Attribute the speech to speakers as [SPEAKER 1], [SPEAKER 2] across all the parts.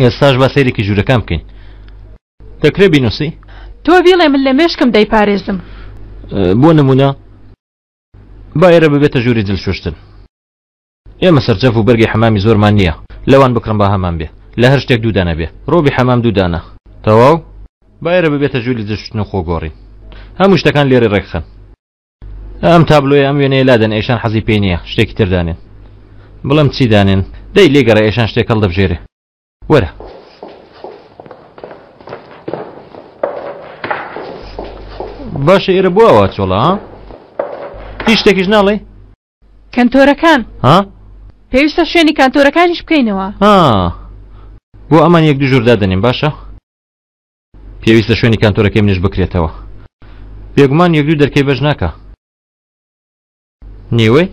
[SPEAKER 1] ئێستاش با سەیرێکی ژوورەکان بکەین. دەکرێت بینووسی؟
[SPEAKER 2] تۆ بیڵێ من لە مێشکم دەیپارێزم.
[SPEAKER 1] بۆ نمونە با ئێرە ببێتە ژووری دڵشۆشتن. ئێمە سەرجەف و بەرگی حەمامی زۆرمان نییە، لەوان بکڕم با هەمان بێ، لە هەر شتێک دوودانە بێ، ڕۆبی حەمام دوودانە. تەواو با ئێرە ببێتە ژووری دڵشۆشتن و خۆگۆڕین. هەموو شتەکان لێرە ڕێکخەن. ئەم تابلۆی ئەم وێنەیە لادەن، ئێشان حەزی پێی نییە، شتێکی تردانێن. بڵم چی دانێن؟ دەی لێگەڕە ئێشان شتێک هەڵدەبژێرێ. وەرە. باشە ئێرە بۆ ئەوە چۆڵە ها؟ هیچ شتێکیش ناڵێ؟
[SPEAKER 2] کەنتۆرەکان
[SPEAKER 1] ها؟
[SPEAKER 2] پێویستە شوێنی کانتۆرەکانیش بکەینەوە.
[SPEAKER 1] بۆ ئەمان یەک دوو ژوور دادەنین باشە؟ پێویستە شوێنی کانتۆرەکەی منیش بکرێتەوە. بێگومان یەک دوو دەرکەی بەش ناکە. نیوەی؟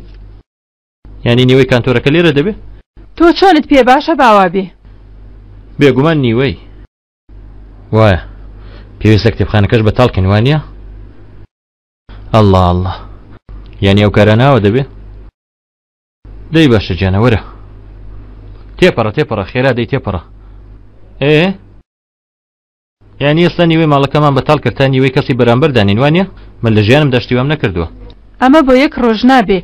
[SPEAKER 1] یعنی نیوەی کانتۆرەکە لێرە دەبێ؟
[SPEAKER 2] تۆ چۆنت پێ باشە باوا بێ؟
[SPEAKER 1] بێگومان نیوەی. وایە پێویستە کتێبخانەکەش بەتاڵکەین وانە؟ ئەڵڵا یعنی ئەو کارە ناوە دەبێ؟ دەی باشە گیانە وەرە. تێپەڕە خێرا دەی تێپەڕە. یعنی ئێستا نیوەی ماڵەکەمان بەتاڵ کرد تا نیوەی کەسی بەرامبەر دانین وانە؟ من لە ژیانم دەشتیوام نەکردووە.
[SPEAKER 2] ئەمە بۆ یەک ڕۆژ نابێ،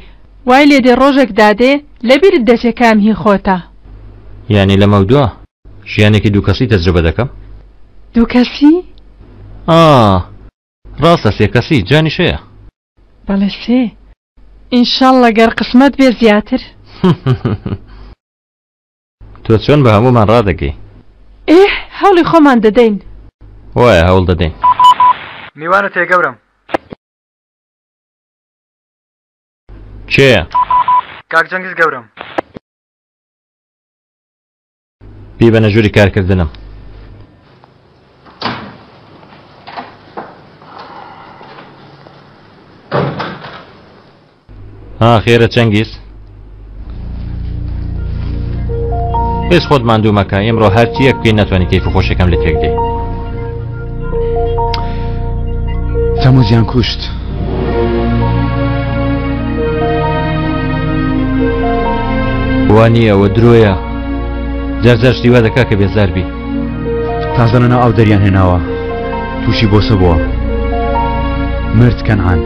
[SPEAKER 2] وای لێدێ ڕۆژێک دادێ لەبیرت دەچێت کام هی خۆتە.
[SPEAKER 1] یعنی لەمە دووە ژیانێکی دوو کەسی تەجربە دەکەم؟
[SPEAKER 2] دوو کەسی؟
[SPEAKER 1] ڕاستە سێ کەسی جانی شەیە؟
[SPEAKER 2] بەڵێ سێ. ئینشاڵڵا گەر قسمەت بێ زیاتر.
[SPEAKER 1] تۆ چۆن بە هەمومان ڕادەگەی؟
[SPEAKER 2] هەوڵی خۆمان دەدەین.
[SPEAKER 1] وایە هەوڵ دەدەین.
[SPEAKER 3] میوانە تێگەورم.
[SPEAKER 1] کێیە؟
[SPEAKER 3] کاک جەنگیز گەورم.
[SPEAKER 1] بی بە نەژووری کارکردنم. خێرە چەنگیز؟ هێز خۆت ماندوو مەکە، ئێمڕۆ هەرچی یەک بکەین ناتوانانی کەیف و خۆشیەکەم لە تێک دەی.
[SPEAKER 4] تەموزیان کوشت.
[SPEAKER 1] وانە ئەوە درۆیە، جارجار شتی وا دەکا کە بێزار بی.
[SPEAKER 4] تازەنە ئەو دەریان هێناوە، تووشی بۆسە بووە. مرد کەنعان.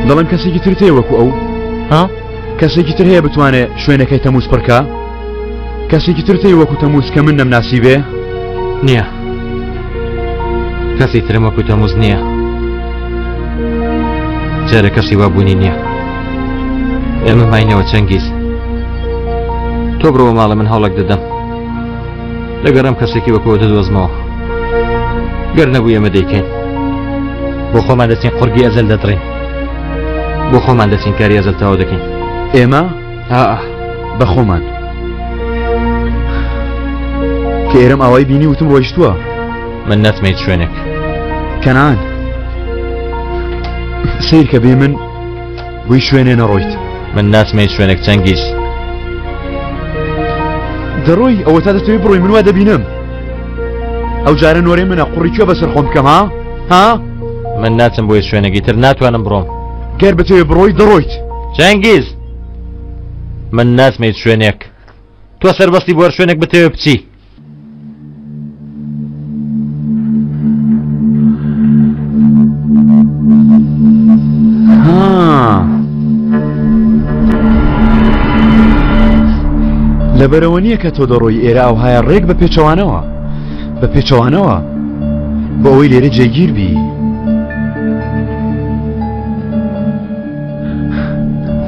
[SPEAKER 4] دەڵێم کەسێکی تر هەیە وەکو ئەو؟ کەسێکی تر هەیە بتوانێت شوێنەکەی تەموز پڕکە؟ کەسێکی تر هەیە وەکو تەموز کە من نەمناسی بێ؟
[SPEAKER 1] نییە. کەسی ترم وەکو تەموز نییە. جارە کەسی وابوونی نییە. ئێمە ماینەوە چەنگیز. تۆ بڕەوە ماڵە من هەوڵێک دەدەم. لەگەڕم کەسێکی وەکەوە دەدۆزمەوە. گەر نەبوو ئێمە دەیکەین. بۆ خۆمان دەچین قورگی ئەزەل دەدڕین. بۆ خۆمان دەچین کاری ئەزەل تەواو دەکەین.
[SPEAKER 4] ئێمە؟ بە خۆمان. کە ئێرەم ئاوای بینی وتم ڕۆیشتووە.
[SPEAKER 1] من نەتمەیت شوێنێک.
[SPEAKER 4] کەنعان سیر کە بێ من بۆی شوێنێ نەڕۆیت.
[SPEAKER 1] من ناتمەیت شوێنێک چەنگیز.
[SPEAKER 4] دەڕۆی ئەوە تا دەتەوێت بڕۆی من وا دەبینم. ئەو جارە نۆرەی منە قوڕیکوێ بەسەر خۆم بکەم ها؟
[SPEAKER 1] من ناچم بۆی شوێنێکی تر ناتوانم بڕۆم.
[SPEAKER 4] گەر بەتەوێت بڕۆی دەڕۆیت.
[SPEAKER 1] چەنگیز من ناتمەیت شوێنێک. تۆ سەربەستی بۆ هەر شوێنێک بتەوێت بچی.
[SPEAKER 4] لەبەرەوە نییە کە تۆ دەڕۆی ئێرە ئەوهایە ڕێک بە پێچەوانەوە بۆ ئەوەی لێرە جێگیر بی.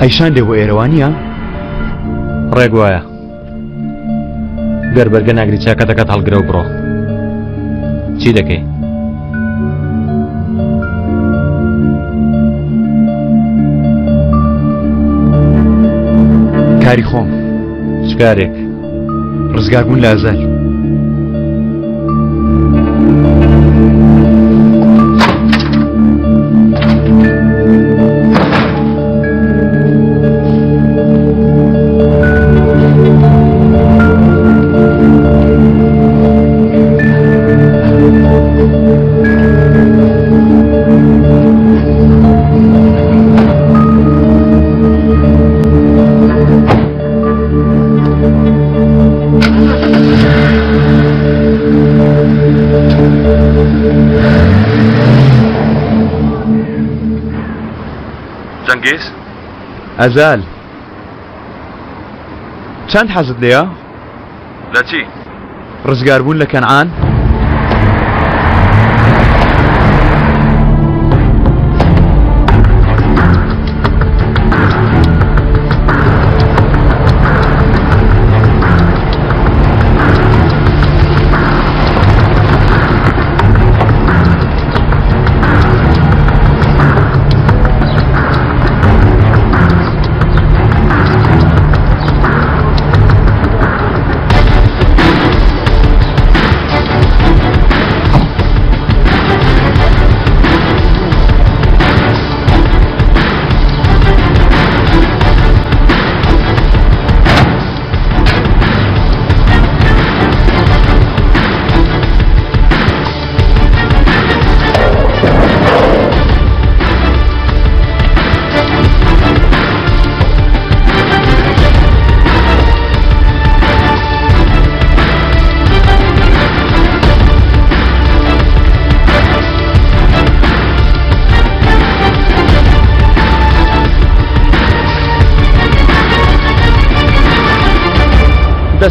[SPEAKER 4] ئەیشان لێ بۆ ئێرەوانیە؟
[SPEAKER 1] ڕێک وایە. گەر بەرگە ناگری چاکەتەکەت هەڵگرە و بڕۆ. چی دەکەی؟
[SPEAKER 4] کاری خۆم.
[SPEAKER 1] چ کارێک؟
[SPEAKER 4] ڕزگاربوون لە ئەزەل. جنگیز ئەزال چەند حەزت لێیە؟ لە چی؟ ڕزگاربوون لە کەنعان؟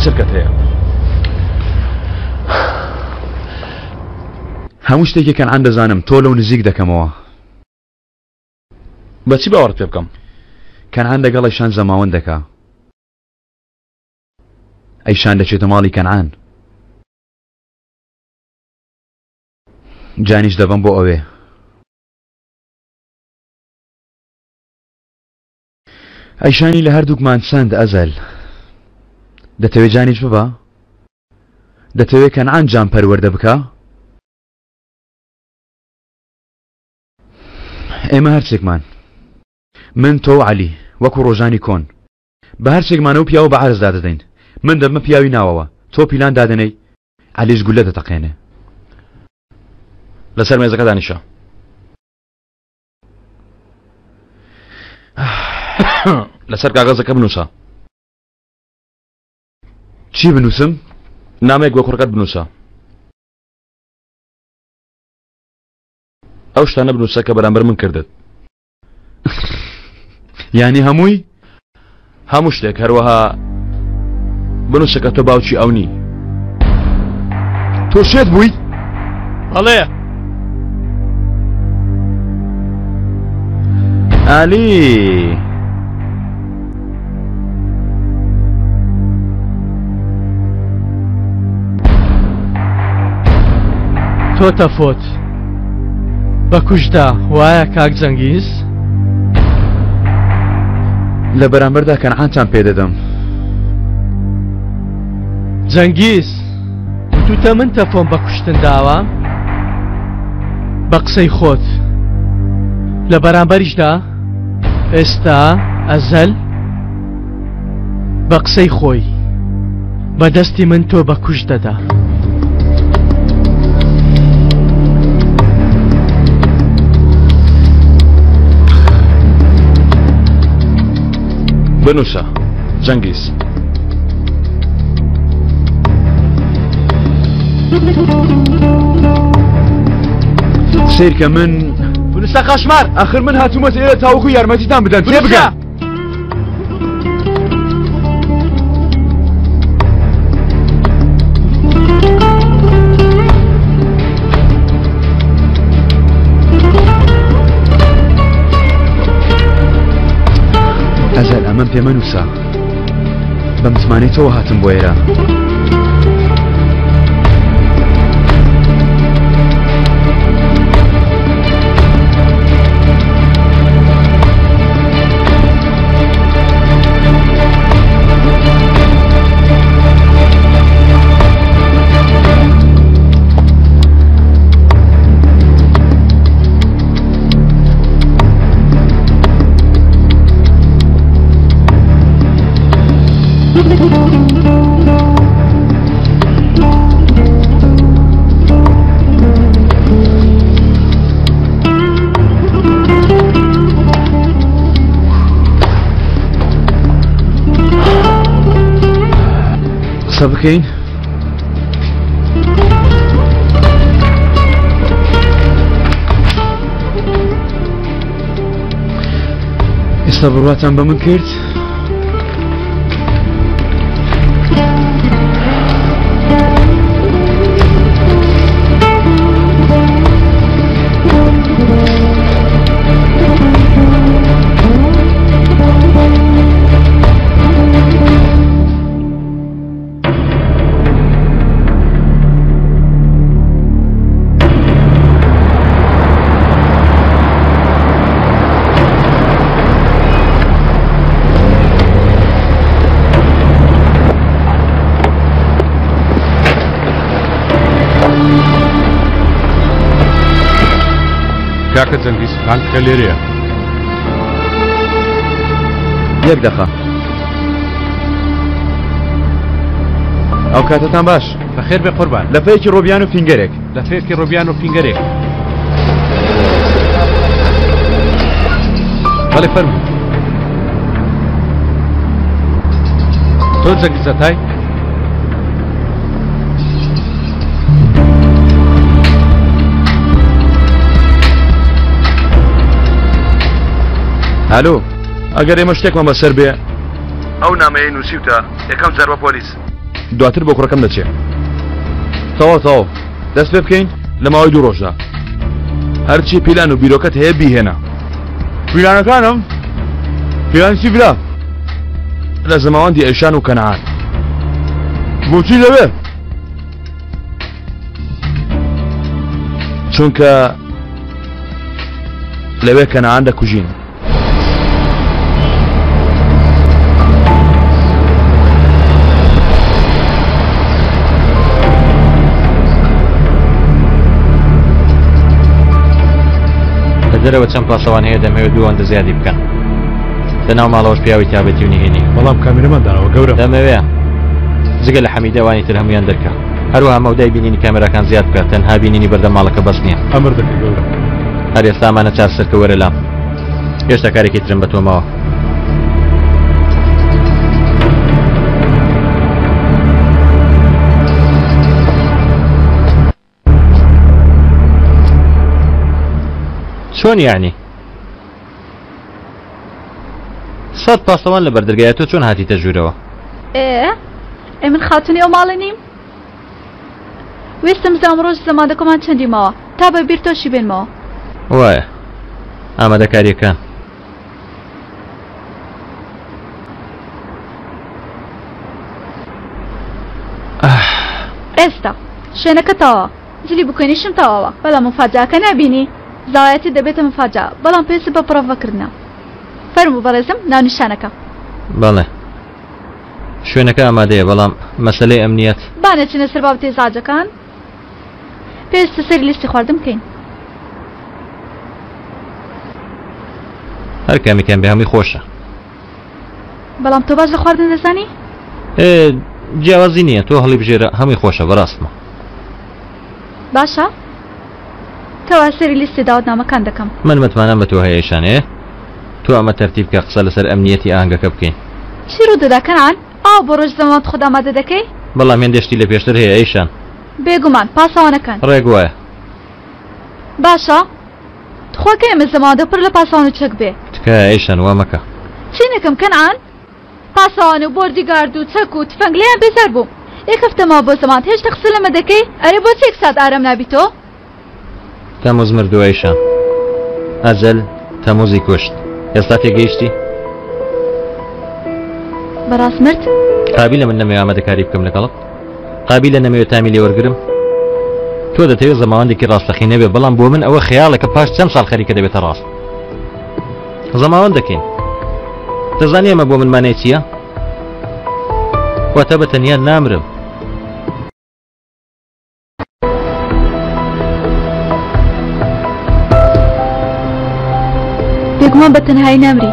[SPEAKER 4] شرکت هەیە هەموو شتێکی کەنعان دەزانم تۆ لەو نزیک دەکەمەوە بەچی باوەڕت پێ بکەم کەنعان لەگەڵ ئەیشان زەماوەند دەکا ئەیشان دەچێتە ماڵی کەنعان جانیش دەبم بۆ ئەوێ ئەیشانی لە هەردووکمان چەند ئەزەل دەتەوێت جانیش ببە؟ دەتەوێت کەنعان جان پەروەردە بکە؟ ئێمە هەرچێکمان من تۆ و عەلی وەکو ڕۆژانی کۆن بە هەرچێکمانە و پیاوە بە عەرزدا دەدەین من دەبمە پیاوی ناوەوە تۆ پیلان دادەنەی عەلیش گولە دەتەقێنێ لەسەر مێزەکە دانیشە لەسەر کاغەزەکە بنووسە چی بنووسم؟ نامێک بۆ کوڕەکەت بنووسە ئەو شتانە بنووسە کە بەرامبەر من کردت یانی هەمووی؟ هەموو شتێک هەروەها بنووسە کە تۆ باوکی ئەونی تۆ شێت بووی؟ بەڵێ ئالی
[SPEAKER 5] تۆ تەفۆت بە کوژدا وایە کاک جەنگیز؟
[SPEAKER 4] لە بەرامبەردا کەنعانتان پێدەدەم
[SPEAKER 5] جەنگیز وتوتە من تەفۆم بە کوشتن داوە بە قسەی خۆت لە بەرامبەریشدا ئێستا ئەزەل بە قسەی خۆی بە دەستی من تۆ بە کوشت دەدا
[SPEAKER 4] بنووسە جەنگیز سیرکە من
[SPEAKER 5] بنووسە قەشمار
[SPEAKER 4] ئاخر من هاتوومەتە ئێرە تاوەکو یارمەتیتان بدەن پێ بگە ئەزەل ئەمەم پێمە نووسە بە مزمانەی تۆ هاتم بۆ ئێرە قسە بکەین سەبڕاتان بە من کرد
[SPEAKER 6] کاکە جەنگیز بانکەکە لێرەیە.
[SPEAKER 4] یەک دەقە ئەو کاتتان باش
[SPEAKER 6] بەخێر بێ قوربان.
[SPEAKER 4] لە فەیەکی ڕۆبیان و فینگەرێک.
[SPEAKER 6] لە فێرکی ڕۆبیان و فینگەرێک. بەڵێ فەرموو. تۆ جەنگیزەتای؟
[SPEAKER 4] هەلو ئەگەر ئێمە شتێکمان بەسەر بێ ئەو نامەیە نووسیوتە یەکەم جار بە پۆلیس دواتر بۆ کوڕەکەم دەچێت تەواو دەست پێ بکەین لە ماوەی 2 ڕۆژدا هەرچی پیلان و بیرۆکەت هەیە بیهێنا. پیلانەکانم پیلانسی برا لە زەماوەندی ئەیشان و کەنعان. بۆچی لەوێ؟ چونکە لەوێ کەنعان دەکوژین.
[SPEAKER 1] دەرەوە چەند پاسەوان هەیە دەمەوێت 2 ئەندە زیادی بکەن لەناو ماڵەوەش پیاوی تابەتی و نهێنی.
[SPEAKER 6] بەڵام کامێرەمەندانەوە گەورە
[SPEAKER 1] دەمەوێ جگە لە حەمیدەوانی تر هەمویان دەرکە هەروەها مەودای بینینی کامێراکان زیاد بکات تەنها بینینی بەردەم ماڵەکە بەس نییە.
[SPEAKER 6] ئەمر دەکەی گەورە.
[SPEAKER 1] هەر ئێستا ئەمانە 4 سەرکە وەرە لام هێشتا کارێکی ترم بە تۆمەوە. چۆن یعنی 100 پاسەوان لە بەردەرگایە تۆ چۆن هاتیتە ژوورەوە؟
[SPEAKER 7] من خاتونی ئەو ماڵە نیم وێستم زامڕۆژ زەمادەکەمان چەندی ماوە تا بە بیر تۆشی بێنمەوە.
[SPEAKER 1] وایە ئامادەکاریەکان
[SPEAKER 7] ئێستا شوێنەکە تاوە جلی بکەنیشم تاواوە بەڵام مفاجاکە نبینی زاوایەتی دەبێتە مفاجا بەڵام پێویستە بە پڕۆڤەکردنە. فەرموو بەڕێزم ناونیشانەکە.
[SPEAKER 1] بەڵێ شوێنەکە ئامادەیە بەڵام مەسەلەی ئەمنیەت
[SPEAKER 7] بانەچینە سەر بابەتی زاجەکان پێویستە سەری لیستی خواردن بکەین.
[SPEAKER 1] هەر کامیکان بێ هەمووی خۆشە.
[SPEAKER 7] بەڵام تۆ باش لە خواردن دەزانی؟
[SPEAKER 1] جیاوازی نییە تۆ هەڵی بژێرە هەمووی خۆشە بەڕاستمە.
[SPEAKER 7] باشە کەوا سەری لیستی داوەتنامەکان دەکەم.
[SPEAKER 1] من متمانەم بە تۆ هەیەشانەیە تۆ ئەمە تەرتیب کە قسە لەسەر ئەمنیەتی ئاهەنگەکە بکەین.
[SPEAKER 7] چی ڕوو دەداکەنان ئاو بۆ ڕۆژ زەمات خۆت ئامادە دەکەی؟
[SPEAKER 1] بەڵام هێندێشتی لە پێشتر هەیە ئەیشان
[SPEAKER 7] بێگومان پاسەوانەکان
[SPEAKER 1] ڕێک وایە.
[SPEAKER 7] باشە تخواکە ئێمە زەمادە پڕ لە پاسەوان و چەک بێ
[SPEAKER 1] تکایە ئەیشان وا مەکە.
[SPEAKER 7] چی نەکەم کەنعان پاسەوان و بۆردیگارد و چەک و تفەنگ لێیان بێزار بووم یەک هەفتەماوە بۆ زەمات هێشتا قسە لەمە دەکەی؟ ئەرێ بۆچی 1 سات ئارام نابی تۆ؟
[SPEAKER 1] تەموز مردووە ئەیشان ئەجەل تەموزی کوشت ئێستا تێگەیشتی؟
[SPEAKER 7] بەڕاست مرد؟
[SPEAKER 1] قابیلە من نەمەوێت ئامادەکاری بکەم لەگەڵت قابیلە نەمەوێت تامی لێ وەرگرم تۆ دەتەوێت زەماوەندێکی ڕاستەقینە بێ بەڵام بۆ من ئەوە خەیاڵەکە پاش چەند ساڵ خەریکە دەبێتە ڕاست زەماوەند دەکەین دەزانی ئەمە بۆ من مانای چییە؟ واتە بە تەنیا نامرم
[SPEAKER 7] بێگومان بە تەنهایی نامری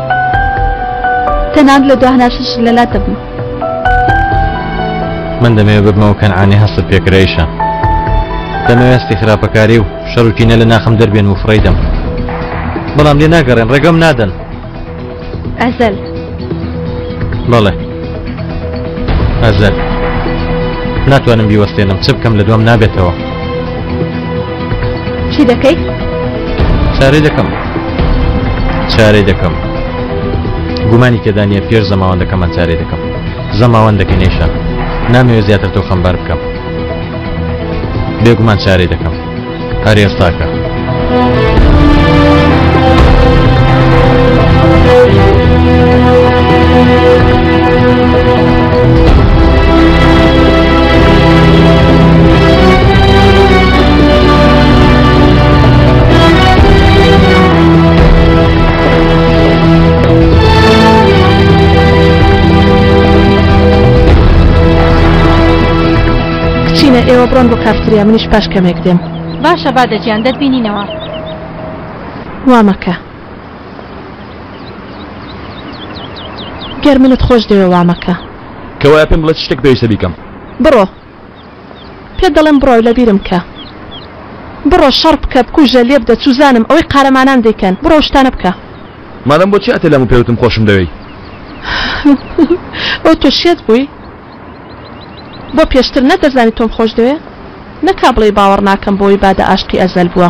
[SPEAKER 7] تەنانەت لە دوهناشش لەلات دەبم.
[SPEAKER 1] من دەمەوێت ببمەوە کەنعانی هەست پێکرایشە دەمەوێستی خراپەکاری و شەڕوتینە لە ناخم دەربێن و فڕیدەم بەڵام لێ ناگەڕێن ڕێگەم نادەن.
[SPEAKER 7] ئەزەل
[SPEAKER 1] بەڵێ ئەزەل ناتوانم بیوەستێنم چ بکەم لە دوام نابێتەوە.
[SPEAKER 7] چی دەکەی؟
[SPEAKER 1] چارەی دەکەم گومانی تێدانە پێش زەماوەندەکەمان چارێ دەکەم زەماوەندەکە نێشان نامەوێت زیاتر تۆ خەمبار بکەم بێگومان چارێ دەکەم هەر ئێستاکە
[SPEAKER 8] ئێوە بڕۆن بۆ کافتریا منیش پاش کەمێک دێم
[SPEAKER 2] باشە بادەجیان دەتبینینەوە
[SPEAKER 8] وامەکە گەر منت خۆش دەوێ وامەکە
[SPEAKER 4] کەوایە پێم بڵێت شتێک پێویستە بیکەم
[SPEAKER 8] بڕۆ پێ دەڵێم بڕۆ لە بیرم کە بڕۆ شەڕ بکە بکوژە لێ بدە چوزانم ئەوەی قارەمانان دەیکەن بڕۆ شتانە بکە
[SPEAKER 4] مادەم بۆچی ئەتە لەم و پێوتم خۆشم دەوێی
[SPEAKER 8] ئەو تۆ شێت بووی بۆ پێشتر نەدەزانی تۆم خۆش دەوێ نەکا بڵێ باوەڕ ناکەم بۆی بادە ئاشقی ئەزەل بووە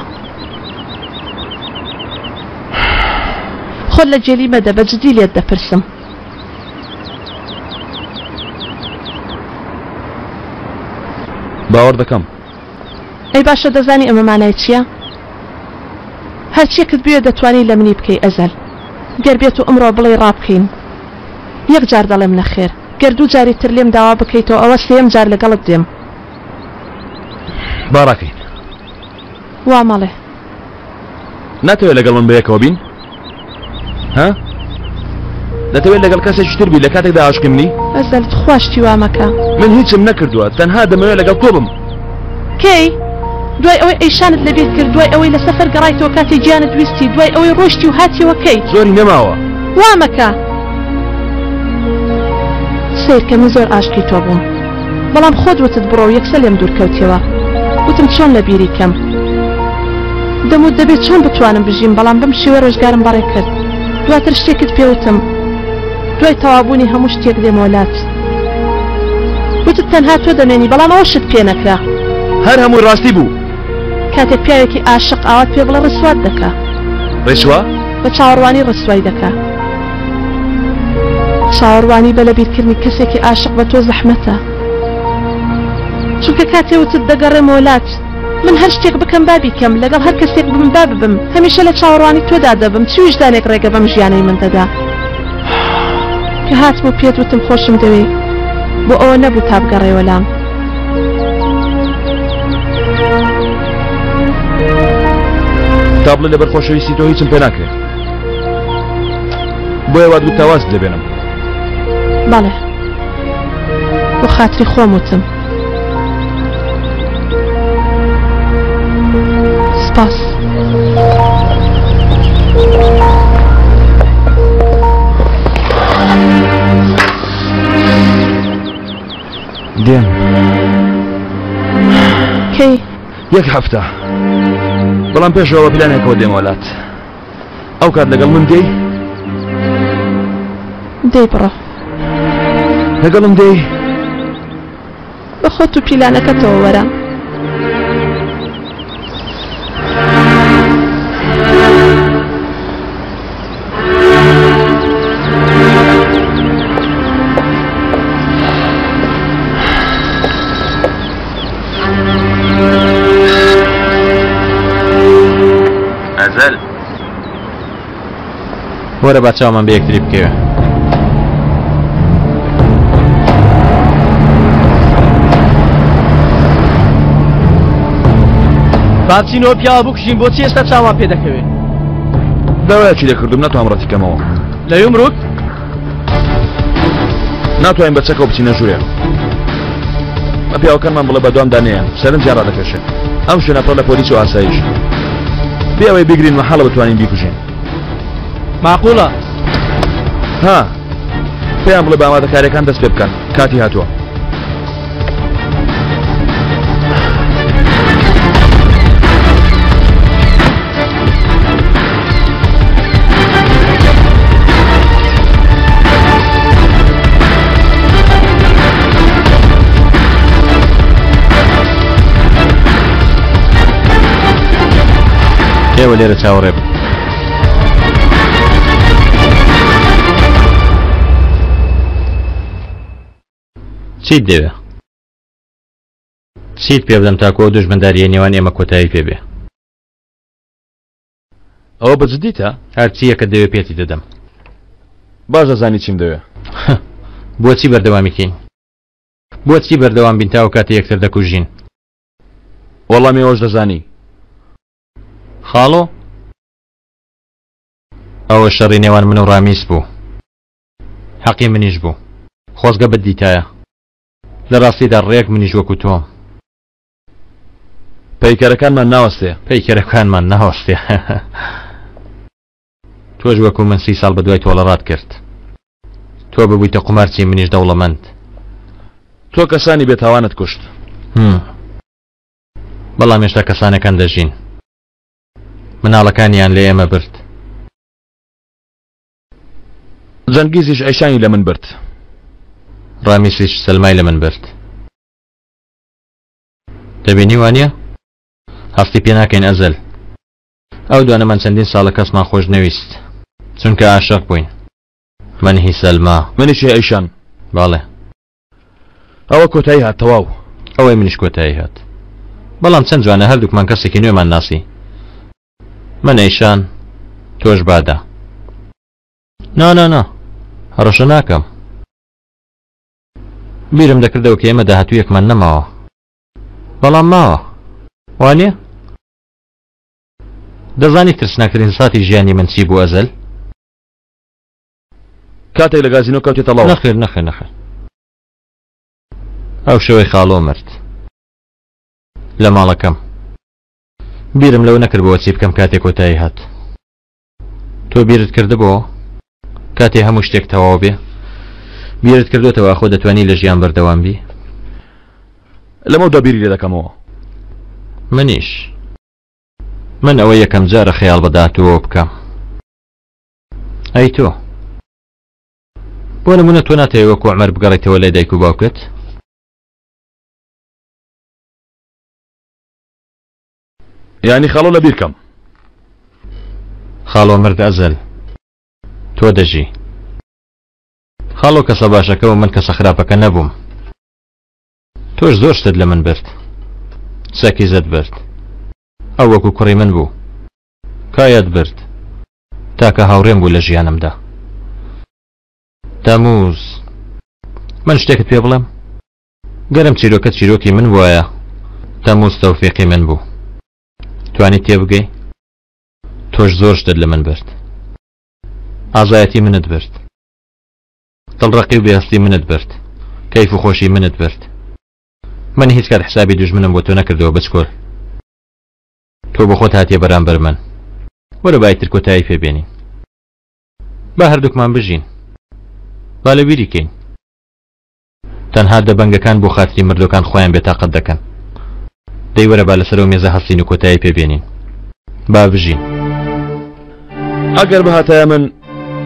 [SPEAKER 8] خۆت لە جێلی مەدە بە جدی لێت دەپرسم
[SPEAKER 4] باوەڕ دەکەم
[SPEAKER 8] ئەی باشە دەزانی ئەمە مانای چییە هەرچیەکت بوێ دەتوانی لە منی بکەی ئەزەل گەر بێت و ئەمڕۆ بڵێ ڕابکەین یەک جار دەڵێم نەخێر گەر دوو جاری تر لێم داوا بکەیتەوە ئەوە سێم جار لەگەڵت دێم
[SPEAKER 4] باڕاکەین
[SPEAKER 8] وا مەڵێ
[SPEAKER 4] ناتەوێت لەگەڵ من بەیەکەوە بین ها دەتەوێت لەگەڵ کەسێکی تر بی لە کاتێکدا عاشقی منی
[SPEAKER 8] ئەزەلت خواشتی وامەکە
[SPEAKER 4] من هیچم نەکردووە تەنها دەمەوێت لەگەڵ تۆ بم
[SPEAKER 8] کەی دوای ئەوەی ئەیشانت لەبێت کرد دوای ئەوەی لە سەفەر گەڕایتەوە کاتی گیانت ویستی دوای ئەوەی ڕۆشتی و هاتیەوە کەی
[SPEAKER 4] زۆری نەماوە
[SPEAKER 8] وامەکە سیرکە من زۆر عاشقی تۆ بووم بەڵام خۆت وتت بڕۆ و یەکسە لێم دوورکەوتیەوە وتم چۆن لە بیری کەم دەموت دەبێت چۆن بتوانم بژیم بەڵام بەم شێوە ڕۆژگارم بەڕێ کرد دواتر شتێکت پێوتم دوای تەوابوونی هەموو شتێک دێمەوەلات وتت تەنها تۆ دەمێنی بەڵام ئەوە شت پێ نەکرا
[SPEAKER 4] هەر هەمووی ڕاستی بوو
[SPEAKER 8] کاتێک پیاوێکی عاشق ئاوات پێ بڵێ ڕسوات دەکا
[SPEAKER 4] ڕێسوا
[SPEAKER 8] بە چاوەڕوانی ڕسوای دەکا چاوەڕوانی بە لەبیرکردنی کەسێکی عاشق بە تۆ زەحمەتە چونکە کاتێ وتت دەگەڕێمەوەلات من هەر شتێک بکەم بابی کەم لەگەڵ هەر کەسێک بم با ببم هەمیشە لە چاوەڕوانی تۆدا دەبم چی وجدانێک ڕێگە بەم ژیانەی من دەدا کە هاتم و پێت وتم خۆشم دەوێ بۆ ئەوە نەبوو تا بگەڕێوە لام
[SPEAKER 4] تا بڵێ لەبەر خۆشەویستی تۆ هیچم پێ ناکرێت بۆیە وا دوو تاواز دەبێنم
[SPEAKER 8] بەڵێ بۆ خاتری خۆم وتم سپاس
[SPEAKER 4] دێم
[SPEAKER 8] کەی
[SPEAKER 4] یەک هەفتە بەڵام پێشەوە پلانێکەوە دێمەوەلات ئەو کات لەگەڵ من دێی
[SPEAKER 8] دەی بڕۆ
[SPEAKER 4] لەگەڵم دێی
[SPEAKER 8] بە خۆت و پیلانەکەتەوە وەرە
[SPEAKER 4] ئەزەل
[SPEAKER 1] وەرە با چاومان بە یەکتری بکەوێ
[SPEAKER 5] بابچینەوە پیاوە بکوژین بۆچی ئێستا چاوان پێ دەکەوێت
[SPEAKER 4] داوایەکی دەکردم ناتوانم ڕەتیکەمەوە
[SPEAKER 5] لە یومڕوک
[SPEAKER 4] ناتوانین بە چەکەوە بچینە ژوورێ بە پیاوەکانمان بڵێ بە دوام دانەیە سەرم جارا دەکەشێت ئەم شوێنە پڕ لە پۆلیس و ئاسایش بێەوەی بگرین مەحاڵە بتوانین بیکوژین
[SPEAKER 5] معقوڵە
[SPEAKER 4] ها پێیان بڵێ بە ئامادەکاریەکان دەست پێ بکەن کاتی هاتووە
[SPEAKER 1] ئێوە لێرە چاوەڕێ بن چیت دەوێ؟ چیت پێ بدەم تاکو ئەو دژمەنداریە نێوان ئێمە کۆتایی پێبێ؟
[SPEAKER 4] ئەوە بەجددیتە؟
[SPEAKER 1] هەرچی یەکە دەوێ پێتی دەدەم.
[SPEAKER 4] باش دەزانی چیم دەوێ.
[SPEAKER 1] بۆچی بەردەوامیکەین؟ بۆچی بەردەوام بین تا و کاتێ یەکتر دەکوژین؟
[SPEAKER 4] وەڵامی ئەوەش دەزانی.
[SPEAKER 1] خاڵۆ؟ ئەوە شەڕی نێوان من و ڕامیس بوو. حەقی منیش بوو. خۆزگە بەدیتایە. لە ڕاستیدا ڕێک منیش وەکو تۆم.
[SPEAKER 4] پەیکەرەکانمان ناوەستێ.
[SPEAKER 1] پەیکەرەکانمان ناوەستێ. تۆش وەکو من 30 ساڵ بەدوای تۆڵەڕات کرد. تۆ ببوویتە قومارچی منیش دەوڵەمەند.
[SPEAKER 4] تۆ کەسانی بێتاوانت کوشت.
[SPEAKER 1] بەڵام هێشتا کەسانەکان دەژین. مناڵەکانیان لە ئێمە برد.
[SPEAKER 4] جەنگیزیش ئەیشانی لە من برد.
[SPEAKER 1] ڕامیسیش سەلمای لە من برد. دەبینی وانە؟ هەستی پێ ناکەین ئەزەل. ئەو دوانەمان چەندین ساڵە کەسمان خۆش نەویست. چونکە عاشق بووین. منهی سەلما.
[SPEAKER 4] منیشی ئەیشان.
[SPEAKER 1] باڵێ.
[SPEAKER 4] ئەوە کۆتایی هات تەواو.
[SPEAKER 1] ئەوەی منیش کۆتایی هات. بەڵام چەند جوانە هەردووکمان کەسێکی نوێمان ناسی. من ئەیشان تۆش بادا. نا هەڕەشە ناکەم. بیرم دەکردەوە کە ئێمە داهاتوویەکمان نەماوە. بەڵام ماوە. وانە؟ دەزانی ترسناکترین ساتی ژیانی من چی بوو ئەزەل؟
[SPEAKER 4] کاتێک لە گازینۆ کەوتێتە ڵاو.
[SPEAKER 1] نەخێر. ئەو شەوەی خاڵۆ مرد. لە ماڵەکەم. بیرم لەو نەکردبەوە چی بکەم کاتێک کۆتایی هات. تۆ بیرت کردبەوە؟ کاتێ هەموو شتێک تەواو بێ؟ بیرت کردوتەوە خۆ دەتوانی لە ژیان بەردەوام بی؟
[SPEAKER 4] لەمەوە دەبیری لێ دەکەمەوە.
[SPEAKER 1] منیش. من ئەوە یەکەم جارە خەیاڵ بەداتەوە بکەم. ئەی تۆ بۆ نمونە تۆ ناتەوێت وەکو عومەر بگەڕێیتەوە لای دایک و باوکت؟
[SPEAKER 4] یعنی خاڵۆ لە بیرکەم.
[SPEAKER 1] خاڵۆ مرد ئەزەل. تۆ دەژی. خاڵۆ کەسە باشەکەەوە من کەسە خراپەکە نەبووم. تۆش زۆر شتت لە من برد. چەکی زەت برد. ئەو وەکو کوڕی من بوو. کایەت برد. تاکە هاوڕێم بوو لە ژیانمدا. تەمووز. من شتێکت پێ بڵێم؟ گەرم چیرۆکە چیرۆکی من وایە. تەمووز تەوفیقی من بوو. توانی تێبگەی؟ تۆش زۆر شتت لە من برد. ئازایەتی منت برد. دڵڕەقی و بێهەستی منت برد. کەیف و خۆشی منت برد. من هیچ کات حسابی دوژمنم بۆ تۆ نەکردەوە بچکۆل. تۆ بە خۆت هاتیە بەرامبەر من. وەرە بایتر کۆتایی پێبێنین. با هەردووکمان بژین. با لە بیری کەین. تەنها دەبەنگەکان بۆ خاتری مردەکان خۆیان بێتاقەت دەکەن. دەی وەرە با لەسەر و مێزە هەستین و کۆتایی پێبێنین. با بژین.
[SPEAKER 4] ئەگەر بەهاتایە من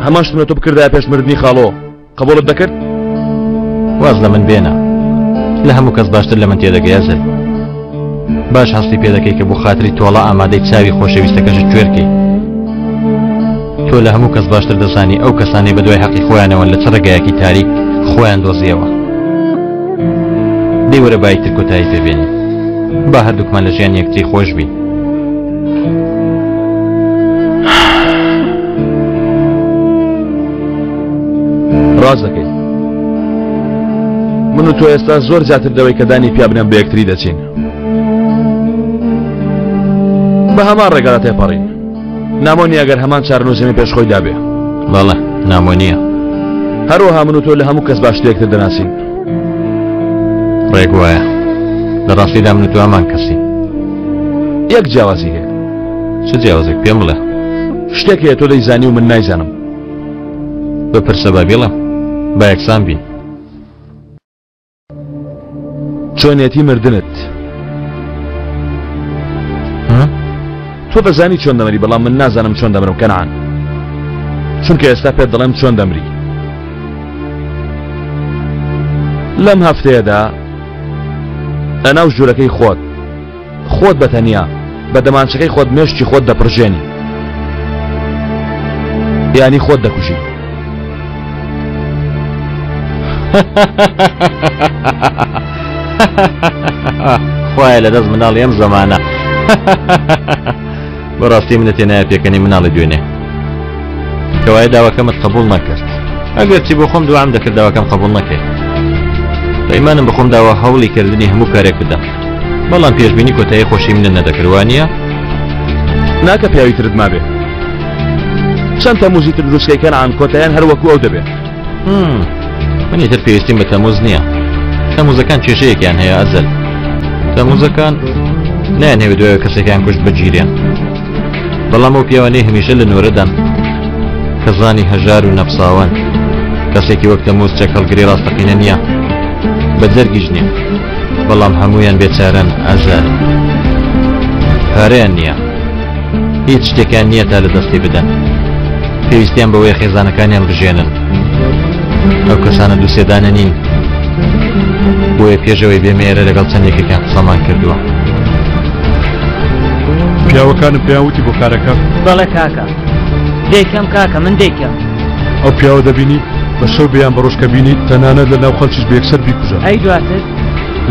[SPEAKER 4] هەمان شتمە تۆ بکردای پێش مردنی خاڵۆ قبوڵت دەکرد؟
[SPEAKER 1] واز لە من بێنە. لە هەموو کەس باشتر لە من تێدەگەی ئەزەل. باش هەستی پێ دەکەی کە بۆ خاتری تۆڵە ئامادەی چاوی خۆشەویستەکەشت کوێرکەی. تۆ لە هەموو کەس باشتر دەزانی ئەو کەسانی بەدوای حەقی خۆیانەوە لە چ ڕێگایەکی تاریک خۆیان دۆزیەوە. دەی وەرە بایتر کۆتایی پێبێنین. با هەردووکمان لە ژیان یەکتری خۆش بین.
[SPEAKER 4] ڕاز دەکەیت. من و تۆ ئێستا زۆر زیاتر دەوەی کە دانی پیا بنێم بە یەکتری دەچین. بە هەمان ڕێگەدا تێپەڕین. نامۆنی ئەگەر هەمان چارەنووسێمی پێشخۆی دابێ.
[SPEAKER 1] بەڵێ نامۆنیە.
[SPEAKER 4] هەروەها من و تۆ لە هەموو کەس باشتر یەکتر دەناسین.
[SPEAKER 1] ڕێک وایە. لە ڕاستیدا من و تۆ هەمان کەسین.
[SPEAKER 4] یەک جیاوازی هەیە.
[SPEAKER 1] چ جیاوازێک پێم بڵێ؟
[SPEAKER 4] شتێک هەیە تۆ دەیزانی و من نایزانم.
[SPEAKER 1] بپرسە با بێڵم. با یەکسان بین.
[SPEAKER 4] چۆنیەتی مردنت. تۆ دەزانی چۆن دەمەری بەڵام من نازانم چۆن دەمرم کەنعان. چونکە ئێستا پێت دەڵێم چۆن دەمری. لەم هەفتەیەدا لەناو ژوورەکەی خۆت بەتەنیا بە دەمانچەکەی خۆت مێشتی خۆت دەپڕژێنی. یانی خۆت دەکوژی.
[SPEAKER 1] خوایە لە دەست مناڵی ئەم زەمانە بەڕاستی منە تێنایە پێکەنی مناڵی دوێنێ کەوایە داواکەمت قبول نەکرد ئەگەر چی بۆ خۆم دوام دەکرد داواکەم قبول نەکەی پەیمانم بەخۆم داوا هەوڵی کردنی هەموو کارێک بدەم بەڵام پێشبینی کۆتایی خۆشی منە نەدەکردوانیە
[SPEAKER 4] ناکە پیاوی ترت مابێ چەند تەموزی تر دروستکەیکەن عن کۆتاییان هەر وەکو ئەو دەبێت
[SPEAKER 1] منی تر پێویستیم بە تەموز نییە تەموزەکان کێشەیەکیان هەیە ئەزل تەموزەکان نایانەوێت دوای کەسێکیان کوشت بەگیریان بەڵام ئەو پیاوانەی هەمیشە لە نۆرەدان کە زانی هەژار و نەفساوان کەسێکی وەک تەموز چەک هەڵگری ڕاستەقینە نییە بە دەرگیش نییە بەڵام هەمویان بێچارەن ئەزل پارەیان نییە هیچ شتێکیان نییە تا لە دەستی بدەن پێویستیان بەوەی خێزانەکانیان بژێنن ئەو کەسانە دووسێدانە نین بۆیە پێشەوەی بێمێرە لەگەڵ چەندێکێکیان قسەمان کردووە
[SPEAKER 6] پیاوەکانم پێیانوتی بۆ کارەکە
[SPEAKER 9] بەڵێ کاکە دەیکەم کاکە من دەیکەم
[SPEAKER 6] ئەو پیاوە دەبینی بە شەو بیان بە ڕۆژکە بینی تەنانەت لە ناو خەڵکیش بە یەکسەر بیکوژە
[SPEAKER 9] ئەی دواتر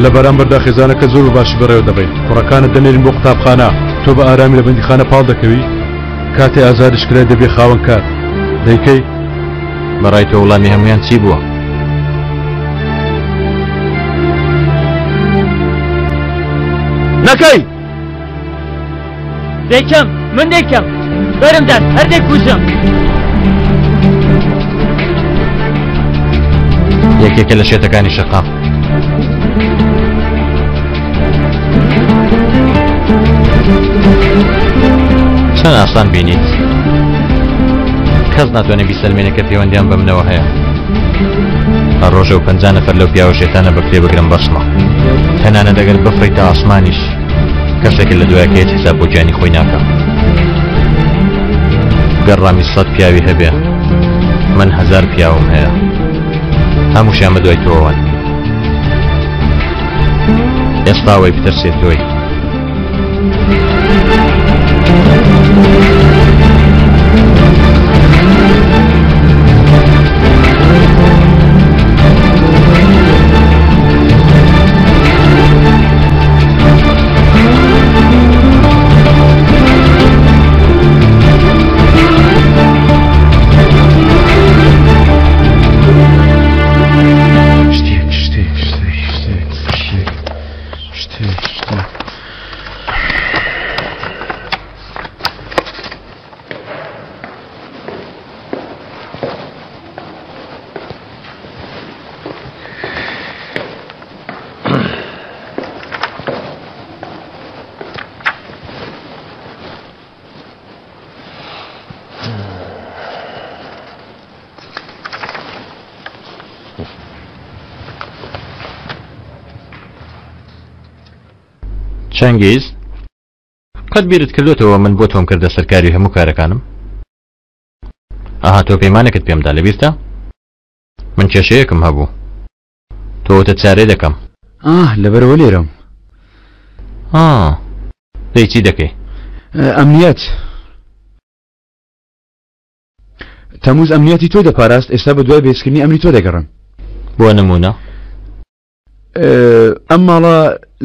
[SPEAKER 6] لە بەرامبەردا خێزانەکە زۆر باشی بەڕێوە دەبین کوڕەکانت دەنێرین بۆ قوتابخانە تۆ بە ئارامی لە بەندیخانە پاڵ دەکەوی کاتێ ئازادش کرای دەبێ خاوەن کار دەیکەی
[SPEAKER 1] بەڕای تۆ وڵامی هەمویان چی بووە
[SPEAKER 4] نەکەی
[SPEAKER 9] دەیکەم من دەیکەم بەرمدان هەردێک کوژم
[SPEAKER 1] یەکێکە لە شێتەکانی شەقام چەند ئاسان بینیت کەس ناتوانێت بیسەلمێنێت کە پەیوەندیان بە منەوە هەیە هەر ڕۆژە و 50 نەفەر لەو پیاوە شێتانە بەکرێ بگرم بەسمە تەنانە دەگەر بفڕیتە ئاسمانیش کەسێکی لە دوایەکەیەت حساب بۆ گیانی خۆی ناکە گەڕامی 100 پیاوی هەبێ من 1000 پیاوم هەیە هەمووشیان بە دوای تۆوان ئێستاوەی بترسێت تۆی چەنگیز قەت بیرت کردوتەوە من بۆ تۆم کردە سەرکاری هەموو کارەکانم ئاها تۆ پەیمانێکت پێمدا لەبیستە من کێشەیەکم هەبوو تۆتە چارەی دەکەم
[SPEAKER 4] لەبەرەوە لێرەم
[SPEAKER 1] دەی چی دەکەی
[SPEAKER 4] ئەمنیەت تەموز ئەمنیەتی تۆ دەپاراست ئێستا بە دوای بێزکردنی ئەمری تۆ دەگەڕم
[SPEAKER 1] بۆ نمونە
[SPEAKER 4] ئەم ماڵە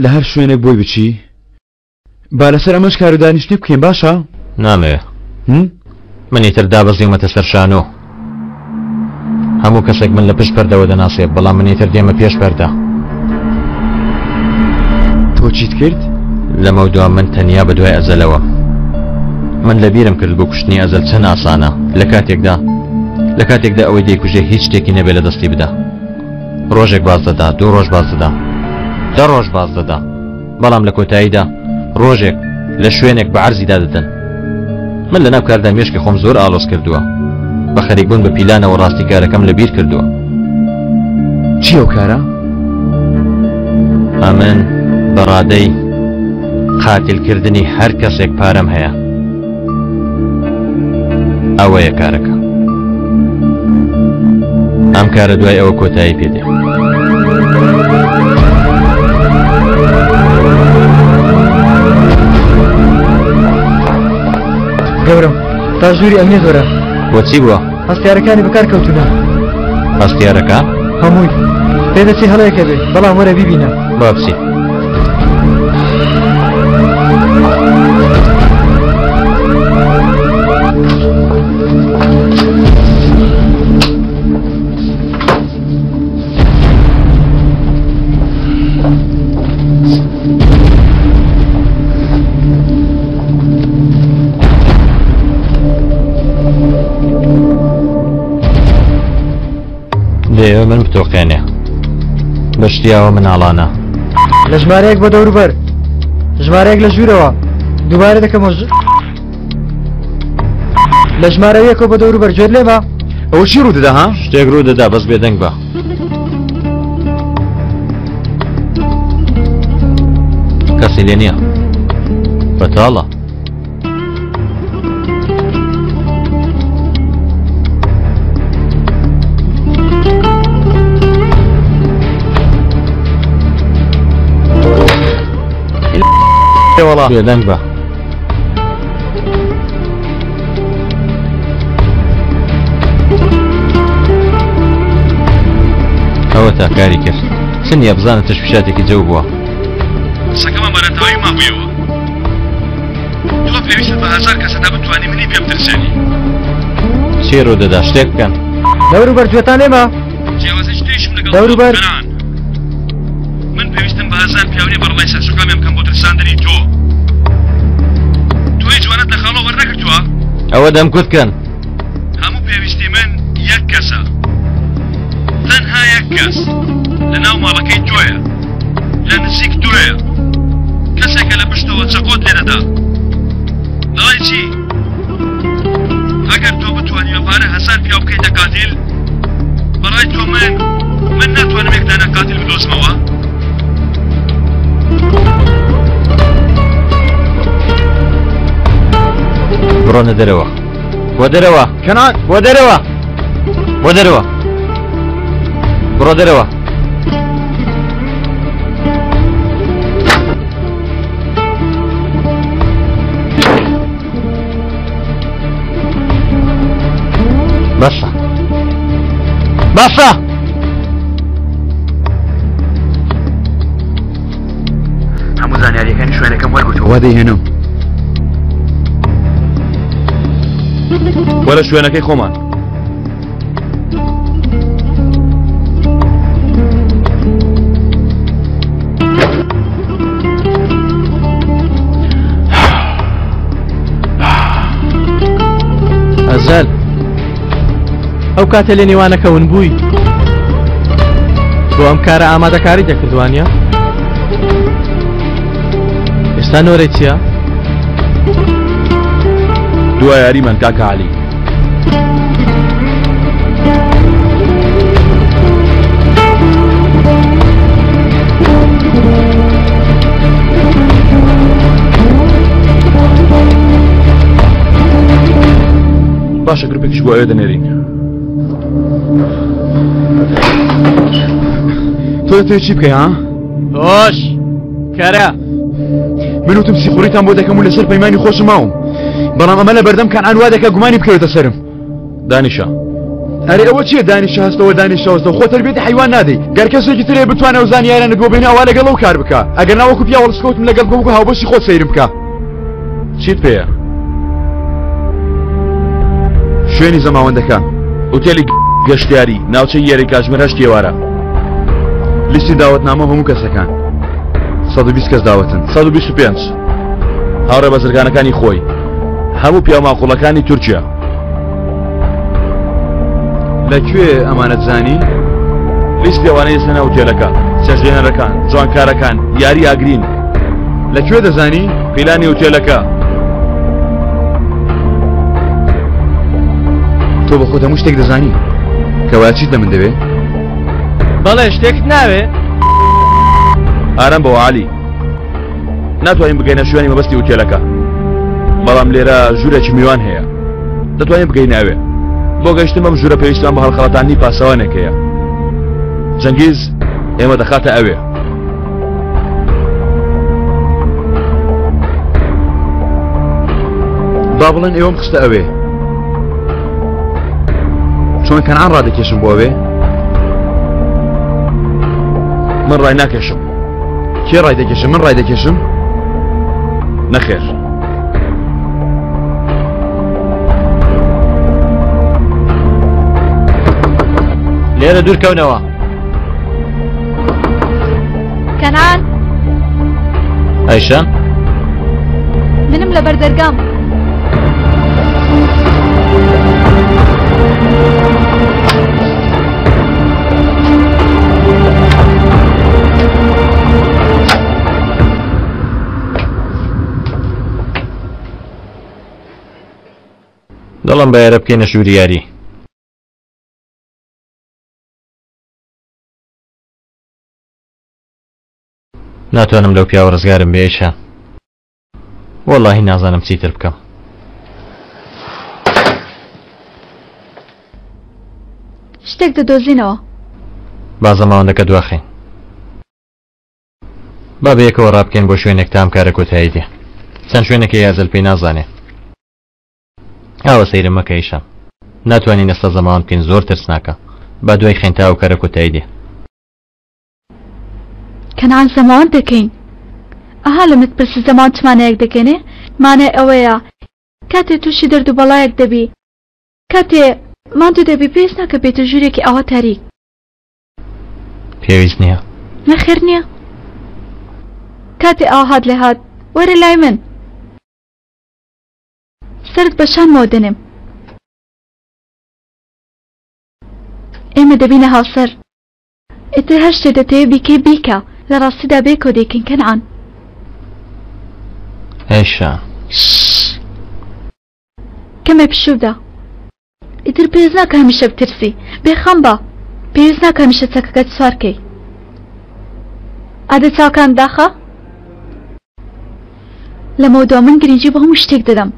[SPEAKER 4] لە هەر شوێنێک بۆی بچی با لەسەر ئەمەش کار و دانیشتنی بکەین باشە
[SPEAKER 1] نامەوێ منی تر دابەزیومەتە سەر شانۆ هەموو کەسێک من لە پشت پەردەوە دەناسێت بەڵام منی تر دێمە پێش پەردە
[SPEAKER 4] تۆ چیت کرد
[SPEAKER 1] لەمە دوام من تەنیا بە دوای ئەزەلەوە من لەبیرم کرد بۆ کوشتنی ئەزەل چەند ئاسانە لە کاتێکدا ئەوەی دەیکوژێ هیچ شتێکی نەبێ لە دەستی بدە ڕۆژێک باز دەدا 2 ڕۆژ باز دەدا 10 ڕۆژ باز دەدا بەڵام لە کۆتاییدا ڕۆژێک لە شوێنێک بە عەرزیدا دەدەن من لە ناو کاردا مێشکی خۆم زۆر ئالۆز کردووە بە خەریکبوون بە پیلانەوە ڕاستی کارەکەم لەبیر کردووە
[SPEAKER 4] چی ئەو کارە؟
[SPEAKER 1] ئەمن بەڕادەی قاتیلکردنی هەر کەسێک پارەم هەیە ئەوەیە کارەکە ئەم کارە دوای ئەوە کۆتایی پێدێ
[SPEAKER 9] گەورم تا ژووری ئەمنیە زۆرە
[SPEAKER 1] بۆچی بووە؟
[SPEAKER 9] هەستیارەکانی بەکار کەوتونە
[SPEAKER 1] هەستیارەکە؟
[SPEAKER 3] هەمووی پێدەچی هەڵەیەکە بێ بەڵام وەرە بیبینە
[SPEAKER 1] بابچی دێوە من بتۆقێنێ بەشتیاوە مناڵانە
[SPEAKER 3] لە ژمارەیەک بە دەوروبەر ژمارەیەک لە ژوورەوە دووبارە دەکەمەوە لە ژمارەیەکەوە بە دەوروبەر گوێت لێمە
[SPEAKER 4] ئەوە چی ڕوو دەدا ها
[SPEAKER 1] شتێک ڕوو دەدا بەس بێدەنگ بە کەسی لێ نییە بەتاڵە بێدەنگ بە ئەوە تا کاری کرد سنیە بزانە تشویشاتێکی جەو بووە
[SPEAKER 4] سەکەمە بەرەتەوەی مابوویەوە تۆ پێویستت بە هەزار کەسەدا بتوانی منی پێ بترسێنی
[SPEAKER 1] چێ ڕوو دەدا شتێک بکەن
[SPEAKER 3] دەوروبەر گوێتان لێمە
[SPEAKER 4] جیاوازی شتێشم لەگەڵ
[SPEAKER 3] دەوروبەر
[SPEAKER 4] من پێویستم بە هەزار پیاوەی بەڕڵای سەرسوکامیان بکەم بۆ ترساندنی تۆ تۆی جوانت لە خاڵۆ وەرنەگرتووە
[SPEAKER 1] ئەوە دەمکوتکەن
[SPEAKER 4] هەموو پێویستی من یەک کەسە تەنها یەک کەس لە ناو ماڵەکەی تۆیە لە نزیک تۆیە کەسێکە لە پشتەوە چەقۆت لێ دەدا دەڵی چی ئەگەر تۆ بتوانی بەپارە هەزار پیاو بکەیتە قاتیل بەڕای تۆ من ناتوانم یەکدانە قاتیل بدۆزمەوە
[SPEAKER 1] بڕۆنە دەرەوە بۆ دەرەوە
[SPEAKER 4] کەنان
[SPEAKER 1] بۆ دەرەوە بۆ دەرەوە بڕۆ دەرەوە باشە باشە
[SPEAKER 3] هەموو زانیاریەکانی شوێنەکەم وەرگرتووە
[SPEAKER 4] وا دەیهێنم وەرە شوێنەکەی خۆمان
[SPEAKER 5] ئەزەل ئەو کاتە لێ نێوانەکەون بووی بۆ ئەم کارە ئامادەکاری دەکردوانە ئێستا نۆرەی چییە؟
[SPEAKER 4] دوای یاریمان کاکە عەلی باشە گروپێکیش بۆ ئەوێ دەنێرین تۆ دەتوێت چی بکەی ها؟
[SPEAKER 5] هۆش کەرە
[SPEAKER 4] من وتم سیخوڕیتان بۆ دەکەم و لەسەر پەیمانی خۆشم ماوم بەڵام ئەمە لە بەردەم کان ئەنوا دەکە گومانی بکەوێتە سەرم دانیشە ئەرێ ئەوە چییە دانیشە هەستەوە دانیشەوەستەوە خۆ تەربیەتی حیوان نادەی گەر کەسێکی ترێ بتوانێ و زانیارانە بۆ بێنێ ئەوا لەگەڵ ئەو کار بکە ئەگەر ناوەکو پیا وەڵسکەوتم لەگەڵ گۆمکو هاوبەشی خۆت سەیرم بکە چیت پێیە؟ شوێنی زەماوەندەکە ئوتێلی گەشتیاری ناوچەی یێرەی کاتژمێر 8 ئێوارە لیستی داوەتنامە هەموو کەسەکان 120 کەس داوەتن 125 هاوڕێ بەزرگانەکانی خۆی هەموو پیا ماقوڵەکانی تورکیا لەکوێ ئەمانەت زانی؟ لیست ئەوانەی سەنە ئوتێلەکە سەرژێنەرەکان جوانکارەکان یاری ئاگرین لەکوێ دەزانی؟ قیلانی ئوتێلەکە تۆ بە خۆت هەموو شتێک دەزانی کەوا چیت لە من دەوێ؟
[SPEAKER 5] بەڵێ شتێکت ناوێ؟
[SPEAKER 4] ئارام بەوە عالی ناتوانین بگەینە شوێنی مەبەستی ئوتێلەکە بەڵام لێرە ژوورێکی میوان هەیە دەتوانین بگەیناوێ بۆ گەیشتن بەم ژوورە پێویستمان بە هەڵخەڵەتانی پاسەوانێکەیە جەنگیز ئێمە دەخاتە ئەوێ با بڵێن ئێوەم خستە ئەوێ چۆن کەنعان ڕادەکێشم بۆ ئەوێ من ڕای ناکێشم. کێ ڕای دەکێشم؟ من ڕای دەکێشم؟ نەخێر.
[SPEAKER 1] لێرە دوورکەونەوە.
[SPEAKER 7] کەنعان
[SPEAKER 1] ئەیشان
[SPEAKER 7] منم لە بەردەرگام.
[SPEAKER 1] دەڵم بەیەرە بکەینە ژووری یاری. ناتوانم لەو پیاوە ڕزگارم بێ ئەیشان. وەڵڵاهی نازانم چیتر بکەم.
[SPEAKER 7] شتێک دەدۆزینەوە.
[SPEAKER 1] با زەماوەندەکە دواخین. با بەیەکەوە ڕابکەین بۆ شوێنێک تام کارە کۆتایی دێ. چەند شوێنێکی یازل پێی نازانێ. ئاوە سەیرم مەکە ئەیشان. ناتوانین ئێستا زەماوەند بکەین، زۆر ترسناکە. با دوای خێن تا ئەو کارە کۆتایی دێ.
[SPEAKER 7] کەنعان زەماوەند دەکەین. ئەها لە متپرسی زەماوەند چمانەیەک دەکەنێ؟ مانای ئەوەیە کاتێ تووشی دەرد و بەڵایەک دەبی، کاتێ ماندوو دەبی پێویست ناکە بێتە ژوورێکی ئەوە تاریک.
[SPEAKER 1] پێویست نییە.
[SPEAKER 7] نەخێر نییە. کاتێ ئەوە هات لێ هات وەرە لای من. سرت بە شانمەوە دەنێم. ئێمە دەبینە هاوسەر. ئیتر هەر شتێ دەتەوێت بیکێ بیکە. لە ڕاستیدا بێ کۆ دەیکەین کەنعان.
[SPEAKER 1] ئەیشان
[SPEAKER 7] کەمێ پشوودا. ئیتر پێویست ناکە هەمیشە بترسی. بێخەم بە. پێویست ناکە هەمیشە چەکەکەت سوارکەی. ئادە چاوەکان داخە؟ لەمەوە من گرنگی بە هەموو شتێک دەدەم.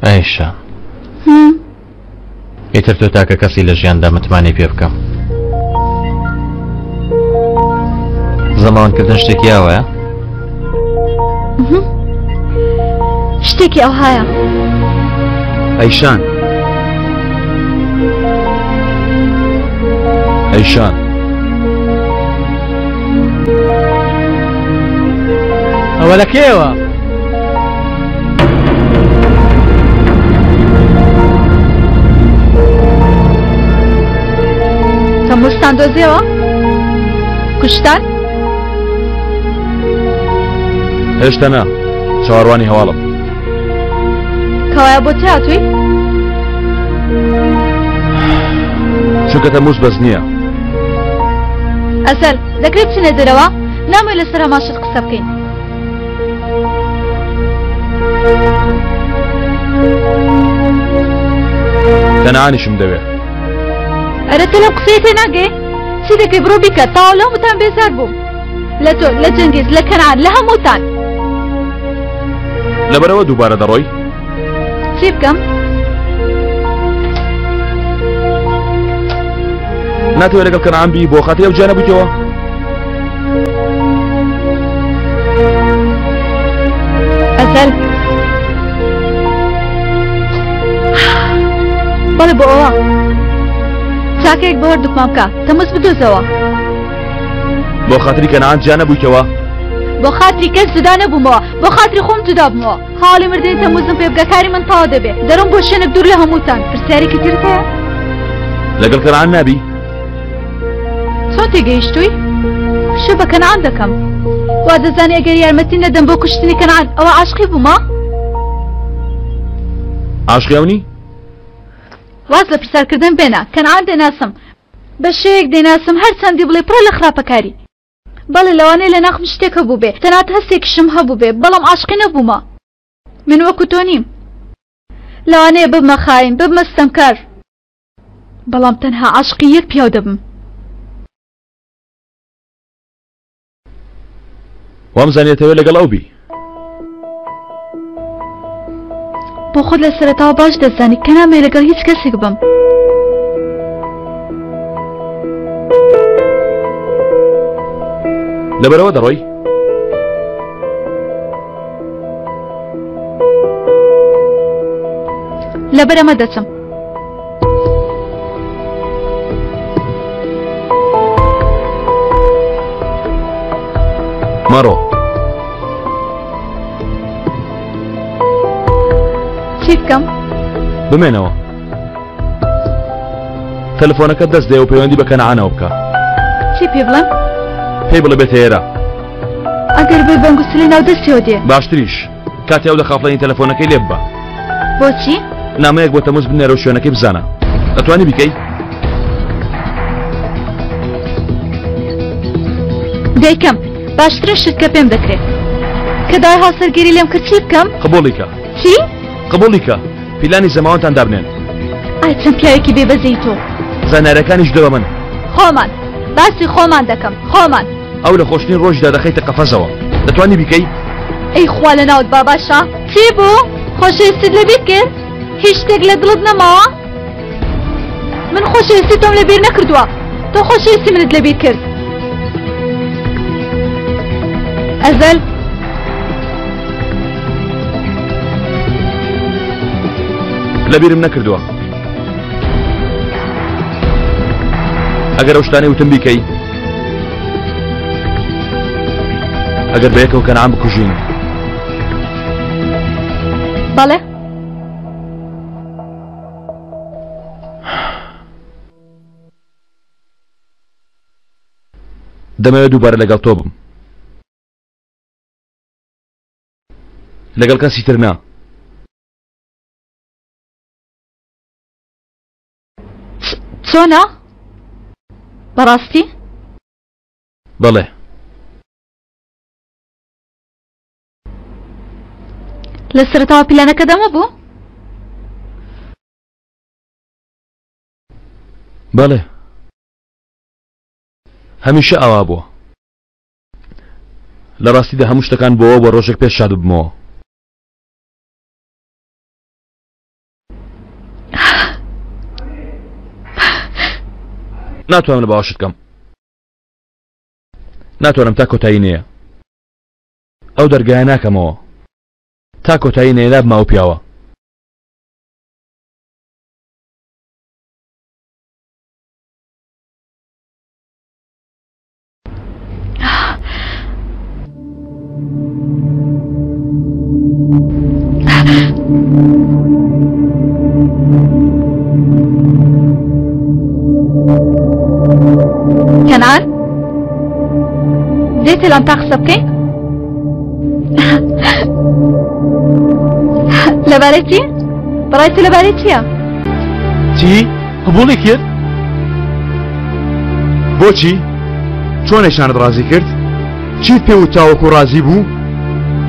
[SPEAKER 1] ئەیشان ئیتر تۆ تاکە کەسی لە ژیاندا متمانی پێ بکەم. زەماوەندکردن شتێکی ئەوەیە؟
[SPEAKER 7] شتێکی ئەوهایە.
[SPEAKER 4] ئەیشان ئەیشان
[SPEAKER 5] ئەوە لە کێوە؟
[SPEAKER 7] تەموستان دۆزیەوە؟ کوشتان؟
[SPEAKER 4] هێشتا نا. چاوەڕوانی هەواڵم.
[SPEAKER 7] کەوایە بۆ تیاتووی؟
[SPEAKER 4] چونکە تەمووس بەس نییە.
[SPEAKER 7] ئەسەر دەکرێت چنە دەرەوە؟ نامەوێت لەسەر هەماشت قسە بکەین.
[SPEAKER 4] کەنعانیشم دەوێ.
[SPEAKER 7] ئەرە تە لەو قسەی تێ ناگەی؟ چی دەکەی بڕۆ بیکە تاوە لە هەمووتان بێزار بووم. لە تۆ لە جەنگیز لە کەنعان لە هەمووتان.
[SPEAKER 4] لەبەرەوە دووبارە دەڕۆی؟
[SPEAKER 7] چی بکەم؟
[SPEAKER 4] ناتوانێت لەگەڵ کەنعان بی بۆ خاتری ئەو جا نەبوویتەوە؟
[SPEAKER 7] ئەزەل بەڵێ بۆ ئەوە چاکەیەک بە وەردوکمان بکە تەموس بدۆزەوە.
[SPEAKER 4] بۆ خاتری کەنعان جا نەبوویتەوە؟
[SPEAKER 7] بۆ خاتری کەس جودا نەبوومەوە، بۆ خاتری خۆم جودا بوومەوە. حاڵی مردنی تەموزم پێ بگە کاری من تەواو دەبێ. دەڕۆم بۆ شوێنێک دوور لە هەمووتان. پرسیارێکی ترت هەیە؟
[SPEAKER 4] لەگەڵ کەنعان نابی؟
[SPEAKER 7] چۆن تێگەیشتووی؟ شو بە کەنعان دەکەم. وا دەزانی ئەگەر یارمەتی نەدەم بۆ کوشتنی کەنعان ئەوە عاشقی بوومە؟
[SPEAKER 4] عاشقی ئەو نی؟
[SPEAKER 7] واز لە پرسیارکردن بێنە. کەنعان دەناسم، بە شێوەیەک دەیناسم هەر چەندی بڵێ پڕە لە خراپەکاری. بەڵێ لەوانەیە لە ناخم شتێک هەبوو بێ، تەنات هەستێکیشم هەبوو بێ، بەڵام عاشقی نەبوومە. من وەکو تۆ نیم. لەوانەیە ببمە خاین، ببمە ستەمکار، بەڵام تەنها عاشقی یەک پیاو دەبم.
[SPEAKER 4] وامزانێتەوە لەگەڵ ئەو بی.
[SPEAKER 7] بۆ خۆت لە سەرەتاوە باش دەزانی کە نامەوێت لەگەڵ هیچ کەسێک بم.
[SPEAKER 4] لەبەرەوە دەڕۆی؟
[SPEAKER 7] لەبەرەمە دەچم.
[SPEAKER 4] مەڕۆ.
[SPEAKER 7] چی بکەم؟
[SPEAKER 4] بمێنەوە. تەلەفۆنەکە دەست دێ و پەیوەندی بە کەنەعانەوە بکە.
[SPEAKER 7] چی پێ بڵێم؟
[SPEAKER 4] پێی بڵێ بێتە ئێرە.
[SPEAKER 7] ئەگەر بێ بەنگوستری ناو دەستیەوە دێ.
[SPEAKER 4] باشتریش کاتی ئەو لە خافڵەنی تەلەفۆنەکەی لێ ببە.
[SPEAKER 7] بۆچی؟
[SPEAKER 4] نامەیەک بۆ تەموز بنێرە و شوێنەکەی بزانە. دەتوانی بیکەی؟
[SPEAKER 7] دەیکەم باشترە شت کە پێم دەکرێت کە دای هاوسەرگیری لێم کرد چی بکەم؟
[SPEAKER 4] قبوڵی کە.
[SPEAKER 7] چی؟
[SPEAKER 4] قبوڵی کە پیلانی زەماوەتان دابنێن.
[SPEAKER 7] ئای چەند پیاوێکی بێبەزەی تۆ.
[SPEAKER 4] زانارەکانیش دەوە من.
[SPEAKER 7] خۆمان باسی خۆمان دەکەم خۆمان.
[SPEAKER 4] ئەو لە خۆشتنی ڕۆژدا دەخەیتە قەفەزەوە. دەتوانی بیکەی؟
[SPEAKER 7] ئەی خوا لە ناوت باباشە چی بوو؟ خۆشەویستیت لەبیر کرد؟ هیچ شتێک لە دڵت نەماوە؟ من خۆشەویستی تۆم لەبیر نەکردووە تۆ خۆشەویستی منت لەبیر کرد. ئەزەل
[SPEAKER 4] لەبیرم نەکردووە. ئەگەر ئەو شتانەی وتم بیکەی، ئەگەر بەیەکەوە کەنعام بکوژین.
[SPEAKER 7] بەڵێ
[SPEAKER 4] دەمەوێت دووبارە لەگەڵ تۆ بم. لەگەڵ کەسی تر نا.
[SPEAKER 7] چۆنا؟ بەڕاستی؟
[SPEAKER 4] بەڵێ.
[SPEAKER 7] لە سەرەتاوە پیلانەکە دەمە بوو؟
[SPEAKER 4] بەڵێ. هەمیشە ئاوا بووە. لە ڕاستیدا هەموو شتەکان بۆەوە بۆ ڕۆژێک پێش شاد بمەوە. ناتوانم لە باوەشت بکەم. ناتوانم تا کۆتایی نەیە. ئەو دەرگایە ناکەمەوە. تا کۆتایی نەیەدا بماوە پیاوە.
[SPEAKER 7] کەنان دێتە لام تا قسە بکەین لەبارەی چی؟ بەڕاستی لەبارەی چییە؟
[SPEAKER 5] چی؟ قبوڵی کرد؟
[SPEAKER 4] بۆچی؟ چۆن نیشانت ڕازی کرد؟ چیت پێ و تاوەکو ڕازی بوو؟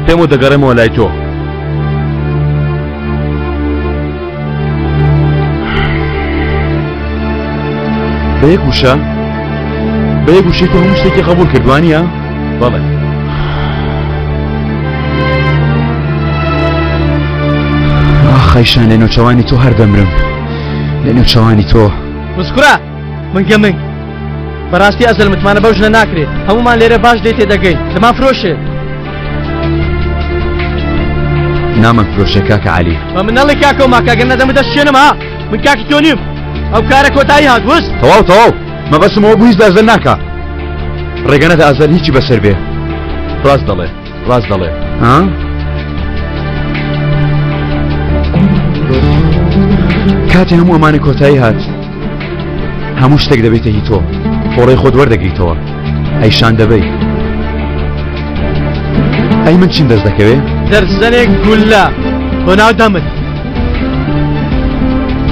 [SPEAKER 4] پێم و دەگەڕێمەوە لای تۆ. بەیەک وشە؟ بەیەک وشەی تۆ هەموو شتێکی قبول کردوانیە؟ بەڵێ. خەیشان لە نێوچەوانی تۆ هەر دەمرم. لە نێوچەوانی تۆ.
[SPEAKER 5] مسکورە منگە من. بەڕاستی ئەزەل متمانە بەو ژنە ناکرێت. هەمومان لێرە باش دێ تێدەگەین. لەمان فرۆشێت.
[SPEAKER 4] نامم فرۆشێ کاکە عەلی.
[SPEAKER 5] بە منەڵی کاکە و ماکەگەر نەدەمە دەستشێنم ها. من کاکی تۆ نیم. ئەو کارە کۆتایی هات وست؟
[SPEAKER 4] تەواو مەبەسمەوە بوو هیچ ئەزەل ناکە. ڕێگەنەدا ئەزەل هیچی بەسەر بێ. ڕاست دەڵێ. ها؟ کاتی هەموو ئەمانی کۆتایی هات. هەموو شتێک دەبێتە هی تۆ. فۆڕەی خۆت وەردەگریتەوە. ئەیشان دەبەی. ئەی من چیم دەست دەکەوێ؟
[SPEAKER 5] دەرزەنێک گولە بۆ ناو دەمت.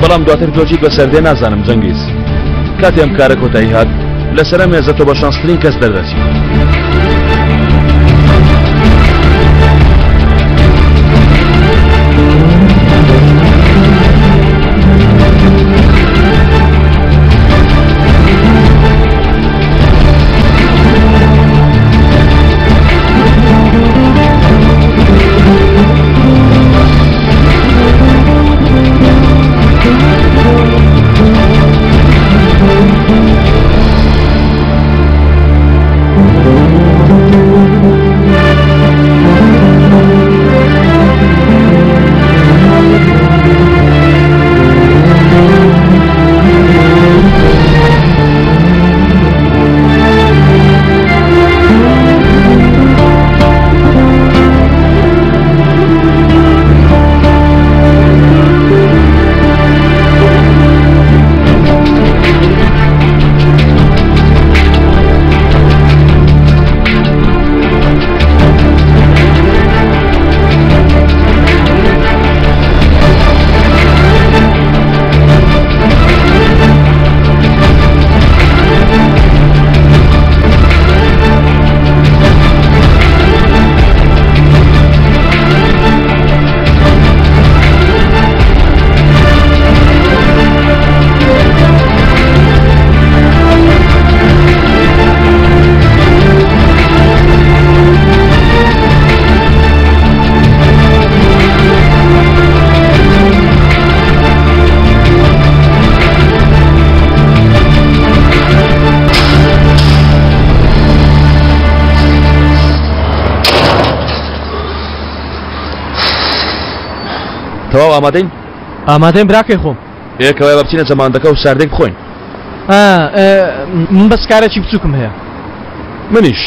[SPEAKER 4] بەڵام دواتر تۆچیت بەسەردێ نازانم جەنگیز. کاتی ئەم کارە کۆتایی هات لەسەر مێزە تۆ بە شانسترین کەس دەردەچی. تەواو ئامادەین؟
[SPEAKER 5] ئامادەین براکەی خۆم.
[SPEAKER 4] یەکەوەی بە بچینە زەماندەکە و ساردێک بخۆین.
[SPEAKER 5] من بەس کارێکی بچووکم هەیە.
[SPEAKER 4] منیش.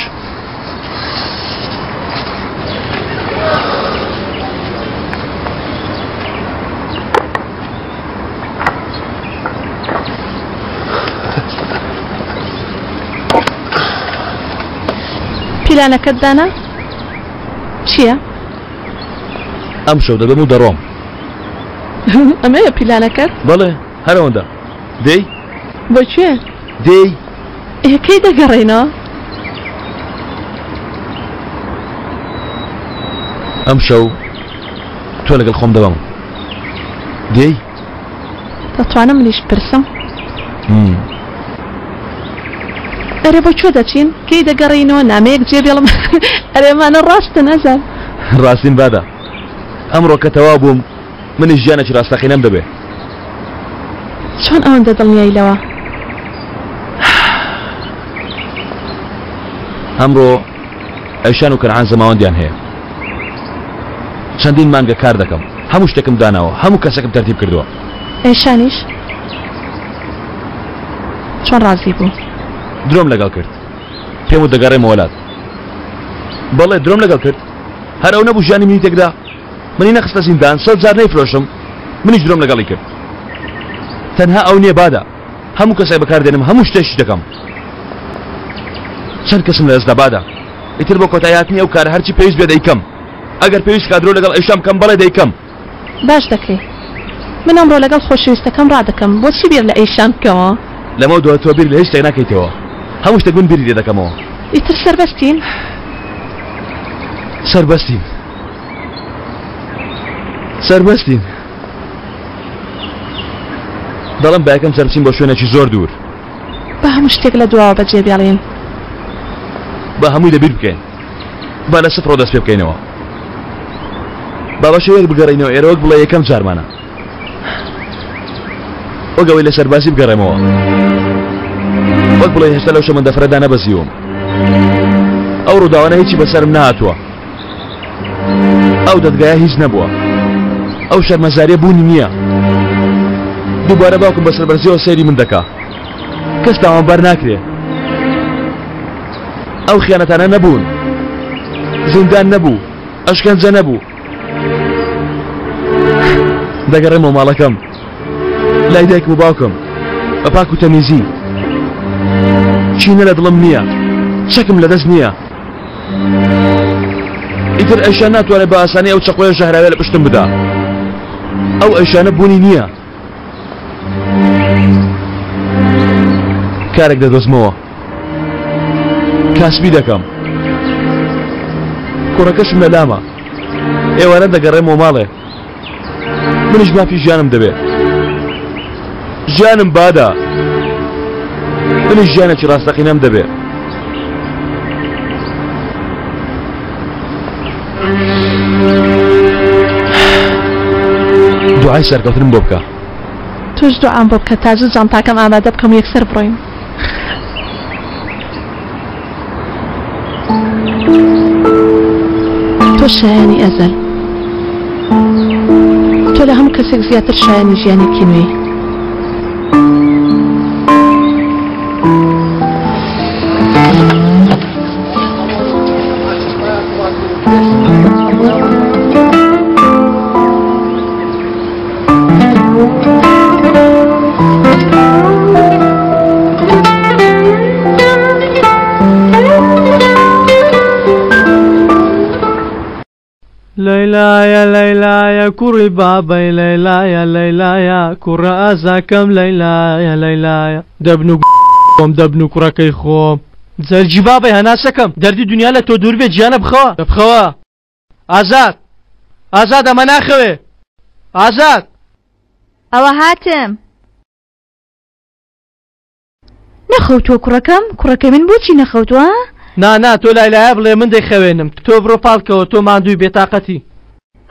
[SPEAKER 8] پیلانەکەت دانا؟ چییە؟
[SPEAKER 4] ئەم شەو دەبم و دەڕۆم.
[SPEAKER 8] ئەمەیە پیلانەکەت؟
[SPEAKER 4] بەڵێ هەرەوەندا. دەی؟
[SPEAKER 8] بۆکوێ؟
[SPEAKER 4] دەی؟
[SPEAKER 8] کەی دەگەڕێنەوە؟
[SPEAKER 4] ئەم شەو تۆ لەگەڵ خۆم دەبم. دەی؟
[SPEAKER 8] دەتوانم منیش پرسم؟ ئەرێ بۆکوێ دەچین؟ کەی دەگەڕێنەوە نامەیەک جێ بێڵم ئەرێمانە ڕاستە نەزان.
[SPEAKER 4] ڕاستین بادا. ئەمڕۆ کە تەواو بووم منیش ژیانێکی ڕاستەقینەم دەبێ.
[SPEAKER 8] چۆن ئەوەندە دڵنیایی لەوە؟
[SPEAKER 4] ئەمڕۆ ئەیشان و کەنعان زەماوەندیان هەیە. چەندین مانگە کار دەکەم. هەموو شتێکم داناوە، هەموو کەسێکم تەرتیب کردووە.
[SPEAKER 8] ئەیشانیش؟ چۆن ڕازی بوو؟
[SPEAKER 4] درۆم لەگەڵ کرد. پێم و دەگەڕێمەوە وڵات. بەڵێ درۆم لەگەڵ کرد. هەر ئەو نەبوو ژیانی منی تێکدا. منی نەخستە زیندان 100 جار نەیفرۆشم. منیش درۆم لەگەڵی کرد. تەنها ئەو نییە بادا. هەموو کەسێک بەکاردێنم، هەموو شتێکی دەکەم. چەند کەسم لە دەستدا بادا. ئیتر بۆ کۆتاییاتنی ئەو کارە هەرچی پێویست بێ دەیکەم. ئەگەر پێویست کادرۆ لەگەڵ ئەیشام کەم بەڵێ دەیکەم.
[SPEAKER 8] باش دەکەی. من ئەمڕۆ لەگەڵ خۆشەویستەکەم ڕادەکەم. بۆچی بیر لە ئەیشان بکەمەوە؟
[SPEAKER 4] لەمەوە دووە تۆ بیر لە هیچ شتێک ناکەیتەوە. هەموو شتێک من بیری لێ دەکەمەوە.
[SPEAKER 8] ئیتر سەربەستین؟
[SPEAKER 4] سەربەستین. سەربەستین. دەڵم با یەکەم سەرچین بۆ شوێنێکی زۆر دوور.
[SPEAKER 8] بە هەموو شتێک لە دواوە بەجێ بێڵێن.
[SPEAKER 4] بە هەمووی لەبیر بکەین. با لە سفرۆ دەست پێ بکەینەوە. با بە شێوەیەک بگەڕینەوە ئێرە وەک بڵێ یەکەم جارمانە. وەگەوەی لە سەربازی بگەڕێمەوە. وەک بڵێ هێشتا لەو شەمەندەفرەدا نەبەزیوم. ئەو ڕووداوانە هیچی بەسەرم نهاتووە. ئەو دەدگایە هیچ نەبووە. ئەو شەرمەزاریە بوونی نییە. دووبارە باوکم بەسەر بەرزیەوە سەیری من دەکا. کەس تاوانبار ناکرێ. ئەو خیانەتانە نەبوون. زیندان نەبوو. ئەشکەنجە نەبوو. دەگەڕێمەوە ماڵەکەم. لای دایکم و باوکم. بە پاک و تەمیزی. چینە لە دڵم نییە. شەکم لە دەست نییە. ئیتر ئەیشان ناتوانێت بە ئاسانی ئەو چەقۆیە ژەهراوێ لە پشتم بدا. ئەو ئەیشانە بوونی نییە. کارێک دەدۆزمەوە. کاسبی دەکەم. کوڕەکەشم لە لامە. ئێوارە دەگەڕێمەوە ماڵێ. منیش مافی ژیانم دەبێت. ژیانم بادا. منیش ژیانێکی ڕاستەقینەم دەبێت. دوعای سەرکەوتنم بۆ بکە.
[SPEAKER 8] توش دوعام بۆ بکە تازە جانتاکەم ئامادە بکەم و یەکسەر بڕۆین. تۆ شایانی ئەزەل. تۆ لە هەموو کەسێک زیاتر شایانی ژیانێکی نوێی.
[SPEAKER 5] لەیلایە لەیلایە کوڕی بابەی لەیلایە لەیلایە کوڕە ئازاکەم لەیلایە لەیلایە دەبن و خۆم دەبن و کوڕەکەی خۆم جەرجی بابەی هەناسەکەم دەردی دنیا لە تۆ دوور بێت گیانە بخەوە بخەوە ئازاد ئازاد ئەمە ناخەوێ ئازاد
[SPEAKER 7] ئەوە هاتم نەخەوتووە کوڕەکەی من بۆچی نەخەوتووە؟
[SPEAKER 5] نا تۆ لایلایە بڵێ من دەیخەوێنم تۆ بڕۆ پاڵکەوە تۆ ماندووی بێتاقەتی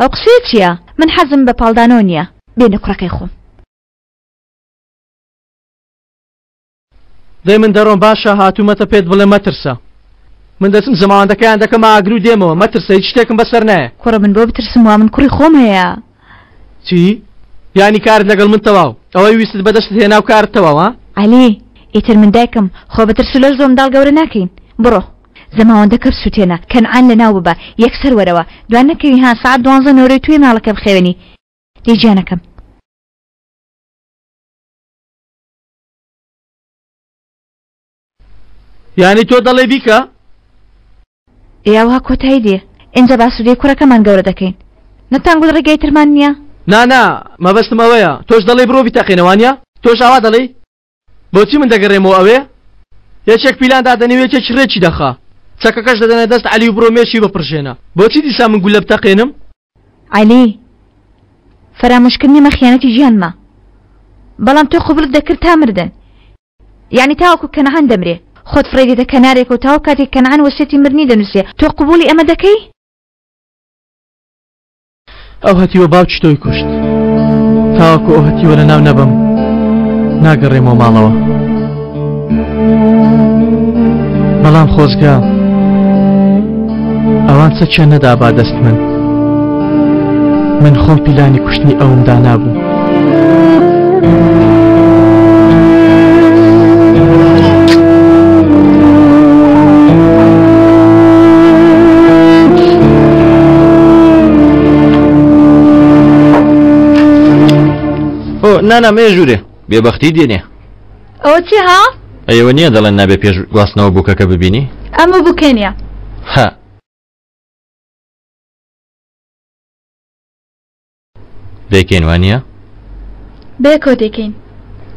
[SPEAKER 7] ئەو قسێ چییە؟ من حەزم بە پاڵدانەوە نییە بێنە کوڕەکەی خۆم
[SPEAKER 5] دەی من دەڕۆم باشە هاتوومەتە پێت بڵێ مەترسە من دەچم زەماوەندەکەیان دەکەم ئاگرو دێمەوە مەترسە هیچ شتێکم بەسەر نایە
[SPEAKER 7] کوڕە من بۆ بترسم وا من کوڕی خۆم هەیە
[SPEAKER 5] چی؟ یانی کارت لەگەڵ من تەواو ئەوەی ویست بەدەست هێنا و کارت تەواو ها؟
[SPEAKER 7] عەلی ئیتر من دایکم خۆ بەترس لەش زۆم داڵ گەورە ناکەین بڕۆ زەماوەندە کەر سووتێنە کەنعان لەناو ببە یەکسەر وەرەوە دوان نەکەوی ها سەعات 12 نۆرەی توێ ماڵەکە بخێوێنی دیجانەکەم
[SPEAKER 5] یانی تۆ دەڵێ بیکە؟
[SPEAKER 7] ئێوە کۆتایی دێ ئینجا باسوودەی کوڕەکەمان گەورە دەکەین نەتانگوڵ ڕێگەی ترمان نییە؟
[SPEAKER 5] نا مەبەستم ئەوەیە تۆش دەڵێ بڕۆ بیتەقێنەوانە تۆش ئاوا دەڵێ بۆچی من دەگەڕێمەوە ئەوێ یەکێک پیلان دادەنێوێت یەک ڕێکی دەخا چەکەکەش دەدەنە دەست عەلی و بڕۆ مێشی بپڕژێنە بۆچی دیسا من گول لە بتەقێنم؟
[SPEAKER 7] عەلی فەرامۆشکردنی مە خیانەتی ژیانمە بەڵام تۆ قبولت دەکرد تا مردن یعنی تاوەکو کەنعان دەمرێ خۆت فڕێدێتە کەنارێک و تاوە کاتێک کەنعان وەسیەتی مردنی دەنووسێ تۆ قبولی ئەمە دەکەی؟
[SPEAKER 5] ئەو هەتیوە باوکی تۆی کوشت تاوەکو ئەو هەتیوە لە ناو نەبم ناگەڕێمەوە ماڵەوە بەڵام خۆزگا ئەوان چەکیە نەدا با دەست من خۆم پیلانی کوشتنی ئەومدا نابوو
[SPEAKER 1] نانا مێژوورێ بێبەختی دێنێ
[SPEAKER 7] ئەوە چی ها؟
[SPEAKER 1] ئەوە نییە دەڵێن نابێ پێش گواستنەوە بووکەکە ببینی؟
[SPEAKER 7] ئەمە بووکەنیە
[SPEAKER 1] ها دەیکەین وانە؟
[SPEAKER 7] بێکۆ دەکەین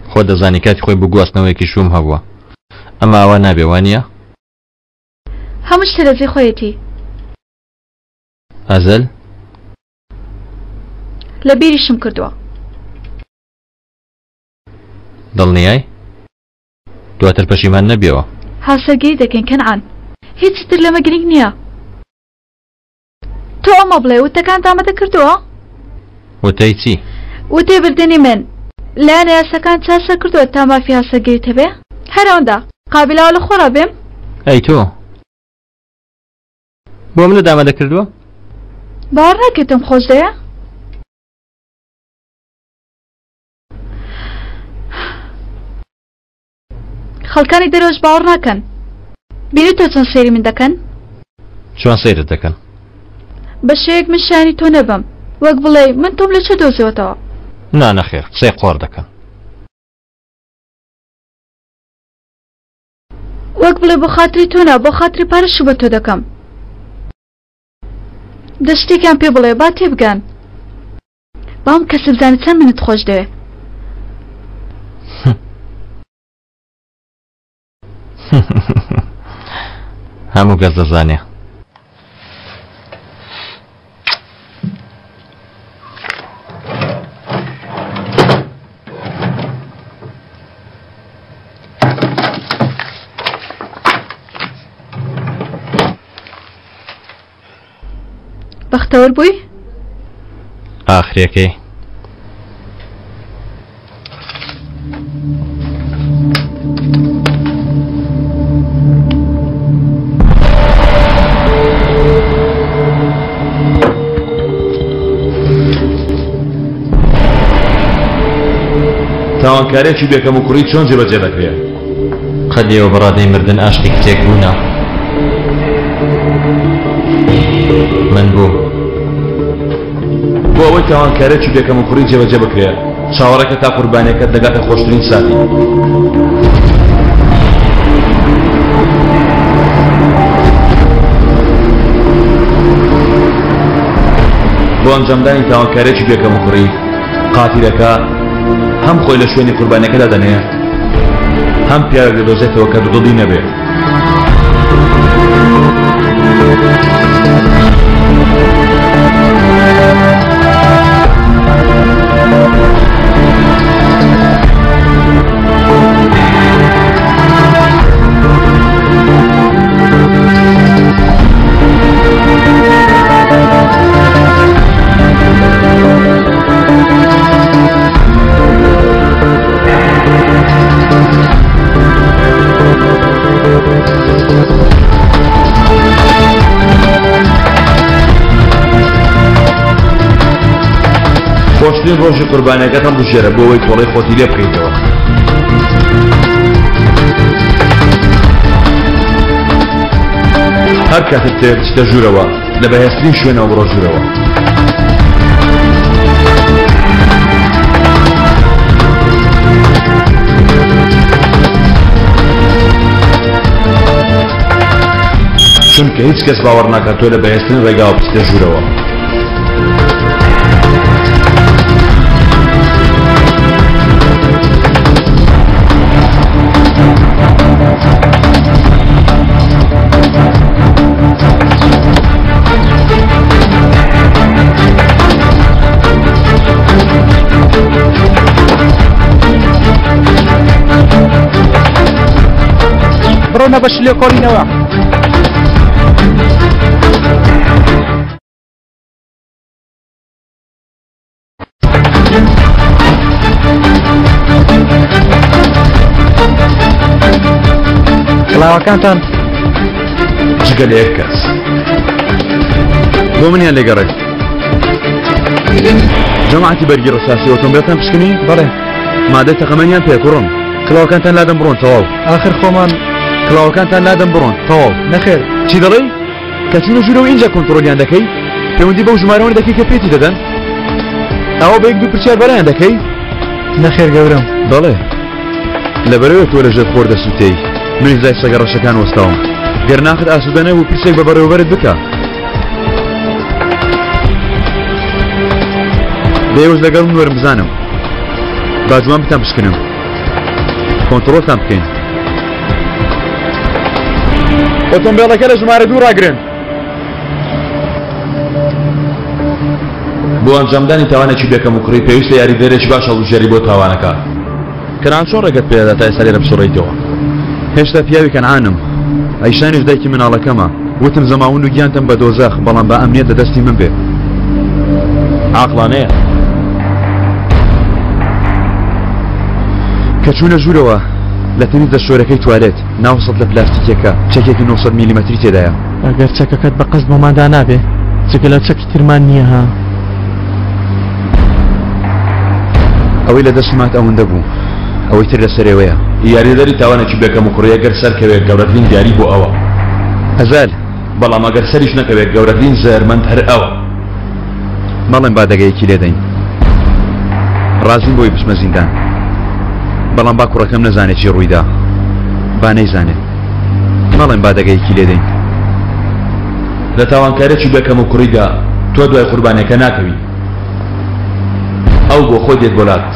[SPEAKER 1] خۆ دەزانی کاتی خۆی بۆ گواستنەوەیەکی شوم هەبووە ئەمە ئەوە نابێ وانە؟
[SPEAKER 7] هەموو شتە لەجێ خۆیەتی
[SPEAKER 1] ئەزەل؟
[SPEAKER 7] لە بیریشم کردووە
[SPEAKER 1] دڵنیای؟ دواتر پەشیمان نەبیەوە
[SPEAKER 7] هاوسەرگیری دەکەین کەنعان هیچ تر لەمە گرنگ نییە تۆ ئەمە بڵێ وتەکان ئامادە کردووە؟
[SPEAKER 1] وتەی چی؟
[SPEAKER 7] وتێ بردننی من لایەنە یاسەکان چاسە کردووە تا مافی هاوسەرگیریت هەبێ؟ هەرەوەندا قابلاوە لە خۆڕا بێم؟
[SPEAKER 1] ئەی تۆ بۆ منە ئامادە کردووە؟
[SPEAKER 7] باوەڕ ناکردم خۆش دەیە؟ خەڵکانی دەرۆژ باوەڕ ناکەن بیری تۆ چۆن سەیری من دەکەن؟
[SPEAKER 1] چۆن سەیرت دەکەن؟
[SPEAKER 7] بە شەیەک من شانی تۆ نەبم وەک بڵێ من تۆم لە چه دۆزیوەتەوە؟
[SPEAKER 1] نەخێر قسەی قۆڕ دەکەن
[SPEAKER 7] وەک بڵێ بۆ خاتری تۆنا بۆ خاتری پارەشی بە تۆ دەکەم دەشتێکیان پێ بڵێ با تێبگەن بام کەسە بزانێت چەند منت خۆش دەوێ
[SPEAKER 1] هەموو کەس دەزانێ
[SPEAKER 7] بەختەوەر بووی؟
[SPEAKER 1] ئاخرەکەی
[SPEAKER 4] تاوانکارێکی بێکەم و کوڕی چۆن جێبەجێ دەکرێت؟
[SPEAKER 1] قەدیەوە بەڕادەی مردن ئاشتی کچێک بوونە من بوو
[SPEAKER 4] بۆ ئەوەی تاوانکارێکی بێکەم و کوڕی جێبەجێ بکرێت چاوەڕێکە تا قوربانیەکەت دەگاتە خۆشترین ساتی بۆ ئەنجامدانی تاوانکارێکی بێکەم و کوڕی قاتیلەکە هەم خۆی لە شوێنی قوربانیەکەدا دەنێ هەم پیاوێک دەدۆزێتەوە کە دڵی نەبێت باشترین ڕۆژی قوربانیەکەتان بژێرە بۆ ئەوەی تۆڵەی خۆتی لێ بکەیتەوە. هەر کاتێک بچیتە ژوورەوە لە بەهێزترین شوێنەوە بڕۆ ژوورەوە. چونکە هیچ کەس باوەڕ ناکات تۆ لە بەهێزترین ڕێگاوە بچیتە ژوورەوە.
[SPEAKER 3] بڕۆنە بەش لێ کۆڵینەوە. کڵاوەکانتان
[SPEAKER 4] جگە لە یەک کەس بۆ منیان لێگەڕێت. جەماعەتی بەرگی ڕەساسی ئۆتۆمبیلتان پشکنی؟
[SPEAKER 3] بەڵێ.
[SPEAKER 4] مادەی تەقەمەنیان پێ کوڕم. کڵاوەکانتان لادەم بڕۆن تەواو.
[SPEAKER 3] ئاخر خۆمان
[SPEAKER 4] کڵاوەکانتان لادەم بڕۆن تەواو.
[SPEAKER 3] نەخێر.
[SPEAKER 4] چی دەڵێی؟ کە چونە ژوورەوە اینجا کۆنتڕۆلیان دەکەی؟ پەیوەندی بەو ژمارەوە دەکەی کە پێتی دەدەن؟ ئەوە بە یەک دوو پرسیار بەلایان دەکەی؟
[SPEAKER 3] نەخێر گەورم.
[SPEAKER 4] بەڵێ. لەبەرەوە تۆ لەژێر خۆر دەسووتەی. منیش لای سەگە ڕەشەکان وەستاوم. گەر ناخت ئاسوودە نەبوو پرسێک بە بەڕێوەبەرت بکە. دەیەوەش لەگەڵم وەرم بزانم. با جوان بتان بشکنم. کۆنتڕۆلتان بکەین. ئۆتۆمبیلەکە لە ژمارە 2 ڕاگرن. بۆ ئەنجامدانی تاوانێکی بێکەم و کوڕی پێویستە یاریدەرێکی باش هەڵبژێری بۆ تاوانەکە. کەنعان چۆن ڕێگەت پێدەدا تا ئێستا لێرە بسوڕیتەوە؟ هێشتا پیاوی کەنعانم. ئەیشانیش دایکی مناڵەکەمە. وتم زەماون و گیانتم بە دۆزەخ بەڵام بە ئەمنیەت لە دەستی من بێ. عاقڵانەیە. کە چوونە ژوورەوە لە تەنیدا شۆرەکەی توالێت ناوسەد لە پلاستیکێکە چەکێکی 900 میلیمەتری تێدایە.
[SPEAKER 5] ئەگەر چەکەکەت بە قەست بۆماندا نابێ جگە لە چەکی ترمان نییە ها.
[SPEAKER 4] ئەوەی لە دەستمات ئەوەندە بوو ئەوەی تر لەسەرێوەیە. یاریدەری تاوانێکی بێکەم و کوڕی ئەگەر سەرکەوێت گەورەترین دیاری بۆ ئەوە. هەزال بەڵام ئەگەر سەریش نەکەوێت گەورەترین زەرمەند هەر ئەوە. مەڵێن بادەگەیەکی لێدەین. ڕازیم بۆی بچمە زیندان. بەڵام با کوڕەکەم نەزانێت چی ڕوویدا. با نەیزانێت. مەڵێن بادەگەیەکی لێدەین. لە تاوانکارێکی بێکەم و کوڕیدا تۆ دوای قوربانیەکە ناکەوی. ئەو بۆ خۆی دێت بۆلات.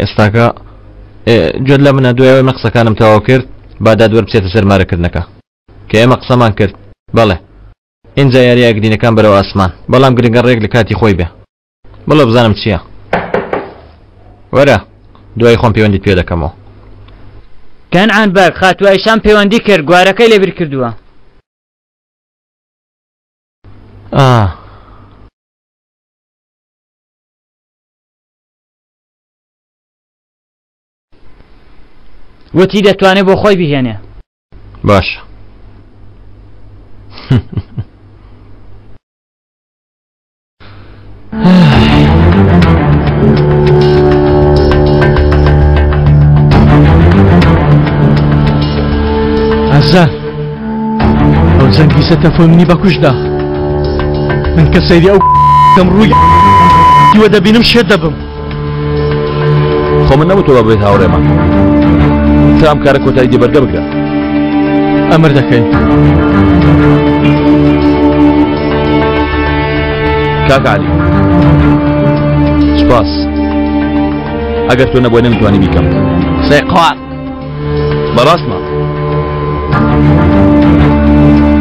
[SPEAKER 1] ئێستاکە گوێت لە منە دوایەوەی من قسەکانم تەواو کرد با دادوەر بچێتە سەرمارەکردنەکە کە ئێمە قسەمان کرد. بەڵێ اینجا یاریە گرینەکان بەرەو ئاسمان بەڵام گرنگە ڕێک لە کاتی خۆی بێ. بڵێ بزانم چییە. وەرە دوای خۆم پەیوەندیت پێ دەکەمەوە.
[SPEAKER 9] کەنعان بەگ خاتوایشان پەیوەندی کرد گوارەکەی لێبیر کردووە. وتی دەتوانێت بۆ خۆی بهێنێ.
[SPEAKER 1] باشە.
[SPEAKER 5] ئازار ئەو زەنگی سەتەفۆن منی بەکوشدا. من کە سەیری ئەو کەم ڕووی دیوە دەبینم شێت دەبم.
[SPEAKER 4] خۆ من نەبوو تۆ بێت هاوڕێمە. تا ئەم کارە کۆتایی دێبەردە بگرە.
[SPEAKER 5] ئەمر دەکەین.
[SPEAKER 4] کاک عەلی سپاس. ئەگەر تۆ نەبووە نەمتوانی بیکەم.
[SPEAKER 9] قسەی قوار.
[SPEAKER 4] بەڕاستمە.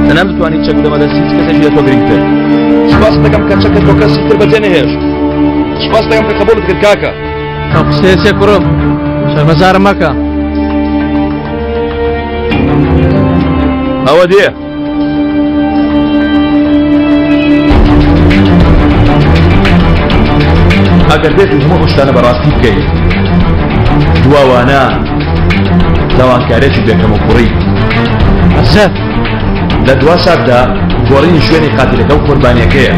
[SPEAKER 4] تەنانەت بتوانیت چەک بدەمەدەستی هیچ کەسێکی لە تۆ گرنگتر. سپاس دەکەم کە چەکت بۆ کەسی تر بەجێ نەهێشت. سپاس دەکەم کە قبوڵت کرد کاکە.
[SPEAKER 5] ئەو قسەیە سێ کوڕم شەرمەزارم مەکە.
[SPEAKER 4] ئەوە دێ. ئەگەر بێت و هەموو شتانە بەڕاستی بکەیت دواوانە داوانکارێکی بێکەم و کوڕی
[SPEAKER 5] ئەزەر
[SPEAKER 4] لە دوا ساتدا گۆڕینی شوێنی قاتیلەکە و قوربانیەکەیە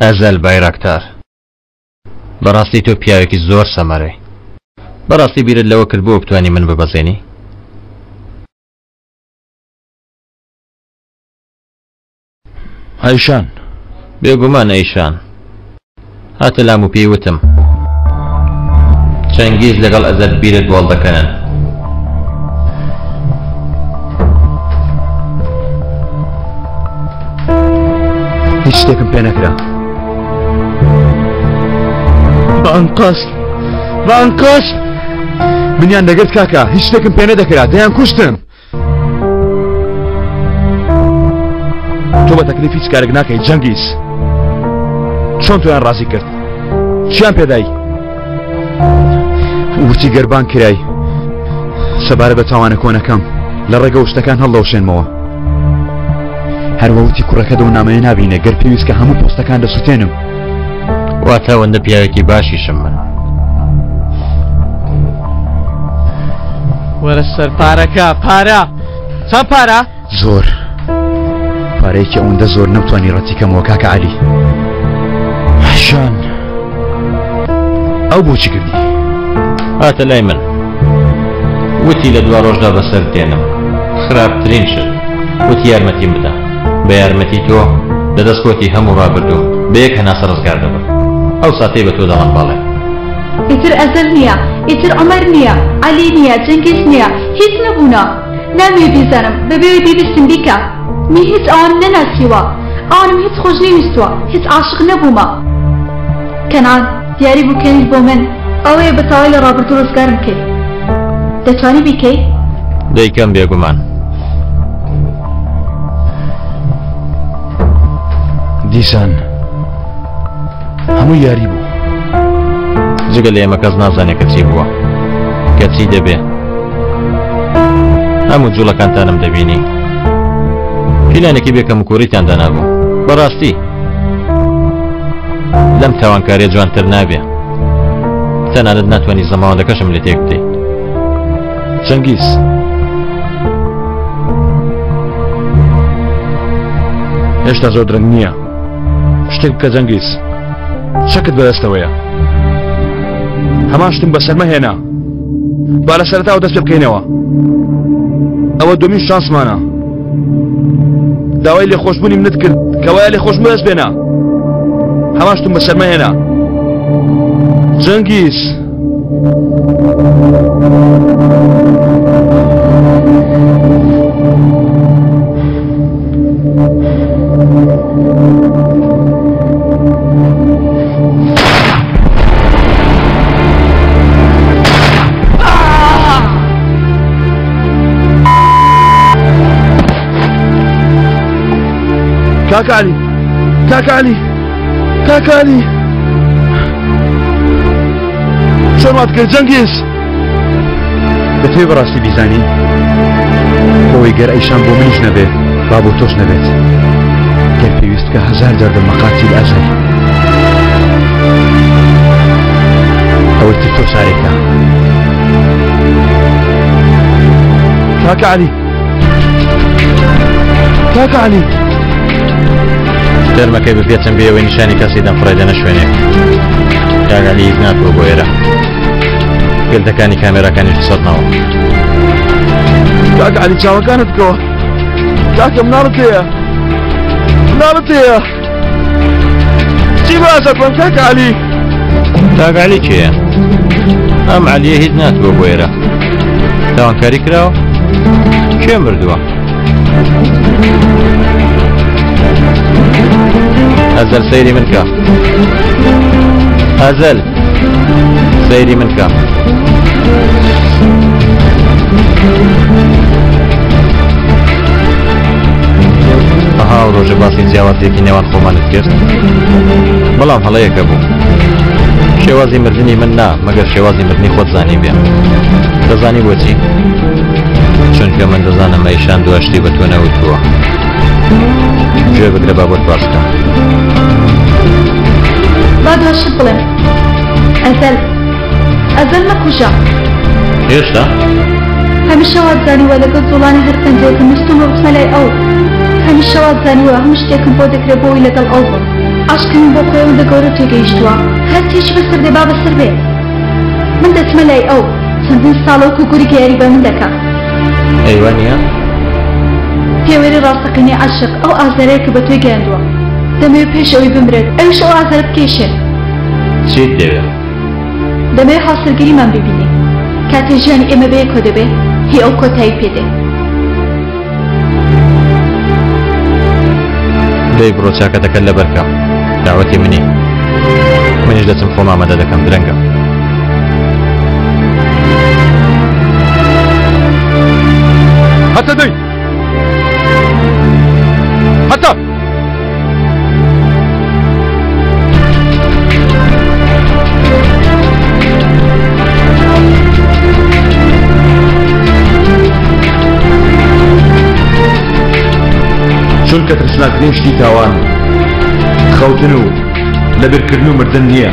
[SPEAKER 1] ئەزەل بایراکتار بەڕاستی تۆ پیاوێکی زۆر سەمەرەی بەڕاستی بیرت لەوە کرد بۆ بتوانی من ببەزێنی
[SPEAKER 4] ئەیشان
[SPEAKER 1] بێگومان ئەیشان هاتە لام و پێی وتم چەنگیز لەگەڵ ئەزەل بیرت بۆڵ دەکەنن
[SPEAKER 4] هیچ شتێکم پێ نەکرا
[SPEAKER 5] بانکۆس
[SPEAKER 4] منیان دەگرت کاکە هیچ شتێکم پێ نەدەکرا دەیان کوشتم تۆ بە تەکلیف هیچ کارێک ناکەی جەنگیز چۆن تۆیان ڕازی کرد چیان پێدای وتی گەربان کرای سەبارە بە تاوانە کۆنەکەم لە ڕێگە وشتەکان هەڵدەوشێنمەوە هەروەوتی کوڕەکە دەو نامەیە نابینە گەر پێویست کە هەموو پۆستەکان دەسووتێنم
[SPEAKER 1] واتە ئەوەندە پیاوێکی باشیشم من
[SPEAKER 5] وەرە سەر پارەکە پارە چەند پارە
[SPEAKER 4] زۆر پارەیەکی ئەوەندە زۆر نەمتوانی ڕەتیکەمەوە کاکە عەلی شان ئەو بۆچی کردی
[SPEAKER 1] هاتە لای من وتی لە دوا ڕۆژدا بەسەر دێنم خراپترین شت وتی یارمەتیم بدە بە یارمەتی تۆ لەدەستکۆتی هەموو ڕابردوم بە یەک هەناسە ڕزگار دەبم ئەو ساتەی بە تۆ دەڵم باڵێ
[SPEAKER 7] ئیتر ئەزەل نییە ئیتر عومەر نییە عەلی نییە جەنگیز نییە هیچ نەبوونا نامەوێت بیزانم بەبێوەی بیبستم بیکە من هیچ ئەوان نەناسیوە ئەوانم هیچ خۆش نەویستووە هیچ عاشق نەبوومە کەنان دیاری بووکەنیت بۆ من ئەوەیە بە تەواوی لە ڕابردوو ڕزگارم کرد دەتوانی بیکەی
[SPEAKER 1] دەیکەم بێگومان
[SPEAKER 4] دیسان هەموو یاری بوو
[SPEAKER 1] جگە لە ئێمە کەس نازانێت کە چی بووە کە چی دەبێ هەموو جوڵەکانتانم دەبینی پیلانێکی بێکەم و کوڕیتان دانابوو بەڕاستی لەم تاوانکاریە جوانتر نابێ تەنانەت ناتوانانی زەماوەندەکەشم لێ تێک بدەیت
[SPEAKER 4] جەنگیز هێشتا زۆر درەنگ نییە شتێک بکە جەنگیز شەکت بەدەستەوەیە هەمان شتم بەسەر مەهێنا با لە سەرەتاوە دەست پێ بکەینەوە ئەوە دومین شانسمانە داوای لێخۆشبوونی منت کرد کەوایە لێخۆشبوو دەست بێنە هەمان شتم بەسەر مەهێنا جەنگیز کاکە عەلی کاکە عەلی کاکە عەلی چۆن وات کرد جەنگیز دەتوێ بەڕاستی بیزانی بۆی گەر ئەیشان بۆ منیش نەبێ با بۆ تۆش نەبێت گەر پێویست کە هەزار دەردە مەقاتیل ئەزەل ئەوەی تر تۆ سارێکە کاکە عەلی کاکە عەلی
[SPEAKER 1] دەرمەکەی بپێچم بێەوەی نیشانی کەسی دەمفڕێدەنە شوێنێک کاکە عەلی هیچ ناتوە بۆ ئێرە گردەکانی کامێراکانیش سەدنەوە
[SPEAKER 4] کاکە عەلی چاوەکانت بکەوە کاکە مناڵت هەیە مناڵت هەیە چی باسە بم کاکە عەلی
[SPEAKER 1] کاکە عەلی کێیە ئەم عەلیە هیچ ناتوە بۆ ئێرە تاوانکاری کراوە کێ مردووە ئەزەر سەیری من کە ئازەل سەیری من کە ئەها ڕۆژە باسی جیاوازیەکی نێوان خۆمانت کرد بەڵام هەڵەیەکە بوو شێوازی مردنی من نا مەگەر شێوازی مردنی خۆت زانی بێ دەزانی بۆچی چونکە من دەزانم ئەیشان دواشتی بە تۆ نەوتووە گوێ بگرە بابەت باسکە
[SPEAKER 7] با دواشت بڵێم ئەزەل مەکوژە
[SPEAKER 1] هێشتا
[SPEAKER 7] هەمیشە وازانیوە لەگەڵ جوڵانی هەر پەنجێتم مستومە بچمە لای ئەو هەمیشە وازانیوە هەموو شتێکم بۆ دەکرێت بۆی لەگەڵ ئەو بم عاشقم بۆ خۆیەوە دەگەورە تێگەیشتووە هەر تێکی بەسەر دێ با بەسەر بێ من دەچمە لای ئەو چەندین ساڵە و کوگوری گەیاری بە من دەکا
[SPEAKER 1] ئەیوانە
[SPEAKER 7] پێوەری ڕاستەقینی عاشق ئەو ئازارەیە کە بە تۆی گەیاندووە دەمەوێت پێشەوەی بمرێت ئەوش ئەو ئازارە بکێشێت
[SPEAKER 1] چیت دەوێت
[SPEAKER 7] دەمەوێت هاوسەرگیریمان ببینی کاتێ ژیانی ئێمە بەیەک کۆ دەبێ هی ئەو کۆتایی پێدێ
[SPEAKER 1] دەی بڕۆ چاکەتەکەت لەبەرکە داوەتی منی منیش دەچم خۆم ئامادە دەکەم درەنگە
[SPEAKER 4] هەتە دەی هەتە چونکە ترسناکترین شتی تاوان خەوتن و لەبیرکردن و مردن نییە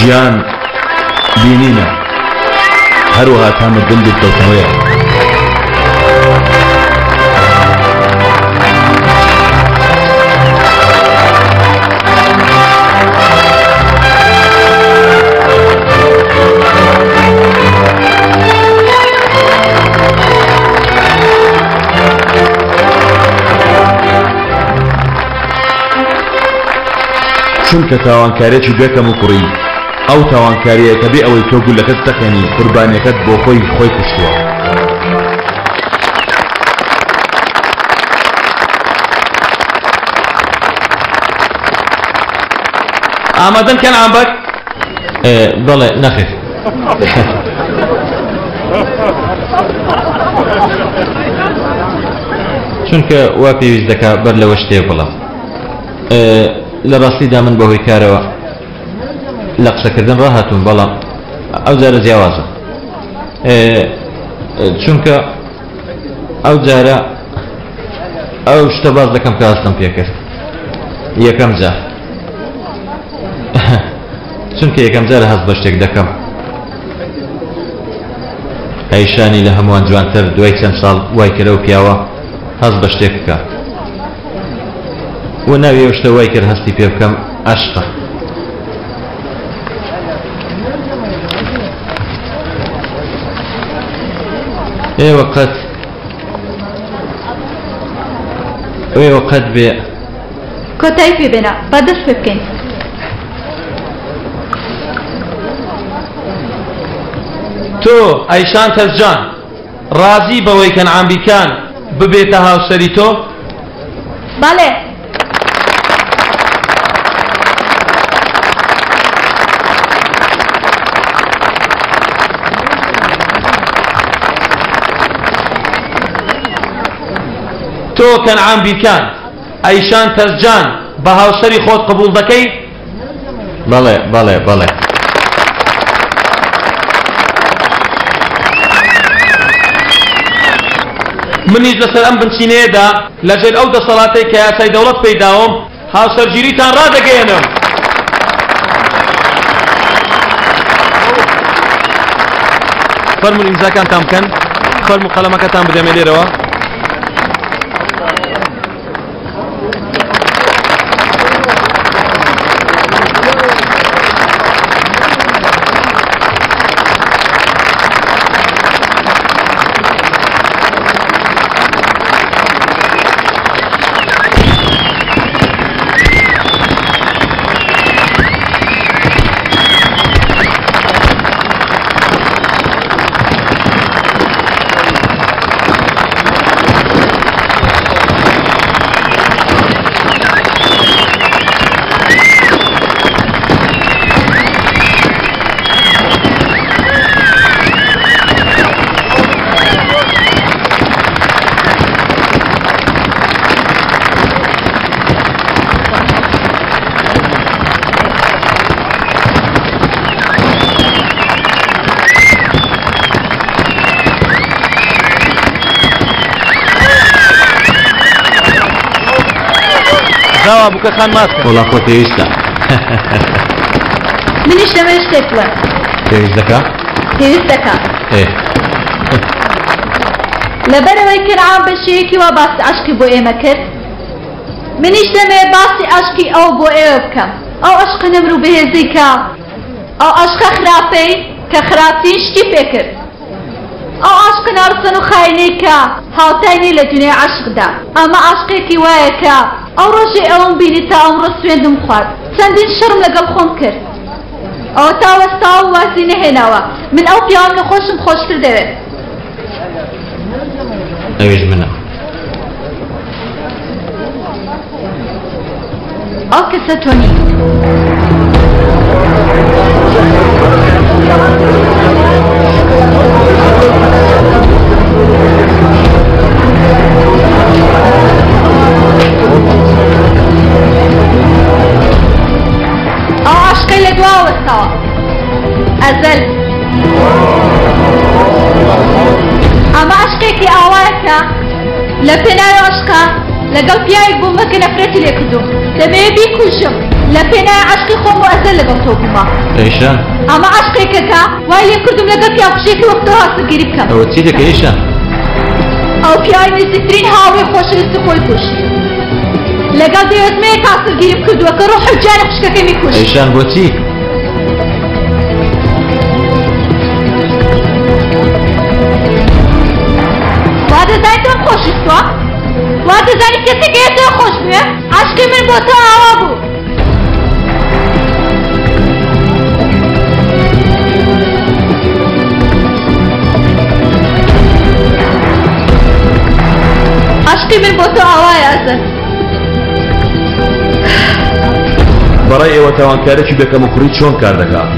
[SPEAKER 4] ژیان بینینە هەروەها تا مردن بێتکەوتنەوەیە چونکە تاوانکارێکی بێکەم و کوڕی ئەو تاوانکاریە کە بێ ئەوەی تۆ گولەکەت دەخێنی قوربانیەکەت بۆ خۆی کوشتووە ئامادەن کەن ئامبەر
[SPEAKER 1] بەڵێ نەخێر چونکە وا پێویست دەکا بەر لەوە شتێ بڵام لە ڕاستیدا من بەهۆی کارەوە لە قسەکردن ڕاهاتوون بەڵام ئەو جارە جیاوازە چونکە ئەو جارە ئەو شتە باز دەکەم کە هەستم پێکرد یەکەم جار چونکە یەکەم جارە هەست بە شتێک دەکەم ئەیشانی لە هەمووان جوانتر دوای چەند ساڵ وای کرە و پیاوە هەست بە شتێک بکە و ناوی ئەو شتە وای کرد هەستی پێ بکەم عاشقە ئێوە قەت بێ
[SPEAKER 7] کۆتایی پێبێنە با دەست پێ بکەین
[SPEAKER 10] تۆ ئەیشان تەزجان ڕازی بەوەی کەنعامبیکان ببێتە هاوسەری تۆ؟
[SPEAKER 7] بەڵێ
[SPEAKER 10] تۆ کەنعام بیکان ئەیشان تەزجان بە هاوسەری خۆت قبول دەکەی؟
[SPEAKER 1] بەڵێ بەڵێ بەڵێ.
[SPEAKER 10] منیش لەسەر ئەم بنچینەیەدا لەژێر ئەو دەسەڵاتەی کە یاسای دەوڵەت پەیداوم هاوسەرگیریتان ڕادەگەێنم. فەرموون ئیمزاکانتان بکەن، فەرموو قەلەمەکەتان بدەمێ لێرەوە. داوا بووکە خان ماسکە
[SPEAKER 1] وڵا خۆ پێویستە
[SPEAKER 7] منیش لەمە شتێک بڵێ
[SPEAKER 1] پێویست دەکا
[SPEAKER 7] پێویست دەکا لەبەرەوەی کەنعام بە شێوەیەکی وا باسی عاشقی بۆ ئێمە کرد منیش دەمێ باسی عاشقی ئەو بۆ ئێوە بکەم ئەو عاشقە نەمر و بەهێزی کە ئەو عاشقە خراپەی کە خراپی شتی پێ کرد ئەو عاشقە ناڕستن و خاینەی کە هاوتاینی لە دنیای عاشقدا ئەمە عاشقێکی وایە کە ئەو ڕۆژێ ئەوم بینی تا ئەمڕۆ سوێندم خوارد چەندین شەڕم لەگەڵ خۆم کرد ئەوە تا وەستاوە و واسی نەهێناوە من ئەو پیاوەم لە خۆشم خۆشتر دەوێت
[SPEAKER 1] ئەویش منە
[SPEAKER 7] ئەو کەسە تۆ نی ئەو عاشقەی لە دوا وەستاوە ئەزەل ئەمە عاشقێکی ئاوایە کە لە پێناوی عاشقا لەگەڵ پیاوێک بوومە کە نەفرەتی لێ کردوم دەمەوێت بیکوژم لە پێناوی عاشقی خۆم و ئەزەل لەگەڵ تۆ بوومە
[SPEAKER 1] ئەیشان
[SPEAKER 7] ئەمە عاشقێکە کە وای لێ کردوم لەگەڵ پیاوکوژێکی وەختەوە هاوسەرگیری بکەم
[SPEAKER 1] ئەوە چی دەکەی ئەیشان
[SPEAKER 7] ئەو پیاوی نزیکترین هاوڕێی خۆشەویستی خۆی کوشت لەگەڵ دەوێتمەیەک هاوسەرگیریم کردووە کە ڕۆح و جانی خوشکەکەی میکوشت
[SPEAKER 1] ئەیشان بۆچی
[SPEAKER 7] وا دەزانی تۆم خۆشویستوە وا دەزانی کەسێک ئێتەوە خۆش بوێ عاشقی من بۆ تۆ ئاوا بوو عاشقی من بۆ تۆ ئاوایە ئەزەل
[SPEAKER 4] بەڕای ئێوە تاوانکارێکی دەکەم و کوڕی چۆن کار دەکات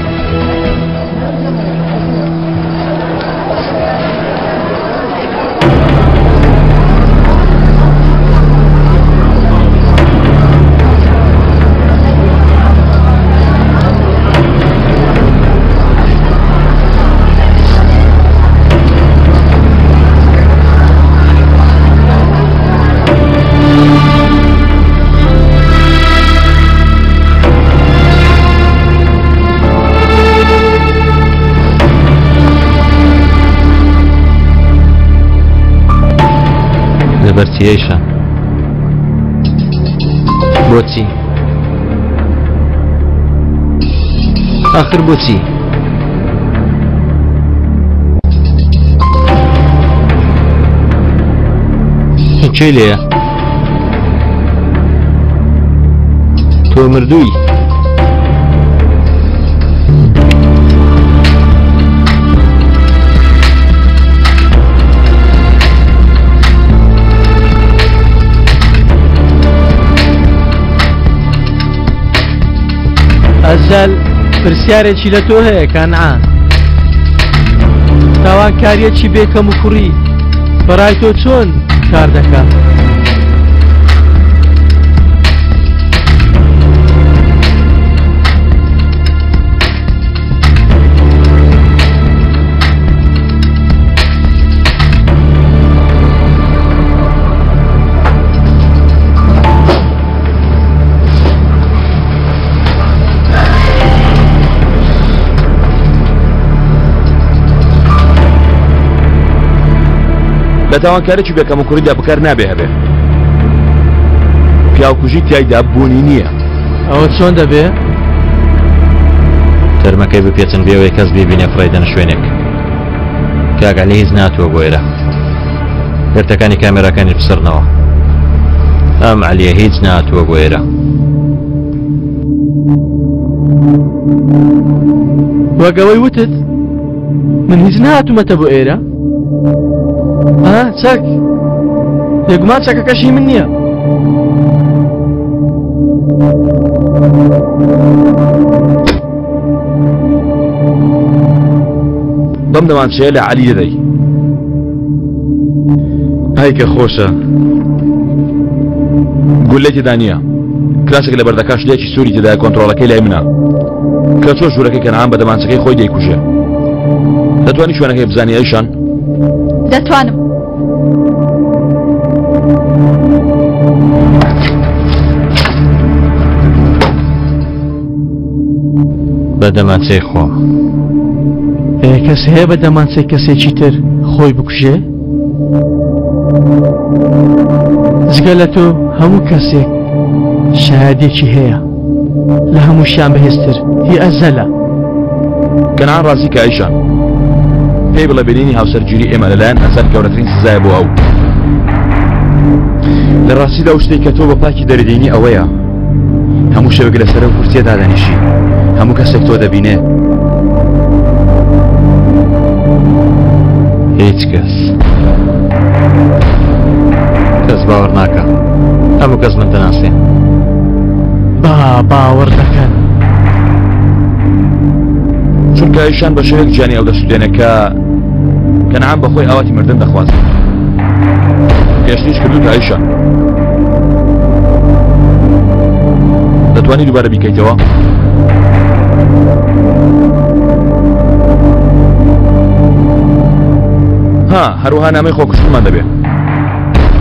[SPEAKER 1] لەبەرچی ئەیشان بۆچی ئاخر بۆچی چێ لێیە تۆ مردووی
[SPEAKER 5] ئەزەل پرسیارێکی لە تۆ هەیە کەنعان تاوانکاریەکی بێکەم و کوڕی بەڕای تۆ چۆن کار دەکات
[SPEAKER 4] لە تاوانکارێکی بێکەم و کوڕیدا بەکار نابێ هەبێ پیاوکوژی تایدا بوونی نییە
[SPEAKER 5] ئەوە چۆن دەبێ؟
[SPEAKER 1] تەرمەکەی بپێچن بێەوەی کەس ببینێ فڕێدەنە شوێنێک کاگەلی هیچ ناتوە بۆ ئێرە گرتەکانی کامێراکانی بسڕنەوە ئەم عەلیە هیچ ناتوە بۆ ئێرە
[SPEAKER 5] وەگەوەی وتت من هیچ نهاتوومەتە بۆ ئێرە چەک لێگومان چەکەکەشی من نییە
[SPEAKER 4] بەم دەمانچەیە لە عەلی دەدەی ئای کە خۆشە گولەی تێدا نییە کراسێک لە بەردەکاش لێکی سووری تێدای کۆنتڕۆڵەکەی لای منە کە چۆ ژوورەکەی کەنعام بە دەمانچەکەی خۆی دەیکوژێ دەتوانی شوێنەکەی بزانی ئەیشان
[SPEAKER 7] دەتوانم
[SPEAKER 1] بە دەمانچەی خۆم
[SPEAKER 5] کەس هەیە بە دەمانچەی کەسێکی تر خۆی بکوژێ جگە لە تۆ هەموو کەسێک شایەدێکی هەیە لە هەمووشیان بەهێزتر هی ئەزەلە
[SPEAKER 4] کەنعان ڕازی کە ئەیشان پێی بڵێ بینینی هاوسەرگیری ئێمە لەلایەن ئەسەر گەورەترین سزایە بۆ ئەو لە ڕاستیدا ئەو شتێک کە تۆ بە پاکی دەردێنی ئەوەیە هەموو شەوێک لەسەر ئەو کورسیەدا دانیشی هەموو کەسێک تۆ دەبینێ
[SPEAKER 1] هیچ کەس باوەڕ ناکە هەموو کەس من دەناسێ
[SPEAKER 5] باوەڕ دەکەن
[SPEAKER 4] چونکە ئەیشان بە شێوەیەک گیانی ئەو دەسوودێنە کە کەنعام بەخۆی ئاواتی مردن دەخوازێت گەشتیش کردوتە ئەیشان دەتوانی دووبارە بیکەیتەوە هەروەها نامەی خۆکوشتمان دەبێت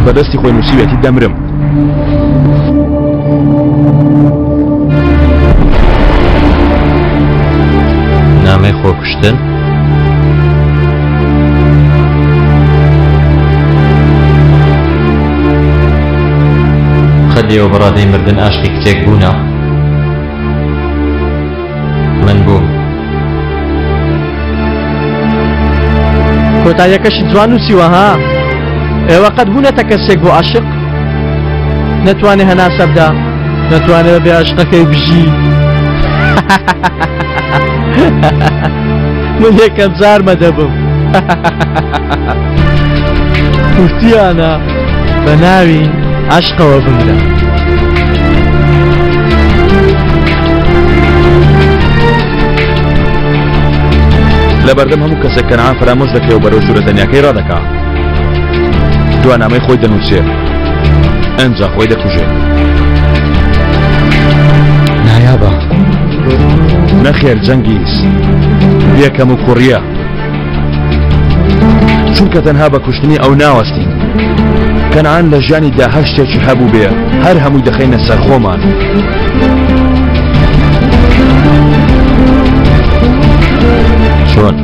[SPEAKER 4] بەدەستی خۆی نووسیوێتی دەمرم
[SPEAKER 1] نامەی خۆکوشتن خەدیەوە بەڕادەی مردن ئاشقی کچێک بوونە من بووم
[SPEAKER 5] کۆتاییەکەشی جوان نووسیوە ها ئێوە قەت بوونەتە کەسێک بۆ عاشق نەتوانێ هەناسە بدا نەتوانێت بەبێ عاشقەکەی بژی من یەکەم جارمە دەبم وتیانە بە ناوی عاشقەوە بمرە
[SPEAKER 4] لەبەردەم هەموو کەسێک کەنعان فرامۆش دەکەی و بەرەو ژوورە دەنیاکەی ڕادەکا دوانامەی خۆی دەنووسێ ئەنجا خۆی دەکوژێ نایابە نەخێر جەنگیز یەکەم و کوڕیە چونکە تەنها بە کوشتنی ئەو ناوەستین کەنعان لە ژیانیدا هەر شتێکی هەبوو بێ هەر هەمووی دەخەینە سەر خۆمان
[SPEAKER 1] چۆن؟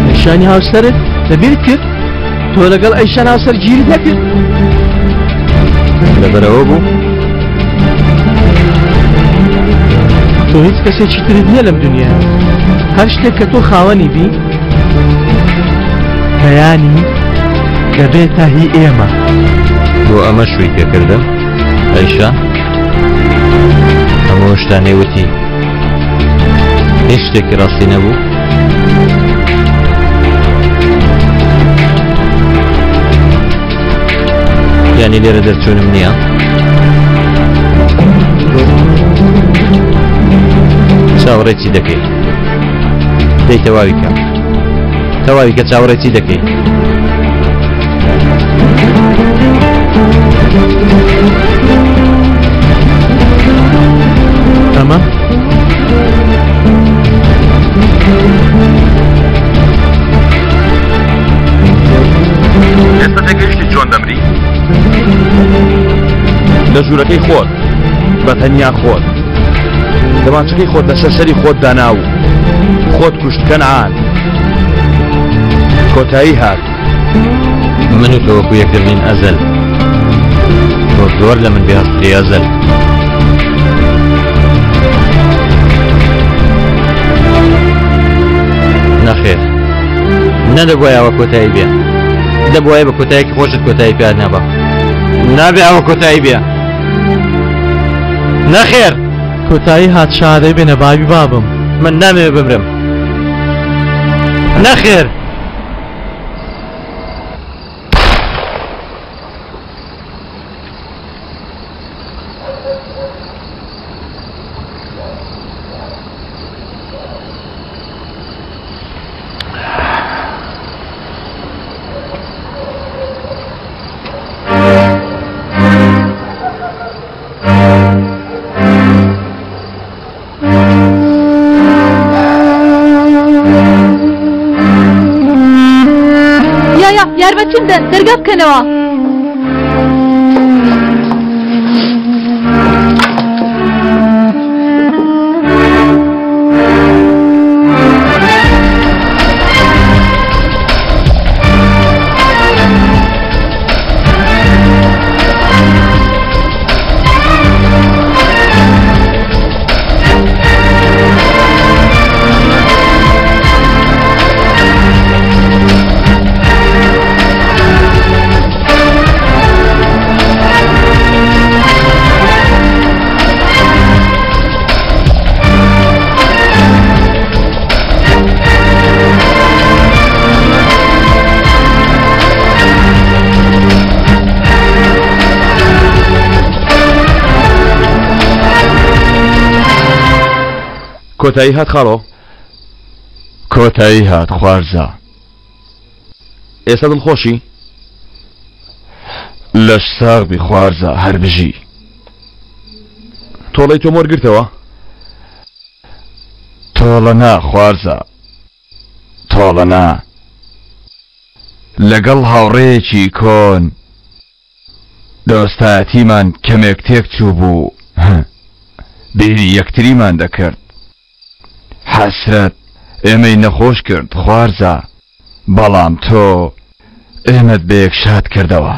[SPEAKER 5] ئەیشانی هاوسەرت لەبیرت کرد؟ تۆ لەگەڵ ئەیشان هاوسەرگیریت نەکرد؟
[SPEAKER 1] لەبەرەوە بوو؟
[SPEAKER 5] تۆ هیچ کەسێکی ترت نییە لەم دنیا هەر شتێک کە تۆ خاوەنی بی بەیانی دەبێتە هی ئێمە
[SPEAKER 1] بۆ ئەمە شووی پێکردم ئەیشا هەموو شتانەی وتی هیچ شتێکی ڕاستی نەبوو یانی لێرە دەرچوونم نییە چاوەڕێی چی دەکەیت دەی تەواوی کە چاوەڕێی چی دەکەیت
[SPEAKER 5] ئەمە
[SPEAKER 4] ئێستا تێگەیشتی چۆن دەمری لە ژوورەکەی خۆت بە تەنیا خۆت دەمانچەکەی خۆت لەسەر سەری خۆت داناو خۆت کوشت کەنعان کۆتایی هات
[SPEAKER 1] من و تۆ وەکو یەک دەبین ئەزەل تۆ زۆر لە من بێهەستری ئەزەل نەخێر نەدەبوایە ئەوە کۆتایی بێ دەبوایە بە کۆتاییەکی خۆشت کۆتایی پێ نەبە نابێ ئەوە کۆتایی بێ نەخێر
[SPEAKER 5] کۆتایی هات شادەی بێنە بابی بابم
[SPEAKER 1] من نامەوێ بمرم نەخێر
[SPEAKER 7] یارمەتیم بدەن دەرگا بکەنەوە
[SPEAKER 4] کۆتایی هات خاڵۆ
[SPEAKER 11] کۆتایی هات خوارزە
[SPEAKER 4] ئێستا دڵخۆشی
[SPEAKER 11] لەش ساغبی خوارزە هەر بژی
[SPEAKER 4] تۆڵەی تۆ مۆرگرتەوە
[SPEAKER 11] تۆڵە نا خوارزە تۆڵە نا لەگەڵ هاوڕێیەکی کۆن دۆستایەتیمان کەمێک تێک چوو بوو بیری یەکتریمان دەکرد حەسرەت ئێمەی نەخۆش کرد خوارزە بەڵام تۆ ئێمەت بەیەک شاد کردەوە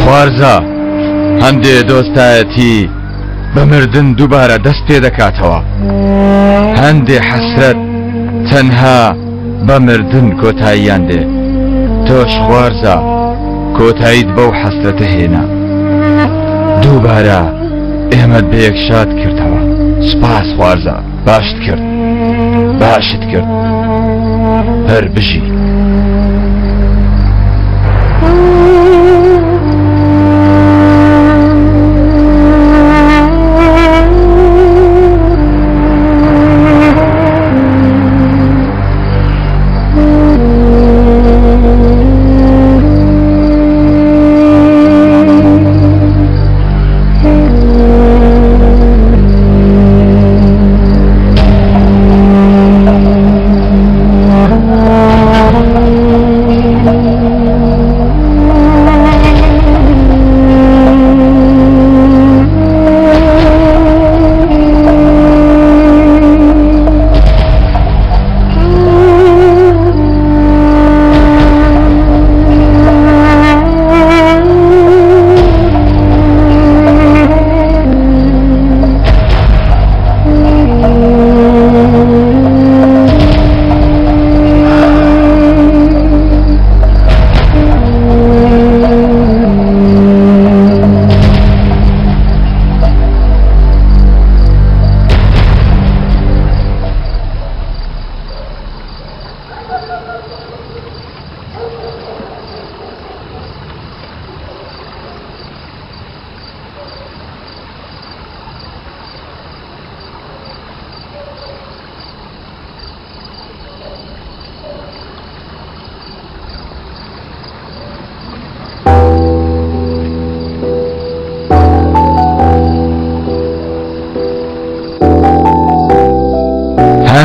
[SPEAKER 11] خوارزە هەندێ دۆستایەتی بەمردن دووبارە دەست پێ دەکاتەوە هەندێ حەسرەت تەنها بەمردن کۆتاییان دێ تۆش خوارزە کۆتاییت بەو حەسرەتە هێنا دووبارە ئێمەت بەیەک شاد کردەوە سپاس خوارزە باشت کرد باشت کرد هەر بژی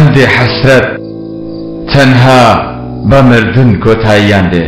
[SPEAKER 11] هەندێ حەسرەت تەنها بەمردن کۆتاییان دێ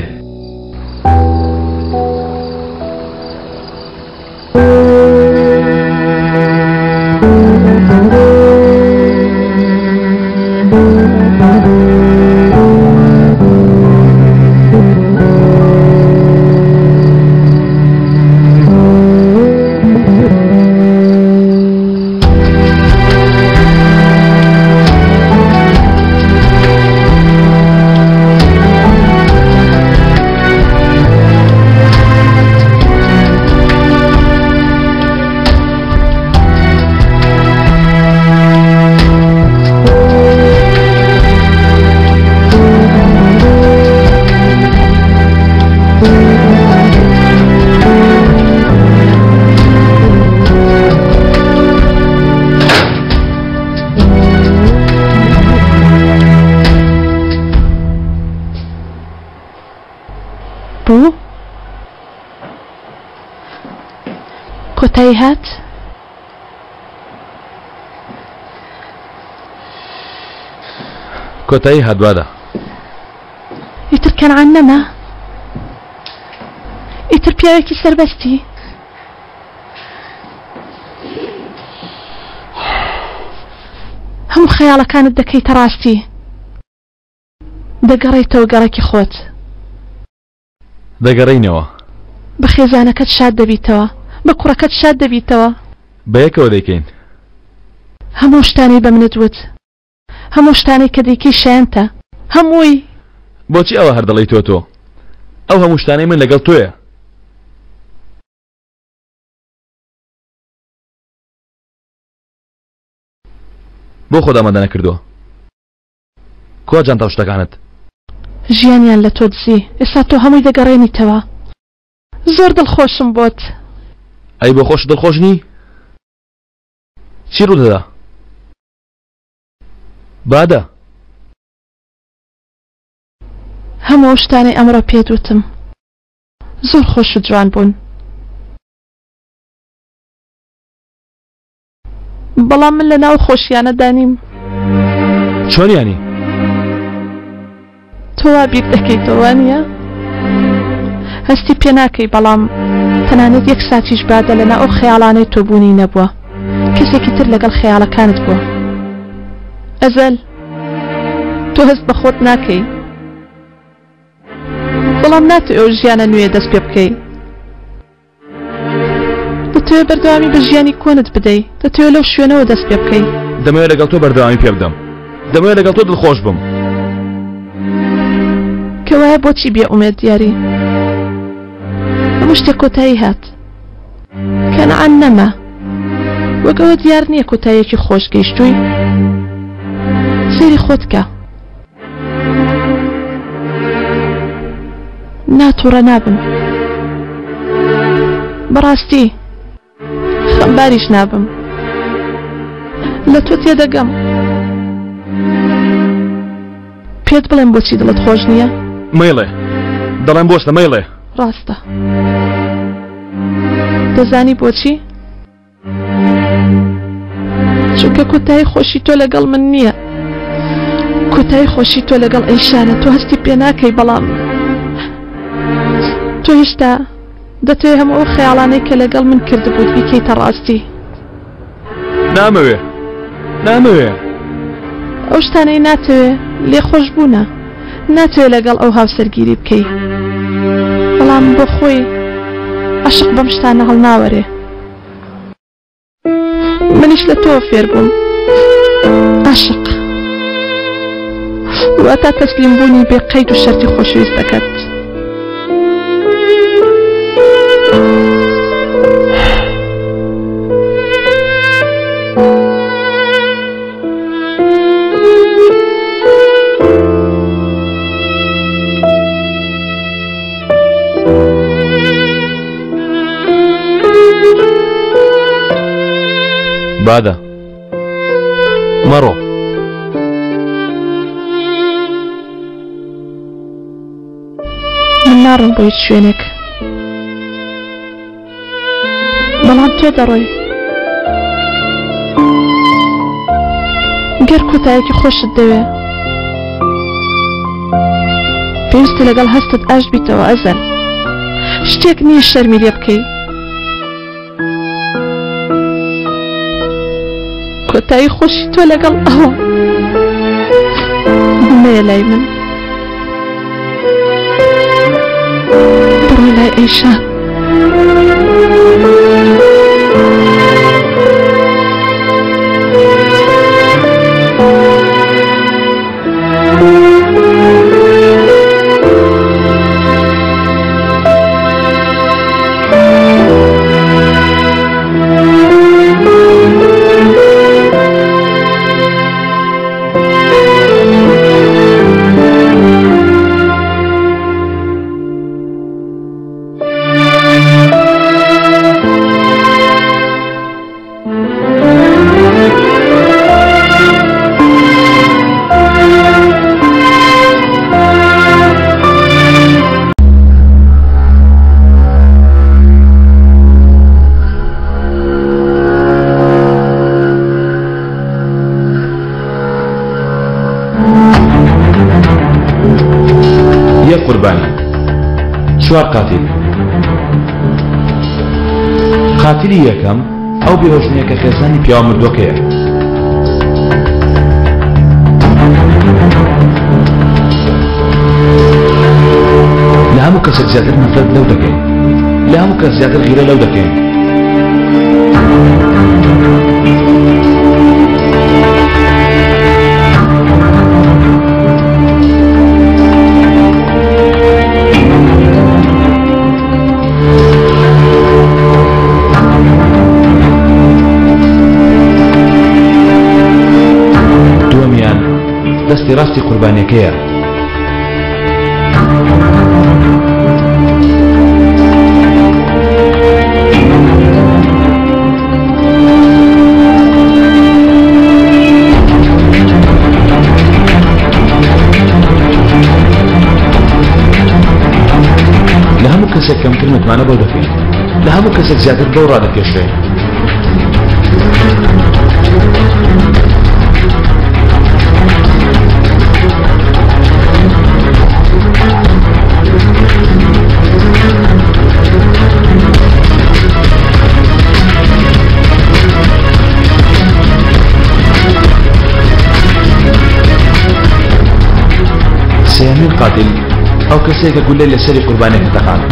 [SPEAKER 8] کۆتایی هات؟
[SPEAKER 4] کۆتایی هاتووادە
[SPEAKER 8] ئیتر کەنعان نەما؟ ئیتر پیاوێکی سەربەستی؟ هەموو خەیاڵەکانت دەکەیتە ڕاستی دەگەڕێیتەوە گەڕێکی خۆت
[SPEAKER 4] دەگەڕینەوە
[SPEAKER 8] بە خێزانەکەت شاد دەبیتەوە بە کوڕەکەت شاد دەبیتەوە
[SPEAKER 4] بە یەکەوە دەیکەین
[SPEAKER 8] هەموو شتانی بە منت وت هەموو شتانی کە دەیکەی شایەنتە هەمووی
[SPEAKER 4] بۆچی ئەوە هەر دەڵێیتەوە تۆ ئەو هەموو شتانەی من لەگەڵ تۆیە بۆ خۆدا ئامادە نەکردووە کوا جانتاو شتەکانت
[SPEAKER 8] ژیانیان لە تۆ دزی ئێستا تۆ هەمووی دەگەڕێنیتەوە زۆر دڵخۆشم بۆت
[SPEAKER 4] ئەی بۆ خۆش دڵخۆش نی چی ڕوو دەدا بادە
[SPEAKER 8] هەموو شتانی ئەمڕۆ پێت وتم زۆر خۆش و جوان بوون بەڵام من لە ناو خۆشیانەدا نیم
[SPEAKER 4] چۆنیانی
[SPEAKER 8] تۆ وا بیر دەکەیتەوە نییە هەستی پێ ناکەی بەڵام تەنانەت یەک ساتیش بادە لەنا ئەو خەیاڵانەی تۆ بوونی نەبووە کەسێکی تر لەگەڵ خەیاڵەکانت بووە ئەزەل تۆ هەست بە خۆت ناکەی بەڵام ناتوێ ئەو ژیانە نوێ دەست پێ بکەی دەتوێت بەردەوامی بە ژیانی کۆنت بدەی دەتوێت لەو شوێنەوە دەست پێ بکەی
[SPEAKER 4] دەمەوێت لەگەڵ تۆ بەردەوامی پێ بدەم دەمەوێت لەگەڵ تۆ دڵخۆش بم
[SPEAKER 8] کەوایە بۆچی بێ ئومێد دیاری هەموو شتێک کۆتایی هات کەنعان نەما وەگەوە دیار نییە کۆتاییەکی خۆش گەیشتووی سێری خۆت کە ناتوڕە نابم بەڕاستی خەمباریش نابم لە تۆ تێدەگەم پێت بڵێم بۆچی دڵت خۆش نییە
[SPEAKER 4] مەیڵێ دەڵێم بۆچتە مەیڵێ
[SPEAKER 8] ڕاستە دەزانی بۆچی چونکە کۆتایی خۆشی تۆ لەگەڵ من نییە کۆتایی خۆشی تۆ لەگەڵ ئەیشانە تۆ هەستی پێ ناکەی بەڵام تۆ هێشتا دەتوێت هەموو ئەو خەیاڵانەی کە لەگەڵ من کردبووت بیکەیتە ڕاستی
[SPEAKER 4] نامەوێ نامەوێ
[SPEAKER 8] ئەو شتانەی ناتوێ لێ خۆش بوونە ناتوێت لەگەڵ ئەو هاوسەرگیری بکەی بەڵام بۆ خۆی عاشق بەم شتانە هەڵناوەرێ منیش لە تۆ فێر بووم عاشق واتە تەسلیم بوونی بێ قەید و شەرتی خۆشەویستەکەت
[SPEAKER 4] بادە مەڕۆ
[SPEAKER 8] من ناڕم بۆ هیچ شوێنێک بەڵام تۆ دەڕۆی گەر کۆتاییەکی خۆشت دەوێ پێویستە لەگەڵ هەستت ئاش بیتەوە ئەزەل شتێک نییە شەرمی لێ بکەی کۆتایی خۆشی تۆ لەگەڵ ئەوە بمەیە لای من بڕۆ لای ئەیشان
[SPEAKER 4] قوربانی چوار قاتل قاتلی یەکەم ئەو بێهۆشنیە کە خێزانی پیاوە مردووەکەیە لە هەموو کەسێک زیاتر نەفرەت لەو دەکەین لە هەموو کەس زیاتر غیرە لەو دەکەین دووەمیان دەستی ڕاستی قوربانیەکەیە لە هەموو کەسێک کەمتر متمانە بەو دەکەین لە هەموو کەسێک زیاتر بەو ڕادەکێشێن سێمین قاتل ئەو کەسێکە گولەی لەسەری قوربانیەکە دەقات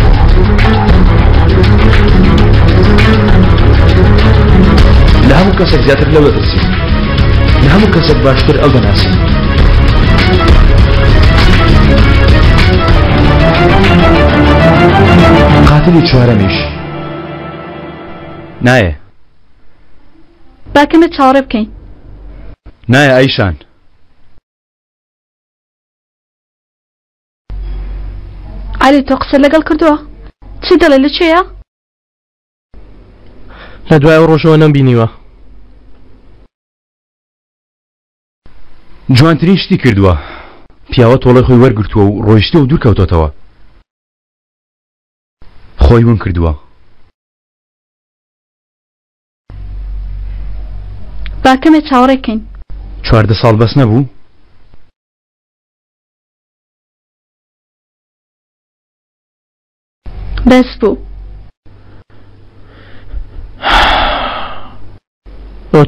[SPEAKER 4] لە هەموو کەسێک زیاتر لەو دەترسین لە هەموو کەسێک باشتر ئەو دەناسین قاتلی چوارەمیش
[SPEAKER 11] نایە
[SPEAKER 7] باکەمە چاوەڕێ بکەین
[SPEAKER 11] نایە ئەیشان
[SPEAKER 7] علی تۆ قسە لەگەڵ کردووە چی دەڵێ لەکوێیە
[SPEAKER 5] لە دوای ئەو ڕۆژەوە نەمبینیوە
[SPEAKER 11] جوانترین شتی کردووە پیاوە تۆڵەی خۆی وەرگرتووە و ڕۆیشتە و دوور کەوتۆتەوە خۆی ون کردووە
[SPEAKER 7] باکەمە چاوەڕێ بکەین
[SPEAKER 11] 14 ساڵ بەس نەبوو
[SPEAKER 7] بەس بوو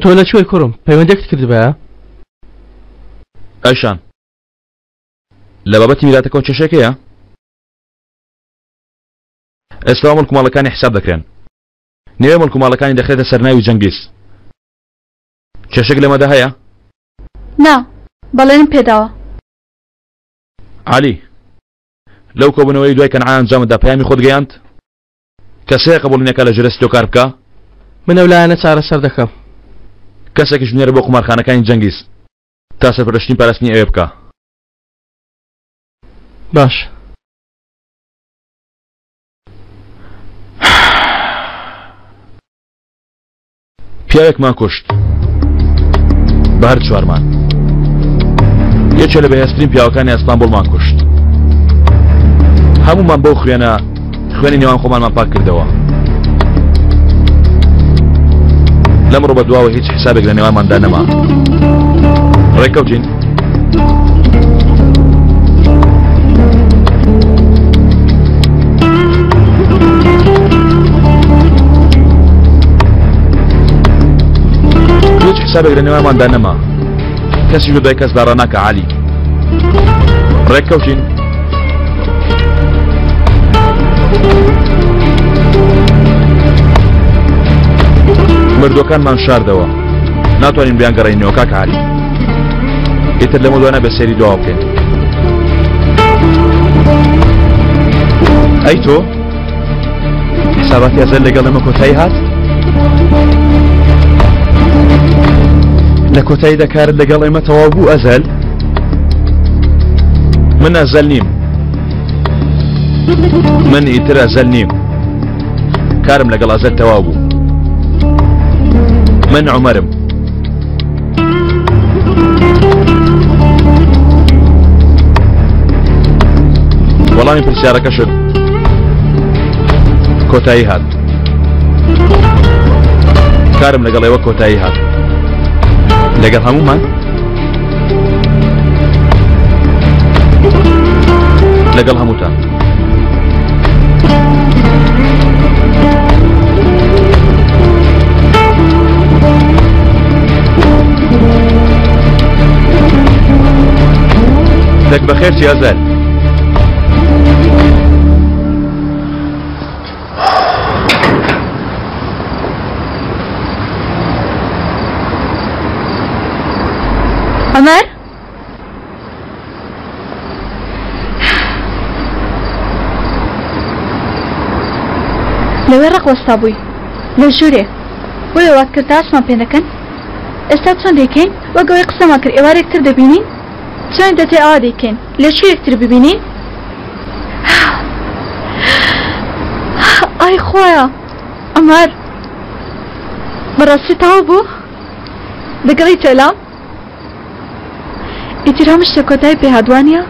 [SPEAKER 5] تۆ لەکوێ کوڕم پەیوەندێکت کردبە
[SPEAKER 4] ئەیشان لە بابەتی میراتەکە چێشێکەیە ئێستا مڵکوماڵەکانی حساب دەکرێن نێوێ مڵکوماڵەکانی دەخرێتە سەرناوی جەنگیز کێشێک لەمەدا هەیە
[SPEAKER 7] نا بەڵێنم پێداوە
[SPEAKER 4] علی لەو کۆبوونەوەی دوای کەنعان ئەنجامدا پەیامی خۆت گەیاند کەسەیە قبوڵینەکە لە ژێرە کار بکە
[SPEAKER 5] من ئەو لایەنە چارەسەر دەکەم
[SPEAKER 4] کەسێکیش بنێرە بۆ قومارخانەکانی جەنگیز تا سەرپەرشتنی پاراستنی ئەوێ بکە
[SPEAKER 5] باش
[SPEAKER 4] پیاوێکمان کوشت بە هەر چوارمان یەکێ لە بەهێزترین پیاوەکانی ئەستانبوڵمان کوشت هەموومان بەو خوێنی نێوان خۆمانمان پاک کردەوە لەمڕۆ بە دواوە هیچ حسابێک لە نێوانماندا نەما ڕێکەوتین هیچ حسابێک لە نێوانماندا نەما کەسی لە دوای کەس داڕا ناکە عالی ڕێکەوتین مردوەکانمان شاردەوە ناتوانین بیان گەڕێینەوە کاکە عالی ئیتر لەمە دوانە بە سێری دواوە بکەین ئەی تۆ حساباتی ئەزەل لەگەڵ ئەمە کۆتایی هات لە کۆتاییدا کارت لەگەڵ ئێمە تەواو بوو ئەزەل من ئەزەل نیم من ئیتر ئەزەل نیم کارم لەگەڵ ئەزەل تەواو بوو من عمرم وەڵامی پرسیارەکەشت کۆتایی هات کارم لەگەڵ ئێوە کۆتایی هات لەگەڵ هەموومان لەگەڵ هەمووتان. دەک بەخێر سیازەر.
[SPEAKER 7] عمر لەوێ ڕقوەستا بووی لە ژوورێ بۆیە وات کرد تاسمان پێ نەکەن. ئێستا چۆن دەیکەین؟ وەگەوەی قسەمان کرد ئێوارێکتر دەبینین؟ چۆن دەتێ ئاوا دەیکەین لە شوێکتر ببینین؟ ئای خۆیە ئەمەر بەڕاستی تاوا بوو دەگەڵی تێلام ئیتر هەموو شتێک کۆتایی پێهادوانیە؟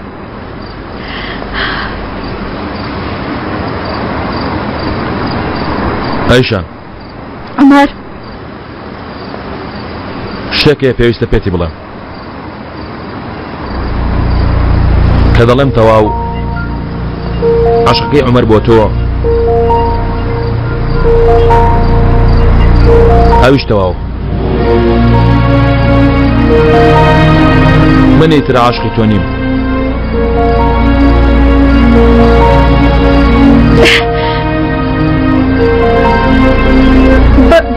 [SPEAKER 4] ئەیشان
[SPEAKER 7] ئەمەر
[SPEAKER 4] شتێکێ پێویستە پێتی بڵێم کە دەڵێم تەواو عاشقی عومەر بۆ تۆ ئەویش تەواو من ئیتر عاشقی تۆ نیم.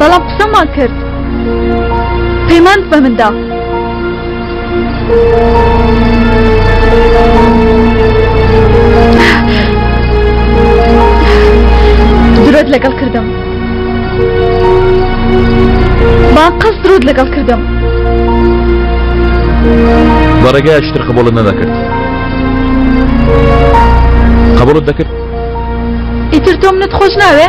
[SPEAKER 7] بەڵام قسەمان کرد پەیماند بە مندا درۆت لەگەڵ کردم با قەس درۆت لەگەڵ کردم
[SPEAKER 4] بەڕێگای شتر قبوڵت نەدەکرد قبوڵت دەکرد
[SPEAKER 7] ئیتر تۆ منت خۆش ناوێ؟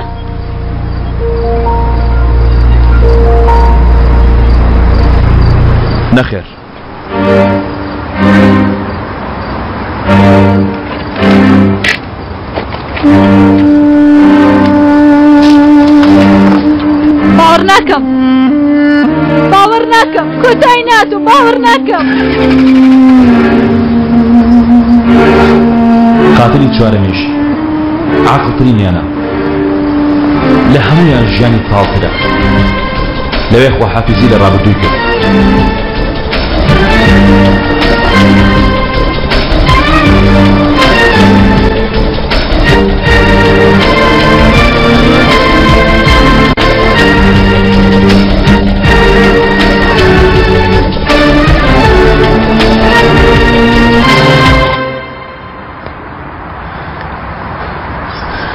[SPEAKER 4] نەخێر
[SPEAKER 7] باوەڕ ناکەم باوەڕ ناکەم کۆتایی ناتوو باوەڕ ناکەم.
[SPEAKER 11] قاتلی چوارەمیش عاقڵترینیانە لە هەمویان ژیانی تاڵترە لەوێ خواحافیزی لە ڕابردووی کرد.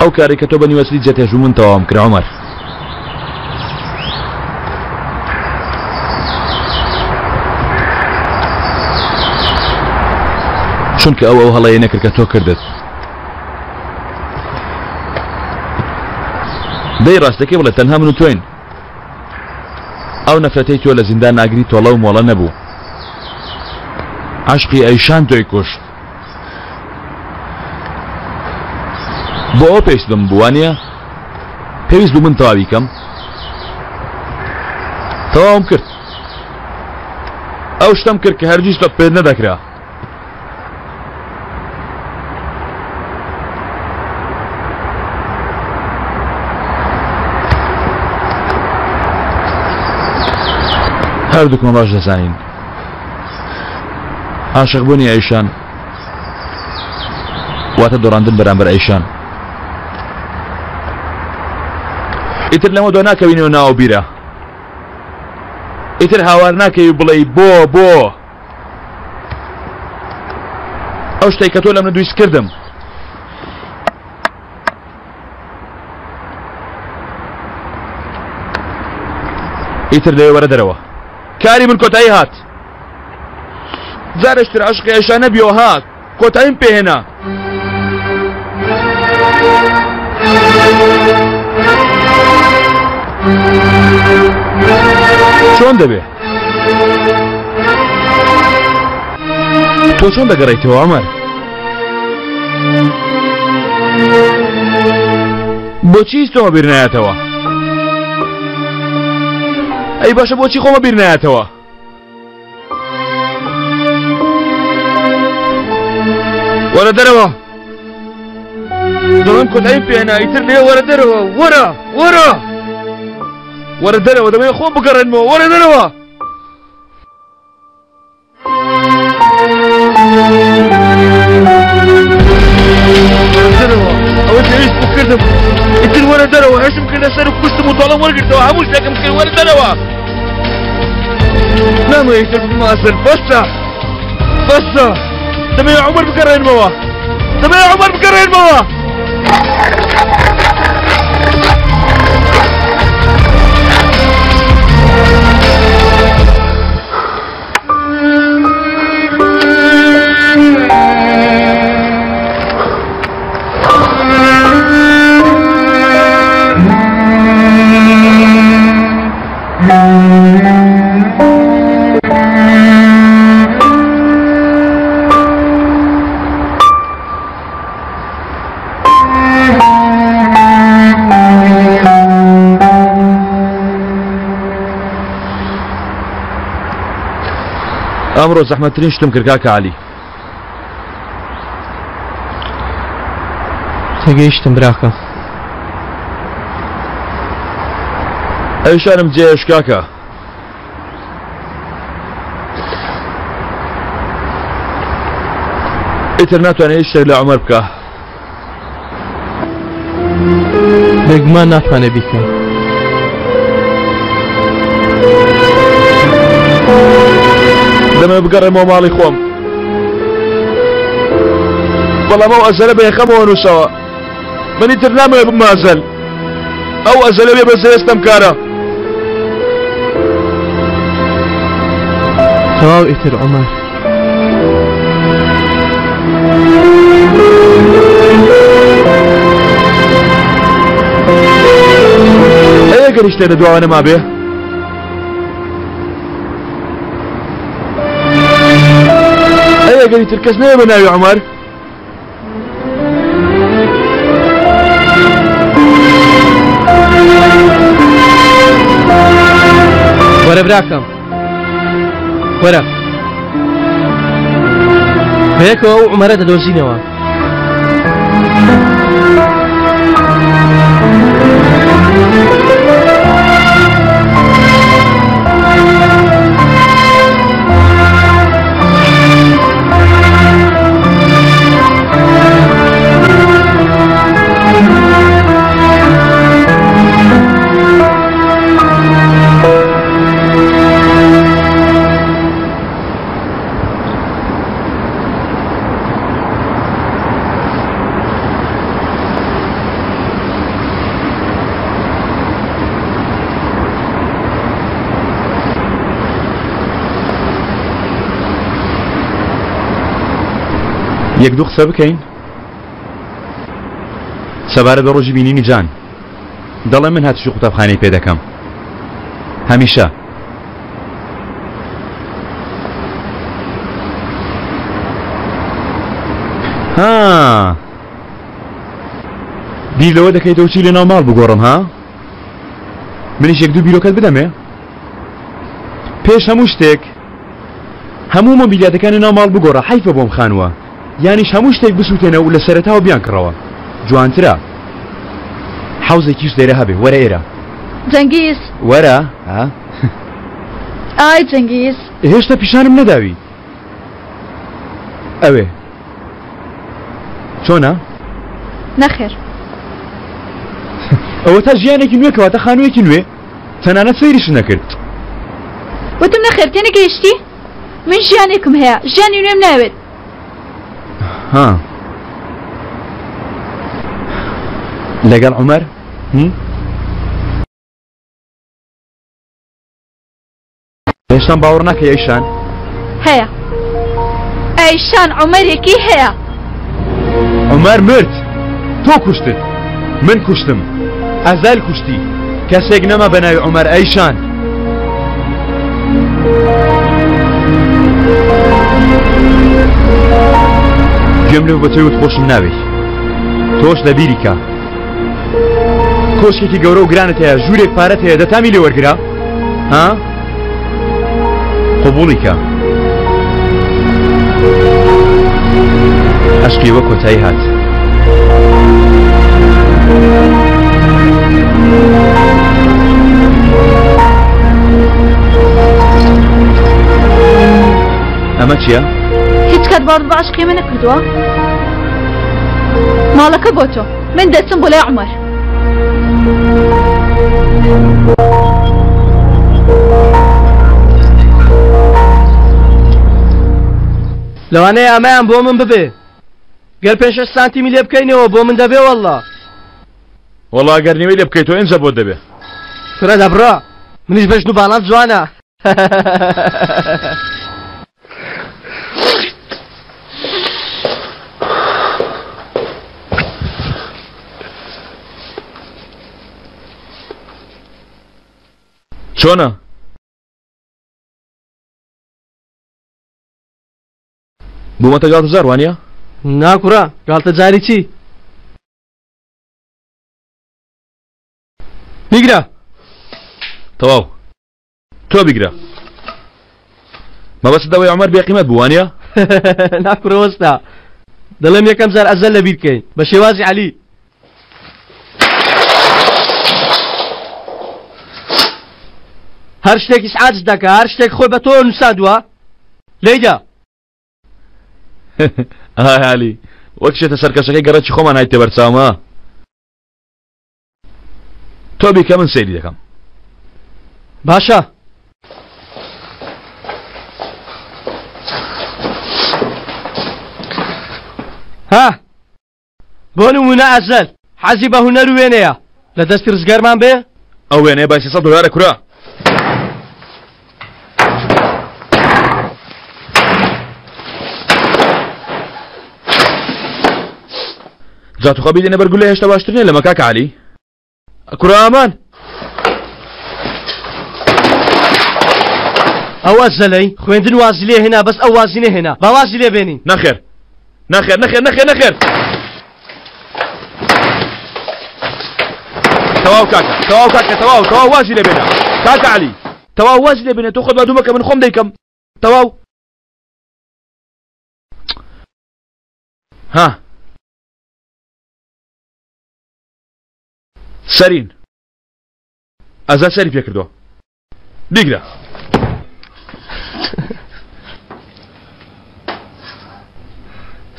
[SPEAKER 4] ئەو کارێک کە تۆ بە نیوەسلی جێتێژ و من تەواوم کرد عومەر. چونکە ئەو هەڵەیە نەکرد کە تۆ کردت. دەی ڕاستەکەی بڵێ تەنها من و تۆین. ئەو نەفرەتەی تۆ لە زیندان ناگری تۆڵە و مۆڵە نەبوو. عاشقی ئەیشان تۆی کوشت. بۆ ئەو پێویست بم بووانە پێویست بوو من تەواوی کەم تەواوم کرد. ئەو شتم کرد کە هەرگیز تۆ پێ نەدەکرا. هەردووکمان باش دەزانین عاشق بوونی ئەیشان واتە دۆڕاندن بەرامبەر ئەیشان. ئیتر لەمە دۆ ناکەوینەوە ناوە بیرە. ئیتر هاوار ناکەوی بڵێ بۆ ئەو شتێک کە تۆ لە منە دویست کردم. ئیتر لەوێ وەرە دەرەوە کاری من کۆتایی هات. جارێشتر عاشقی ئەیشان نەبیەوە هات کۆتاییم پێهێنا. چۆن دەبێ؟ تۆ چۆن دەگەڕێیتەوە عومەر؟ بۆچی هیچتۆمە بیر نایەتەوە؟ ئەی باشە بۆچی خۆمە بیر نایەتەوە؟ وەرە دەرەوە دەڵێم کۆتایی پێنا ئیتر لێ وەرە دەرەوە وەرە دەرەوە دەمەوێت خۆم بگەڕێنمەوە وەرە دەرەوە ئەوە پێویست بوو کردم ئیتر وەرە دەرەوە هێشتم کردە سەر و کوشتم و دۆڵەم وەرگرتەوە هەموو شتێکم کرد وەرە دەرەوە نامەوێت ئیتر بمازن بەسە دەمەوێت عومەر بگەڕێنمەوە ئەمڕۆ زەحمەتترین شتم کرد کاکە عەلی
[SPEAKER 5] تێگەیشتم براکە
[SPEAKER 4] ئەویشانم جێش کاکە ئیتر ناتوانێت هیچ شتێک لە عومەر بکە
[SPEAKER 5] بێگومان ناتوانێت بیکەم
[SPEAKER 4] دەمەوێت بگەڕێمەوە ماڵی خۆم بەڵام ئەو ئەزەلە بە یەخەمەوە نووسەوە من ئیتر نامەوێت بمازەل ئەو ئەزەلە بێ بەزە ئێستەم کارە
[SPEAKER 5] تەواو ئیتر عومەر
[SPEAKER 4] ئەیە گەریشتێ لە دواوە نەما بێ ئەگەری تر کەس نەیە بە ناوی عومەر
[SPEAKER 5] وەرە براکەم وەرە بەیەکەوە ئەو عومەرە دەدۆزینەوە
[SPEAKER 11] یەک دوو قسە بکەین سەبارەت بە ڕۆژی بینینی جان دەڵێ من هاتووی قوتابخانەی پێ دەکەم هەمیشە ها بیر لەوە دەکەیتەوە چی لە ناو ماڵ بگۆڕم ها منیش یەک دوو بیرۆکەت بدەمێ پێش هەموو شتێک هەموو مۆبیلیاتەکانی ناو ماڵ بگۆڕە حەیفە بۆم خانووە یانیش هەموو شتێک بسووتێنە و لە سەرەتاوە بیان کڕەوە جوانترە حەوزێکیش لێرە هەبێ وەرە ئێرە
[SPEAKER 7] جەنگیز
[SPEAKER 11] وەرە
[SPEAKER 7] ئای جەنگیز
[SPEAKER 11] هێشتا پیشانم نەداوی ئەوێ چۆنە؟
[SPEAKER 7] نەخێر
[SPEAKER 11] ئەوە تا ژیانێکی نوێ کەواتە خانوویەکی نوێ تەنانەت سەیریش نەکرد
[SPEAKER 7] وتم نەخێر تێنە گەیشتی من ژیانێکم هەیە ژیانی نوێم ناوێت
[SPEAKER 11] ها لەگەڵ عومەر هێشتان باوەڕ ناکەی ئەیشان
[SPEAKER 7] هەیە ئەیشان عومەرێکی هەیە
[SPEAKER 11] عومەر مرد تۆ کوشتت من کوشتم ئەزال کوشتی کەسێک نەما بە ناوی عومەر ئەیشان گوێم لێ بە تۆی وت خۆشم ناوێت تۆش لەبیری کە کۆشکێکی گەورە و گرانت هەیە ژوورێک پارەت هەیە دەتامی لێ وەرگرا ها قبوڵی کە ئەشکی وە کۆتایی هات ئەمە چییە؟
[SPEAKER 7] هیچ کات باوەڕ بە عاشقی من نەکردووە؟ ماڵەکە بۆ تۆ من دەچم بۆ لای عومەر.
[SPEAKER 5] لەوانەیە ئەمەیان بۆ من ببێ گەر 5 سانتیمی لێ بکەینەوە بۆ من دەبێ وەڵڵا.
[SPEAKER 11] وەڵا ئەگەر نوێی لێ بکەیتەوە ئێنجە بۆ دەبێ.
[SPEAKER 5] فرە دەبڕە منیش بەش و باڵام جوانە.
[SPEAKER 11] چۆنە؟ بوومەتە گاڵتە جار وانە؟
[SPEAKER 5] ناکوڕە گاڵتە جاری چی؟ بیگرە
[SPEAKER 11] تەواو تۆ بیگرە مەبەستە دەوەی عومەر بێقیمەت بوو وانە؟
[SPEAKER 5] ناکوڕە وەستا دەڵێم یەکەم جار ئەزەل لەبیر بکەین بە شێوازی عەلی. هەر شتێکیش عاجز دەکە هەر شتێک خۆی بە تۆ نووساندووە لێیدا.
[SPEAKER 11] ئای عەلی وەک شێتە سەرکەشەکەی گەڕەکی خۆمان هایتێ بەرچاومە. تۆ بیکە من سەیری دەکەم.
[SPEAKER 5] باشە. ها بۆ نمونە ئەزەل حەزی بە هونەر و وێنەیە لە دەستی ڕزگارمان بێ؟
[SPEAKER 11] ئەو وێنەیە با 300 دلارە کورا. جاتوخوا بیدێنە بەرگولە هێشتا باشتر نیە لەمە کاکە عەلی؟ کوڕە ئامان
[SPEAKER 5] ئەو ئەزەلەی خوێندن وازی لێ هێنا بەس ئەو وازی نەهێنا با وازی لێ بێنین.
[SPEAKER 11] نەخێر نەخێر نەخێر نەخێر نەخێر تەواو کاکە تەواو کاکە تەواو تەواو وازی لێ بێنە کاکە عەلی تەواو وازی لێ بێنێ تۆ خۆت بادوو مەکە من خۆم دەیکەم تەواو. ها سەرین ئەزا سەری پێ کردووە بیگرە.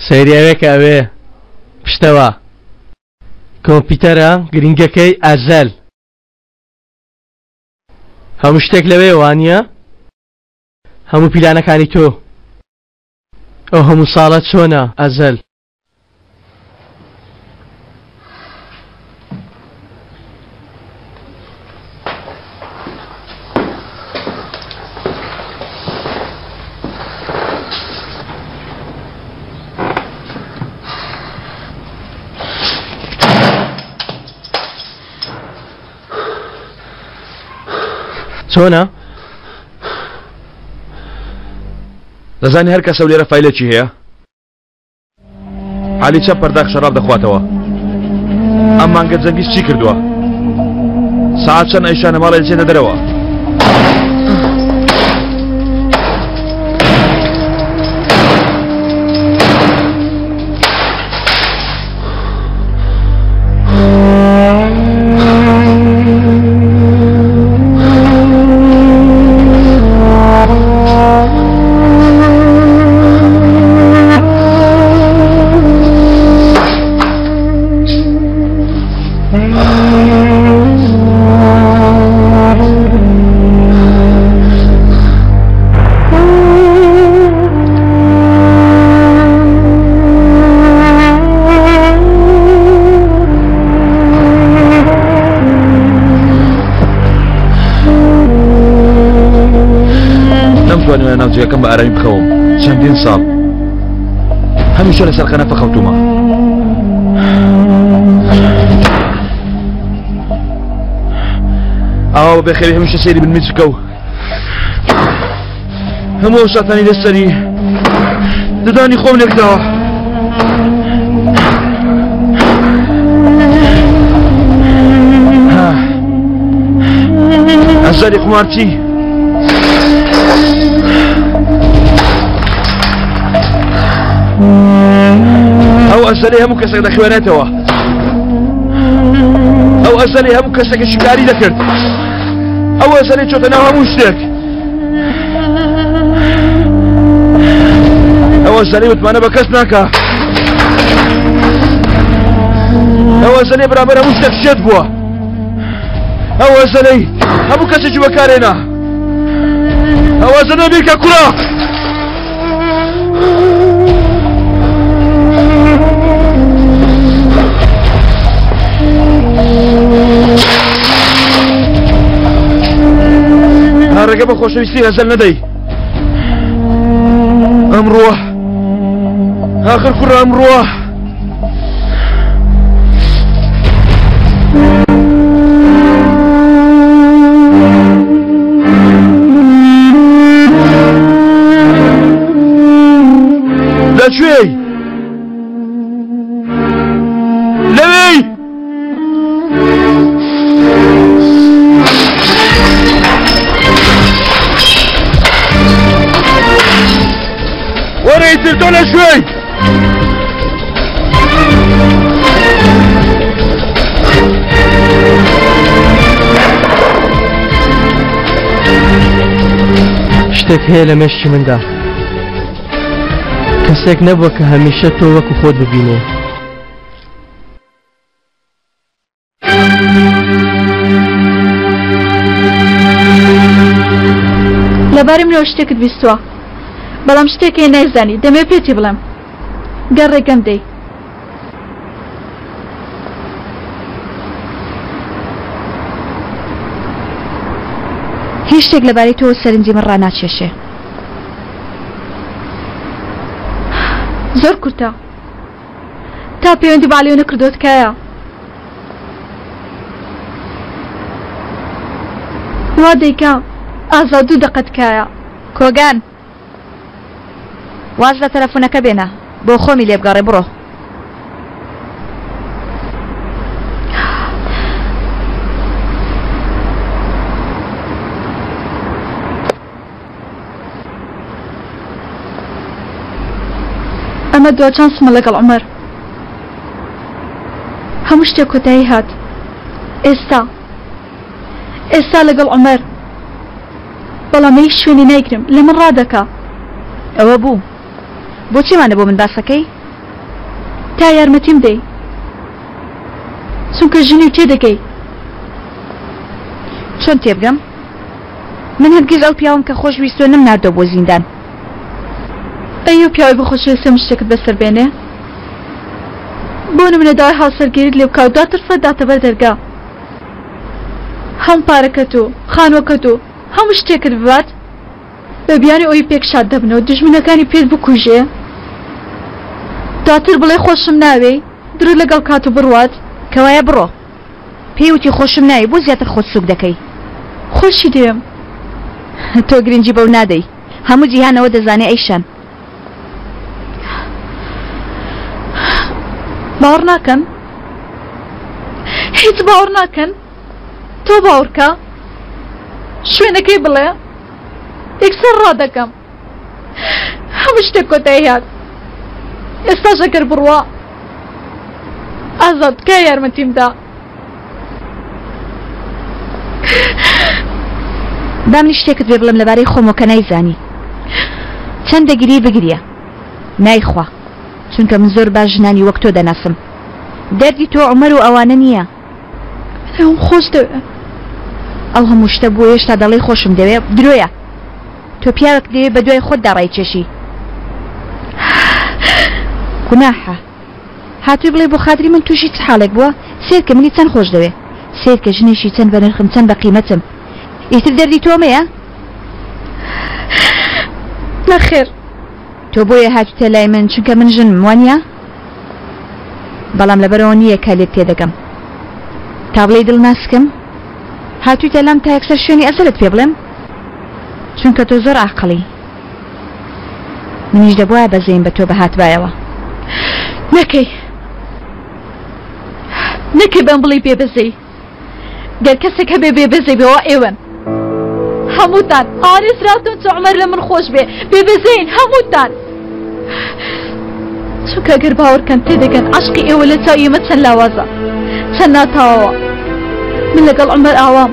[SPEAKER 5] سەیریاوێکە ئەوێ پشتەوە کۆمپیوتەرە گرنگەکەی ئەزەل هەموو شتێک لەوێ وانە هەموو پیلانەکانی تۆ ئەو هەموو ساڵە چۆنە ئەزەل. چۆنە؟
[SPEAKER 11] دەزانی هەر کەسە لێرە فایلێکی هەیە؟ عەلی چەند پەرداخ شەراب دەخواتەوە. ئەم مانگە جەنگیش چی کردووە؟ ساعات چەند ئەیشانە ماڵی چێتە دەرەوە. ناوجەکەم بە ئارامی بخەوم چەندین ساڵ هەمیشە لەسەر خەنەفە خەوتومە. ئەوە بەخێوی هەمیشە سەیری بنمیچکە و هەموو شاتانی لەسەری ددانی خۆم لێکداوە. ئەزاری قومارچی ئەو ئەزەری هەموو کەسێک دەخوێنێتەوە.
[SPEAKER 4] ئەو ئەزەلێ هەموو کەسێکە شکاری دەکرد ئەو ئەزەلێ چۆتە ناو هەموو شتێک ئەو ئەزەلێ وتمانە بە کەس ناکا ئەو ئەزەلێ بەرامبەر هەموو شتێک شێت بووە ئەو ئەزەلەی هەموو کەسێکی بەکارێنا ئەو ئەزەلێ بیکە کوڕە ڕێگە بە خۆشەویستی ئەزەل نەدەی ئەمڕۆ آخر کوڕە ئەمڕۆ لەکوێی لەوێی وەرە ئیتر تۆ لەکوێی
[SPEAKER 5] شتێک هەیە لە مەشکی مندا کەسێک نەبووە کە هەمیشە تۆ وەکو خۆت ببینێ
[SPEAKER 7] لەبارەی منەوە شتێکت بیستووە بەڵام شتێکی نایزانی دەمێ پێتی بڵێم گەر ڕێگەم دەی
[SPEAKER 12] هیچ شتێک لەبارەی تۆ سەرنجی من ڕاناکێشێ
[SPEAKER 7] زۆر کورتە تا پەیوەندی بە عەلیۆ نەکردووە تکایە وا دەیکا ئازاد دوو دەقە تکایە
[SPEAKER 12] کۆگان واز لە تەلەفۆنەکە بێنە بۆ خۆمی لێبگەڕێ بڕۆ
[SPEAKER 7] ئەمە دووە چانسمە لەگەڵ عومەر هەموو شتێک کۆتایی هات ئێستا لەگەڵ عومەر بەڵام هیچ شوێنی نایگرم لە من ڕادەکا
[SPEAKER 12] ئەوە بوو بۆچی مانە بۆ من باسەکەی
[SPEAKER 7] تا یارمەتیم دەی چونکە ژنی و تێدەگەی
[SPEAKER 12] چۆن تێبگەم من هەرگیز ئەو پیاوم کە خۆشویستۆ نەمناردۆ بۆ زیندان
[SPEAKER 7] ئەیۆ پیاوی بخۆشویستە من شتێکت بەسەر بێنێ بۆ نمونە داوای هاوسەرگیریت لێ بکە و داترفە داتە بەر دەرگا هەم پارەکەت و خانوەکەت و هەموو شتێکت ببات بە بیانی ئەوی پێک شاد دەبنەوە دژمنەکانی پێت بکوژێ دواتر بڵێ خۆشم ناوێ درو لەگەڵ کات و بڕوات
[SPEAKER 12] کەوایە بڕۆ پێیوتی خۆشم ناوی بۆ زیاتر خۆت سوک دەکەی
[SPEAKER 7] خۆشی دێم
[SPEAKER 12] تۆ گرنگی بەو نادەی هەموو جیهانەوە دەزانێ ئەیشان
[SPEAKER 7] باوەڕ ناکەن هیچ باوەڕ ناکەن تۆ باوەڕکە شوێنەکەی بڵێ یەکسەر ڕادەکەم هەموو شتێک کۆتایی هات ئێستاش ئەگەر بڕوا ئازاد تکایە یارمەتیمدا
[SPEAKER 12] با منی شتێکت بێ بڵم لەبارەی خۆمەوە کە نایزانی چەند دەگیری بگریە نایخوا چونکە من زۆر باش ژنانی وەک تۆ دەناسم دەردی تۆ عومەر و ئەوانە نییە
[SPEAKER 7] ئەوم خۆش دەوێ
[SPEAKER 12] ئەو هەموو شتە بۆ هێشتا دەڵێ خۆشم دەوێ درۆیە تۆ پیاوێک دەوێ بە دوای خۆتدا ڕایکێشی گوناحە هاتووی بڵێ بۆ خاتری من تووشی چ حاڵێک بووە سێر کە منی چەند خۆش دەوێ سێر کە ژنێشی چەند بە نرخم چەند بە قیمەتم ئیتر دەردی تۆمەیە
[SPEAKER 7] نەخێر
[SPEAKER 12] تۆ بۆیە هاتوتە لای من چونکە من ژنم وانە بەڵام لەبەرەوە نییە کە لێت تێدەگەم تا بڵێ دڵ ناسکەم هاتوویتە لام تا یەکسەر شوێنی ئەسەرت پێ بڵێم چونکە تۆ زۆر عاقڵی منیش دەبوایە بەزەیم بە تۆ بەهاتبایەوە
[SPEAKER 7] نەکەی بەم بڵی بێبەزەی گەر کەسێک هەبێ بێبەزەی بێەوە ئێوەن هەمووتان ئارێزراوتون چ عومەر لە من خۆش بێ بێبەزەین هەمووتان چونکە ئەگەر باوەڕکەن تێدەگەن عاشقی ئێوە لە چاو ئێمە چەند لاوازە هەر ناتاوەوە من لەگەڵ عومەر ئاوام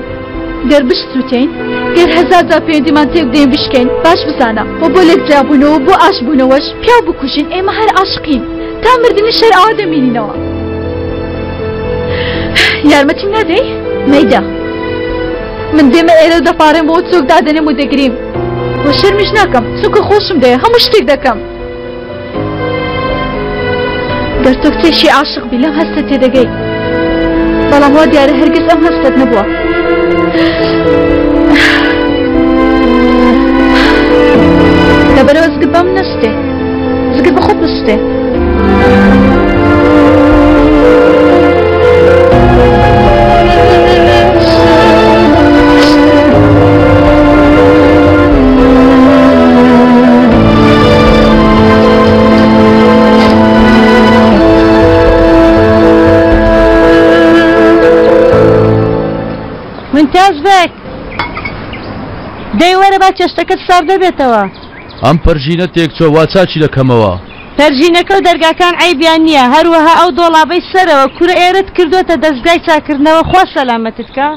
[SPEAKER 7] گەر بشتوتین گەر هەزار جار پەیوەندیمان تێک دێن بشکەین باش بزانە و بۆ لەگجیابوونەوە بۆ ئاشبوونەوەش پیاو بکوژین ئێمە هەر عاشقین تا مردنی شەر ئاوا دەمێنینەوە یارمەتیم نادەی؟ مەیدا من دێمە ئێرە دەپارێم بۆ چۆک دادەنێم و دەگریم بۆ شەرمیش ناکەم چونکە خۆشم دەیە هەموو شتێک دەکەم گەر تۆ کچێکی عاشق بی لەم هەستە تێدەگەی بەڵام وا دیارە هەرگیز ئەم هەستت نەبووە لەبەرەوە زگت بەم نەستێ زگت بە خۆت بستێ
[SPEAKER 8] ممتاز بێک دەی وەرە با چێشتەکەت ساڕ دەبێتەوە
[SPEAKER 6] ئەم پەرژینە تێکچۆ وا چاچی دەکەمەوە
[SPEAKER 8] پەرژینەکە و دەرگاکان عیبیان نییە هەروەها ئەو دۆڵابەی سەرەوە کورە ئێرت کردوتە دەستگای چاکردنەوە خوا سەلامەتت کە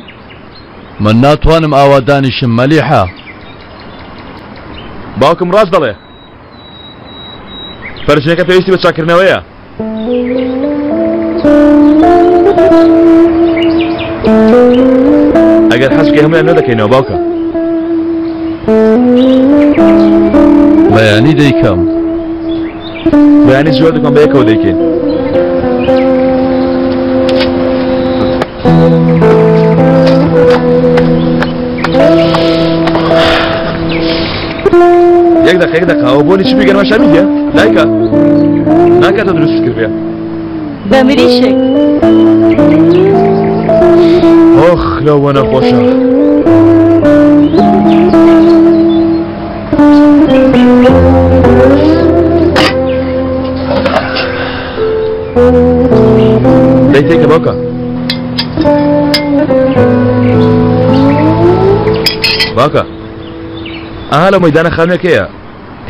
[SPEAKER 6] من ناتوانم ئاوا دانیشم مەلیحە
[SPEAKER 4] باوکم ڕاست دەڵێ پەرژینەکە پێویستی بە چاکردنەوەیە ئەگەر حەزکەی هەمویان نەدەکەینەوە باوکە
[SPEAKER 6] بەیانی دەیکەم
[SPEAKER 4] بەیانی زۆر دەکەم بە یەکەوە دەیکەین یەک دەقە ئەوە بۆ نیچی بگەنمە شەمیدە دایکە ناکاتە دروست کردێ
[SPEAKER 8] بە مریشێک
[SPEAKER 4] ئۆخ لەوە نەخۆشە دەیتێکە باوکە باوکە ئاها لە مەیدانە خانوێکەیە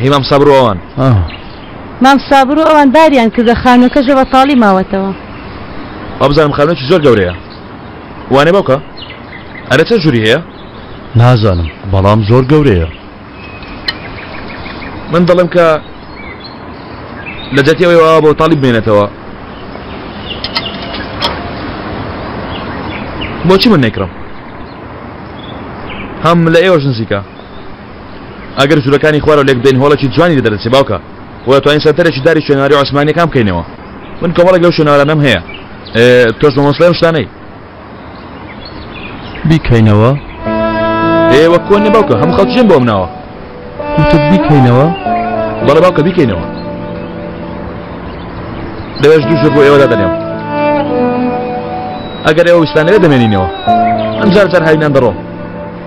[SPEAKER 4] هی مام سابر و ئەوان
[SPEAKER 8] مام سابر و ئەوان داریان کردە خانووەکەژە بەتاڵی ماوەتەوە
[SPEAKER 4] ئەبزانم خانوێکی زۆر گەورەیە وانێ باوکە ئەرە چە ژووری هەیە
[SPEAKER 6] نازانم بەڵام زۆر گەورەیە
[SPEAKER 4] من دەڵێم کە لە جەتیەوەیەوە بۆ تاڵی بمێنێتەوە بۆچی من نەیکڕم هەم لە ئێوەش نزیکە ئەگەر ژوورەکانی خوارە لێک بدەین هۆڵێکی جوانی لێدەرەچێ باوکە و توانین سەرتەرێکی داری شوێنەواری عوسمانیەکان بکەینەوە من کۆمەڵێک لەو شوێنەوارانەم هەیە تۆش بە مۆسڵەی شتانەی
[SPEAKER 6] بیکەینەوە
[SPEAKER 4] ئێوە کۆن نێ باوکە هەموو خەڵکی ژێن بۆ مناوە
[SPEAKER 6] وتت بیکەینەوە
[SPEAKER 4] بەڵێ باوکە بیکەینەوە دەوێش دوو ژوور بۆ ئێوە دادەنێم ئەگەر ئێوە ویستانەوێ دەمێنینەوە ئەم جار جار هاوینان دەڕۆم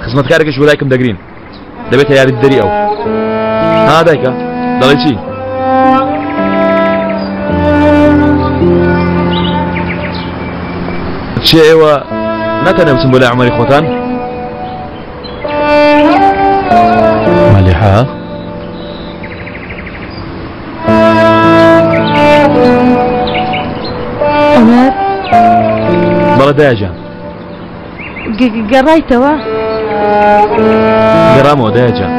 [SPEAKER 4] خزمەتکارێکیش بۆ لایکم دەگرین دەبێتە یاریدەری ئەو ها دایکە دەڵێ چی چێ ئێوە ناتەنێ بچن بۆ لای عومەری خۆتان
[SPEAKER 6] مەلیحە
[SPEAKER 8] عومەر
[SPEAKER 4] بەڵێ دایاجان
[SPEAKER 8] گەڕایتەوە
[SPEAKER 4] گەڕامەوە دایاجان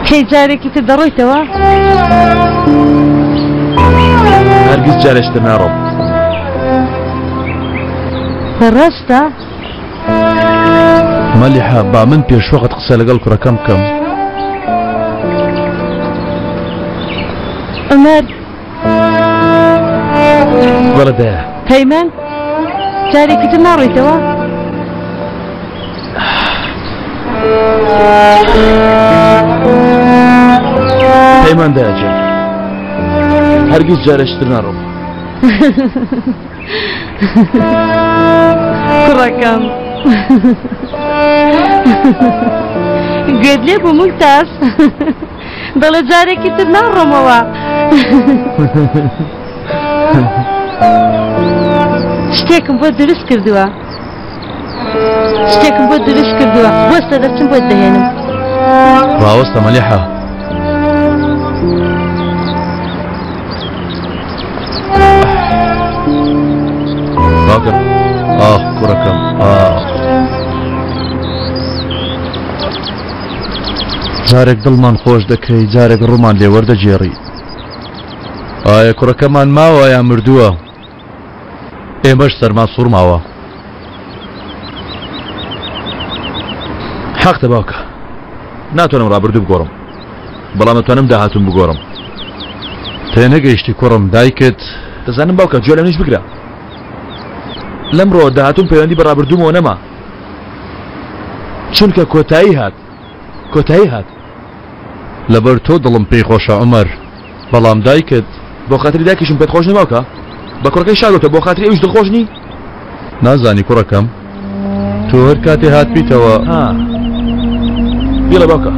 [SPEAKER 8] کەی جارێکی تر دەڕۆیتەوە
[SPEAKER 4] هەرگیز جارێشتر ناڕۆم
[SPEAKER 8] بەڕاستە
[SPEAKER 6] مەلیحە با من پێشوەقت قسە لەگەڵ کوڕەکەم بکەم
[SPEAKER 8] عومەر
[SPEAKER 4] بەڵێ دایە
[SPEAKER 8] پەیمان جارێکی تر ناڕۆیتەوە
[SPEAKER 4] پەیمان دایاجان هەرگیز جارێشتر ناڕۆم
[SPEAKER 8] کوڕەکەم گوێت لێ بوو ممتاز دەڵێ جارێکی تر ناڕۆمەوە شتێکم بۆ دروست کردووە بۆستە دەچم بۆت دەهێنم
[SPEAKER 6] ڕاوەستە مەلیحە
[SPEAKER 11] باوکە کوڕەکەم جارێک دڵمان خۆش دەکەی جارێک ڕوومان لێوەردەجێڕی ئایا کوڕەکەمان ماوە یا مردووە ئێمەش سەرمان سوورماوە حەقتە باوکە ناتوانم ڕابردوو بگۆڕم بەڵام دەتوانم داهاتوون بگۆڕم تێنەگەیشتی کوڕم دایکت دەزانم باوکە گوێ لە منیش بگرە لەمڕۆ داهاتوون پەیوەندی بە ڕابردوومەوە نەما چونکە کۆتایی هات لەبەر تۆ دڵم پێی خۆشە عومەر بەڵام دایکت بۆ خاتری دایکیشم پێت خۆش نەماوکە بە کوڕەکەی شاگوتە بۆ خاتری ئەوش دڵخۆش نی نازانی کوڕەکەم تۆ هەر کاتێ هاتبیتەوە بیڵە باوکە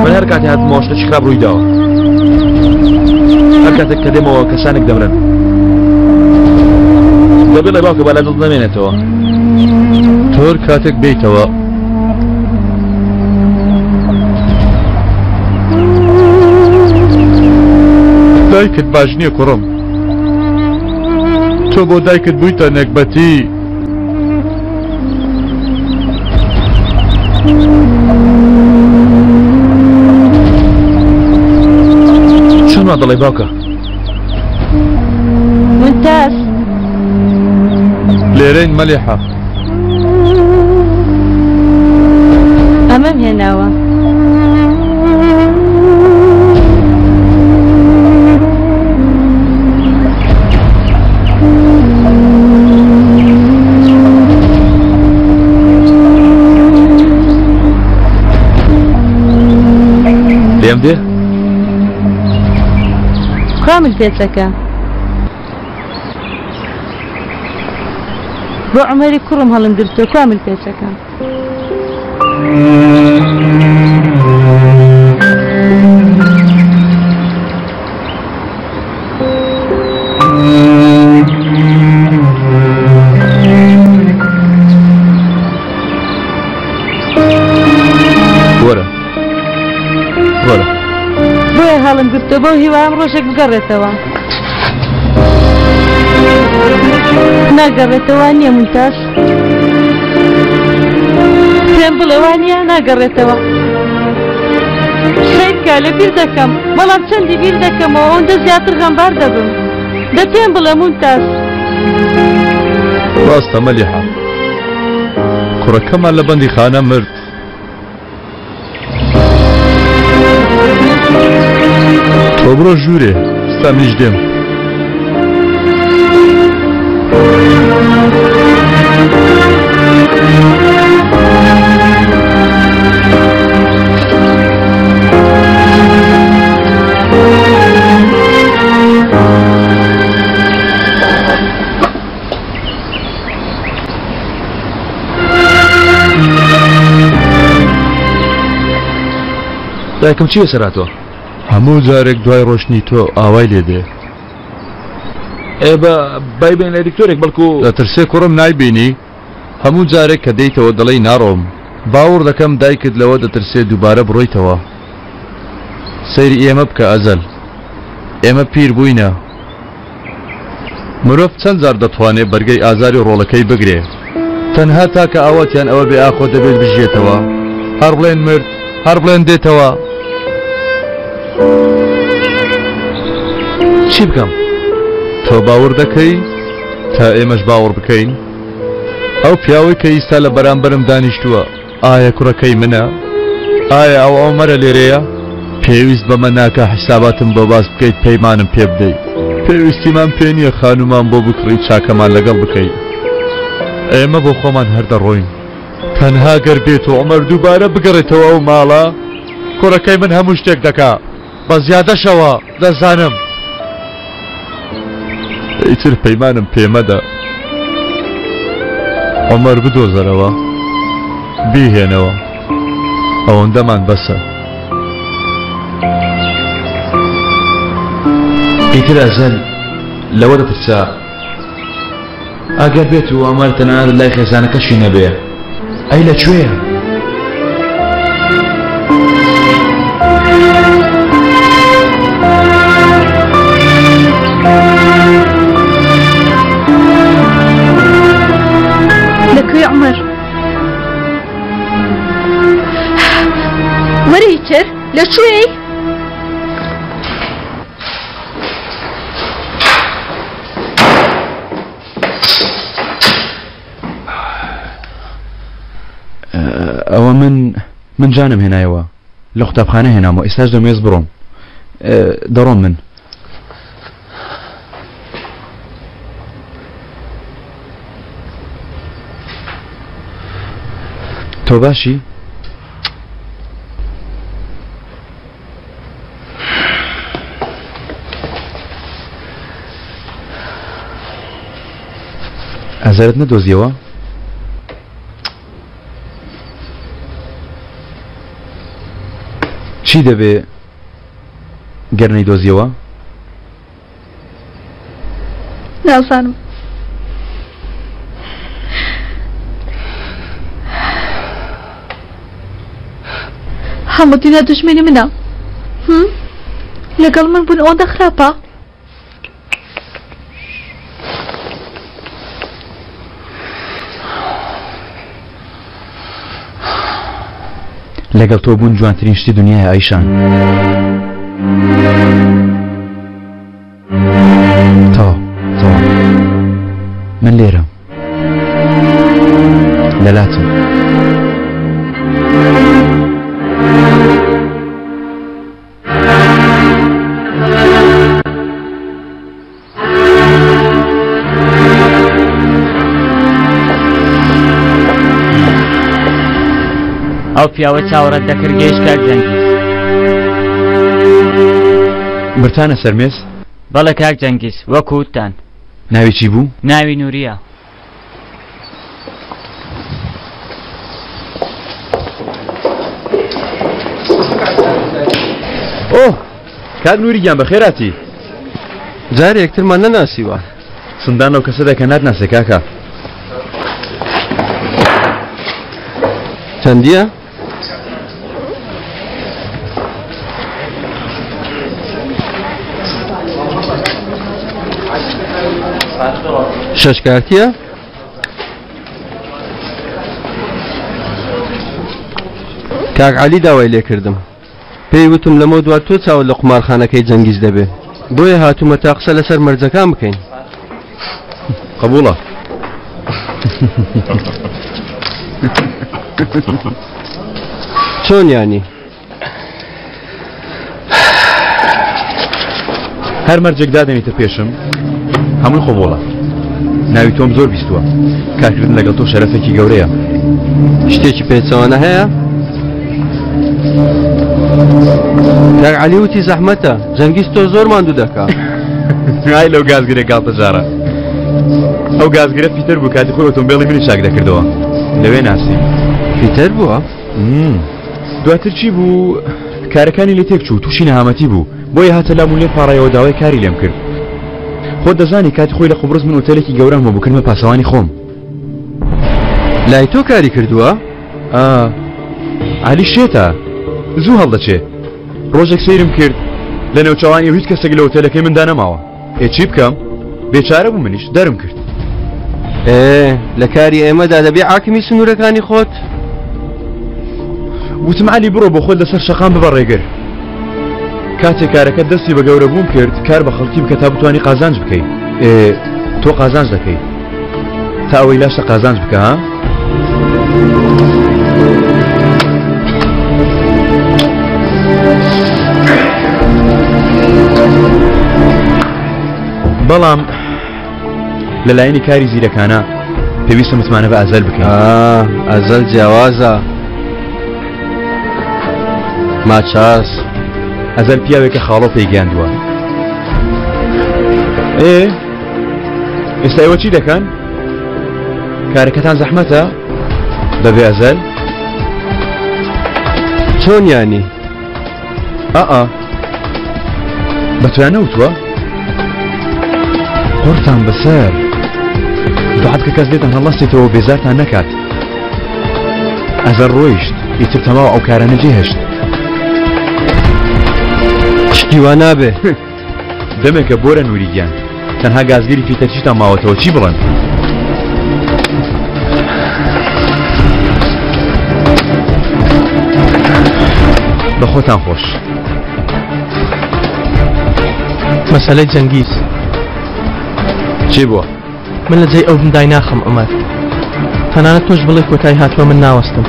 [SPEAKER 11] من هەر کاتێ هاتمەوە شتێکی خراپ ڕووی داوە هەر کاتێک کە دێمەوە کەسانێک دەمرن دەبێڵێ باوکە با لە دڵ نەمێنێتەوە تۆ هەر کاتێک بیتەوە دایکت باش نییە کوڕم تۆ بۆ دایکت بوویتە نێکبەتی چۆن وا دەڵێ باوکە
[SPEAKER 8] ممتاز
[SPEAKER 11] لێرەین مەلیحە
[SPEAKER 8] ئەمەم هێناوە
[SPEAKER 11] لێم دێ
[SPEAKER 8] کامل پێچەکە بۆ عومەری کوڕم هەڵم گرتووە کامل پێچەکە بۆیە هەڵم گرتووە بۆ هیوام ڕۆژێک بگەڕێتەوە ناگەڕێتەوە نییە ممتاز پێم بڵێ وانە ناگەڕێتەوە شەیدکە لە بیر دەکەم بەڵام چەندی بیر دەکەمەوە ئەوەندە زیاتر غەمبار دەبم دە پێم بڵێ ممتاز
[SPEAKER 11] ڕاستە مەلیحە کوڕەکەمان لە بەندی خانە مرد تۆ بڕۆ ژوورێ ستا منیش دێم دایکم چیە سەراتۆ هەموو جارێک دوای ڕۆشنی تۆ ئاوای لێ دێ بای بێن لە دکتۆرێک بەڵکو دەترسێ کوڕم نایبینی هەموو جارێک کە دەیتەوە دەڵێی ناڕۆم باوەڕ دەکەم دایکت لەوە دەترسێ دووبارە بڕۆیتەوە سەیری ئێمە بکە ئەزەل ئێمە پیر بووینە مرۆڤ چەند جار دەتوانێت بەرگەی ئازاری ڕۆڵەکەی بگرێ تەنها تاکە ئاواتیان ئەوە بێ ئاخۆ دەبێت بژێتەوە هەر بڵێن مرد هەر بڵێن دێتەوە چی بکەم تۆ باوەڕ دەکەی تا ئێمەش باوەڕ بکەین ئەو پیاوەی کە ئیستا لە بەرامبەرم دانیشتووە ئایا کوڕەکەی منە ئایا ئەو ئەومەرە لێرەیە پێویست بەمە ناکە حیساباتم بۆ باس بکەیت پەیمانم پێ بدەیت پێویستیمان پێ نییە خانومان بۆ بکڕی چاکەمان لەگەڵ بکەیت ئێمە بۆ خۆمان هەردەڕۆین تەنها گەر بێت و عومەر دووبارە بگەڕێتەوە ئەو ماڵە کوڕەکەی من هەموو شتێک دەکا بە زیادەشەوە دەزانم ئیتر پەیمانم پێمەدە عومەر بدۆزەرەوە بیهێنەوە ئەوەندەمان بەسە ئیتر ئەزەل لەوە دەپرسا ئەگەر بێت و ئەمەر تەنها لای خێزانەکەشی نەبێ ئەی لەکوێیە
[SPEAKER 7] لەکوێ عومەر وەرە ئیتر لەکوێی
[SPEAKER 11] ئەوە من جانم هێنایەوە لە قوتابخانە هێنامەوە ئێستاش دەمێز بڕۆم دەڕۆم من تۆ باشی؟ ئازارت نەدۆزیەوە؟ چی دەبێ گەر نەیدۆزیەوە؟
[SPEAKER 7] نازانم هەموو دنیا دوژمنی منە لەگەڵ من بوون ئەوەندە خراپە
[SPEAKER 11] لەگەڵ تۆ بوون جوانترین شتی دنیای ئایشان تەواو من لێرەم لەلاتم
[SPEAKER 9] ئەو پیاوە چاوەڕەت دەکرد گەیشت کاک جەنگیز
[SPEAKER 11] برتانە سەرمێز؟
[SPEAKER 9] بەڵێ کاک جەنگیز وەکو وتتان
[SPEAKER 11] ناوی چی بوو؟
[SPEAKER 9] ناوی نووریە
[SPEAKER 11] ئۆ کاک نووری گیان بەخێراتی
[SPEAKER 13] جارێ یەکترمان نەناسیوە
[SPEAKER 11] سندان ئەو کەسە دەکە ناتناسێ کاکە
[SPEAKER 13] چەندیە؟ شەش کارتیە؟ کاک عەلی داوای لێ کردم پێی وتم لەمە دوات تۆ چاوە لە قومارخانەکەی جەنگیز دەبێ بۆیە هاتوومە تا قسە لەسەر مەرجەکان بکەین
[SPEAKER 11] قبوڵە
[SPEAKER 13] چۆن یانی؟
[SPEAKER 11] هەر مەرجێک دادەنیتە پێشم هەمووی قبوڵە ناوی تۆم زۆر بیستووە کارکردن لەگەڵ تۆ شەرەفێکی گەورەیە
[SPEAKER 13] شتێکی پێچەوانە هەیە؟ کاک عەلی وتی زەحمەتە جەنگیز تۆ زۆر ماندوو دەکا
[SPEAKER 11] ئای لەو گازگرێک گاڵتەجارە ئەو گازگرە پیتەر بوو کاتی خۆی ئۆتۆمبێڵی منی شاک دەکردەوە لەوێ ناسی
[SPEAKER 13] پیتەر بووە؟
[SPEAKER 11] دواتر چی بوو کارەکانی لێ تێک چوو تووشی نەهامەتی بوو بۆیە هاتە لامون لێ پاڕایەوە داوای کاری لێم کرد خۆت دەزانی کاتی خۆی لە قوبرس من ئۆتێلێکی گەورەم بۆ بکردمە پاسەوانی خۆم
[SPEAKER 13] لای تۆ کاری کردووە؟
[SPEAKER 11] عەلی شێتە زوو هەڵدەچێ ڕۆژێک سەیرم کرد لە نێوچەوانی هیچ کەسێک لە ئۆتێلەکەی مندا نەماوە چی بکەم بێچارە بوو منیش دەرم کرد
[SPEAKER 13] لە کاری ئێمەدا دەبێ حاکمی سنوورەکانی خۆت
[SPEAKER 11] وتم عەلی بڕۆ بۆ خۆت لەسەر شەقام ببە ڕێگر کاتێک کارەکە دەستی بە گەورە بووم کرد کار بە خەڵکی بکە تا بتوانی قازانج بکەیت تۆ قازانج دەکەیت تا ئەوەی لاشە قازانج بکە ها بەڵام لەلایەنی کاری زیرەکانە پێویستە متمانە بە ئازەل بکەین
[SPEAKER 13] ئازەل جیاوازە ماچاس
[SPEAKER 11] ئەزەل پیاوێکە خاڵۆ پێیگەاندووە ئێستا ئێوە چی دەکەن؟ کارەکەتان زەحمەتە بەبێ ئەزەل؟
[SPEAKER 13] چۆن یانی؟
[SPEAKER 11] بەتویان نەوتووە؟ قورتان بەسەر دوعات کە کەس دێتان هەڵەستێتەوە بێزارتان نەکات ئەزەل ڕۆیشت ئیتر تەواو ئەو کارە نەجێهێشت
[SPEAKER 13] شتی وا نابێ
[SPEAKER 11] دەمێکە بۆرە نووریگیان تەنها گازگیری فیتەرچیتان ماوەتەوە چی بڵێن؟ بە خۆتان خۆش.
[SPEAKER 5] مەسەلەی جەنگیز
[SPEAKER 11] چی بووە؟
[SPEAKER 5] من لە جێی ئەو بندای ناخەم عومەر. تەنانەت تۆش بڵێ کۆتایی هاتووە من ناوەستم.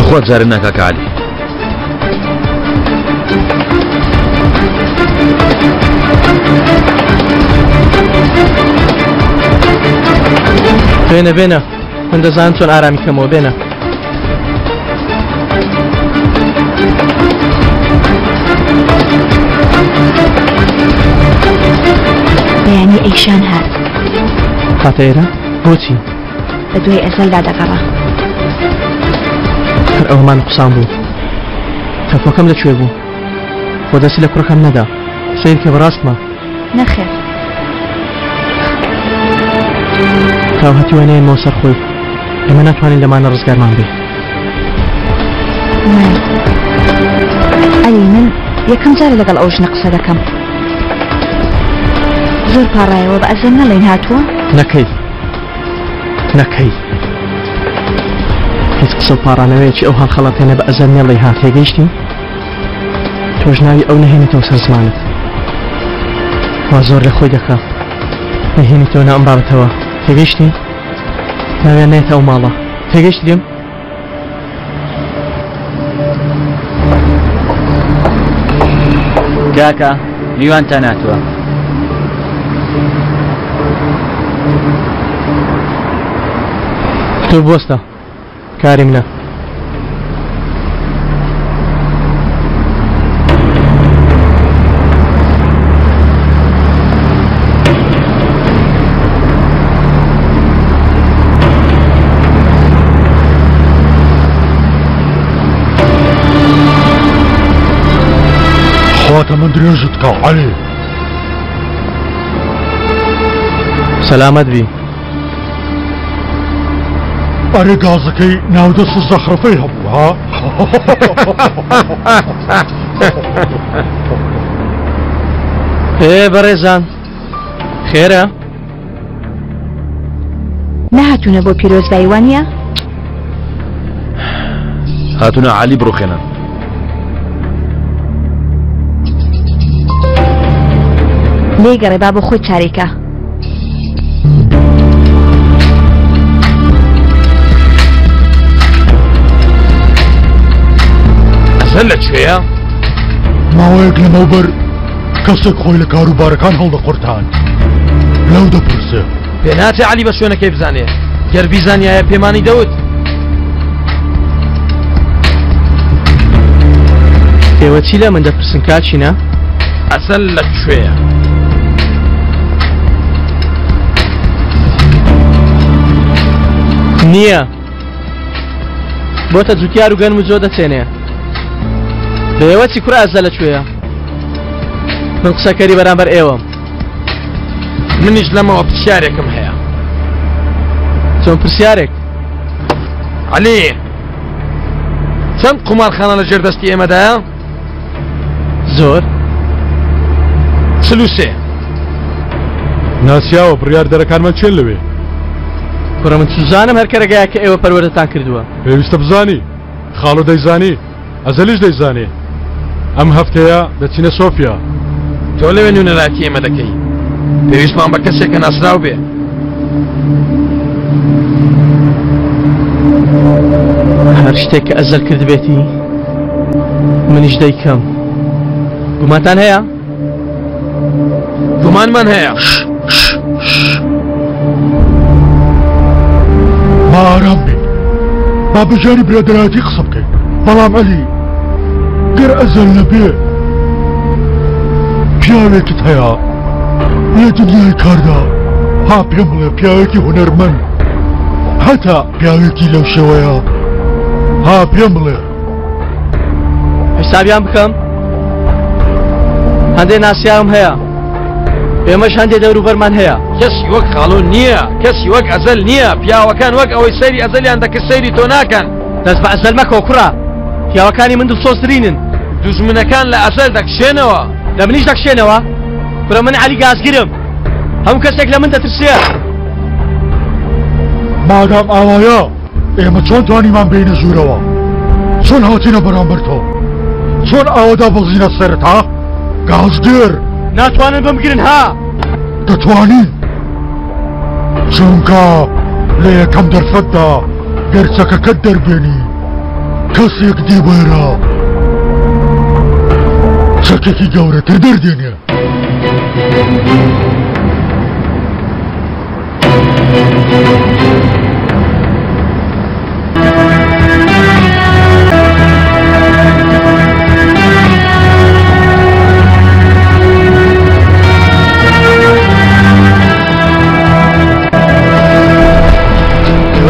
[SPEAKER 11] خۆت جارە ناکاکە عەلی.
[SPEAKER 5] بێنە بێنە، من دەزانم چۆن ئارامی کەمەوە. بێنە.
[SPEAKER 12] بەیانی ئەیشان هات.
[SPEAKER 5] هاتە ئێرە؟ بۆچی؟
[SPEAKER 12] بە دوای ئەزەلدا دەگەڕا.
[SPEAKER 5] هەر ئەومان قسان بوو. تەفۆکەم لەکوێ بوو؟ بۆ دەستی لە کوڕەکەم نەدا. سیر کە بەڕاستمە؟
[SPEAKER 12] نەخێر.
[SPEAKER 5] تاو هەتیوانەیەنمەوە سەر خۆی. ئێمە ناتوانین لەمانە ڕزگارمان بێ.
[SPEAKER 12] ئەلی من یەکەم جارە لەگەڵ ئەو ژنە قسە دەکەم. زۆر پاڕایەوە بە ئەزەل نەڵێن هاتووە؟
[SPEAKER 5] نەکەی. نەکەی. هیچ قسە و پاڕانەوەیەکی ئەو هەڵخەڵەتێنە بە ئەزەل نێڵی هات. تێگەیشتی؟ تۆش ناوی ئەو نەهێنیتەوە سەر زمانت. وا زۆر لە خۆی دەکا. نەهێنیتەوە نە ئەم بابەتەوە. تێگەیشتی؟ ناویان نێتە ئەو ماڵە. تێگەیشتی دێم؟
[SPEAKER 9] کاکە میوانتان هاتووە.
[SPEAKER 5] تۆ بۆستە. کاری منە.
[SPEAKER 6] خواته من درێژت کە عەلی.
[SPEAKER 5] سەلامەت بی.
[SPEAKER 6] ئەرێ گازەکەی ناودەست زەخرەفەی هەبوو ها؟
[SPEAKER 5] بەڕێزان خێرە؟
[SPEAKER 12] نەهاتوونە بۆ پیرۆزبایی وانە؟
[SPEAKER 11] هاتوونە عەلی بڕوخێنن.
[SPEAKER 12] لێگەڕێ با بۆ خۆی چارێکە.
[SPEAKER 11] ئەزەل لەکوێیە؟
[SPEAKER 6] ماوەیەک لەمەوبەر کەسێک خۆی لە کاروبارەکان هەڵدەقورتان. لەو دەپرسێ.
[SPEAKER 10] پێناچێ عەلی بە شوێنەکەی بزانێ. گەر بیزانیایە پێمانی دەوت.
[SPEAKER 5] ئێوە چی لە من دەپرسن کاچینە؟
[SPEAKER 10] ئەزەل لەکوێیە؟
[SPEAKER 5] نییە. بۆتە جوتیار و گەنم و جۆ دەچێنێ. بە ئێوە چی کوڕە ئەزە لەکوێیە؟ من قسەکەری بەرامبەر ئێوەم.
[SPEAKER 10] منیش لەمەوە پرسیارێکم هەیە.
[SPEAKER 5] چۆن پرسیارێک؟
[SPEAKER 10] عەلی چەند قومارخانە لە ژێردەستی ئێمەدایە؟
[SPEAKER 5] زۆر.
[SPEAKER 10] 43.
[SPEAKER 6] ناسیاوە بڕیار دەرەکانمان چێن لەوێ؟
[SPEAKER 5] کوڕە من سوزانم هەر کەرەگایە کە ئێوە پەروەردەتان کردووە.
[SPEAKER 6] پێویستە بزانی. خاڵۆ دەیزانی. ئەزەلیش دەیزانێ. ئەم هەفتەیە دەچینە سۆفیا.
[SPEAKER 10] تۆ لەوێ نوێنەراتی ئێمە دەکەی. پێویستمان بە کەسێکە ناسراو بێ.
[SPEAKER 5] هەر شتێک کە ئەزەل کرد بێتی منیش دەیکەم. گومانتان هەیە؟
[SPEAKER 10] گومانمان هەیە.
[SPEAKER 6] با ئارام بێ. با بەجاری برادەرایەتی قسە بکەین. بەڵام عەلی گەر ئەزەل نەبێ پیاوێکت هەیە لە دنیای کاردا. ها پێم بڵێ پیاوێکی هونەرمەند هەتا پیاوێکی لەو شێوەیە. ها پێم بڵێ.
[SPEAKER 5] حسابیان بکەم. هەندێک ناسیاوم هەیە. ئێمەش هەندێک دەوروبەرمان هەیە.
[SPEAKER 10] کەسی وەک خاڵۆ نییە. کەسی وەک ئەزەل نییە. پیاوەکان وەک ئەوەی سەیری ئەزەلیان دەکە سەیری تۆ ناکەن.
[SPEAKER 5] دەست بە ئەزەل مەکەوە کوڕە. پیاوەکانی من دڵسۆزترینن.
[SPEAKER 10] دوژمنەکان لە ئەزەل دەکشێنەوە.
[SPEAKER 5] لە منیش دەکشێنەوە. کوڕە من عەلی گازگرم. هەموو کەسێک لە من دەترسێ.
[SPEAKER 6] مادام ئاوایە ئێمە چۆن توانیمان بینە ژوورەوە چۆن هاتینە بەرامبەر تۆ چۆن ئاوادا بەڵزینە سەرت ها گازدێر
[SPEAKER 5] ناتوانن بمگرن ها
[SPEAKER 6] دەتوانین چونکە لە یەکەم دەرفەتدا گەرچەکەکەت دەربێنی کەسێک دێ بەێرە چەکێکی گەورەتر دەردێنێ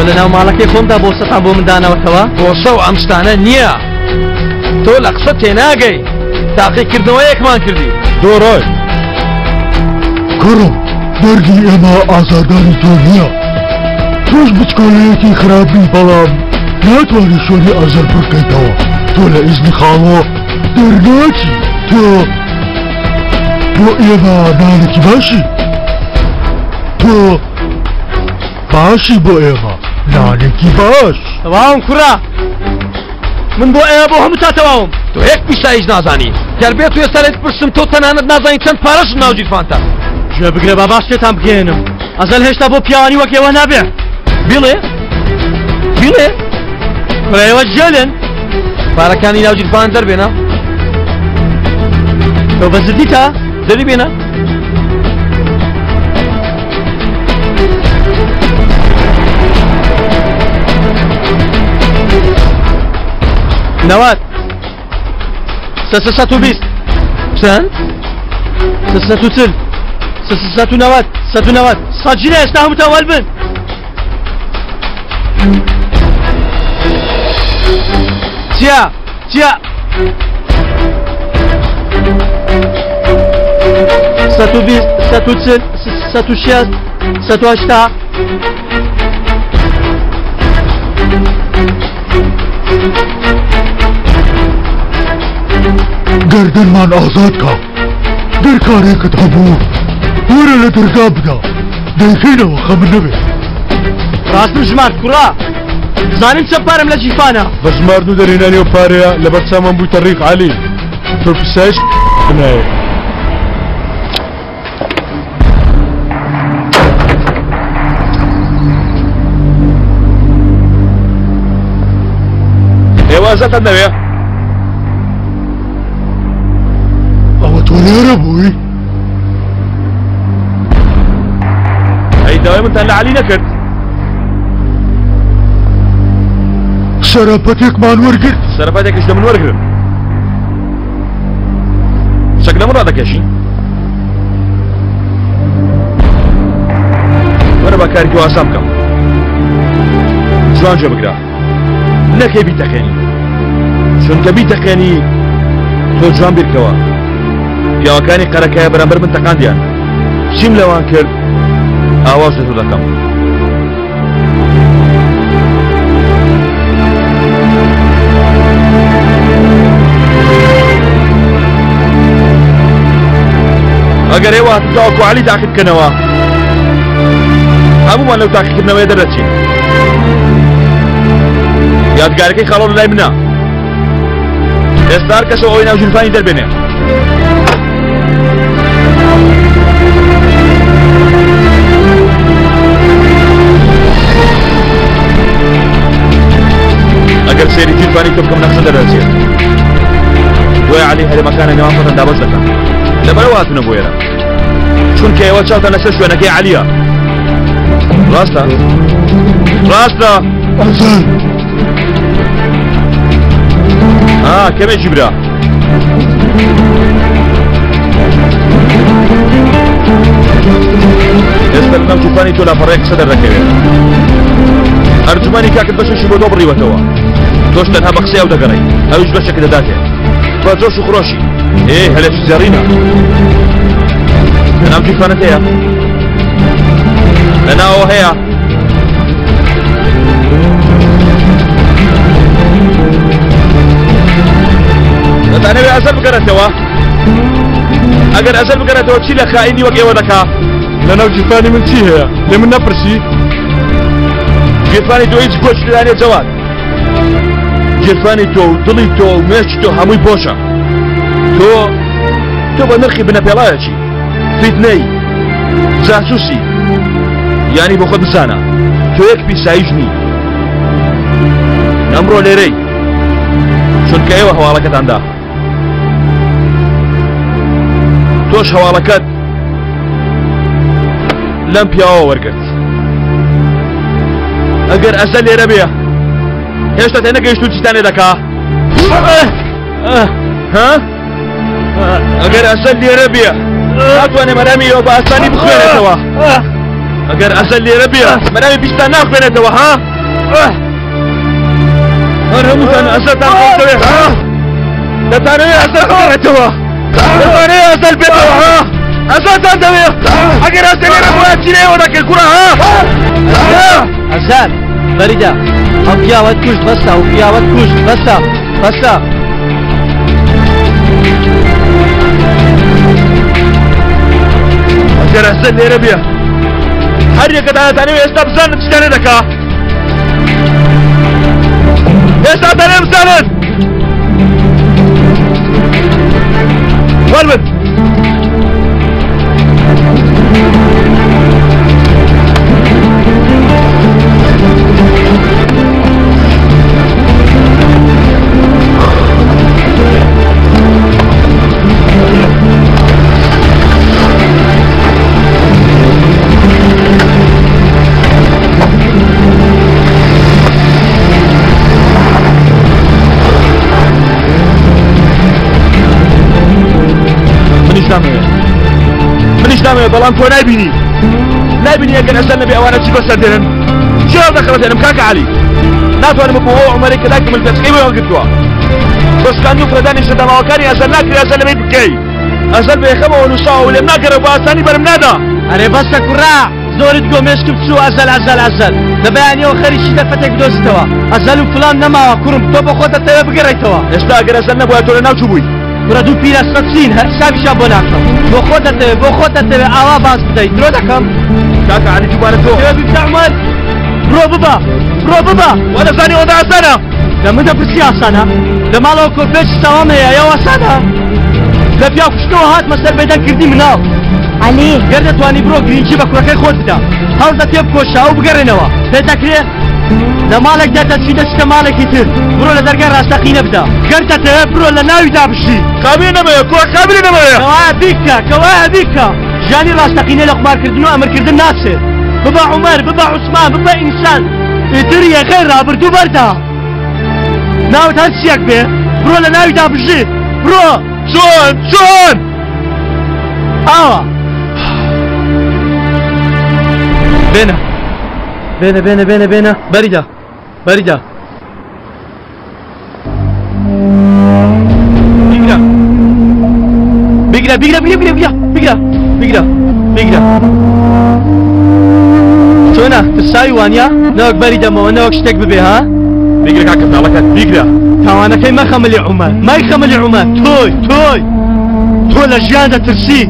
[SPEAKER 5] لە ناو ماڵەکەی خۆمدا بۆسەتان بۆ مندانەوەتەوە
[SPEAKER 10] بۆسە و ئەم شتانە نییە تۆ لە قسە تێناگەی تاقیکردنەوەیەکمان کردی
[SPEAKER 6] دۆڕای کوڕم دەرگی ئێمە ئازاداری تۆ نییە تۆش بچکۆلەیەکی خراپی بەڵام ناتوانێت شوێنی ئازار بکەیتەوە تۆ لە ئیزنی خاڵۆ دەرناچی تۆ بۆ ئێمە نانێکی باشی تۆ باشی بۆ ئێمە نانێکی باش
[SPEAKER 5] تەواوم کوڕە من بۆ ئێوە بۆ هەموو تا تەواوم
[SPEAKER 10] تۆ هیچ پیشایش نازانی گەربێت تو ئێستا لێت پرسم تۆ تەنانەت نازانی چەند پارەش ناو جیرفانتە
[SPEAKER 5] گوێ بگرە با باش پێتان بگێنم ئەزەل هێشتا بۆ پیاوانی وەک ئێوە نابێ
[SPEAKER 10] بیڵێ بیڵێ
[SPEAKER 5] ئێوە جێلن
[SPEAKER 10] پارەکانی ناو جیرفان دەربێنە
[SPEAKER 5] تۆ بەزدی تا
[SPEAKER 10] دەری بێنە
[SPEAKER 5] نەوات 320
[SPEAKER 10] چەند؟
[SPEAKER 5] 340 390 190 سەجینە ئێستا هەموو تاوال بن چیا چیا 120 140 160 180
[SPEAKER 6] گەردنمان ئازاد کە دەرکارێکت هەبوو وەرە لە دەرگا بدا دەیکەینەوە خەمن نەبێت
[SPEAKER 5] ڕاستم ژمارد کوڕا زانین چەند پارەم لە جیفانە
[SPEAKER 6] بە ژمارد و دەرێنانی و پارەیە لەبەر چامان بوویتە ڕیق عەلی تۆ پیسایش بنایە
[SPEAKER 4] ئێوازەتە نەوێ
[SPEAKER 6] تۆ لێرە بووی
[SPEAKER 4] ئەی داوای منتان لە عەلی نەکرد
[SPEAKER 6] شەرەپەتێکمان وەرگرت
[SPEAKER 4] شەرەپەتێکش لە من وەرگرن شەک لە من ڕادەکەشی وەرە بە کاری تۆ ئاسان بکەم جوان جێ بگرە نەکەی بیتەقێنی چونکە بیتەقێنی تۆ جوان بیرکەوە پیاوەکانی قەرەکەیە بەرامبەر من تەقاندیان چیم لەوان کرد ئاواز لە تۆ دەکەم ئەگەر ئێوە تاوەکو عەلی تاقیب بکەنەوە هەموومان لەو تاقیکردنەوەیە دەردەچین یادگارەکەی خاڵۆ لە لای منە ئێستا هەر کەسەوە ئەوەی ناو جیرفانی دەربێنێ ئەگەر سێری جیرفانی تۆ بکەم نەخسە دەردەچێت دوای عەلی هەرێمەکانە نێوان خۆتان دابەز دەکەن لەبەرەوە هاتونە بۆ ئێرە چونکە ئێوە چاوتان لەسەر شوێنەکەی عەلیە ڕاستە ڕاستە
[SPEAKER 6] ئەزەل
[SPEAKER 4] کەمێکی برا ئێستا لەناو جوپانی تۆ لاپەڕەیە قسە دەردەکەوێت ئەرجومانی کاکت بەشێکی بۆ تۆ بڕیوەتەوە تۆش تەنها بە قسەی ئەو دەگەڕی ئەویش بەشێک دەداتێ بە جۆش و خڕۆشی هەلێکی زێڕینە لەناو جیفانت هەیە لەناوەوە هەیە دەتانەوێ ئەزەر بگەڕێتەوە ئەگەر ئەزەر بگەڕێتەوە چی لە خائینی وەک ئێوە دەکا
[SPEAKER 6] لەناو جیفانی من چی هەیە لێ من نەپرسی
[SPEAKER 4] گیرفانی تۆ هیچ گۆچ لەلانێ جەواد گیرفانی تۆ و دڵی تۆ و مێچی تۆ هەمووی پۆشە تۆ بە نرخی بنەپێڵایەکی فیتنەی جاسووسی یانی بۆ خۆت بزانە تۆ یەک پیساییش نی ئەمڕۆ لێرەی چونکە ئێوە هەواڵەکەتاندا تۆش هەواڵەکەت لەم پیاوە وەرگرت ئەگەر ئەسە لێرە بێ هێشتا تێ نەگەیشت و چیتانێ دەکا ئەگەر ئەسە لێرە بێ ناتوانێ مەرامی ئەوە بە ئاسانی بخوێنێتەوە ئەگەر ئەسە لێرە بێ مەرامی بیستان ناخوێنێتەوە هەر هەمووتان ئەسەتان خۆشەوێ دەتانەوێ ئەسە بخوێنێتەوە دەتانەوێ ئەسەل بێتەوە ئەسەتان دەوێ ئەگەر ئەسە لێرە بۆ چینەوە دەکرد کوڕە
[SPEAKER 5] ئەزار بەریدا ئەو پیاوەت کوشت بەسە ئەو پیاوەت کوشت بەسە
[SPEAKER 4] ئەگەر ئەسە لێرە بێ هەر یەکەتانەتانەوێ ئێستا بزانن چیتانێ دەکا ئێستا دەنێ بزانن وەربن منیش نامەوێت بەڵام تۆ نایبینی ئەگەر ئەسەر نەبێ ئەوانە چی بەسەر دێنن چی دەخڕەتێنم کاکە عەلی ناتوانم بۆ ئەو عومەرەی کە دایکم ملپێچکەی بۆ گرتووە دۆستکانی و فرەدانی شەدەماوەکانی ئەسەر ناکرێ ئەسەر لەبێت بکەی ئەسەر بەیەخەمەوە نووساوە و لێم ناگەرە بە ئاسانی بەرم نادا
[SPEAKER 5] ئەرێ بەسە کوڕا زۆرت گۆمێشکم چوو ئەزەل لە بەیانیەوە خەریکی دەفەتێک دۆستەوە ئەزەل و فلان نەماوە کوڕم تۆ بە خۆتە تەوێ بگەڕێیتەوە
[SPEAKER 4] ئێستا ئەگەر ئەسەر نەبووە تۆ لە ناوچوو بووی
[SPEAKER 5] برە دوو پیرەستە چین هەر حسابیشان بۆ ناکەم بۆ خۆتە تەوێ ئاوا باس بدەیت درۆ دەکەم
[SPEAKER 4] کاکە عەلی جوبارە تۆ
[SPEAKER 5] ببتە عومەر بڕۆ ببە
[SPEAKER 4] وە دەزانی ئەوەدا ئاسانە
[SPEAKER 5] لە من دەپرسی ئاسانە لە ماڵەوە کۆرپێکی تاوام هەیە ئەوە ئاسانە لە پیا کوشتەوە هاتمە سەر بەیدان کردی مناو
[SPEAKER 12] عەلی
[SPEAKER 5] گەر دەتوانی بڕۆ گرنگی بە کوڕەکەی خۆت بدە هەڵ دە تێ بکۆشە ئەو بگەڕێنەوە پێت دەکرێ لە ماڵێک دەتەچی دەچتە ماڵێکی تر بڕۆ لە دەرگای ڕاستەقینە بدە گەر دەتەوێ بڕۆ لە ناوی دابشی
[SPEAKER 4] کابێ نەمەیە کوڕە کابێ نەمەیە
[SPEAKER 5] کەوایە بیکە ژانی ڕاستەقینە لە قومارکردن و ئەمرکردن ناچێت ببە عومەر ببە عوسمان ببە ئینسان ئیتر یەکەی ڕابردوو بەردا ناوت هەر چیەک بێ بڕۆ لە ناوی دابژی بڕۆ
[SPEAKER 4] چۆن
[SPEAKER 5] ئاوە بێنە بەریدا بیگرە چۆنە ترساوی وانیا نەوەک بەری دەمەوە نەوەک شتێک ببێ ها
[SPEAKER 4] بیگرە کاکە تاڵەکەت بیگرە
[SPEAKER 5] تاوانەکەی مەخەمەلی عومەر مایخەمەلی عومەر تۆ لە ژیان دەترسی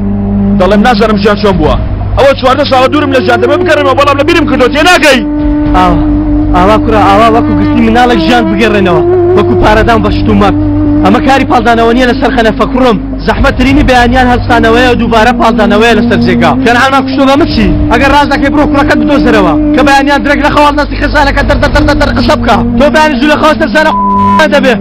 [SPEAKER 4] دەڵێم نازانم ژیان چۆن بووە ئەوە 4 ساڵە دوورم لە ژیان دەمە بگەڕێنەوە بەڵام لە بیرم کردو تێ ناگەی
[SPEAKER 5] ئاوا کوڕە ئاوا وەکو گرتی مناڵێک ژیان بگەڕێنەوە وەکو پارەدان بە شت و مەک ئەمە کاری پاڵدانەوە نییە لەسەر خەنەفە کوڕم زەحمەتترینی بەیانیان هەڵستانەوەیە و دووبارە پاڵدانەوەیە لەسەر جێگا پێنهاڵمان کوشتۆ بە مچی ئەگەر ڕاز دەکەی بڕۆ کوڕەکەت بدۆزەرەوە کە بەیانیان درێک لە خەواڵ دەستی خەزانەکە دەر قسە بکە تۆ بەیانی زوو لە خەوە سەرزانە دەبێ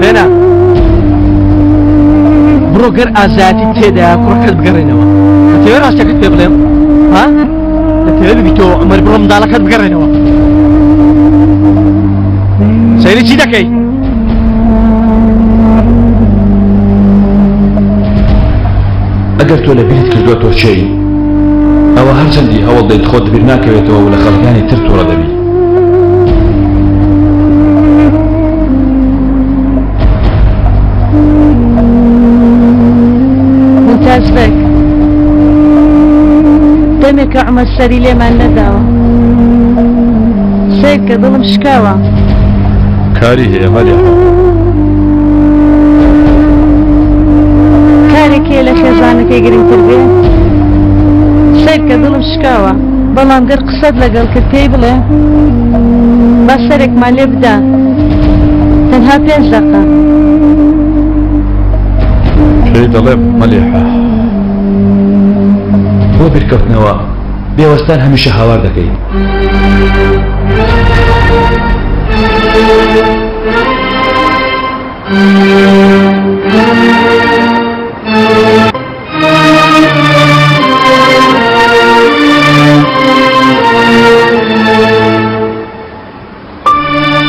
[SPEAKER 5] بێنە بڕۆ گەر ئازادی تێدایە کوڕەکەت بگەڕێنەوە دەتەوێ ڕاستەکەت پێ بڵێم ها دەتەوێ ببیتەوە عومەر بڕۆ منداڵەکەت بگەڕێنەوە سەیری چی دەکەی
[SPEAKER 4] ئەگەر تۆ لە بیرت کردووە تۆرچەی ئەوە هەرچەندی هەوڵ دەیت خۆت بیر ناکەوێتەوە و لە خەڵکانی تر تووڕە دەبی
[SPEAKER 12] ممتازبێک دەمێکە عومەر سەری لێمان نەداوە سێکە دڵم شکاوە
[SPEAKER 4] کاری هەیە مەلێ
[SPEAKER 12] کارێکی
[SPEAKER 8] پێی گرنگتر بێ سیر کە دڵم شکاوە بەڵام گەر قسەت لەگەڵ کرد پێی بڵێ با سەرێکمان لێ بدە تەنها 5 دقە
[SPEAKER 11] پێی دەڵێم مەلیحە بۆ بیرکەوتنەوە بێوەستان هەمیشە هاوار دەکەین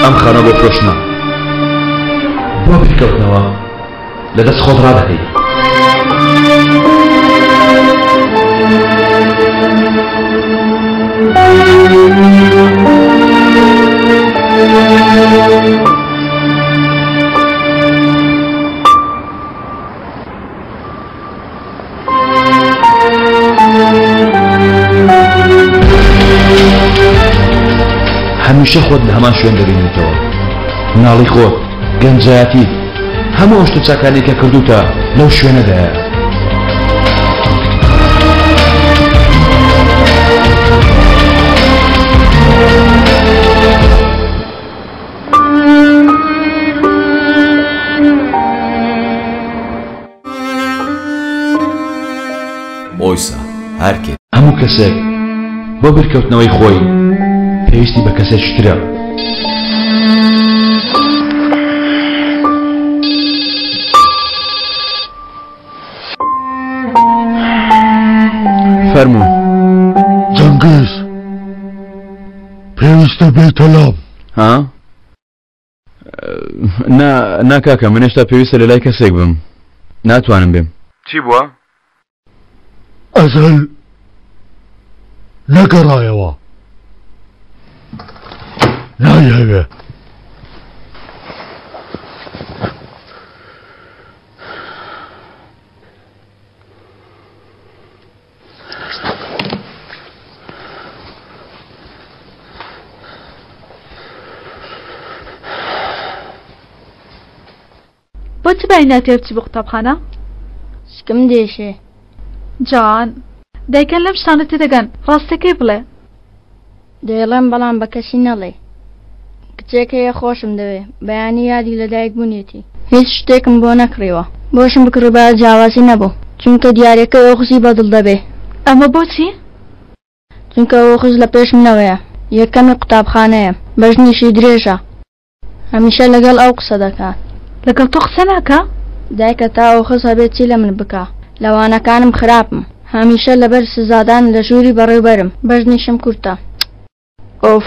[SPEAKER 11] ئەم خانە بۆ فرۆشتنە بۆ بیرکەوتنەوە لەدەست خۆت ڕادەکەی هەمیشە خۆت لە هەمان شوێن دەبینیتەوە مناڵی خۆت گەنجایەتی هەموو شتە چاکانی کە کردوتە لەو شوێنەدایە
[SPEAKER 14] ئۆیسا هەرکێ
[SPEAKER 11] هەموو کەسێک بۆ بیرکەوتنەوەی خۆی پێویستی بە کەسێک شترە فەرموو
[SPEAKER 6] جەنگیز پێویستە بێتە لام
[SPEAKER 11] ها؟ نا کاکە من هێشتا پێویستە لە لای کەسێک بم ناتوانم بێم چی بووە؟
[SPEAKER 6] ئەزەل نەگەڕایەوە نایەوێ
[SPEAKER 7] بۆ چ بای ناتێ بچی بۆ قوتابخانە؟
[SPEAKER 15] شکم دێشێ
[SPEAKER 7] جان دایکان لەم شتانە تێدەگەن ڕاستەکەی بڵێ
[SPEAKER 15] دەیڵێم بەڵام بە کەسی نەڵێ کچێک هەیە خۆشم دەوێ بەیانی یادی لە دایک بوونێتی هیچ شتێکم بۆ نەکڕیوە بۆشم بکڕبا جیاوازی نەبوو چونکە دیارەکە ئۆخزی بەدڵ دەبێ
[SPEAKER 7] ئەمە بۆچی؟
[SPEAKER 15] چونکە ئۆخز لە پێش منەوەیە یەکەمی قوتابخانەیە بەژنیشی درێژە هەمیشە لەگەڵ ئەو قسە دەکات
[SPEAKER 7] لەگەڵ تۆ قسە ناکە؟
[SPEAKER 15] دایکە تا ئۆخز هەبێت چی لە من بکە لەوانەکانم خراپم هەمیشە لەبەر سزادان لە ژووری بەڕێوبەرم بەژنیشم کورتە ئۆف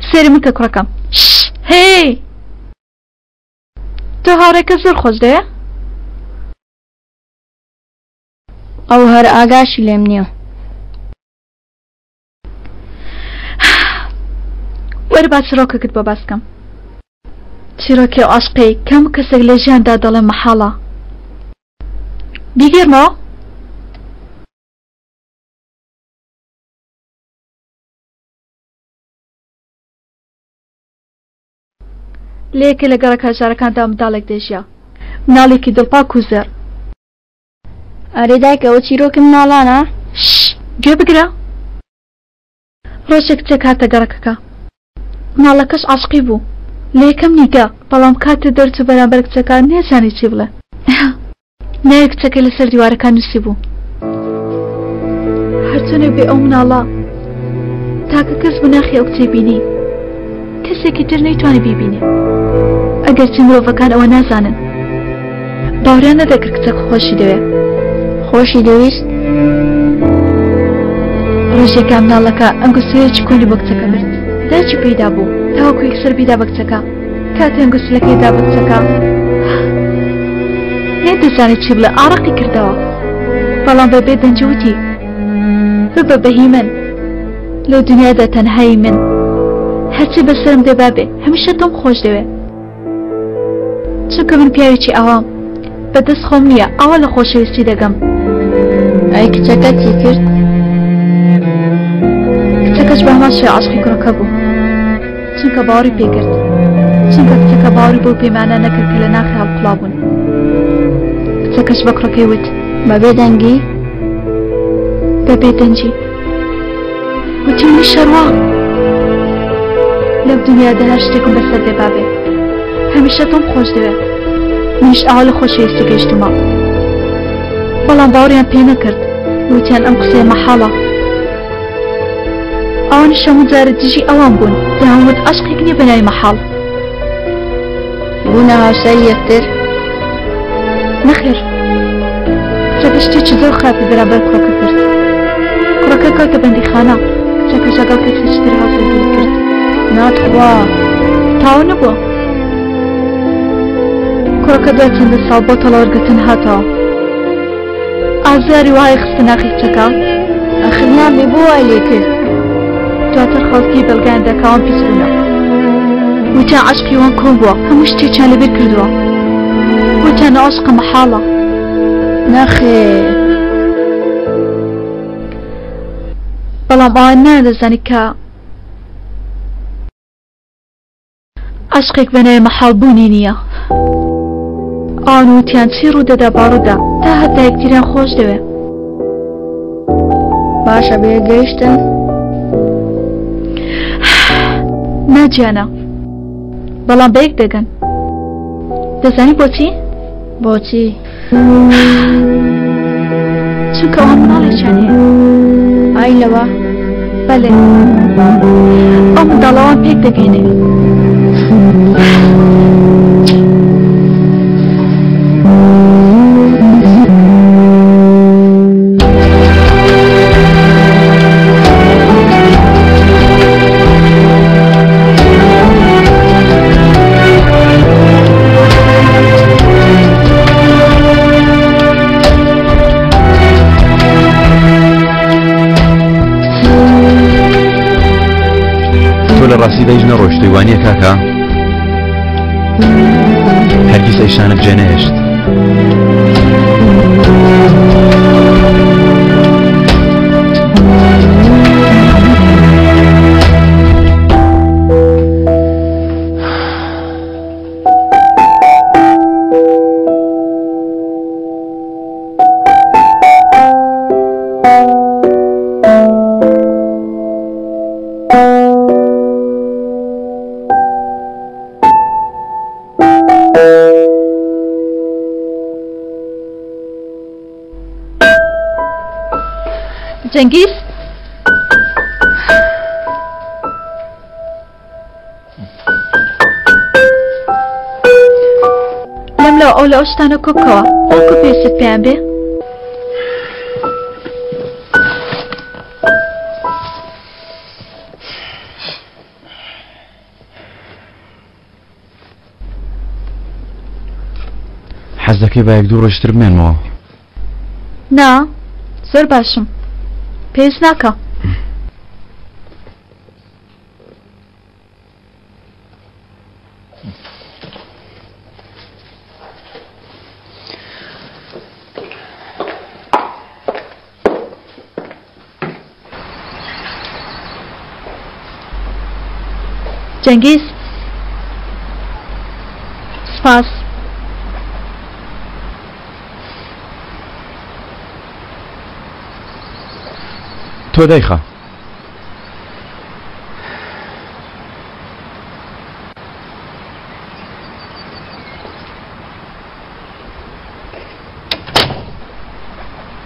[SPEAKER 7] سێری من کە کوڕەکەم هێ تۆ هاوڕێکە زۆر خۆش دەیە؟
[SPEAKER 15] ئەو هەر ئاگاشی لێم نییە
[SPEAKER 7] وەرە با چیرۆکەکەت بۆ باسکەم چیرۆکی عاشقی کەم کەسێک لە ژیاندا دەڵێ مەحاڵە بیگەرمەوە لێکە لە گەڕە کاژارەکاندا منداڵێک دێژیا مناڵێکی دڵپاک و زێر
[SPEAKER 15] ئەرێ دایکەوە چیرۆکی مناڵانە
[SPEAKER 7] گوێ بگرە ڕۆژێک کچێک هاتە گەڕەکەکە مناڵەکەش عاشقی بوو لە یەکەم نیگە بەڵام کاتێ دەرچوو بەرامبەر کچەکە نێزانی چی بڵێ ناوی کچەکەی لەسەر دیوارەکان نووسی بوو هەرچۆنێک بێ ئەو مناڵە تاکە کەس بناخی ئەو کچەی بینی کەسێکی تر نەیتوانێ بیبینێ ئەگەر چی مرۆڤەکان ئەوە نازانن باوریان نەدەکرد کچەکە خۆشی دەوێ
[SPEAKER 15] خۆشی دەویست
[SPEAKER 7] ڕۆژێکا مناڵەکە ئەنگوستەیەکی کۆنی بۆ کچەکە مرد داچی پەیدا بوو تاوەکو یەکسەر بیدا بە کچەکە کاتێ ئەنگوستەکەیدا بە کچەکە نەدەزانێت چی بڵێ ئاڕەقی کردەوە بەڵام بەبێ دەنجوتی ببە بەهی من لەو دنیادا تەنهایی من هەرچی بەسرم دێبا بێ هەمیشە تۆم خۆش دەوێ چونکە من پیاوێکی ئەوام بەدەست خۆم نییە ئەوە لە خۆشەویستی دەگەم
[SPEAKER 15] ئەی کچەکە چی کرد؟
[SPEAKER 7] کچەکەش بە هەمان شێ عاشقی کوڕەکە بوو چونکە باوەڕی پێکرد چونکە کچەکە باوەڕی بۆ پەیمانە نەکرد کە لە ناخی هەڵقوڵا بوون. کچەکەش بە کوڕەکەی وت
[SPEAKER 15] بەبێ دەنگی
[SPEAKER 7] بەبێ دەنجی وتی منی شەڕوا لەم دنیادا هەر شتێکم بەسەر دێ بابێ هەمیشە تۆم خۆش دەوێت منیش ئاوا لە خۆشەویستی گەیشتمە بەڵام باوەڕیان پێ نەکرد وتیان ئەم قسەیە مەحاڵە ئەوانیش هەموو جارە دژی ئەوان بوون دەیانوت عەشقێک نییە بەناوی مەحاڵ
[SPEAKER 15] بوونە هاوسەری یەکتر
[SPEAKER 7] نەخێر کچەکە شتێکی زۆر خراپی بەرامبەر کوڕەکە کرد کوڕەکە کەوتە بەندیخانە کچەکەش لەگەڵ کەسێکی تر هاوسەرگیری کرد
[SPEAKER 15] ناتخوا
[SPEAKER 7] تاوە نەبووە کوڕەکە دوای چەندە ساڵ بۆ تەڵەوەرگرتن هاتەوە ئازاری وایە خستە ناخی کچەکە
[SPEAKER 15] ئەخر نامێ بۆ وای لێ کرد
[SPEAKER 7] دواتر خەڵکی بەڵگیان دەکاوان پیس بوونە وتیان عەشقی وان کۆم بووە هەموو شتێکیان لەبیر کردووە وتیان عەشقە مەحاڵە
[SPEAKER 15] نەخێر
[SPEAKER 7] بەڵام ئەوان نادەزانی کە عەشقێک بەناوی مەحاڵ بوونی نییە ئەوان وتیان چی ڕوودەدا باڕوودا تا هەتا یەکتریان خۆش دەوێ
[SPEAKER 15] باشە بێگەیشتن
[SPEAKER 7] ناجیانە بەڵام بەیەک دەگەن دەزانی بۆچی؟
[SPEAKER 15] بۆچی؟
[SPEAKER 7] چونکە ئەوان مناڵێکیان هەیە
[SPEAKER 15] ئای لەوە؟
[SPEAKER 7] بەڵێ ئەو منداڵەوان پێک دەگەینێ
[SPEAKER 11] ڕاستی دەیژ نەڕۆشتوی وانیە کاکە هەرگیز ئەیشانت جێ نەهێشت
[SPEAKER 7] جەنگیز لەم لەوە ئەو لە ئەو شتانە کۆبکەوە ئەوکو پێست پێیان بێ
[SPEAKER 11] حەز دەکەی بە یەک دوو ڕۆژتر بمێنمەوە
[SPEAKER 7] نا زۆر باشم پێویست ناکە جەنگیز سپاس
[SPEAKER 11] تۆ دایخە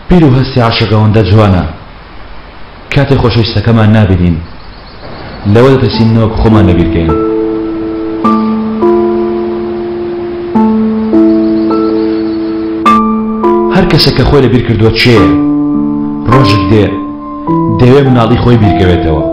[SPEAKER 16] پیر و هەستی عاشقەوەندە جوانە کاتێک خۆشەویستەکەمان نابینین لەوە دەتەسینەوە خۆمان لەبیرکەین هەر کەسێک کە خۆی لەبیر کردووە چێ ڕۆژێک دێ دەوێ مناڵی خۆی بیرکەوێتەوە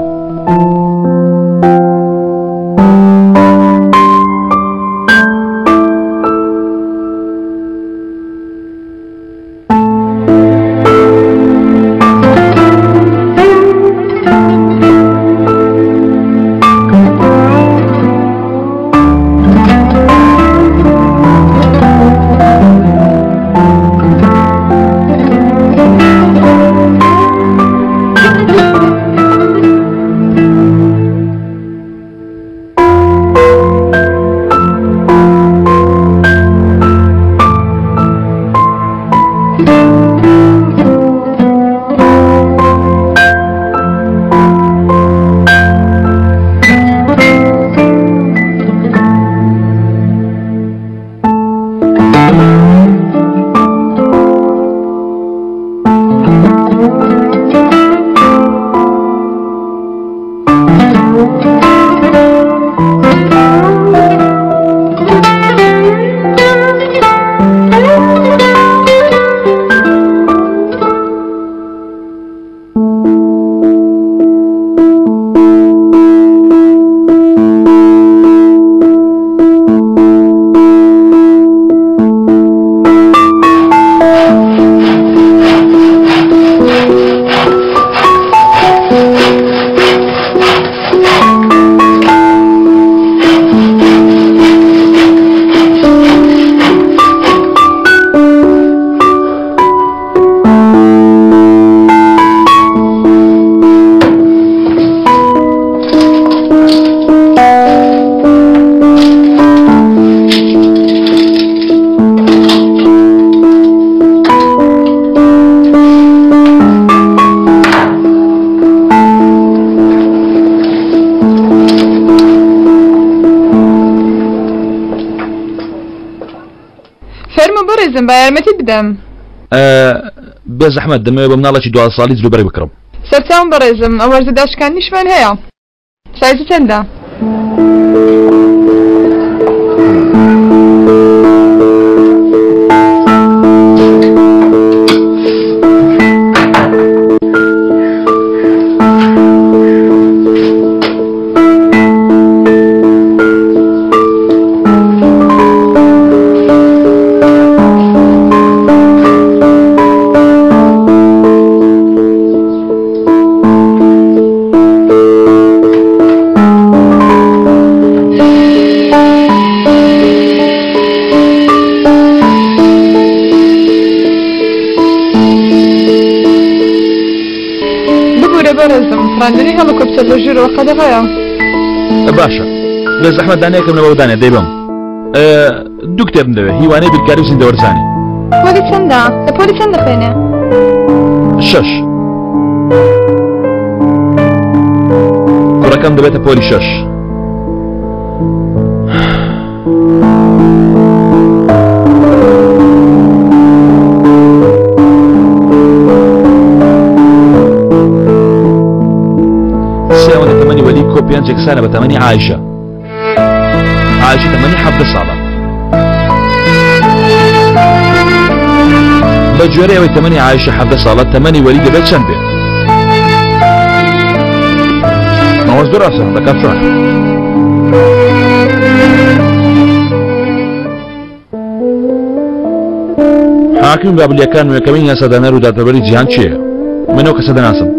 [SPEAKER 2] بەڕێزم با یارمەتی بدەم
[SPEAKER 4] بێ زەحمەت دەمەوێت بە مناڵێکی 12 ساڵی جلوبەری بکڕم
[SPEAKER 2] سەرچاوم بەڕێزم ئەو وەرزە داشکاندنیشمان هەیە سایزی چەندە؟ خاندنی هەڵیکۆپتەر لە ژوورەوە قەدەغەیە
[SPEAKER 4] باشە بێ زەحمەت دانەیەکم لەوە دانێ دەیبم دوو کتێبم دەوێت هیوانەی بیرکاری و زیندەوەرزانی
[SPEAKER 2] پۆلی چەندە؟ لە پۆلی چەند دەخوێنێ؟
[SPEAKER 4] 6 کوڕەکەم دەبێتە پۆلی 6 كوبيان جكسانة بتمني عايشة تمني حب صالة بجوري وتمني عايشة حب صالة تمني وليد بيت شنبه ما هو دراسة ذكرت شو حاكم باب اللي كان ويكمين يا سدانر ودار بري جهان شيء منو كسدناسم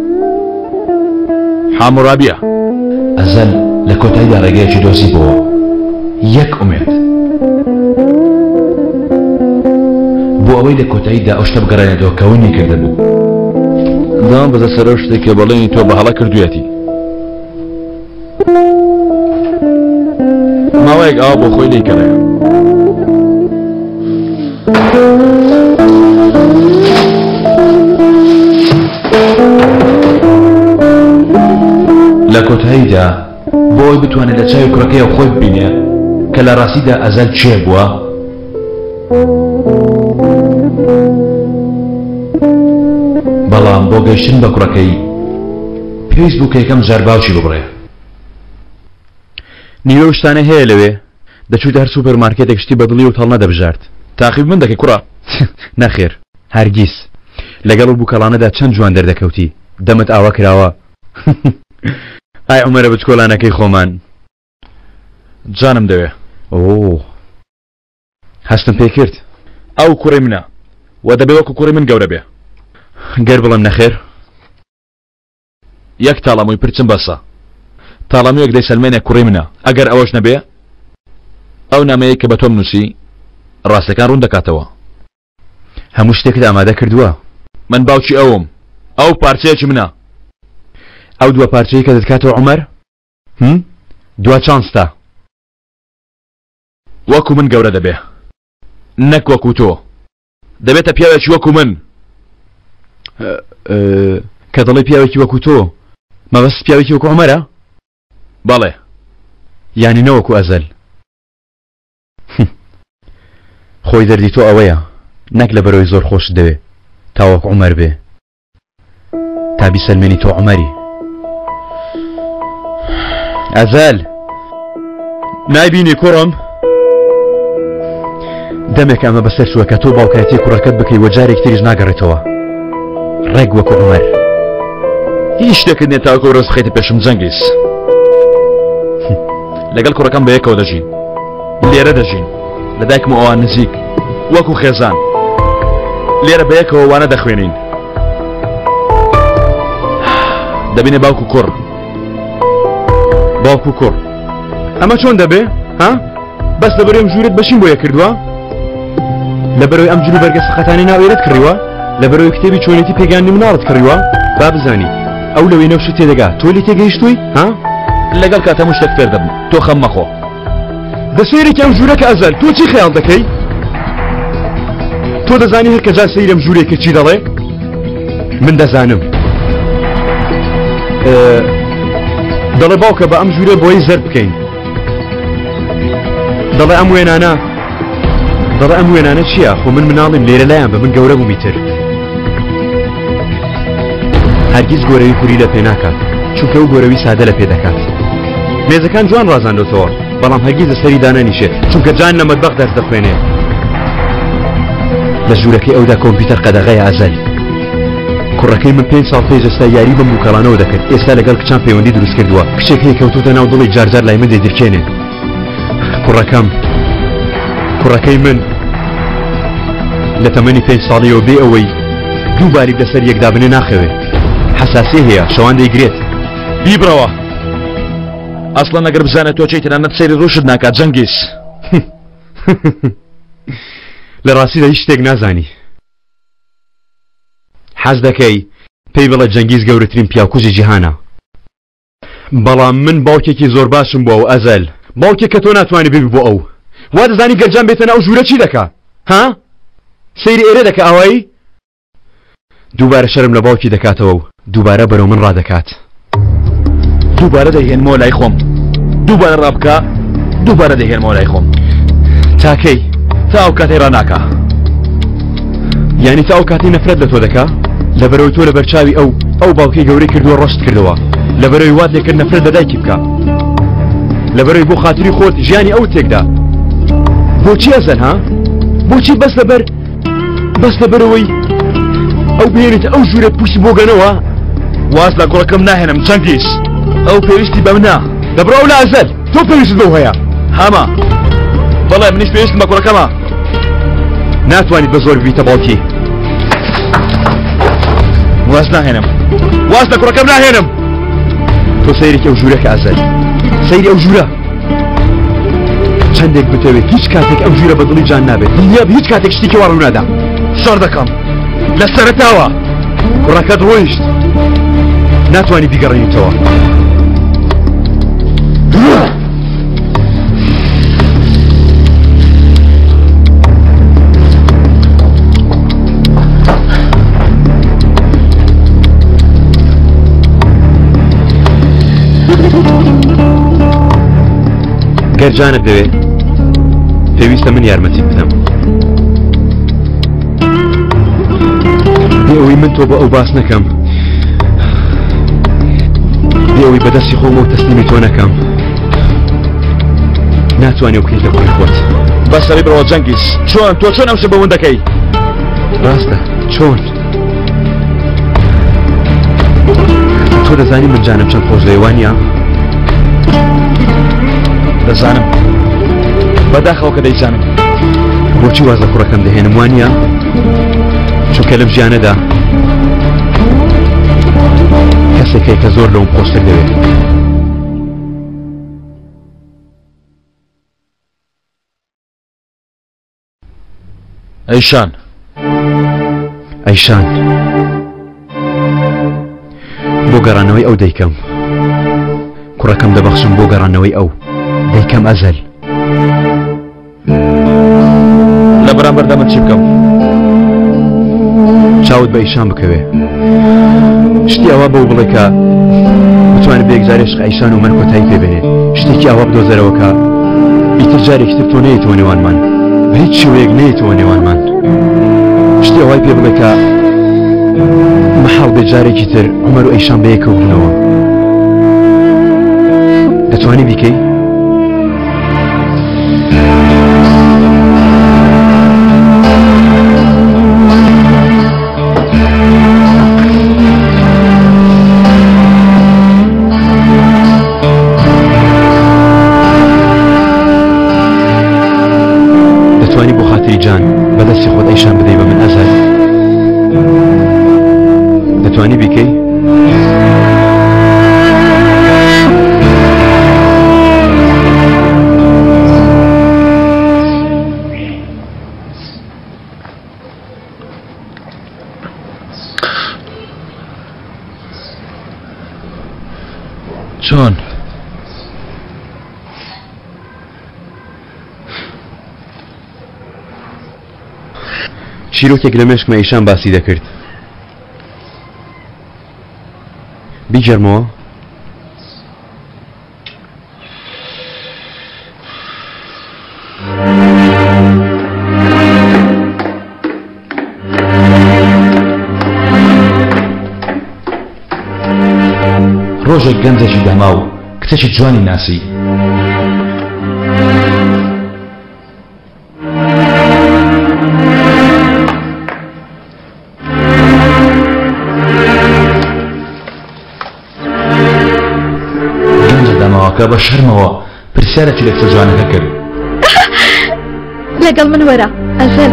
[SPEAKER 4] حامو رابيع
[SPEAKER 16] ئەزەل لە کۆتاییدا ڕێگەیەکی دۆزی بۆ یەک ئومێد بۆ ئەوەی لە کۆتاییدا ئەو شتە بگەڕێنێتەوە کە ونی کردە بوو
[SPEAKER 4] دام بەدە سەرەوە شتێکە بەڵێنی تۆ بە هەڵە کردوێتی ماوەیەک ئاوا بۆ خۆی لێکەڕێ
[SPEAKER 16] لە کۆتاییدا بۆ ئەوی بتوانێت لە چاوی کوڕەکەیەوە خۆی ببینێ کە لە ڕاستیدا ئەزەل چێ بووە بەڵام بۆ گەیشتن بە کوڕەکەی پێویست بوو کە یەکەم جار باوکی ببڕێ
[SPEAKER 11] نیوە شتانە هەیە لەوێ دەچوویت هەر سوپەرمارکێتێک شتی بەدڵی و تەڵ نەدەبژارد
[SPEAKER 4] تاقیب من دەکەی کوڕە
[SPEAKER 11] نەخێر هەرگیز لەگەڵ بووکەڵانەدا چەند جوان دەردەکەوتی دەمت ئاوا کراوە ئای عومەرە بچکۆلانەکەی خۆمان
[SPEAKER 4] جانم دەوێ
[SPEAKER 11] هەستم پێ کرد
[SPEAKER 4] ئەو کوڕی منە و دەبێ وەکو کوڕی من گەورە بێ
[SPEAKER 11] گەر بڵم نەخێر
[SPEAKER 4] یەک تاڵەمووی پرچم بەسە تاڵەموویەک دەیسەلمێنێ کوڕی منە ئەگەر ئەوەش نەبێ ئەو نامەیە کە بە تۆم نووسی ڕاستەکان ڕوون دەکاتەوە
[SPEAKER 11] هەموو شتێکت ئامادە کردووە
[SPEAKER 4] من باوکی ئەوم ئەو پارچەیەکی منە
[SPEAKER 11] ئەو دووە پارچەی کە دەتکاتەوە عومەر دوا چانستا
[SPEAKER 4] وەکو من گەورە دەبێ نەک وەکو تۆ دەبێتە پیاوێکی وەکو من
[SPEAKER 11] کە دەڵێ پیاوێکی وەکو تۆ مەبەست پیاوێکی وەکو عومەرە
[SPEAKER 4] بەڵێ
[SPEAKER 11] یانی نەوەکو ئەزەل خۆی دەردی تۆ ئەوەیە نەک لە بەرەوەی زۆر خۆش دەوێ تاوەکو عومەر بێ تا بیسەلمێنی تۆ عومەری ئەزەل نایبینی کوڕم دەمێک ئەمە بەسەر چووە کە تۆ باوکایەتی کوڕەکەت بکەی وە جارێک تریش ناگەڕێتەوە ڕێک وەکو عومەر
[SPEAKER 4] هیچ شتێکت نێت تاوەکو ڕۆژ بخەیتە پێشم جەنگیز لەگەڵ کوڕەکەم بەیەکەوە دەژین لێرە دەژین لە دایکم و ئەوان نزیک وەکو خێزان لێرە بەیەکەوە وانە دەخوێنین دەبینێ باوکو کوڕ
[SPEAKER 11] باوکو کوڕ ئەمە چۆن دەبێ ها بەس لەبەرەوەی ئەم ژوورت بەشین بۆ یە کردووە لەبەرەوەی ئەم جلو بەرگە سەخەتانی ناوێرت کڕیوە لەبەرەوەی کتێبی چۆنێتی پێگانی مناڵت کڕیوە با بزانی ئەو لەوەی نەوشت تێدەگا تۆ لی تێگەیشتووی ها
[SPEAKER 4] لەگەڵ کاتە هەموو شتێک فێر دەبم تۆ خەم مەخۆ
[SPEAKER 11] دەسوێرێکی ئەم ژوورەکە ئەزەل تۆ چی خەیاڵ دەکەی تۆ دەزانی هەر کەجا سەیرە ئەم ژوورێکە چی دەڵێ من دەزانم دەڵێ باوکە بە ئەم ژوورە بۆی زەر بکەین دەڵێ ئەم وێنانە دەڵێ ئەم وێنانە چییە؟ خۆ من مناڵیم لێرە لایەن بە من گەورە بوومیتر. هەرگیز گۆرەوی کوری لە پێ ناکات چونکە ئەو گۆرەوی سادە لە پێ دەکات. مێزەکان جوان ڕازاندۆتەوە بەڵام هەرگیز لەسەری دانەنیشێ چونکە جان لە مەتبەخ دەرس دەخوێنێ. لە ژوورەکەی ئەودا کۆمپیوتەر قەدەغەی ئازەل. کوڕەکەی من 5 ساڵ پێش ئێستا یاری بەم بووکەڵانەوە دەکرد. ئێستا لەگەڵ کچان پەیوەندی دروست کردووە. کچێک هەیە کەوتوتە ناو دڵی جارجار لای من دەیدرکێنێ. کوڕەکەی من لە تەمەنی 5 ساڵیەوە بێ ئەوەی دووباری لەسەر یەکدا بنێ ناخەوێ. حساسیە هەیە شەوان دەیگرێت.
[SPEAKER 4] بیبرەوە ئەسڵەن ئەگەر بزانێت تۆ چیت تەنانەت سەیری ڕوشت ناکات جەنگیز.
[SPEAKER 11] لە ڕاستیدا هیچ شتێک نازانی. حەز دەکەی پێی بڵێ جەنگیز گەورەترین پیاکوژی جیهانە. بەڵام من باوکێکی زۆر باشم بووە و ئەزەل باوکێک کە تۆ ناتوانێت ببی بۆ ئەو. وا دەزانی گەرجان بێتە ناو ژوورە چی دەکا؟ ها؟ سەیری ئێرە دەکە ئاوایی؟ دووبارە شەرم لە باوکی دەکاتەوە و دووبارە بەرەو من ڕادەکات.
[SPEAKER 4] دووبارە دەهێنمەوە لای خۆم. دووبارە ڕابکە دووبارە دەهێنمەوە لای خۆم.
[SPEAKER 11] تاکەی
[SPEAKER 4] تا ئەو کاتەی ڕناکە.
[SPEAKER 11] یعنی تا ئەو کاتی نەفرەت لە تۆ دەکا؟ لەبەرەوەی تۆ لە بەرچاوی ئەو باوکەی گەورەی کردووە ڕۆست کردەوە. لەبەرەوەی وات لێکرد نەفرەت لە دایکی بکە. لەبەرەوەی بۆ خاتری خۆت ژیانی ئەو تێکدا. بۆچی ئەزەل ها؟ بۆچی بەس لەبەرەوەی ئەو بهێنێتە ئەو ژوورە پوشتی بۆ گەنەوە؟
[SPEAKER 4] واز لە گوڵەکەم ناهێنم جەنگیز. ئەو پێویستی بە منە.
[SPEAKER 11] دەبڕە ئەو لە ئەزەل تۆ پێویستت بەو هەیە.
[SPEAKER 4] هەمە بەڵێ منیش پێویستم بە گوڵەکەمە.
[SPEAKER 11] ناتوانیت بە زۆر ببیتە باوکی.
[SPEAKER 4] واز ناهێنم. واز لە گوڵەکەم ناهێنم.
[SPEAKER 11] تۆ سەیرێکی ئەو ژوورەکە ئەزەل. سەیری ئەو ژوورە. چەندێک بتەوێت هیچ کاتێک ئەو ژوورە بە دڵی جان نابێت. دڵنیا بە هیچ کاتێک شتێکی وا ڕوو نادا.
[SPEAKER 4] شەڕ دەکەم. لە سەرەتاوە.
[SPEAKER 11] کوڕەکەت ڕۆیشت. ناتوانی بیگەڕێنیتەوە. گەرجانت دەوێت پێویستە من یارمەتی بدەم. بێ من تۆ بە ئەو باس نەکەم. بێ بەدەستی خۆمەوە تەسلیمی تۆ نەکەم. ناتوانێ بکەیتە بۆی خۆت.
[SPEAKER 4] بەسەری بڕەوە جەنگیز. تۆ چۆن ئەو شە بەون دەکەی؟
[SPEAKER 11] ڕاستە چۆن؟ تۆ دەزانی من جانم چەند خۆش دەیوانە؟
[SPEAKER 4] دەزانم. بەداخەوە کە دەیزانم.
[SPEAKER 11] بۆچی واز لە کوڕەکەم دەهێنم وانە؟ چونکە لەم ژیانەدا کەسێکەی کە زۆر لەوم خۆشتر دەوێت.
[SPEAKER 4] ئەیشان
[SPEAKER 11] بۆ گەڕانەوەی ئەو دەیکەم. کوڕەکەم دەبەخشم بۆ گەڕانەوەی ئەو دەیکەم ئەزەل.
[SPEAKER 4] لە بەرامبەردا من چی بکەم؟
[SPEAKER 11] چاوت بە ئیشان بکەوێ. شتی ئەوە بەو بڵێ کە بتوانێت بێگزارێ عشق ئەیشان و من کۆتایی پێبێنێ. شتێکی ئەوە بدۆزەرەوە کە ئیتر جارێکی تر تۆ نەیەتەوە نێوانمان. بە هیچ شێوەیەک نەیەتەوە نێوانمان. شتی ئەوەی پێ بڵێ کە مەحاڵ بێ جارێکی تر عومەر و ئەیشان بەیەکەوە بنەوە. دەتوانی بیکەی؟ دەتوانی بۆ خاتری جان بەدەستی خۆت ئەیشان بدەی بە من ئەزەل؟ دەتوانی بیکەی؟
[SPEAKER 4] چۆن؟
[SPEAKER 11] چیرۆکێک لە مێشکمە ئەیشان باسی دەکرد. بیجەرمەوە.
[SPEAKER 16] گەنجێکی دەما و کچێکی جوانی ناسی. گەنجە دەماوەکە بە شەرمەوە پرسیارێکی لە کچە جوانەکە کرد.
[SPEAKER 7] لەگەڵ من وەرە ئەزەل.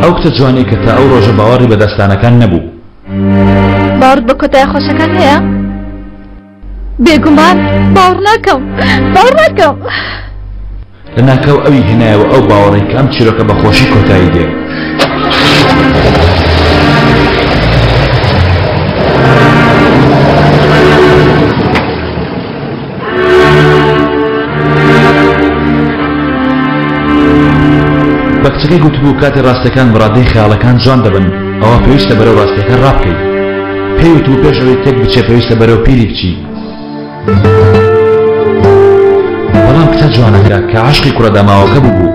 [SPEAKER 16] ئەو کچە جوانی کە تا ئەو ڕۆژە باوەڕی بە دەستانەکان نەبوو.
[SPEAKER 7] باوەڕ بە کۆتای خۆشەکان هەیە؟ بێگومان باوەڕ ناکەم باوەڕ ناکەم.
[SPEAKER 16] لە ناکەو ئەوی هێنایەوە ئەو باوەڕی کە ئەم چیرۆکە بە خۆشی کۆتایی دێ. بە کچەکەی گوتبوو کاتی ڕاستیەکان بڕادەی خەیاڵەکان جوان دەبن، ئەوە پێویستە بەرەو ڕاستیەکان ڕابکەیت. پێی وتبوو پێش ئەوەی تێک بچێ پێویستە بەرەو پیری بچی. بەڵام کچە جوانەکە کە عاشقی کوڕە داماوەکە بوو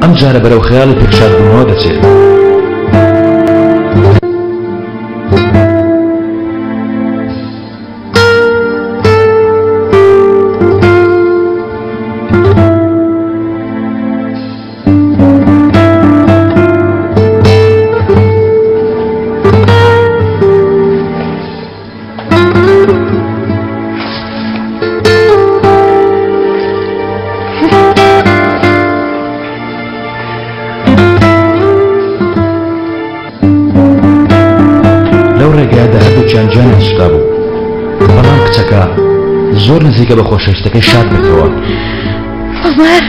[SPEAKER 16] ئەم جارە بەرەو خەیاڵی پێکشاردبوونەوە دەچێت. جانیان سودا بوو، بەڵام کچەکە زۆر نزیکە بە خۆشەویستەکەی شاد بێتەوە.
[SPEAKER 7] عومەر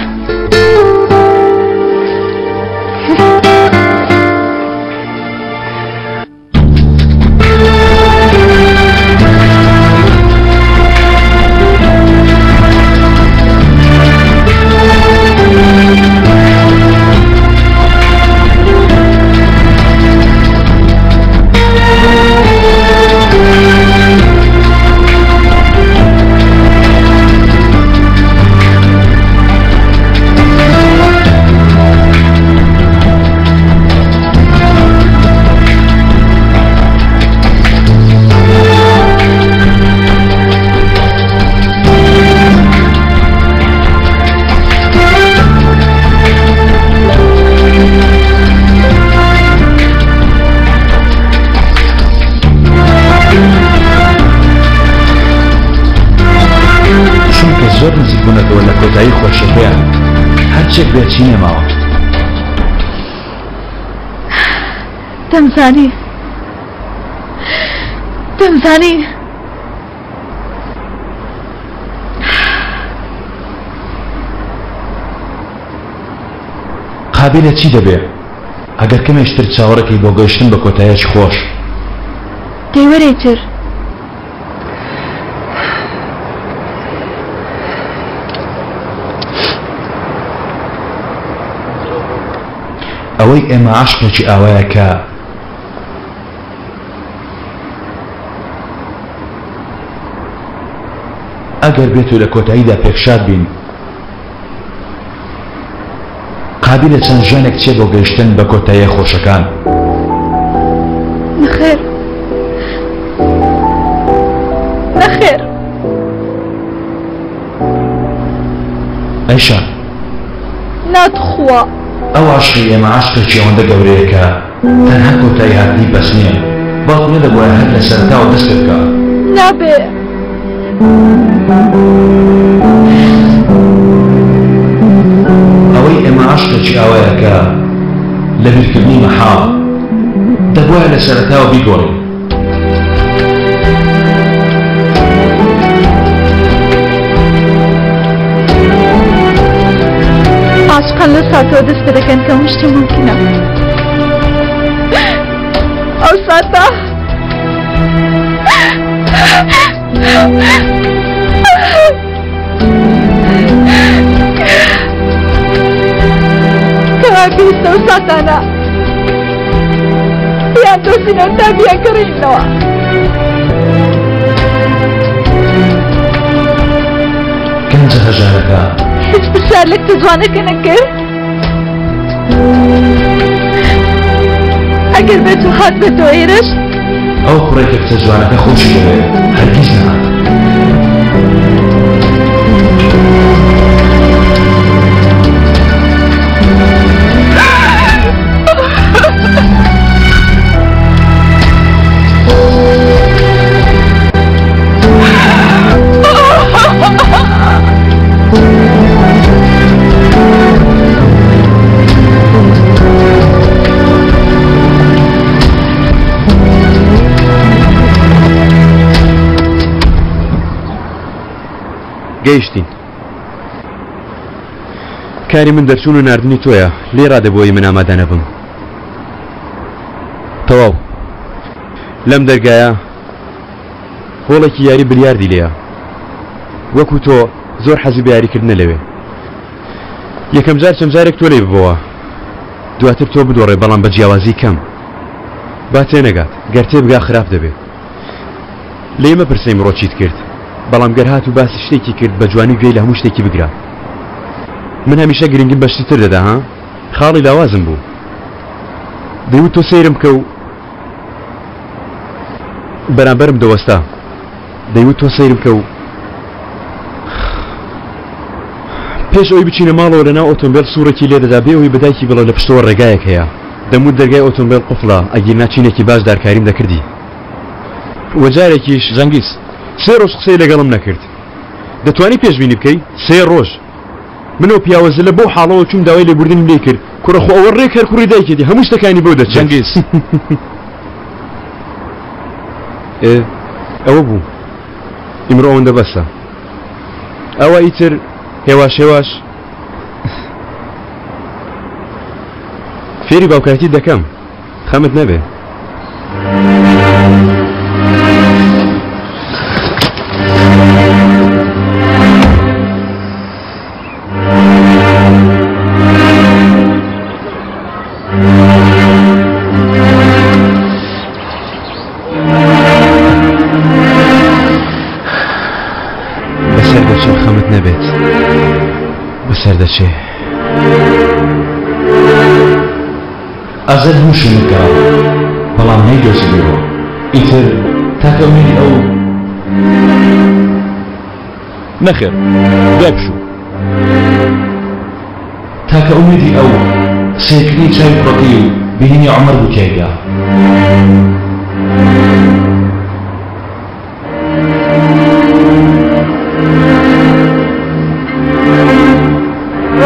[SPEAKER 7] زۆر نزیک بوونەتەوە لە کۆتایی خۆشەکەیان هەرچێک بێچی نێماوە. دەمزانی
[SPEAKER 16] قابلە چی دەبێ ئەگەر کەمێشتر چاوەڕێکی بۆ گەیشتن بە کۆتاییەکی خۆش
[SPEAKER 7] دەیوەرێتر
[SPEAKER 16] ئەوەی ئێمە عاشقێکی ئاوایە کە ئەگەر بێت و لە کۆتاییدا پێکشاد بین قابلە چەند ژیانێک چێ بۆ گەیشتن بە کۆتاییە خۆشەکان.
[SPEAKER 7] نەخێر نەخێر
[SPEAKER 16] ئەیشە
[SPEAKER 7] ناتخوا
[SPEAKER 16] ئەو عاشقی ئێمە عاشقێکی ئەوەندە گەورەیە کە تەنها کۆتایی هاتنی بەس نییە باڵێ دەبوایە هەر لە سەرتاوە دەست پێ بکە.
[SPEAKER 7] نابێ
[SPEAKER 16] ئەوەی ئێمە عاشقێکی ئاوایە کە لە بیرکردنی مەحاڵ دەبوایە لە سەرتاوە بیگۆڕین.
[SPEAKER 7] عاشقان لە ساتەوە دەست پێ دەکەن کە هەموو شتێ ممکنە.
[SPEAKER 2] هاتا كواكي استوساتنا يا دوسنا تابيا كرينوا
[SPEAKER 16] كنت هجارك
[SPEAKER 2] هیچ بسیار لك تزوانك نكر اگر بيتو هات بيتو ايرش
[SPEAKER 16] او قريتك تزوانك خوشي لبي هرگيز نهات
[SPEAKER 11] گەیشتین کاری من دەرچوون و ناردنی تۆیە لێ ڕادەبووی من ئامادە نەبم تەواو لەم دەرگایە هۆڵێکی یاری بریاردی لێیە وەکو تۆ زۆر حەزی بە یاریکردنە لەوێ یەکەم جار چەند جارێک تۆ لێ ببەوە دواتر تۆ بدۆڕێ بەڵام بە جیاوازی کەم با تێنەگات گەر تێبگا خراپ دەبێت لێ مەپرسەی مرۆ چیت کرد بەڵام گەر هات و باسی شتێکی کرد بە جوانی گوێی لە هەموو شتێکی بگرە من هەمیشە گرنگم بەشتی تر دەدا ها خاڵی لاوازم بوو دەیوت تۆ سەیرم کە و بەرامبەرم دەوەستا دەیوت تۆ سەیرم کە و پێش ئەوی بچینە ماڵەوە لەناو ئۆتۆمبیل سوورێکی لێ دەدا بێ ئەوی بەدایکی بڵێ لە پشتەوە ڕێگایەک هەیە دەموت دەرگای ئۆتۆمبیل قوفڵە ئەگیر ناچینێکی باش دارکاریم دەکردی وەجارێکیش
[SPEAKER 4] زەنگیز
[SPEAKER 11] سێ ڕۆژ قسەی لەگەڵم نەکرد دەتوانی پێشبینی بکەی سێ ڕۆژ منەوە پیاوەزە لە بۆ حاڵەوە چوم داوای لێبوردنم لێ کرد کوڕەخۆ ئەوە ڕێک هەر کوڕی دایکێتی هەموو شتەکانی بۆ دەچێت
[SPEAKER 4] زەنگیز
[SPEAKER 11] ئەوە بوو ئیمڕۆ ئەوەندە بەسە ئەوە ئیتر هێواش هێواش فێری باوکاتی دەکەم خەمت نەبێ
[SPEAKER 16] دەچێ ئازاد هەموو شوێنت گەڕاوە بەڵام نەیدۆزیبەوە ئیتر تاکە ئەومێنی ئەو
[SPEAKER 4] نەخێر دوای پشوو
[SPEAKER 16] تاکە ئومێدی ئەو سێکردنی چاوی کوڕەکەی و بینینی عومەر بوو تێیدا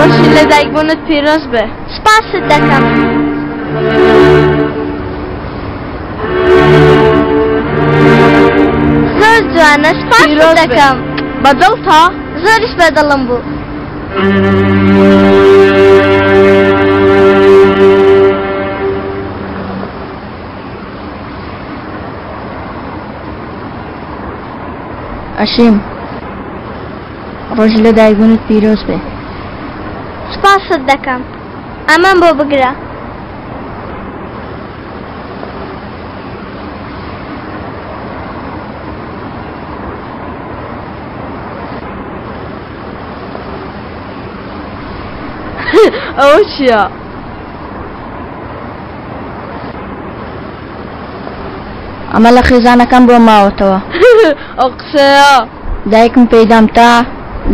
[SPEAKER 15] ڕۆژی لە دایکبوونت پیرۆز بێ سپاست دەکەم زۆر جوانە سپاست دەکەم بەدڵتا زۆریش بەدڵم بوو ئەشیم ڕۆژی لە دایکبوونت پیرۆز بێ سپاست دەکەم ئەمەم بۆ بگرە
[SPEAKER 2] ئەوە چییە؟
[SPEAKER 15] ئەمە لە خێزانەکەم بۆ ماوەتەوە
[SPEAKER 2] ئەو قسەیە
[SPEAKER 15] دایکم پێدام تا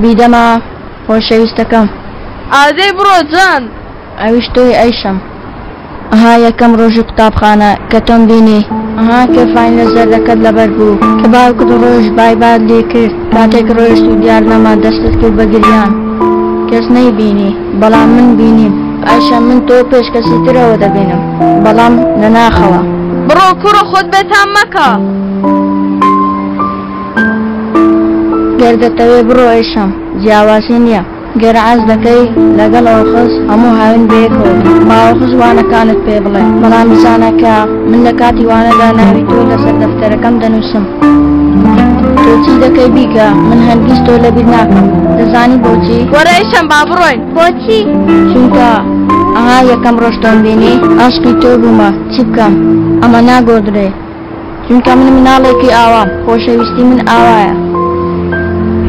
[SPEAKER 15] بیدەمە خۆشەویستەکەم
[SPEAKER 2] ئادەی بڕۆ جان
[SPEAKER 15] ئەویش تۆی ئەیشەم ئەها یەکەم ڕۆژی قوتابخانە کە تۆم بینی ئەها کێفاین لە زەردەکەت لەبەر بوو کە باوکت ڕۆژ بایبات لێ کرد کاتێک ڕۆیشت و دیار نەما دەستت کرد بە گریان کەس نەیبینی بەڵام من بینیم ئایشە من تۆ پێش کەسی ترەوە دەبینم بەڵام لە ناخەوە
[SPEAKER 2] بڕۆ کوڕە خۆت بێتان مەکە
[SPEAKER 15] گەر دەتەوێ بڕۆ ئەیشەم جیاواسی نییە گەر عەز دەکەی لەگەڵەوە خز هەموو هاوین بەیەکەوە باوەخز وانەکانت پێ بڵێ بەڵام بزانەکە من لە کاتی وانەدا ناوی تۆ لەسەر دەفتەرەکەم دەنووسم تۆ چی دەکەی بیکە من هەرگیز تۆ لەبیر ناکەم دەزانی بۆچی
[SPEAKER 8] وەرە ئیشەم با بڕۆین
[SPEAKER 15] بۆچی چونکە ئەها یەکەم ڕۆژتۆم بینی عاشقی تۆ بوومە چی بکەم ئەمە ناگۆدرێ چونکە من مناڵێکی ئاوام خۆشەویستی من ئاوایە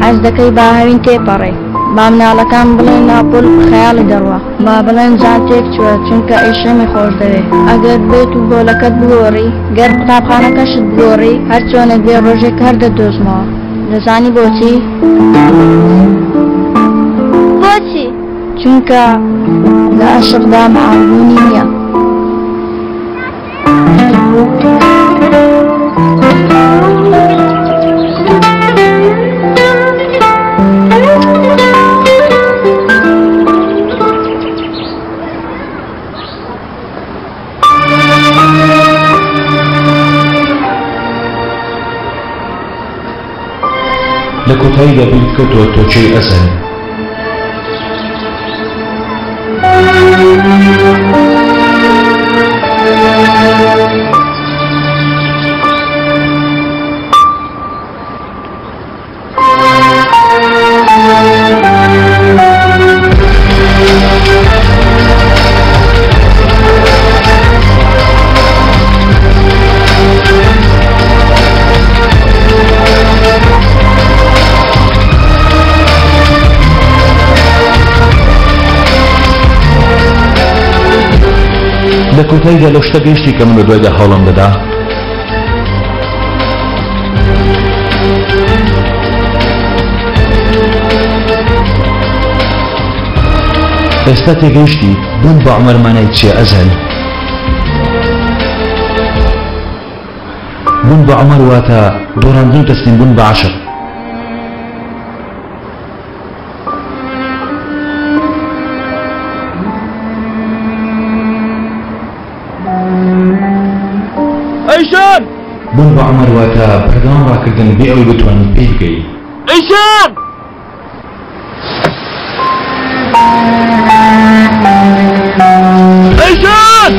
[SPEAKER 15] حەز دەکەی با هەوین تێپەڕێ با مناڵەکان بڵێن ناپۆل خەیاڵی دەڕوە با بڵێن جان تێک چووە چونکە ئیشەمی خۆش دەوێ ئەگەر بێت و بۆلەکەت بگۆڕی گەر قوتابخانەکەشت بگۆڕی هەر چۆنێک بێ ڕۆژێک هەر دەدۆزمەوە دەزانی بۆچی؟
[SPEAKER 8] بۆچی؟
[SPEAKER 15] چونکە لە عاشقدا مەعاونبوونی نییە
[SPEAKER 16] لە کۆتاییدا بیرت کەوتووە تۆچەی ئەزەل لە کۆتاییدا لەو شتە گەیشتی کە من بە دوایدا هەوڵم دەدا ئێستا تێگەیشتی بوون بە عومەرمانای چیە ئەزەل بوون بە عومەر واتە دۆڕاندن و تەسلیم بوون بە عاشق
[SPEAKER 10] ئەیشان
[SPEAKER 16] بوون بە عومەر واتە بەردەوام ڕاکردن بێ ئەوەی بتوانیت پێی بگەیت
[SPEAKER 10] ئەیشان ئەیشان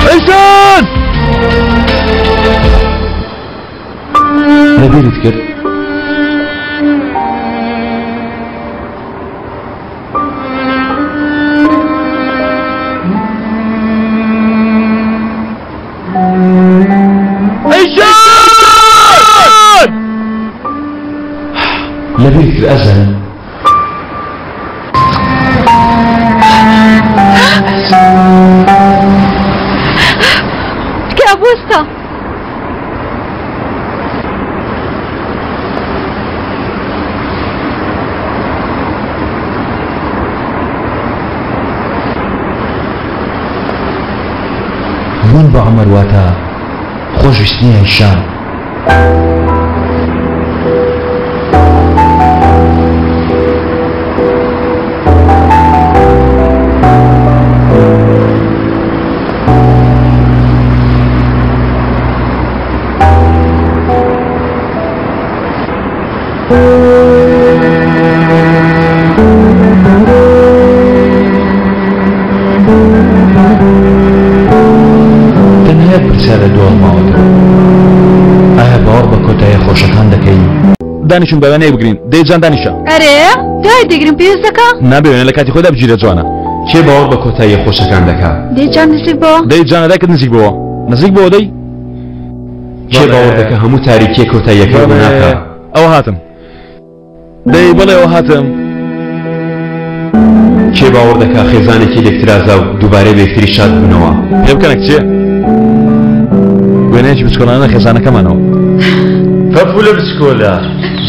[SPEAKER 10] ئەیشان
[SPEAKER 16] لەبیرت کرد لەبیرت کرد ئەزەل
[SPEAKER 7] کابوستا
[SPEAKER 16] بوون بە عومەر واتە خۆشویستنی ئەیشان تەنها پرسیارە دووەڵماوەتەوە ئایا باوەڕ بە کۆتایی خۆشەکان دەکەی
[SPEAKER 4] دانیشم بەوانەیە بگرین دەیجان دانیشە
[SPEAKER 2] ئەرێ دای دەگرم پێویستەکە
[SPEAKER 4] نابێنە لە کاتی خۆدا بگیرە جوانە
[SPEAKER 13] کێ باوەڕ بە کۆتایی خۆشەکان دەکات
[SPEAKER 15] دەیجان نزیک بەوە
[SPEAKER 4] دەیجانە دایکت نزیک بەوە نزیک بەوە دەی
[SPEAKER 13] کێ باوەڕ دەکە هەموو تاریکیە کۆتاییەکە بناکە
[SPEAKER 4] ئەوە هاتم دەی بەڵێ ئەوە هاتم
[SPEAKER 13] کێ باوەڕ دەکا خێزانێکی لێکترازا و دووبارەی بەیەکتری شاد بوونەوە
[SPEAKER 4] پێ بکەنە کچێ وێنەیەکی بچکۆڵانە خێزانەکەمانەوە
[SPEAKER 17] فەپولە بچکۆلە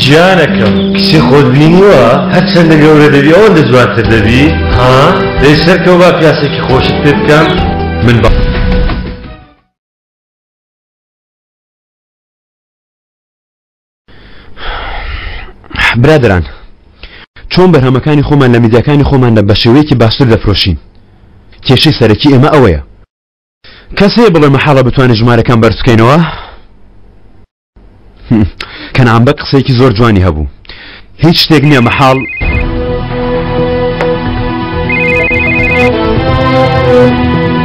[SPEAKER 17] گیانەکەم کچی خۆت بینیوە هەرچەندە گەورە دەبی ئەوەندە جوانتر دەبی ها دەی سەرکەوە با پیاسێکی خۆشت پێ بکەم
[SPEAKER 13] من بە برادران
[SPEAKER 11] چۆن بەرهەمەکانی خۆمان لە میدیاکانی خۆماندا بە شێوەیەکی باشتر دەفرۆشین. کێشەی سەرەکی ئێمە ئەوەیە. کەس هەیە بڵێ مەحاڵە بتوانێت ژمارەکان بەرز بکەینەوە؟ کەنعام بە قسەیەکی زۆر جوانی هەبوو. هیچ شتێک نییە مەحاڵ.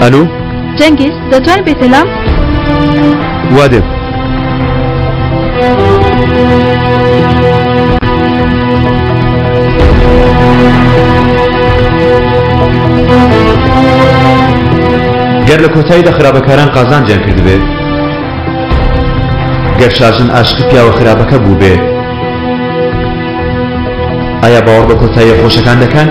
[SPEAKER 11] ئەلو؟
[SPEAKER 7] جەنگیز دەتوانێت بێتە لام؟
[SPEAKER 11] وا دێ.
[SPEAKER 16] گەر لە کۆتاییدا خراپەکاران قازانجیان کردبێ، گەر شاژن عاشقی پیاوە خراپەکە بوو بێ، ئایا باوەڕ بە کۆتایی خۆشەکان دەکەن؟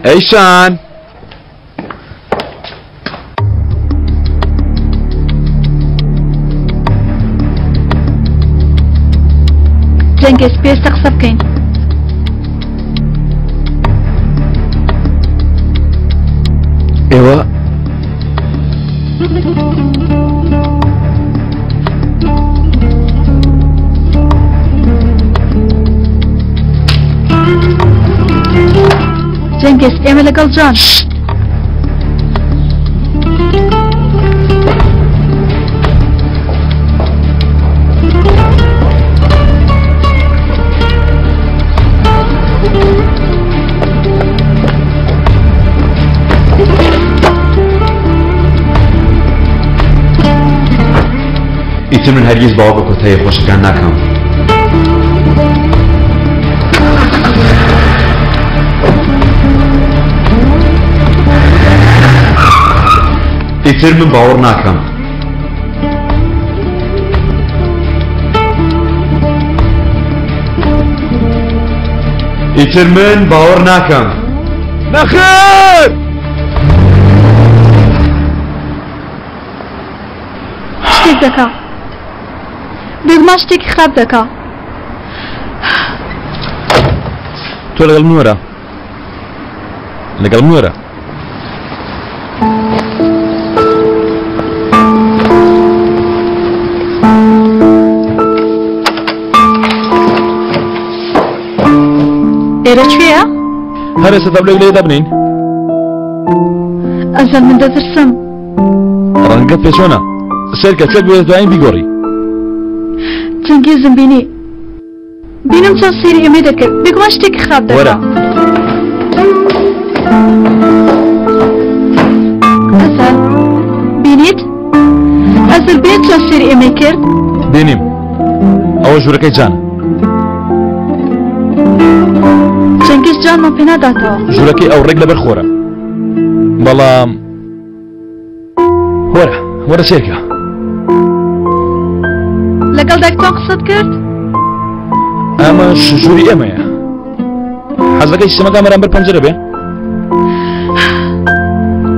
[SPEAKER 11] ئەیشان
[SPEAKER 7] جەنگیز پێویستە قسە بکەین.
[SPEAKER 11] ئێوە
[SPEAKER 7] جەنگیز ئێمە لەگەڵ جان.
[SPEAKER 16] ئیتر من هەرگیز باوە بە کۆتایی خۆشەکان ناکەم. ئیتر من باوەڕ ناکەم. ئیتر من باوەڕ ناکەم.
[SPEAKER 11] نەخێر!
[SPEAKER 7] شتێک دەکا. بێگومان شتێکی خراپ دەکا.
[SPEAKER 11] تۆ لەگەڵ من وەرە. لەگەڵ من وەرە.
[SPEAKER 7] ئێرە کوێیە؟
[SPEAKER 11] هەر ئێستا دەبلێک لێ دەبنین.
[SPEAKER 7] ئەزەل من دەترسم.
[SPEAKER 11] ڕەنگەت پێ چۆنە؟ سەرکە چێک بێت دوایین بیگۆڕی.
[SPEAKER 7] جەنگیزم بینی. بینم چۆن سەیری ئێمە دەکرد. بێگومان شتێکی خراپ دەکا. ئەزەل بینیت؟ ئەزەل بێت چۆن سەیری ئێمە کرد؟
[SPEAKER 11] بینیم. ئەوە ژوورەکەی جانە.
[SPEAKER 7] جەنگیز جانمان پێ ناداتەوە.
[SPEAKER 11] ژوورەکەی ئەو ڕێک لەبەر خۆرە. بەڵام وەرە وەرە چێکە.
[SPEAKER 7] لەگەڵ دایکتۆ قسەت کرد؟
[SPEAKER 11] ئەمەش ژووری ئێمەیە. حەزەکەی سیستەمەکان بەرامبەر پەنجەرە بێ؟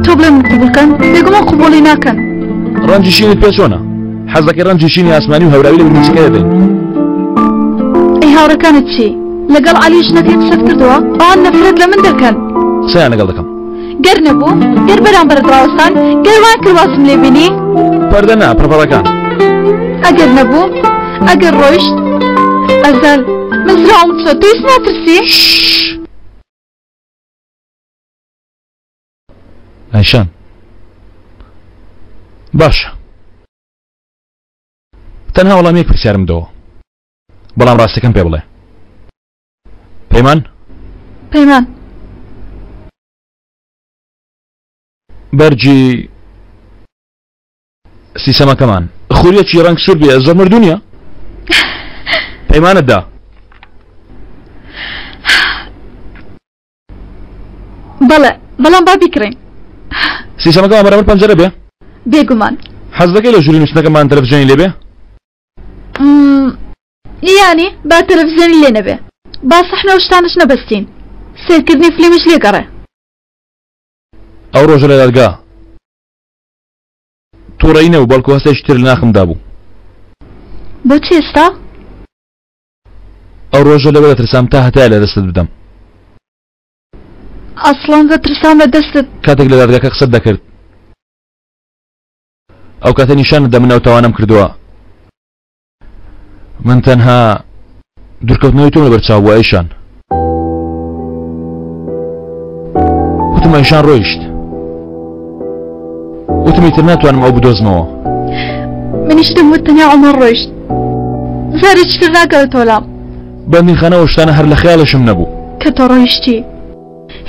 [SPEAKER 7] تۆ بڵێ من قبوڵکەن؟ بێگومان قبوڵی ناکەن.
[SPEAKER 11] ڕەنجی شینت پێ چۆنە؟ حەزەکەی ڕەنجی شینی ئاسمانی و هەوراوی لە برنچەکە دەدەین.
[SPEAKER 7] ئەی هاوڕەکانت چی؟ لەگەڵ عەلی ژنەکەی قسەت کردووە؟ ئەوان نەفرەت لە من دەکەن.
[SPEAKER 11] قسەیان لەگەڵ دەکەم.
[SPEAKER 7] گەر نەبوو؟ گەر بەرامبەرت ڕاوەستان؟ گەر وان کرد واسم لێ بینی؟
[SPEAKER 11] پەردە نا پڕپەڕەکان.
[SPEAKER 7] ئەگەر نەبوو؟ ئەگەر ڕۆیشت؟ ئەزەل من زراوم چۆ تۆیس ناترسی؟
[SPEAKER 11] ئەیشان باشە. تەنها وەڵامیەک پرسیارم دەوە. بەڵام ڕاستەکەم پێ بڵێ. پەیمان؟
[SPEAKER 7] پەیمان.
[SPEAKER 11] بەرجی سیستەمەکەمان خوریەکی ڕەنگ سوور بێ زۆر مردوونیە؟ پەیمانت دا.
[SPEAKER 7] بەڵێ بەڵام با بیکڕین.
[SPEAKER 11] سیستەمەکەمان بەرامبەر پەنجەرە بێ؟
[SPEAKER 7] بێگومان.
[SPEAKER 11] حەز دەکەی لە ژووری نووسینەکەمان تەلەڤیزیۆنی لێ بێ؟
[SPEAKER 7] یانی با تەلەڤیزیۆنی لێ نەبێ با سەحنە و شتانش نەبەستین سیرکردنی فلیمش لێگەڕێ
[SPEAKER 4] ئەو ڕۆژە لە دەرگا تووڕەیی نەبوو بەڵکو هەستێکی تر لە ناخمدا بوو
[SPEAKER 7] بۆچی ئێستا؟
[SPEAKER 4] ئەو ڕۆژە لەوە دەترسام تا هەتای لە دەستت بدەم
[SPEAKER 7] ئەسڵان دەترسام لە دەستت
[SPEAKER 4] کاتێک لە دەرگاکە قسەت دەکرد ئەو کاتە نیشانت دە منەوە تاوانم کردووە من تەنها دوورکەوتنەوەی تۆم لەبەرچاو بووە ئەیشان وتم ئەیشان ڕۆیشت وتم ئیتر ناتوانم ئەو بدۆزمەوە
[SPEAKER 7] منیش دەموت تەنیا عومەر ڕۆیشت زارێکی تر ناگەوێتەوە لام
[SPEAKER 4] بەندینخانەوە شتانە هەر لە خەیاڵشم نەبوو
[SPEAKER 7] کە تۆ ڕۆیشتی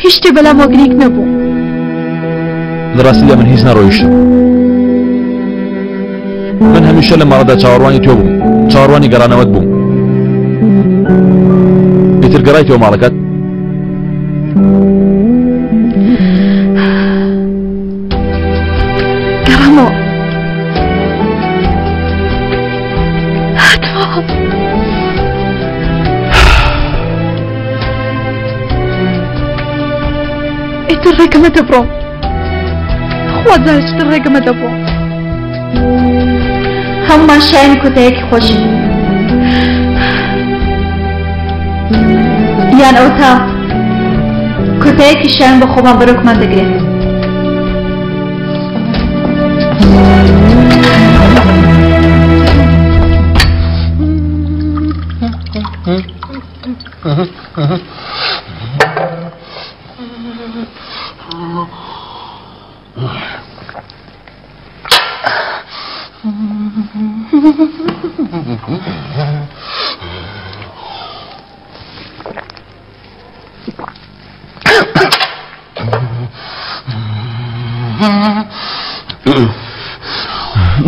[SPEAKER 7] هیچ شتێ بەلام وەگریک نەبوو
[SPEAKER 4] لەڕاستی لە من هیچ نەڕۆیشتم من هەمیشە لە ماڵەدا چاوەڕوانی تۆ بووم چاوەڕوانی گەڕانەوەت بووم ئیتر گەڕایتەوە ماڵەکەت
[SPEAKER 7] گەڕامەوە ئیتر ڕێگەمە دەبڕۆم خوا جارێکتر ڕێگەمە دەبڕۆم هەمومان شایانی کۆتاییەکی خۆشی یان ئەو تا کۆتاییەکی شایان بە خۆمان بەرەوکمان دەگرێت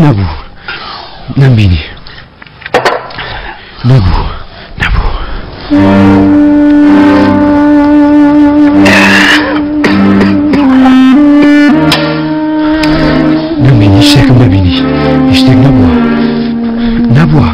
[SPEAKER 11] نەبوو نەمبینی نەبوو نەمبینی شتێکم نەبینی شتێک نەبووە نەبووە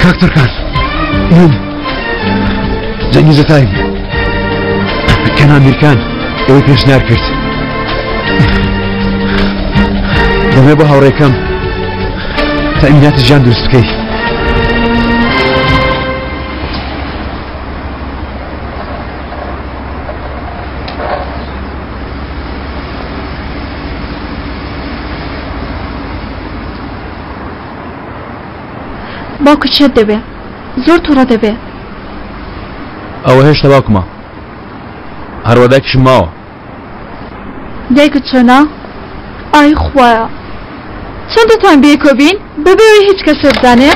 [SPEAKER 11] کاکتەرکان من جەنگیزەتایم کەنان میرکان ئەوەی پێشنیار کرد دەمێ بۆ هاوڕێکەم تەمیناتی ژیان دروست بکەی
[SPEAKER 7] باوکو چێت دەبێ زۆر تووڕە دەبێ
[SPEAKER 4] ئەوە هێشتا باوکمە هەروە دایکیشم ماوە
[SPEAKER 7] دایکت چۆنا؟ ئای خوایە چەند دەتوان بێکۆ بین بەبێەوەی هیچ کەسێ بزانێ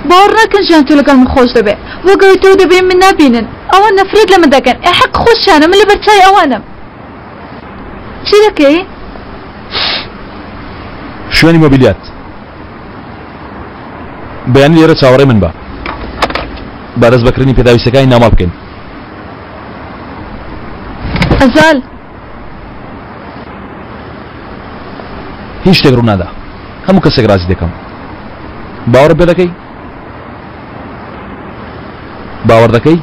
[SPEAKER 7] باوەڕ ناکەن ژیان تۆ لەگەڵ من خۆش دەبێ وەگەوەی تۆ دەبێ من نابینن ئەوە نەفرێت لە من دەکەن ئێ حەق خۆشیانە من لەبەر چای ئەوانم چی دەکەی؟
[SPEAKER 4] شوێنی مۆبیلیات بەیانی لێرە چاوەڕێ من بە بەرز بەکردنی پێداویستەکانی ناماڵ بکەین
[SPEAKER 7] ئەزال
[SPEAKER 4] هیچ شتێک ڕوو نادا هەموو کەسێک ڕازی دەکەم باوەڕ پێ دەکەی؟ باوەڕ دەکەی؟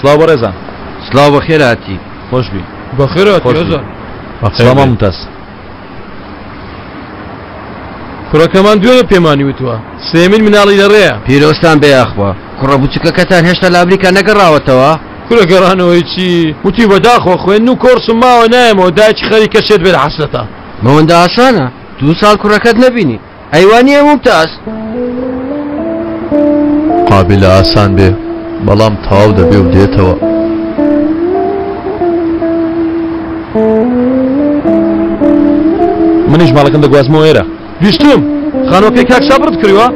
[SPEAKER 4] سلااو بە ڕێزان
[SPEAKER 13] سلااو بەخێر هاتی
[SPEAKER 4] خۆش بی
[SPEAKER 10] بەخێر هاتی
[SPEAKER 4] سلام ممتاز
[SPEAKER 5] کوڕەکەمان دوێنێ پێمانی وتووە سێمین مناڵی لەڕێیە
[SPEAKER 13] پیرۆستان بەیاخوا کوڕە بچکەکەتان هێشتا لە ئەمریکا نەگەڕاوەتەوە
[SPEAKER 5] کورە گەڕانەوەی چی وتی بەداخۆ خوێن و کۆرسم ماوە نایەمەوە دایکی خەریکە شێت بێت حەسرەتە
[SPEAKER 13] مەوەندە ئاسانە 2 ساڵ کوڕەکەت نەبینی ئەیوانیە ممتاز
[SPEAKER 17] قابلە ئاسان بێ بەڵام تەواو دەبێ و دێتەوە
[SPEAKER 4] منیش ماڵەکەم دەگوازمەوە ئێرە
[SPEAKER 5] بیستم خانۆکەی کاک سابرت کردووە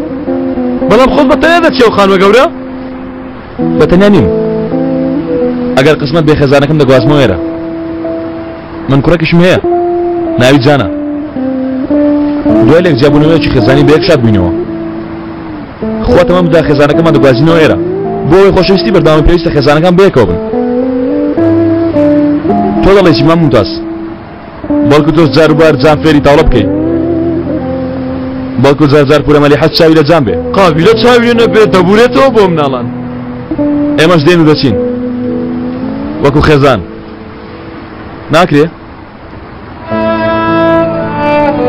[SPEAKER 5] بەڵام خۆت بەتەنیا دەچێ و خانوە گەورە
[SPEAKER 4] بەتەنیا نیم ئەگەر قسمت بێ خێزانەکەم دەگوازمەوە ئێرە من کوڕێکیشم هەیە ناوی جانە دوای لێک جیابوونەوەیەکی خێزانی بە یەک شات بووینەوە خواتەمە بدا خێزانەکەمان دەگوازینەوە ئێرە بۆ ئەوەی خۆشەویستی بەردەوامی پێویستە خێزانەکان بەیەکەوە بن تۆ دەڵێی چی مام ممتاز بەڵکو تۆ جاروبار جام فێری تاوڵە بکەیت بەڵکو جار پورەمەلی حەج چاوی لە جام بێ
[SPEAKER 5] قابلە چاوی نەبێت دەبورێتەوە بۆ مناڵان
[SPEAKER 4] ئێمەش دێن و دەچین وەکو خێزان ناکرێ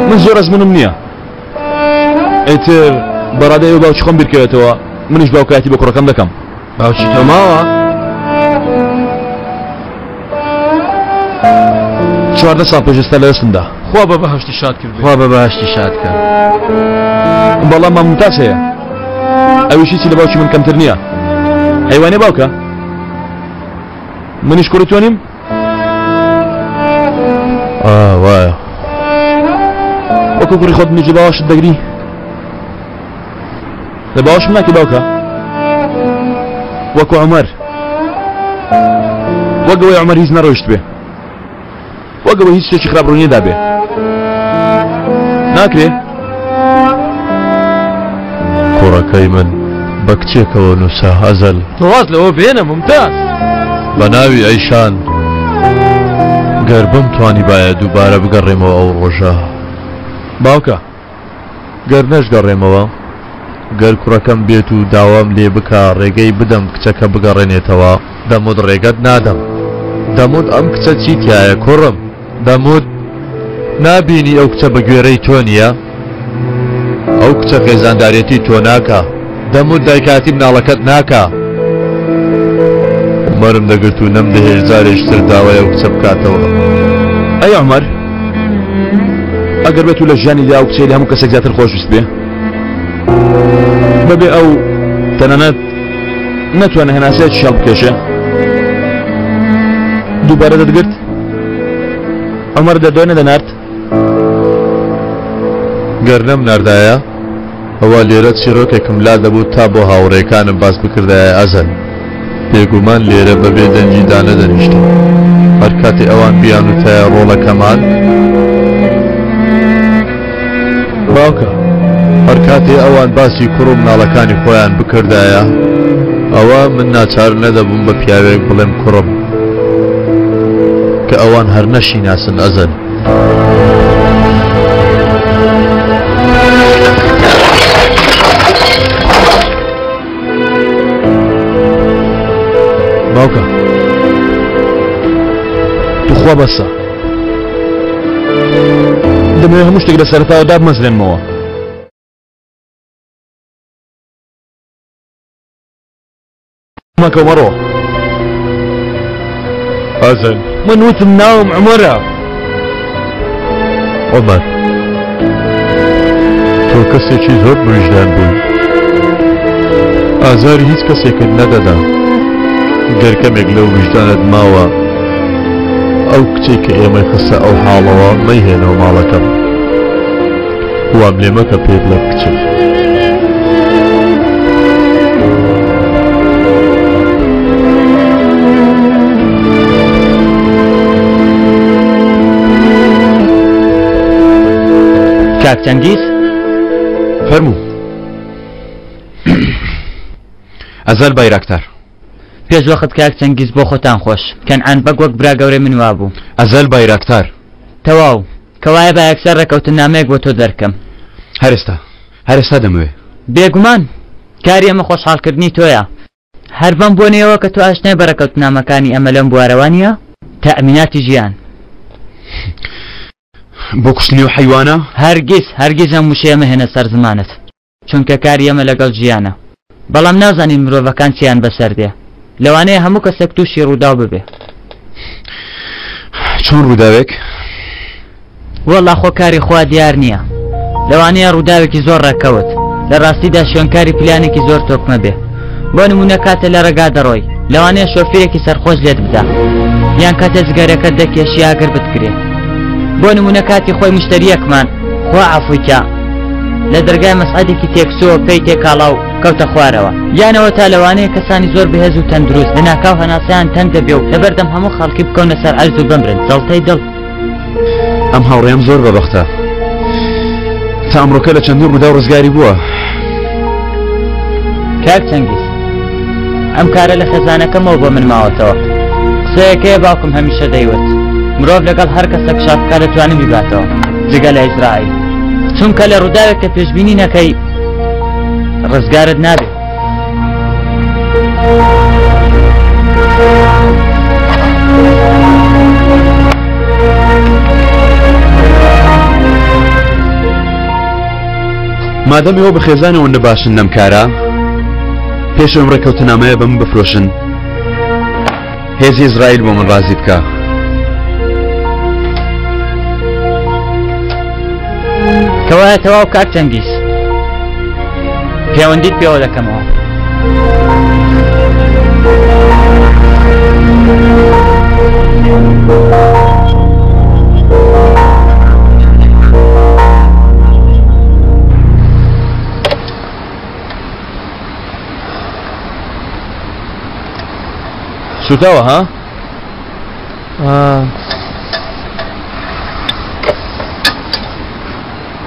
[SPEAKER 4] من زۆر ئەزمونم نییە ئەیتر بەڕادەی و باوکی خۆم بیرکەوێتەوە منیش باوکایەتی بە کوڕەکەم دەکەم
[SPEAKER 13] باوکی تۆ ماوە
[SPEAKER 4] 14 ساڵ پێشستا لە دەستمدا
[SPEAKER 5] خوا بە بەهەشتی شاد کرد
[SPEAKER 13] خوا بە بەهەشتی شاد کرد
[SPEAKER 4] بەڵام مام ممتاز هەیە ئەویشی چی لە باوکی من کەمتر نییە حیوانێ باوکە منیش کوڕی تۆ نیم
[SPEAKER 17] وایە
[SPEAKER 4] وەکو کوڕی خۆت منیش لە باوەشت دەگری لە باوەشم ناکەی باوکە وەکو عومەر وەگەوەی عومەر هیچ نەڕۆیشت بێ وەگەوە هیچ شتێکی خراپ ڕوونیەدا بێ ناکرێ
[SPEAKER 17] کوڕەکەی من بە کچێکەوە نووسە ئەزەل
[SPEAKER 5] تۆواز لەوە بێنە ممتاز
[SPEAKER 17] بە ناوی ئەیشان گەر بمتوانی باە دووبارە بگەڕێمەوە ئەو ڕۆژە
[SPEAKER 4] باوکە
[SPEAKER 17] گەر نەشگەڕێمەوە گەر کوڕەکەم بێت و داوام لێ بکە ڕێگەی بدەم کچەکە بگەڕێنێتەوە دەموت ڕێگەت نادەم دەموت ئەم کچە چیتیایە کوڕم دەموت نابینی ئەو کچە بە گوێرەی تۆ نییە ئەو کچە خێزاندارێتی تۆ ناکە دەموت دایکاتی مناڵەکەت ناکە عومەرم دەگرت و نەم دەهێژارێشتر داوای ئەو کچە بکاتەوە
[SPEAKER 4] ئەی عومەر ئەگەر بێت و لە ژیانی دا ئەو کچەی لە هەموو کەسێک زیاتر خۆشویست بێ بەبێ ئەو تەنانەت نەتوانە هەناسەیەکی شەڵ بکێشێ دووبارە دەدگرت عومەر دەردۆی نەدەنارد
[SPEAKER 17] گەر نەم ناردایە ئەوە لێرە چیرۆکێکم لا دەبوو تا بۆ هاوڕێکانم باس بکردایە ئەزەل پێگومان لێرە بەبێ دەنجی دانەدەنیشتم هەر کاتی ئەوان بیان و تایە ڕۆڵەکەمان
[SPEAKER 4] باوکە
[SPEAKER 17] هەر کاتی ئەوان باسی کوڕ و مناڵەکانی خۆیان بکردایە ئەوە من ناچار نەدەبووم بە پیاوێک بڵێم کوڕم کە ئەوان هەر نەشی ناسن ئەزەل
[SPEAKER 4] باوکە توخوا بەسە دەمەوێت هەموو شتێک لە سەرەتاوە دابمەزرێنمەوە مەکەومەڕۆ
[SPEAKER 17] ئەزەل
[SPEAKER 4] من وتم ناوم عومەرە
[SPEAKER 17] عومەر تۆ کەسێکی زۆر بریژدان بووی ئازاری هیچ کەسێکت نەدەدا گەرکەمێک لەو وجدانت ماوە ئەو کچێک کە ئێمە خستە ئەو حاڵەوە مەیهێنەوە ماڵەکەم وام لێ مەکە پێ بڵێ بکچم
[SPEAKER 9] کاک چەنگیز
[SPEAKER 11] فەرموو ئەزەل بایراکتار
[SPEAKER 9] پێش وەخت کاک چەنگیز بۆ خۆتان خۆش کەنعان بەگ وەک برا گەورەی من وابوو
[SPEAKER 11] ئەزەل بایراکتار
[SPEAKER 9] تەواو کەوایە با یەکسەر ڕێکەوتن نامەیەک بۆ تۆ دەرکەم
[SPEAKER 11] هەرێستا دەمەوێ
[SPEAKER 9] بێگومان کاری ئەمە خۆشحاڵکردنی تۆیە هەر بەم بۆنەوە کە تۆ ئاشنای بەڕێکەوتنامەکانی ئەمە لەم بوارەوانیە تەئەمیناتی ژیان
[SPEAKER 11] بۆ کوشتنی و حیوانە
[SPEAKER 9] هەرگیز ئەم وشەیە مەهێنە سەر زمانت چونکە کاری ئەمە لەگەڵ ژیانە بەڵام نازانین مرۆڤەکان چیان بەسەر دێ لەوانەیە هەموو کەسێک تووشی ڕووداو ببێ
[SPEAKER 11] چۆن ڕووداوێک؟
[SPEAKER 9] وەڵا خۆ کاری خوا دیار نییە لەوانەیە ڕووداوێکی زۆر ڕێکەوت لە ڕاستیدا شوێنکاری پلانێکی زۆر تۆکمە بێ بۆ نمونە کاتە لە ڕێگا دەڕۆی لەوانەیە شۆفێرێکی سەرخۆش لێت بدا یان کاتێ جگەرەکەت دەکێشی ئاگر بتکرێ بۆ نمونە کاتی خۆی مشتریەکمان خوا عەفویکە لە دەرگای مەسعەدێکی تێکسووە پێی تێکاڵا و کەوتە خوارەوە یانەوە تا لەوانەیە کەسانی زۆر بەهێز و تەندروست لە ناکاو هەناسەیان تەنگ دەبێ و لەبەردەم هەموو خەڵکی بکەونە سەر عەرز و بمرن جەڵتەی دڵ
[SPEAKER 11] ئەم هاوڕێم زۆر بەبەختە تا ئەمڕۆکە لە چەندین ڕوودا و ڕزگاری بووە
[SPEAKER 9] کاک چەنگیز ئەم کارە لە خێزانەکەمەوە بۆ من ماوەتەوە قسەیەکەیە باوکم هەمیشە دەیوت مرۆڤ لەگەڵ هەر کەسێک شافکار دەتوانێت بیباتەوە جگە لە ئیزرائیل چونکە لە ڕووداوێک کە پێشبینی نەکەی ڕزگارت نابێت
[SPEAKER 11] مادەم ئێوە بە خێزانەوە نەباشن لەم کارە پێش ئەم ڕێکەوتنامەیە بە من بفرۆشن هێزی ئیزرائیل بۆ من ڕازی بکە
[SPEAKER 9] کەوایە تەواو کاک چەنگیز پەیوەندیت پێوە دەکەمەوە
[SPEAKER 4] سوتاوە ها؟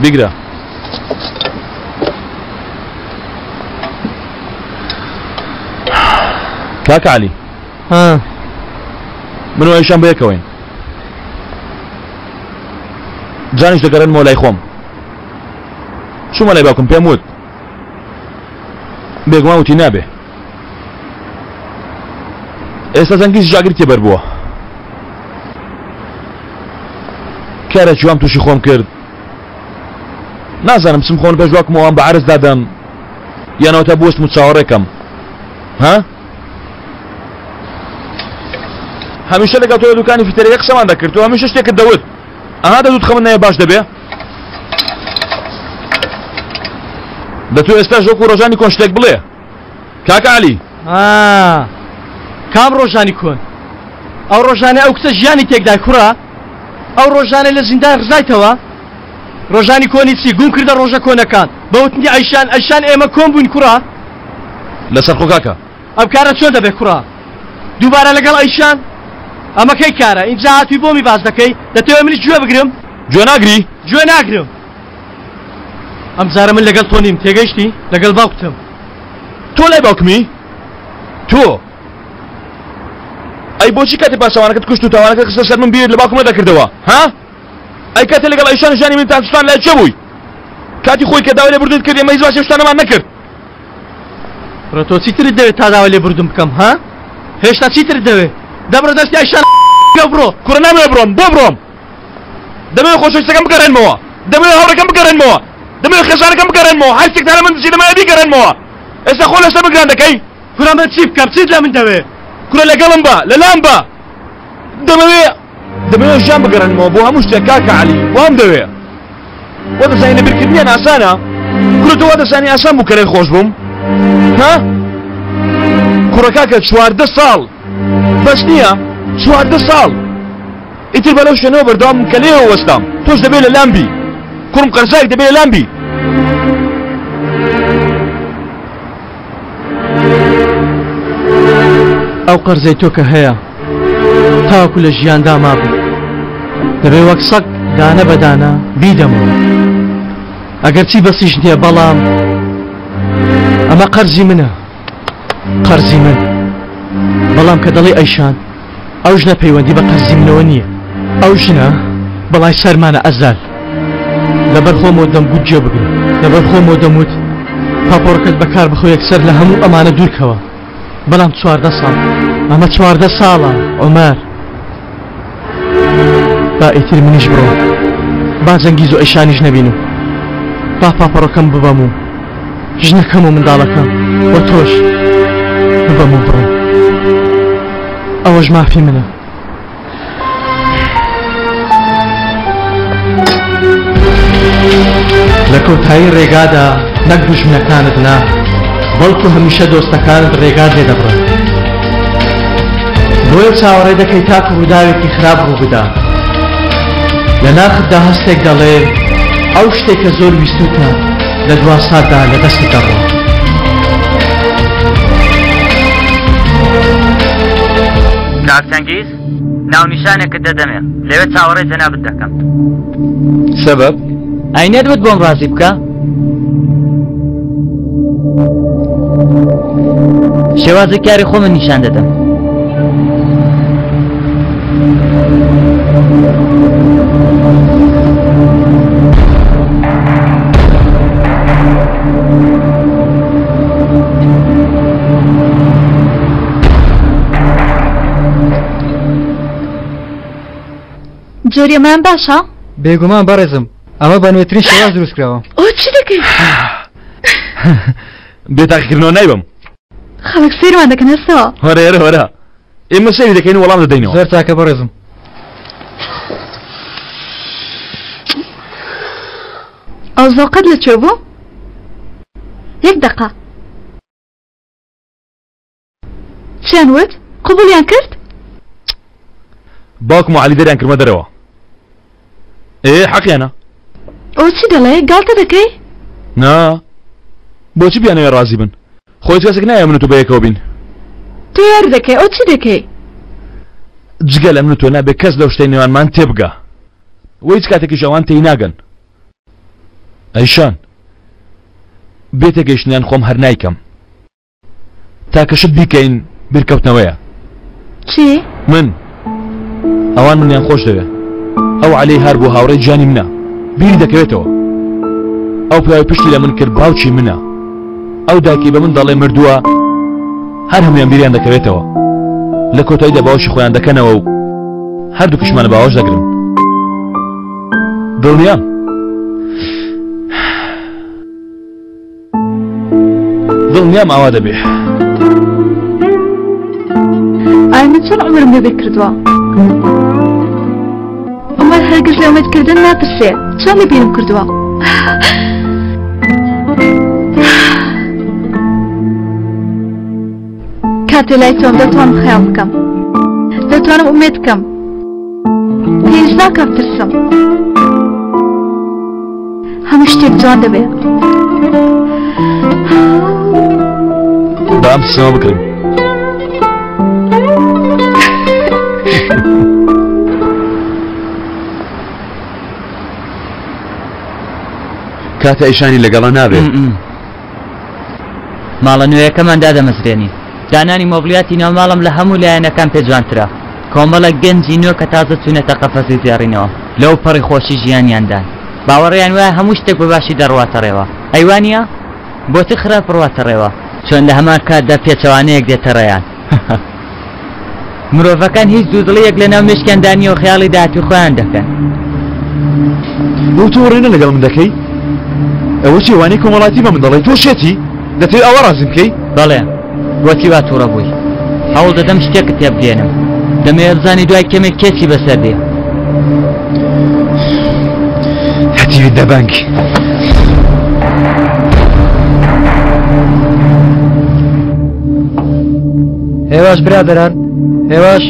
[SPEAKER 4] بیگرە کاکە عەلی من و ئەیشان بە یەکەوەین جانیش دەگەڕێنمەوە لای خۆم چوومە لای باوکم پێم وت بێگومان وتی نابێ ئێستا زەنگیز ژاگری تێبەر بووە کارە جوام تووشی خۆم کرد نازانم سم خۆن پێش واکمەوەم بە عەرز دادەم یانەوە تا بوەستم و چاوەڕێکەم ها هەمیشە لەگەڵ تۆ دوکانی فیتەرەکە قسەمان دەکرد تۆ هەمیشە شتێکت دەوت ئەها دەدوت خەمت نەیە باش دەبێ دەتوێ ئێستاش وەکو ڕۆژانی کۆن شتێک بڵێ کاکە عەلی
[SPEAKER 5] کام ڕۆژانی کۆن ئەو ڕۆژانە ئەو کچە ژیانی تێکدای کوڕە ئەو ڕۆژانە لە زیندان ڕزایتەوە ڕۆژانی کۆنی چی گوم کردە ڕۆژە کۆنەکان بەوتنی ئەیشان ئێمە کۆن بووین کوڕە
[SPEAKER 4] لەسەر خۆ کاکە
[SPEAKER 5] ئەم کارە چۆن دەبێت کوڕە دووبارە لەگەڵ ئەیشان ئەمە کەی کارە ئینجا هاتووی بۆمی باز دەکەی دەتەوێت منی گوێ بگرم
[SPEAKER 4] گوێ ناگری
[SPEAKER 5] گوێ ناگرم ئەم جارە من لەگەڵ تۆ نیم تێگەیشتی لەگەڵ باوکتم
[SPEAKER 4] تۆ لای باوکمی تۆ ئەی بۆچی کاتی پاسەوانەکەت کوشت و تاوانەکە قسە سەر من بیر لە باوکم نەدەکردەوە ها ئەی کاتێ لەگەڵ ئەیشان ژانی من تاکستان لای چێ بووی کاتی خۆی کە داوای لێ بردوت کرد ئێمە هیچ باسی شتانەمان نەکرد
[SPEAKER 5] ڕە تۆ چیترت دەوێت تا داوای لێ بردوم بکەم ها هێشتا چیترت دەوێت دەبڕە دەستی ئەیشان بڕۆ
[SPEAKER 4] کوڕە نامەوێ بڕۆم بۆ بڕۆم دەمەوێت خۆشەویستەکەم بگەڕێنمەوە دەمەوێت هاوڕێکەم بگەڕێنمەوە دەمەوێت خێزانەکەم بگەڕێنمەوە هەر شتێک لە من دزی دەمەوێت بیگەڕێنمەوە ئێستا خۆ لەسەر بگران دەکەی
[SPEAKER 5] کوڕە من چی بکەم چیت لە من دەوێت
[SPEAKER 4] کوڕە لەگەڵم بە لەلام بە دەمەوێت ژیان بگەڕێنمەوە بۆ هەموو شتێک کاکە عەلی وام دەوێت وە دەزانی لە بیرکردنیان ئاسانە کوڕە تۆ وا دەزانی ئاسان بوو کەرێ خۆش بووم ها کوڕە کاکە 14 ساڵ بەس نییە 14 ساڵ ئیتر بەلەو شوێنەوە بەردەوام کە لێوە وەستام تۆش دەبێت لە لامبی کوڕم قەرزایك دەبێت لە لامبی
[SPEAKER 5] ئەو قەرزەی تۆ کە هەیە تاوەکو لە ژیاندا مابوو دەبێ وەک سەگ دانە بەدانە بیدەمەوە ئەگەر چی بەسیش نییە بەڵام ئەمە قەرزی منە قەرزی من بەڵام کە دەڵێ ئەیشان ئەو ژنە پەیوەندی بە قەرزی منەوە نییە ئەو ژنە بەڵای سەرمانە ئەزال لەبەر خۆمەوە دەمگوت جێ بگرم لەبەر خۆمەوە دەموت پاپۆرەکەت بەکار بخۆ یەکسەر لە هەموو ئەمانە دوورکەوە بەڵام 14 ساڵ ئەمە 14 ساڵە عومەر با ئیتر منیش بڕۆ با جەنگیز و ئەیشانیش نەبین و با پاپەڕەکەم ببەم و ژنەکەم و منداڵەکەم وە تۆش ببەم و بڕۆم. ئەوەش مافی منە. لە کۆتایی ڕێگادا نەک دوژمنەکانت نا، بەڵکو هەمیشە دۆستەکانت ڕێگات لێ دەبڕن. بۆیە چاوەڕێ دەکەی تاکو ڕووداوێکی خراپ ڕوو بدا. لە ناخدا هەستێک دەڵێ ئەو شتێک کە زۆر ویستوتە لە دوا ساتدا لە دەستی دەڕۆ.
[SPEAKER 9] کاکچەنگیز ناونیشانێکت دەدەمێ لەوێ چاوەڕێ جەنابەت دەکەم.
[SPEAKER 11] سەبەب؟
[SPEAKER 9] ئەینەت وت بۆم ڕازی بکە؟ شێوازی کاری خۆمە نیشان دەدەم.
[SPEAKER 7] جۆریەمان باشە؟
[SPEAKER 3] بێگومان بەڕێزم ئەمە بە نوێترین شێواز دروست کراوە.
[SPEAKER 7] ئۆ چی دەکەی؟
[SPEAKER 11] بێتاقیکردنەوە نایبم.
[SPEAKER 7] خەڵک سێرمان دەکەن هەستەوە.
[SPEAKER 11] هەرە هەرە ئێمە سێوی دەکەین و وەڵام دەدەینەوە.
[SPEAKER 3] زۆر چاکە بەڕێزم.
[SPEAKER 7] ئەو زۆقەت لەکوێ بوو؟ یەک دەقە. چیان وت؟ قبولیان کرد؟
[SPEAKER 11] باوکم و عەلی دەریان کردمە دەرەوە. حەقیانە.
[SPEAKER 7] ئەو چی دەڵێ؟ گاڵتە دەکەی؟
[SPEAKER 11] نا بۆچی بیانەوێ ڕازی بن؟ خۆی کەسێک نایە من و تۆ بەیەکەوە بین.
[SPEAKER 7] تۆ یار دەکەی ئەو چی دەکەی؟
[SPEAKER 11] جگە لە من و تۆ نابێ کەس لەو شتەی نێوانمان تێبگا. وە هیچ کاتێکیش ئەوان تێی ناگەن. ئەیشان بێتە گەیشتنیان خۆم هەر نایکەم. تاکەشت بیکەین بیرکەوتنەوەیە.
[SPEAKER 7] چی؟
[SPEAKER 11] من ئەوان منیان خۆش دەوێ. ئەو عەلی هەر بۆ هاوڕێی جانی منە. بیری دەکەوێتەوە. ئەو پیاوی پشتی لە من کرد باوکی منە. ئەو داکی بە من دەڵێ مردووە هەر هەمویان بیریان دەکەوێتەوە. لە کۆتاییدا باوشی خۆیان دەکەنەوە و هەردوو کشمانە باوەش دەگرن. دڵنیام دڵنیام ئاوا دەبێ.
[SPEAKER 7] ئای من چۆن عومرم لێ کردووە؟ عومەر هەرگیز لە ئومێدکردن ناترسێ. چۆن لێبیرم کردووە؟ کاتێ لای تۆم دەتوانم خەیاڵ بکەم، دەتوانم ئومێد بکەم، پێویست ناکەم ترسم. هەموو شتێک جوان دەبێ.
[SPEAKER 11] با ئەم سینەمە بکڕین. کاتە ئیشانی لەگەڵا نابێت.
[SPEAKER 9] ماڵە نوێیەکەمان دادەمەزرێنی. دانانی مۆبلیاتی ناوماڵم لە هەموو لایەنەکان پێ جوانترە. کۆمەڵە گەنجی نوێ کە تازە چوونەتە قەفەزی زێڕینەوە لەو پەڕی خۆشی ژیانیاندا. باوەڕیان وایە هەموو شتێک بە باشی دەڕواتە ڕێوە. ئەیوانە بۆچی خراپ ڕواتە ڕێوە؟ چۆن لە هەمان کاتدا پێچەوانەیەک دێتە ڕێیان. مرۆڤەکان هیچ دوودڵەیەک لە ناو مێشکیاندانی و خەیاڵی داهاتی خۆیان دەکەن.
[SPEAKER 11] بۆ تۆ ڕێنە لەگەڵ من دەکەی؟ ئەوە چی وانەی کۆمەڵاتی بە من دەڵێ تۆ شێتی؟ دەتوێت ئەوە ڕازیم بکەی؟
[SPEAKER 9] بەڵێ وەتی وا تووڕە بووی. هەوڵ دەدەم شتێکت تێبگێنم. دەمەوێت بزانی دوای کەمێک کێچی بەسەر دێ.
[SPEAKER 11] هەتیوی دەبەنگ.
[SPEAKER 3] هێواش برادەران، هێواش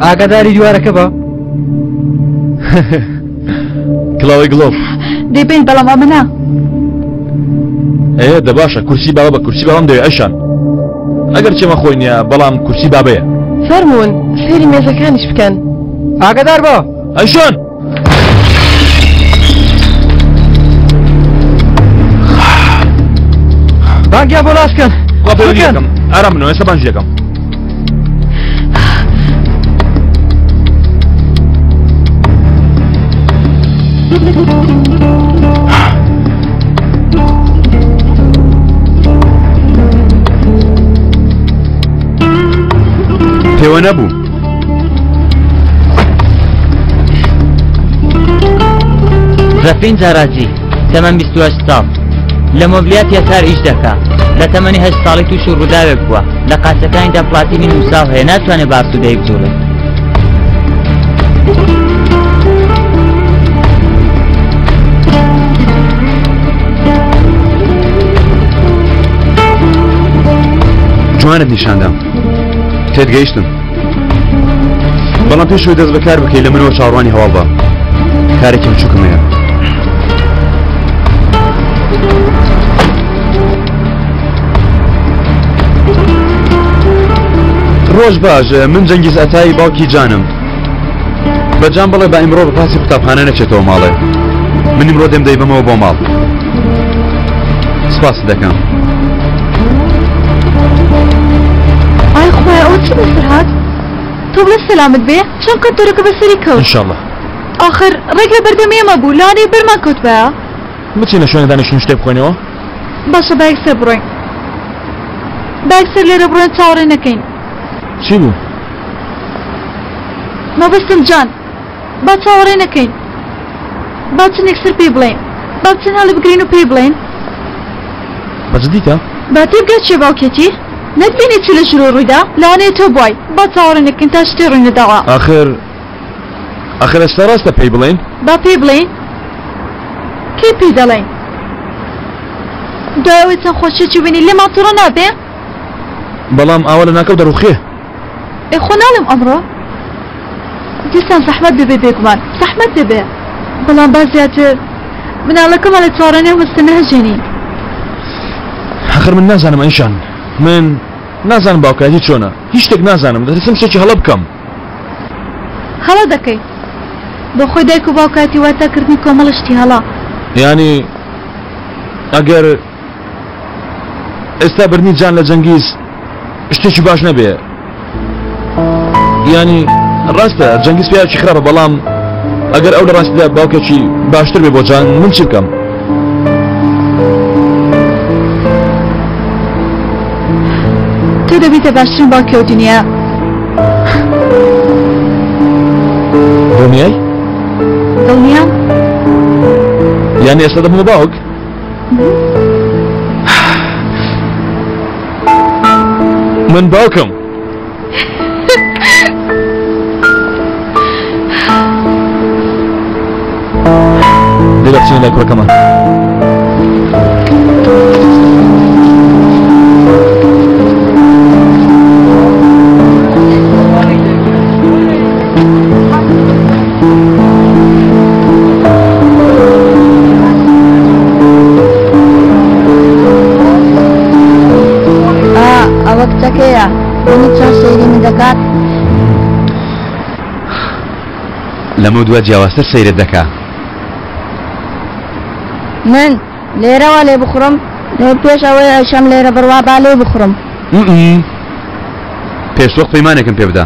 [SPEAKER 3] ئاگاداری دیوارەکە بە.
[SPEAKER 11] کڵاوی گڵۆف.
[SPEAKER 7] دەیبین بەڵام ئەمە نا.
[SPEAKER 11] دە باشە کورسی باوە بە کورسی باوەم دەوێ ئەیشان. ئەگەر چێمە خۆی نییە بەڵام کورسی بابەیە.
[SPEAKER 8] فەرموون فێری مێزەکانیش بکەن.
[SPEAKER 3] ئاگادار بە.
[SPEAKER 11] ئەیشان
[SPEAKER 3] بانگیان بۆ لاسکەن.
[SPEAKER 11] ئارام بنەوە ئێستا بانگی دەکەم. پێوە نەبوو.
[SPEAKER 9] رەفین جاراجی تەمەن 28 ساڵ لە مۆبلیات یاسار ئیش دەکا لە تەمەنی 8 ساڵی تووشی ڕووداوێک بووە لە قاچەکانیدا پلاتینی نووساو هەیە ناتوانێت بە ئاسوودەیی بجوڵێت.
[SPEAKER 11] جوانت نیشاندام تێتگەیشتم بەڵام پێشەوەی دەست بەکار بکەی لە منەوە چاوەڕوانی هەواڵ بە کارێکی بچووکم هەیە. ڕۆژ باش من جەنگیز ئەتایی باوکی جانم بەجان بڵێ با ئیمڕۆ بەپاسی قوتابخانە نەچێتەوە ماڵێ من ئیمڕۆ دێم دەیبەمەوە بۆ ماڵ. سپاس دەکەم.
[SPEAKER 7] ئای خوای ئەوە چ بەسەر هات؟ تۆ بڵێ سەلامت بێ چەند کەنتۆرەکە بەسەری کەوت
[SPEAKER 4] ئینشاڵڵا.
[SPEAKER 7] ئاخر ڕێک لە بەردەمی ئێمە بوو لانەی بەرمان کەوت بەیە
[SPEAKER 4] بچینە شوێنە دانیشتن شتێ بخۆینەوە.
[SPEAKER 7] باشە با یەکسەر بڕۆین با یەکسەر لێرە بڕۆین چاوەڕێ نەکەین.
[SPEAKER 4] چی بوو؟
[SPEAKER 7] مەبەستم جان با چاوەڕێ نەکەین با چن یەکسەر پێی بڵێین با بچن هەڵی بگرین و پێی بڵێین.
[SPEAKER 4] بەجددیتە؟
[SPEAKER 7] با تێبگات چێ باوکێتی نەتبینی چ لە ژوور ڕوویدا لەوانەیە تۆ بووای با چاوەڕێ نەکەین تا شتێ ڕووی نەداوە.
[SPEAKER 4] ئاخر ئێستا ڕاستە پێی بڵێین؟
[SPEAKER 7] با پێی بڵێین کێ پێی دەڵێین دوایەوەی چەند خۆشیێکی بینی لێمان تووڕە نابێ؟
[SPEAKER 4] بەڵام ئاوا لە ناکەو دەڕوخێ.
[SPEAKER 7] خۆ ناڵێم ئەمڕۆ دیسان زەحمەت دەبێ بێگومان زەحمەت دەبێ بەڵام با زیاتر مناڵەکەمان لە چاوەڕێنێ هەستە نەهەژێنین.
[SPEAKER 4] آخر من نازانم ئەیشان من نازانم باوکاتی چۆنە هیچ شتێک نازانم دەترسم شتێکی هەڵە بکەم.
[SPEAKER 7] هەڵە دەکەی بۆ خۆی دایک و باوکاتی واتاکردنی کۆمەڵە شتی هەڵا
[SPEAKER 4] یعنی ئەگەر ئێستا برنی جان لە جەنگیز شتێکی باش نەبێ یعنی ڕاستە جەنگیز پیاوێکی خراپە بەڵام ئەگەر ئەو لە ڕاستیدا باوکێکی باشتر بێ بۆ جان من چی بکەم؟
[SPEAKER 7] تۆ دەبیتە باشترین باوکێ و دنیا.
[SPEAKER 4] دڵنیای؟
[SPEAKER 7] دڵنیام؟
[SPEAKER 4] یعنی ئێستا دەبمە باوک؟ من باوکم. دەبێت بچین لای کوڕەکەمان.
[SPEAKER 15] ئەوە کچەکەیە منی چۆن سەیری من دەکات
[SPEAKER 11] لەمە دووە جیاوازتر سەیرت دەکا.
[SPEAKER 15] من لێرەوە لێ بخڕم لێ پێش ئەوەی ئەشەم لێرە بڕوا با لێ بخڕم.
[SPEAKER 11] پێشوەق پەیمانێکم پێ بدە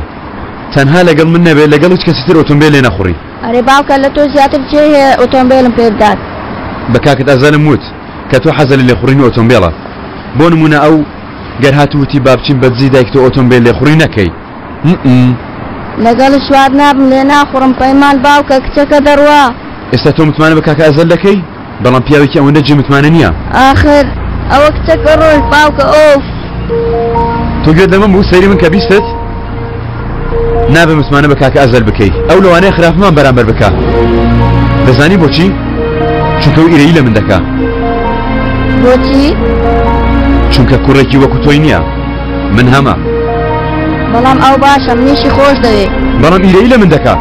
[SPEAKER 11] تەنها لەگەڵ من نەبێت لەگەڵ هیچ کەسی تر ئۆتۆمبیل لێ نەخوڕی.
[SPEAKER 15] ئەرێ باوکە لە تۆ زیاتر چێ هەیە ئۆتۆمبیلم پێ بدات.
[SPEAKER 11] بە کاکت ئازانم وت کە تۆ حەزە لە لێخوڕینی ئۆتۆمبیلە بۆ نمونە ئەو گەر هاتووتی با بچین بەدزی دایک تۆ ئۆتۆمبیل لێخوڕی نەکەی.
[SPEAKER 15] لەگەڵ سوار نابم لێ ناخوڕم پەیمان باوکە کچەکە دەڕوا.
[SPEAKER 11] ئێستا تۆ متمانە بە کاکە ئازەل دەکەی بەڵام پیاوێکی ئەوەندە جێ متمانە نییە.
[SPEAKER 15] ئاخر ئەوە کچەکە ڕۆژ باوکە ئۆف
[SPEAKER 11] تۆ گوێت لەمە بوو سەیری من کە بیستت نابێ متمانە بە کاکە ئازەل بکەی ئەو لەوانەیە خراپمان بەرامبەر بکە. دەزانی بۆچی؟ چونکە ئەو ئیرەیی لە من دەکا.
[SPEAKER 15] بۆچی؟
[SPEAKER 11] چونکە کوڕێکی وەکو تۆی نییە من هەمە.
[SPEAKER 15] بەڵام ئەو باشە منیشی خۆش دەوێت
[SPEAKER 11] بەڵام ئیرەیی لە من دەکا.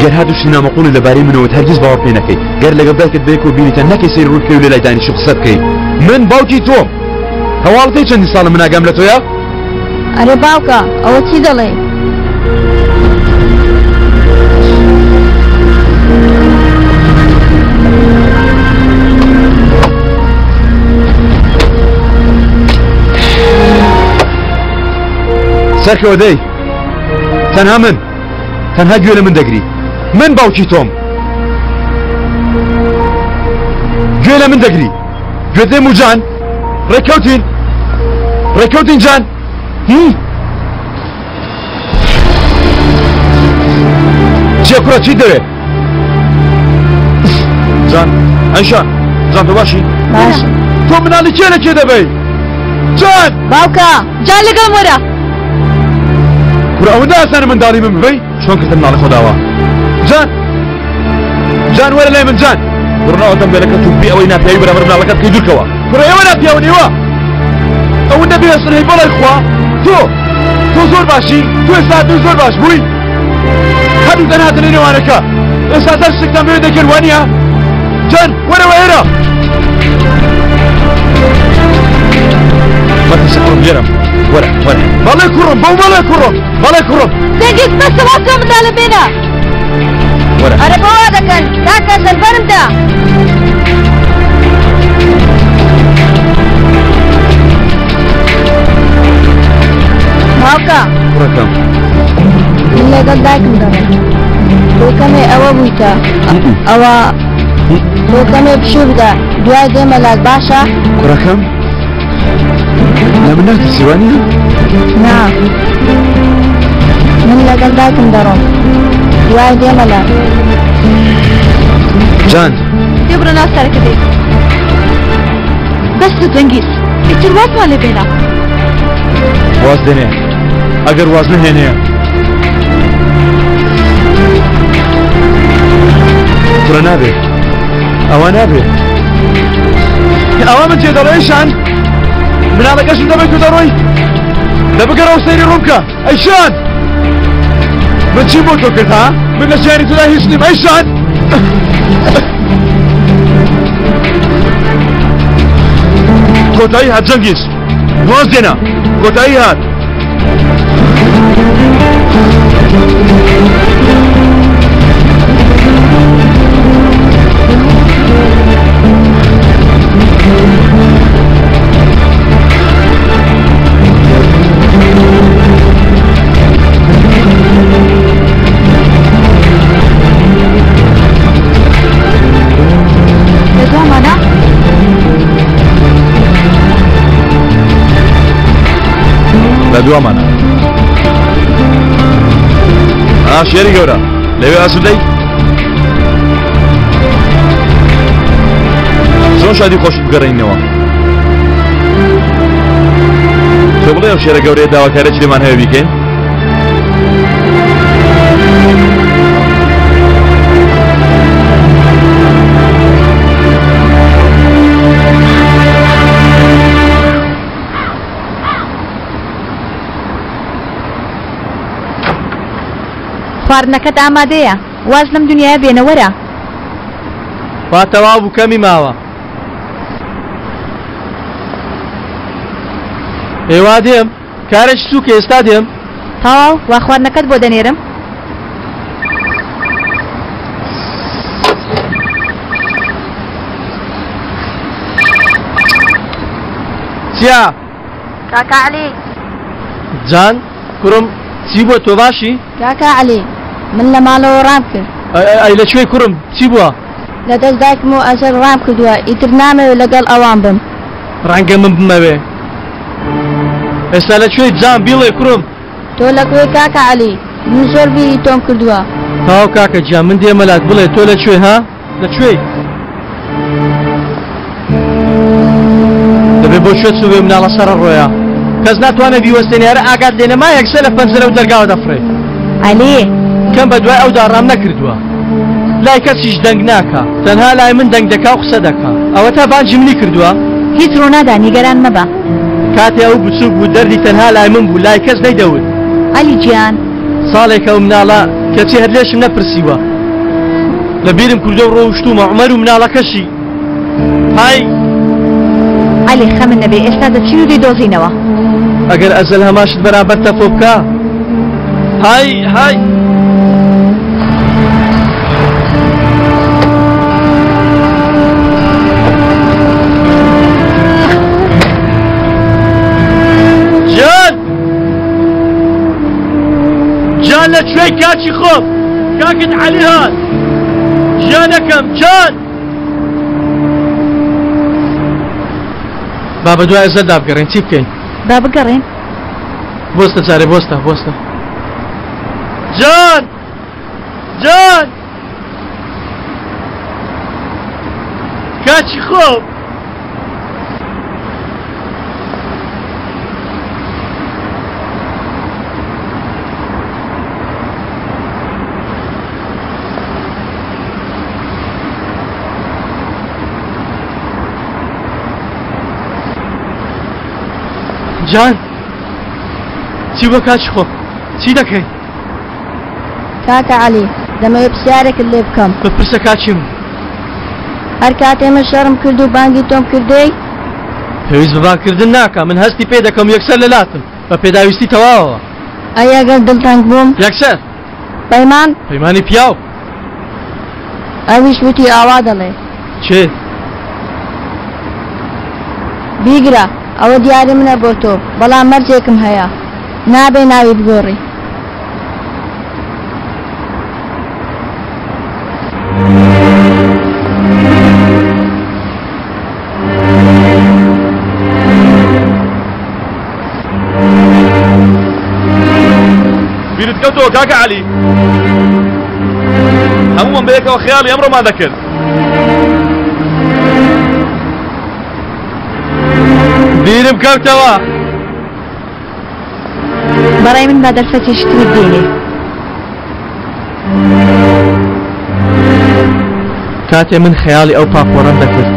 [SPEAKER 11] گەر هاتوشتی نامەقوڵی لەبارەی منەوەت هەرگیز باوەڕ پێ نەکەی گەر لەگەڵ دایکت بەیەک و بینیتە نەکەی سەیری ڕووی بکەی و لە لای دانیشت قسە بکەی. من باوکی تۆم هەواڵەکەی چەندی ساڵە من ئاگام لە تۆیە؟
[SPEAKER 15] ئەرێ باوکە ئەوە چی دەڵێ؟
[SPEAKER 11] سەرکەوە دەی تەنها من تەنها گوێ لە من دەگری من باوکی تۆم گوێ لە من دەگری گوێ دێم و جان ڕێکەوتین جان
[SPEAKER 4] چیە کوڕە چی دەوێت جان ئەیشان جان تۆ باشی
[SPEAKER 15] باش
[SPEAKER 4] تۆ مناڵی کێ لە کێ دەبەی جان
[SPEAKER 15] باوکە
[SPEAKER 7] جان لەگەڵ وەرە
[SPEAKER 4] کوڕە ئەوەندە ئاسانە منداڵی من ببەی چۆن کردم مناڵی خۆداوە جان جان وەرە لای من جان بڕنەوە دەمبێلەکە تو بێ ئەوەی ناپیاوی بەرامبەر مناڵەکەت کەی دوورکەوە کوڕە ئێوە ناپیاو نیوە ئەوەندە بێهێستن هەی بەڵای خوا تۆ زۆر باشی تو ئێستا دوو زۆر باش بووی هەردوو دەنهاتنە نێوانەکە ئێستا دەرسێکتان بێ دەکەن وانە جان وەرەوە ئێرە مەترسە کوڕم لێرەم وەرە بەڵێ کوڕم بەو بەڵێ کوڕم
[SPEAKER 7] دەنگیز بەسە واسە منداڵە بێنە
[SPEAKER 4] وەرە
[SPEAKER 15] ئەرە بەوا دەکەن کاکە سەربەرمدا باوکە
[SPEAKER 4] کوڕەکەم
[SPEAKER 15] من لەگەڵ دایکم دەڕێم بۆ کەمێ ئەوە بوویتە ئەوە بۆ کەمێ پشوو بدە دوای دێمە لات باشە
[SPEAKER 4] کوڕەکەم لە من ناترسی وانە
[SPEAKER 15] نا من لەگەڵ دایکم دەڕۆم دوای دێمە لات
[SPEAKER 4] جان
[SPEAKER 7] پێ بڕە ناو سەرەکە دێت بەستە جەنگیز ئیتر وازمان لێ بێنە
[SPEAKER 4] واز دێنێ ئەگەر واز نهێنێ کوڕە نابێت ئەوە نابێت ئەوە من تێ دەڵێشان مناڵەکەشم دەبێت و دەڕۆی دەبگەرەوە سەیری ڕوومکە ئەیشان من چی بۆ تۆ کرد ها من لە ژیانی تودا هیچ نیم ئەیشان کۆتایی هات جەنگیز واز دێنە کۆتایی هات دوامانە شێری گەورە لەوێ ئاسودەی زۆر شادی خۆشت بگەڕێنەوە تۆ بڵێ ئەو شێرە گەورەیە داواکارێکی لێمان هەیە بیکەین
[SPEAKER 12] خواردنەکەت ئامادەیە واز لەم دنیاە بێنەوەرە
[SPEAKER 5] وا تەواو بوو کەمی ماوە ئێوا دێم کارێک سووکە ئێستا دێم
[SPEAKER 12] تەواو وا خواردنەکەت بۆ دەنێرم
[SPEAKER 5] چیا
[SPEAKER 15] کاکە عەلی
[SPEAKER 5] جان کوڕم چی بۆ تۆ باشی
[SPEAKER 15] کاکە عەلی من لە ماڵەوە ڕام کرد
[SPEAKER 5] ئەی لەکوێ کوڕم چی بووە
[SPEAKER 15] لە دەست دایکم و ئەزەر ڕام کردووە ئیتر نامەوێت لەگەڵ ئەوان بم
[SPEAKER 5] ڕەنگە من بمەوێ ئێستا لەکوێ جان بیڵێ کوڕم
[SPEAKER 15] تۆ لەکوێ کاکە عەلی من زۆر بیری تۆم کردووە
[SPEAKER 5] تاو کاکە جان من دێمەلات بڵێ تۆ لەکوێ ها لەکوێ دەبێ بۆ شوێت سوێ مناڵە سەرە ڕۆیە کەس ناتوانێت بیوەستێنیارە ئاگات لێنەما یەکسەر لە پەنجەرە و دەرگاوە دەفڕێ
[SPEAKER 12] عەلی
[SPEAKER 5] کەم بە دوای ئەودا ڕام نەکردووە لای کەسیش دەنگ ناکە تەنها لای من دەنگ دەکا و قسە دەکا ئەوە تا بانجی منی کردووە
[SPEAKER 12] هیچ ڕوونادا نیگەران مەبە
[SPEAKER 5] کاتێ ئەو بچووک بوو دەردی تەنها لای من بوو لای کەس نەیدەوت
[SPEAKER 12] عەلی گیان
[SPEAKER 5] ساڵێکە و مناڵە کەچی هەر لێشم نەپرسیوە لە بیرم کردە و ڕۆشتومە عومەر و مناڵەکەشی های
[SPEAKER 12] عەلی خەمن نەبێ ئێستا دەچین و دەیدۆزینەوە
[SPEAKER 5] ئەگەر ئەزەل هەماشت بەرامبەر تەفۆ بکە های جان لەکوێی کاچی خۆم کاکت عەلی هات ژیانەکەم جان با بە دوای ئەزەلدا بگەڕێن چی بکەین
[SPEAKER 12] با بگەڕێن
[SPEAKER 5] بۆستە جارێ بۆستە جان جان کاچی خۆ جان چی بۆ کاچی خۆ چی دەکەی
[SPEAKER 15] کاکە عەلی دەمەوێت پرسیارێکت لێ بکەم
[SPEAKER 5] بپرسە کاچیم
[SPEAKER 15] هەر کاتێ من شەڕم کرد و بانگی تۆم کردەی
[SPEAKER 5] پێویست بە بانگکردن ناکە من هەستی پێ دەکەم یەکسەر لەلاتم بە پێداویستی تەواوەوە
[SPEAKER 15] ئەی ئەگەر دڵتانگ بووم
[SPEAKER 5] یەکسەر
[SPEAKER 15] پەیمانی
[SPEAKER 5] پیاو
[SPEAKER 15] ئەویش وتی ئاوا دەڵێ
[SPEAKER 5] چێ
[SPEAKER 15] بیگرە ئەوە دیاری منە بۆ تۆ بەڵام مەرجێکم هەیە نابێ ناوی بگۆڕی
[SPEAKER 4] بیرت کەوتەوە کاکە عەلی هەموومان بەیەکەوە خەیاڵی ئەمڕۆمان دەکرد
[SPEAKER 5] بیرم کەوتەوە
[SPEAKER 12] بەڕای من با دەرفەتێکی تر بێنێ
[SPEAKER 5] کاتێ من خەیاڵی ئەو پاپۆرەم دەکرد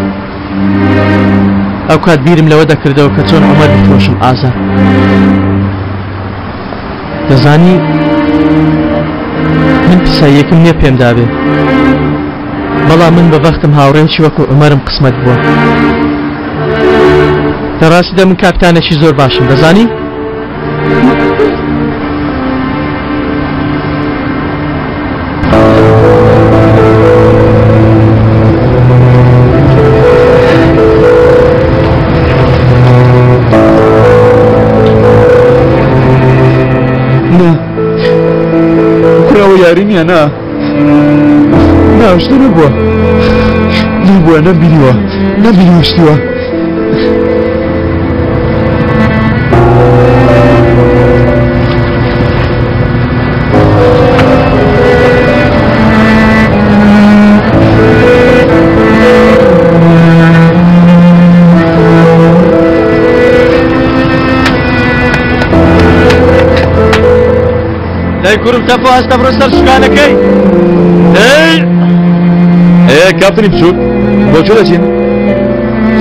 [SPEAKER 5] ئەو کات بیرم لەوە دەکردەوە کە چۆن عومەر بفرۆشم ئازار دەزانی من پساییەکم نییە پێم دابێ بەڵام من بەبەختم هاوڕێکی وەکو عومەرم قسمەت بووە دەڕاستیدا من کاپتانێکی زۆر باشم دەزانی
[SPEAKER 11] یاری نییە نا ناشتە نەبووە نەبینیوە شتیوە
[SPEAKER 5] لای کوڕم تەفۆ هەستە بڕۆ سەر شکانەکەی
[SPEAKER 4] کاپتنی بچووک بۆ چۆ دەچین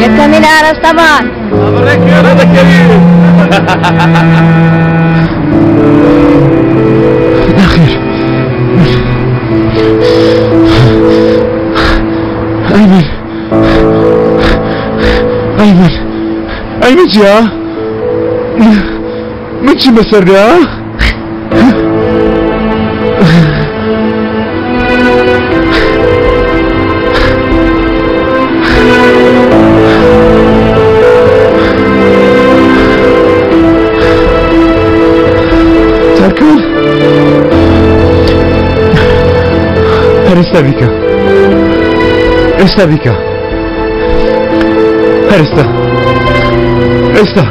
[SPEAKER 15] یەکەمین ئاراستەمان
[SPEAKER 11] نەخێر ئەیمن جیا من چی بەسەردا ئێستا بیکە ئێستا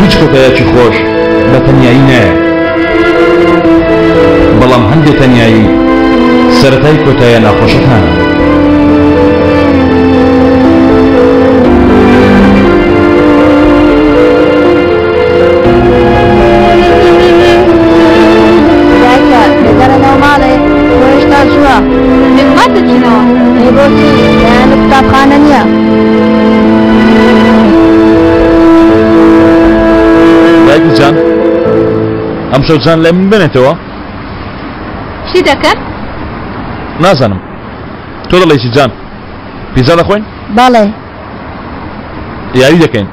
[SPEAKER 16] هیچ کۆتایەکی خۆش بە تەنیایی نایە بەڵام هەندێک تەنیایی سەرەتای کۆتایە ناخۆشەکانە
[SPEAKER 4] ئەم شەو جان لێ من بێنێتەوە
[SPEAKER 7] چی دەکەن؟
[SPEAKER 4] نازانم تۆ دەڵێیسی جان پیزا دەخۆین؟
[SPEAKER 15] بەڵێ
[SPEAKER 4] یاری دەکەین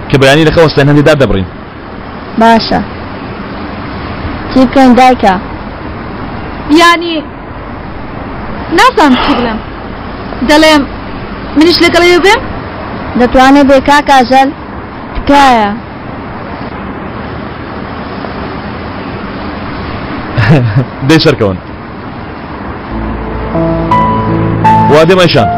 [SPEAKER 4] کە بەیانی لە خەوەستان هەندێک دار دەبڕین
[SPEAKER 15] باشە چی بکەین دایکە؟
[SPEAKER 7] یانی نازانم چی بڵێم دەڵێم منیش لەگەڵێ بێم؟
[SPEAKER 15] دەتوانێت بێ کاکە ئەژەل تکایە
[SPEAKER 4] دەی سەرکەون وا دێمەشان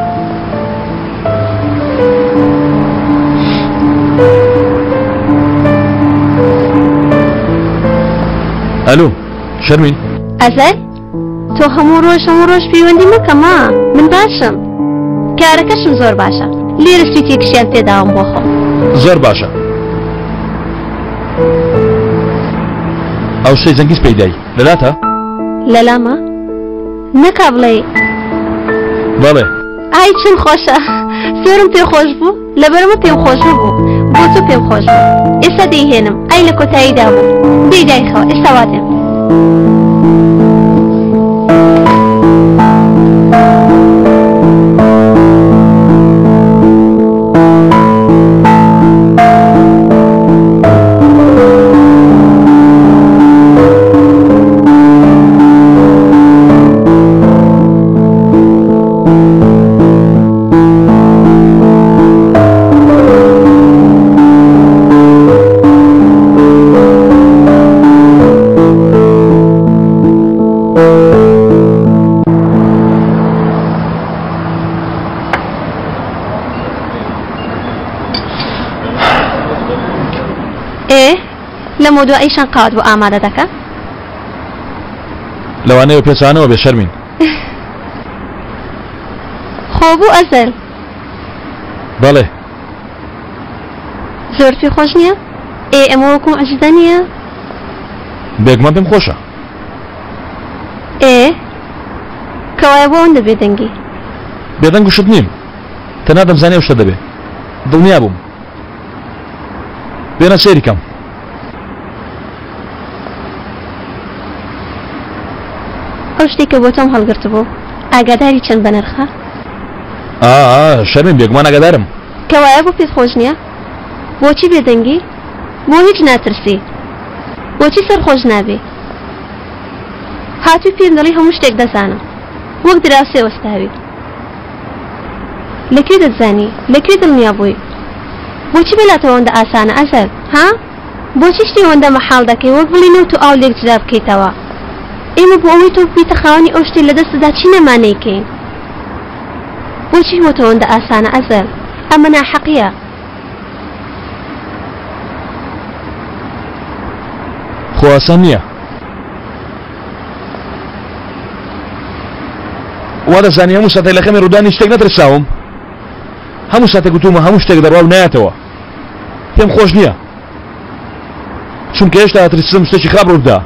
[SPEAKER 4] الو شەرمین
[SPEAKER 18] ئەزەر تۆ هەموو ڕۆژ پەیوەندی مەکەما من باشم کارەکەشم زۆر باشە لێرە سویتێکشیان تێداوم بۆ خۆم
[SPEAKER 4] زۆر باشە ئەو شتەی جەنگیز پەیدای لەلاتە
[SPEAKER 18] لەلامە نەکا بڵێ
[SPEAKER 4] بەڵێ
[SPEAKER 18] ئای چەند خۆشە زۆرم پێ خۆش بوو لەبەرەوە پێم خۆش بوو بۆ تۆ پێم خۆش بوو ئێستا دەیهێنم ئای لە کۆتاییدا بوو دەیدایخەوە ئێستا واتێم لەمە دواییشان قاوت بۆ ئامادە دەکە
[SPEAKER 4] لەوانەیە پێچانەوە بێ شەرمین
[SPEAKER 18] خۆ بوو ئەزەل
[SPEAKER 4] بەڵێ
[SPEAKER 18] زۆر پێ خۆش نییە ئەمە وەکوم ئەجدە نییە
[SPEAKER 4] بێگومان پێم خۆشە
[SPEAKER 18] کەوایە بۆ ئەوەندە بێدەنگی
[SPEAKER 4] بێدەنگ و شت نیم تەنها دەمزانێ ئەو شتە دەبێ دڵنیا بووم بێنە سێری کەم
[SPEAKER 18] ئەو شتێکە بۆ تۆم هەڵگرت بوو ئاگاداری چەند بە نرخە
[SPEAKER 4] شەرمین بێگومان ئاگادارم
[SPEAKER 18] کەوایە بۆ پێت خۆش نییە بۆچی بێدەنگی بۆ هیچ ناترسی بۆچی سەرخۆش نابێ هاتووی پێم دەڵی هەموو شتێک دەزانم وەک دراوسێ وەستاوی لەکوێ دەتزانی لەکوێ دڵنیا بووی بۆچی بێلاتەوە ئەوەندە ئاسانە ئەزەر ها بۆچی شتی ئەوەندە مەحاڵ دەکەی وەک بڵینەوە تو ئاو لێک جرا بکەیتەوە ئێمە بۆ ئەوەی تۆ بیتە خاوەنی ئەو شتێ لە دەستدا چی نەمانەیکەین بۆچی بۆ تۆ ئەوەندە ئاسانە ئەزەر ئەمە ناحەقیە
[SPEAKER 4] خۆ ئاسان نییە وا دەزانی هەموو ساتێک لە خەمی ڕوودانی شتێک نەترساوم هەموو ساتێک گوتومە هەموو شتێک دەڕوا و نایەتەوە پێم خۆش نییە چونکە هێشتا ئەترسم شتێکی خراپ ڕوودا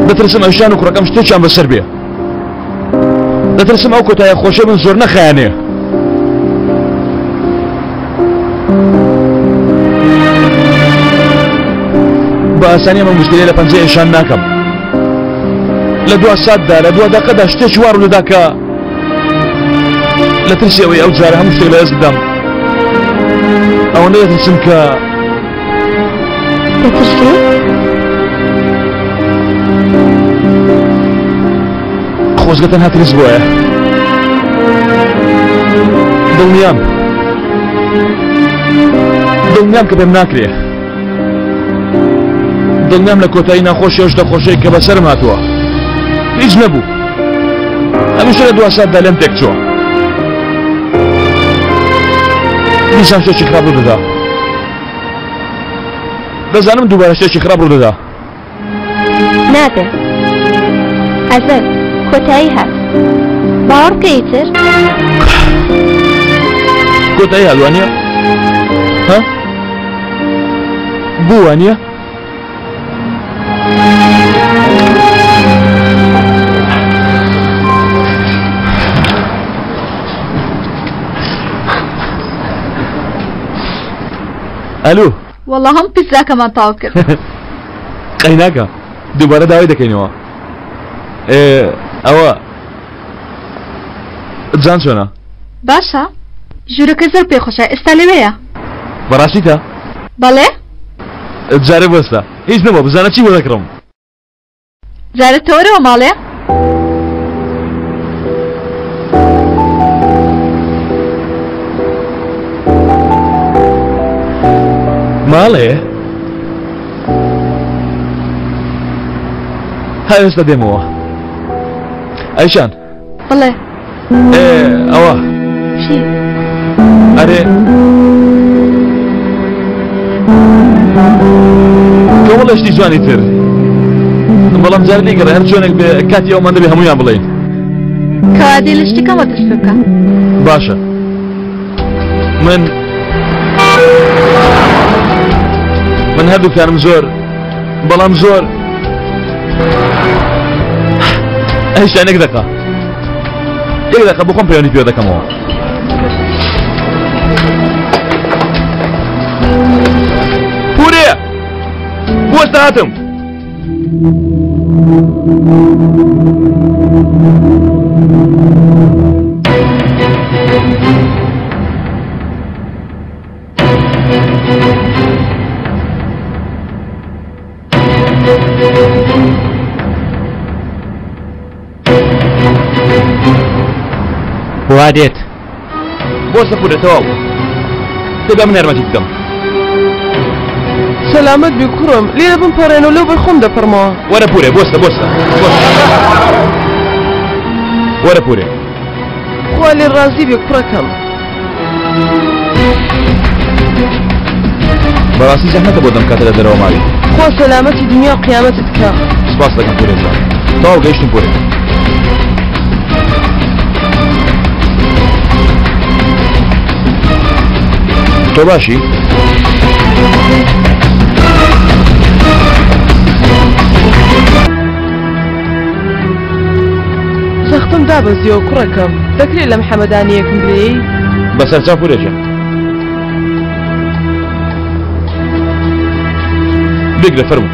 [SPEAKER 4] دەترسم ئەوشان و کوڕەکەم شتێکیان بەسەر بێ دەترسم ئەو کۆتایە خۆشە من زۆر نەخایانێ بە ئاسانی ئەمە مشکلەی لە پەنجەی ئێشان ناکەم لە دوا ساتدا لە دوا دەقەدا شتێکی وا ڕوودەدا کە لە ترسی ئەوەی ئەو جارە هەموو شتێک لە دەست بدەم ئەوەندە دەترسم کە خۆزگە تەنها ترس بۆیە دڵنیام کە پێم ناکرێ دڵنیام لە کۆتایی ناخۆشی ئەو شتە خۆشەی کە بەسەرم هاتووە هیچ نەبوو هەمیشە لە دوا ساتدا لێم تێک چووە دیسان شتێکی خراپ ڕوودەدا دەزانم دووبارە شتێکی خراپ ڕوودەدا
[SPEAKER 18] نابێ ئەزەر کۆتایی هات باوەڕ بکەی تر
[SPEAKER 4] کۆتایی هەلوانیە ها بووانیە ئەلو
[SPEAKER 7] وەڵا هەم پیزاکەمان تاو کرد
[SPEAKER 4] قەیناکە دووبارە داوای دەکەینەوە ئەوە جان چۆنە
[SPEAKER 7] باشە ژوورەکە زۆر پێخۆشە ئێستا لەوەیە
[SPEAKER 4] بەڕاستیتە
[SPEAKER 7] بەڵێ
[SPEAKER 4] جارە بەستە هیچ نەبوو بزانە چی بۆ دەکڕم
[SPEAKER 7] جارە تۆرەوە ماڵێ
[SPEAKER 4] ماڵێ ها ئێستا دێمەوە ئەیشان
[SPEAKER 7] بڵێ
[SPEAKER 4] ئەوە ئەرێ والله شتي جواني تر بەڵام جار لێگەڕێ هەر چۆنێک بێ کاتی ئەومان دەبێ هەموویان بڵێین
[SPEAKER 7] کەوادێ لە شتێکەوە دەست پێ بکە
[SPEAKER 4] باشە من هەردووکانم زۆر بەڵام زۆر ئەیشانێک دەکا یەک دەقە بۆ خۆم پەیوەندی پێ دەکەمەوە پورێ بۆستە هاتم
[SPEAKER 1] وا دێت
[SPEAKER 4] بۆستە پورێ تەواو دەبا من یارمەتی بکەم
[SPEAKER 5] سەلامەت بی کوڕم لێرە بمپەڕێنەوە لەو بەر خۆم دەپەڕمەوە
[SPEAKER 4] وەرە پورێ بۆستە وەرە پورێ
[SPEAKER 5] خوا لێ ڕازی بێ کوڕەکەم
[SPEAKER 4] بەڕاستی زەحمەتە بۆ دەم کاتە لە دەرەوە ماوی
[SPEAKER 5] خوا سەلامەتی دنیا و قیامەتت بکە
[SPEAKER 4] سپاس دەکەم پورێ جان تەواو گەیشتم پورێ تۆ باشی؟
[SPEAKER 5] زەختم دابەزیەوە کوڕەکەم دەکرێت لە محەمەدانیەکم بێی؟
[SPEAKER 4] بەسەر چا پورێجە بگرە فەرموو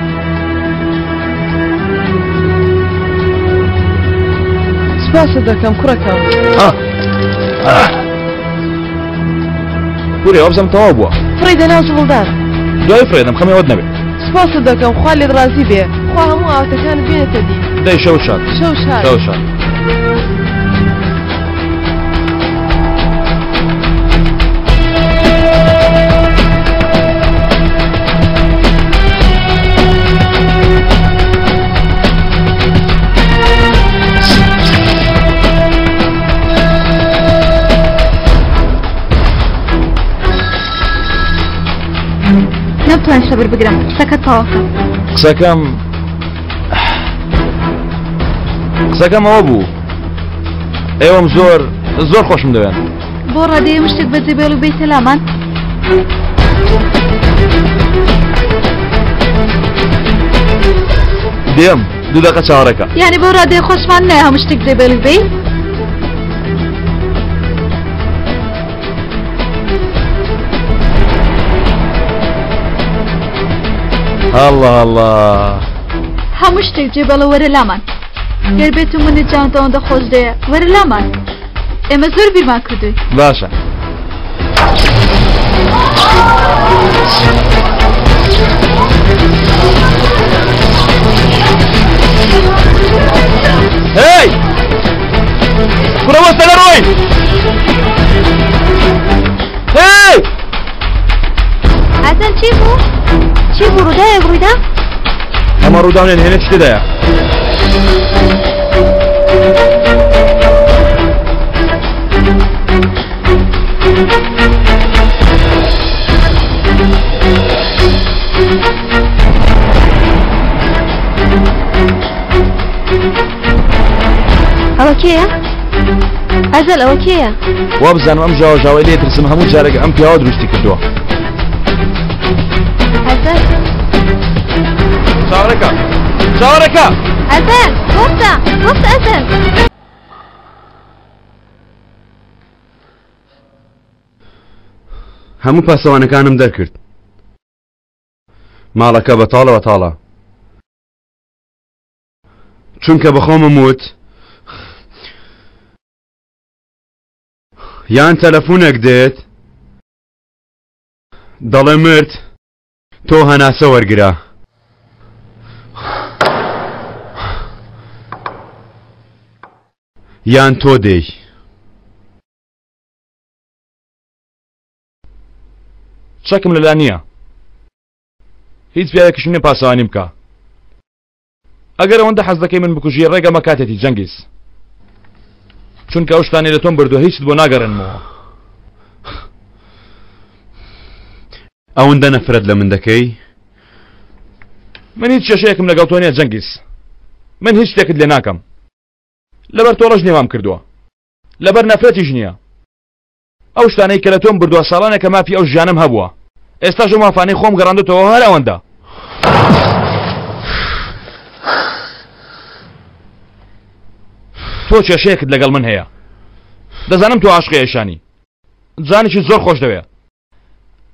[SPEAKER 5] سپاسە دەکەم کوڕەکەم
[SPEAKER 4] پورێ ئەو بزەم تەواو بووە
[SPEAKER 5] فڕی دەناو زڵدار
[SPEAKER 4] دوای فرێدەم خەمەوەت نەبێت
[SPEAKER 5] سپاسە دەکەم خوا لێت ڕازی بێ خوا هەموو ئاوتەکانت بێنێتە دی
[SPEAKER 4] دەی شەو شاد
[SPEAKER 5] شەو شاد
[SPEAKER 7] نەتوان سەبر بگرم قسەکە تەواوکە
[SPEAKER 4] قسەکەم ئەوە بوو ئێوەم زۆر خۆشم دەوێن
[SPEAKER 7] بۆ ڕادەیە شتێک بەجێبێڵ و بێتە لامان
[SPEAKER 4] دێم دوو دەقە چاوەڕێکە
[SPEAKER 7] یعنی بۆ ڕادەیە خۆشمان نایە هەموو شتێک جێبێڵ و بێ
[SPEAKER 4] الله
[SPEAKER 7] هەموو شتێک جێبەڵە وەرە لامان گەر بێت و منت جانتەوەندە خۆش دەیە وەرە لامان ئێمە زۆر بیرمان کردووی
[SPEAKER 4] باشە هی کوڕە وەستە لە ڕۆی هی
[SPEAKER 18] حەسەن چی بوو؟ چی بوو ڕووداوێک ڕوویدا؟
[SPEAKER 4] ئەمە ڕووداونێن هێنێ چ تێدایە
[SPEAKER 18] ئەوە کێیە؟ ئەزەل ئەوە کێیە؟
[SPEAKER 4] وا بزانم ئەم ژاوەژاوەی لێ ترسم هەموو جارێک ئەم پیاوە دروستی کردووە
[SPEAKER 18] ئەزەل
[SPEAKER 4] چاوەڕێکە
[SPEAKER 18] ئەزەل وەستە ئەزەل
[SPEAKER 11] هەموو پاسەوانەکانم دەرکرد ماڵەکە بەتاڵەوە تاڵە چونکە بەخۆمم وت یان تەلەفۆنێک دێت دەڵێ مرد تۆ هەناسە وەرگرا یان تۆ دێی
[SPEAKER 4] چەکم لەلا نییە هیچ پیاوێکیش نییە پاسەوانی بکە ئەگەر ئەوەندە حەز دەکەی من بکوژی ڕێگەمە کاتێتی جەنگیز چونکە ئەو شتانی لە تۆم بردووە هیچت بۆ ناگەڕێنمەوە
[SPEAKER 11] ئەوەندە نەفرەت لە من دەکەی
[SPEAKER 4] من هیچ کێشەیەکم لەگەڵ تۆ نییە جەنگیز من هیچ شتێکت لێ ناکەم لەبەر تۆ ڕەش نێوام کردووە لەبەر نەفرەتیش نییە ئەو شتانەی کە لە تۆم بردووە ساڵانێک کە مافی ئەو ژیانم هەبووە ئێستاش ئەو مافانەی خۆم گەڕاندوتەوە هەر ئەوەندە تۆ کێشەیەکت لەگەڵ من هەیە دەزانم تۆ عاشقی ئێشانی جانێکی زۆر خۆش دەوێ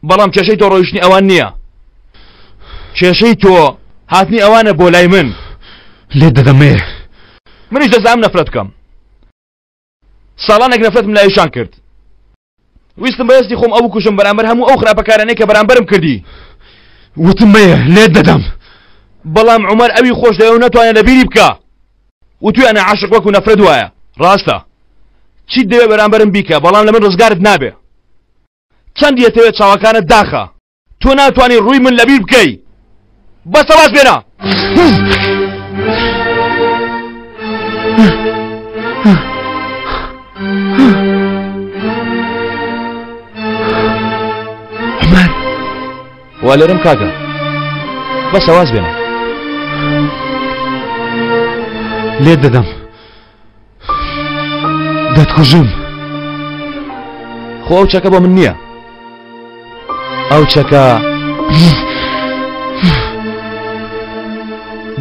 [SPEAKER 4] بەڵام کێشەی تۆ ڕۆیشتنی ئەوان نییە کێشەی تۆ هاتنی ئەوانە بۆ لای من
[SPEAKER 11] لێ دەدەمێ
[SPEAKER 4] منیش دەزانم نەفرەت بکەم ساڵانێک نەفرەتم لە ئێشان کرد ویستم بەهێستی خۆم ئەو بکوژم بەرامبەر هەموو ئەو خراپەکارانەی کە بەرامبەرم کردی
[SPEAKER 11] وتم مەیە لێ دەدەم
[SPEAKER 4] بەڵام عومەر ئەوی خۆش دەوێ و نەتوانێت لەبیری بکە وتوی ئەنا عاشق وەکو نەفرەت وایە ڕاستە چیت دەوێ بەرامبەرم بیکە بەڵام لە من ڕزگارت نابێ چەند دەتەوێت چاوەکانت داخە تۆ ناتوانانی ڕووی من لەبیر بکەی بەسە باش بێنە
[SPEAKER 11] عومەر
[SPEAKER 4] وا لێرەم کاکە بەسە واز بێنە
[SPEAKER 11] لێ دەدەم دەتکوژم
[SPEAKER 4] خۆ ئەو چەکە بۆ من نییە ئەو چەکە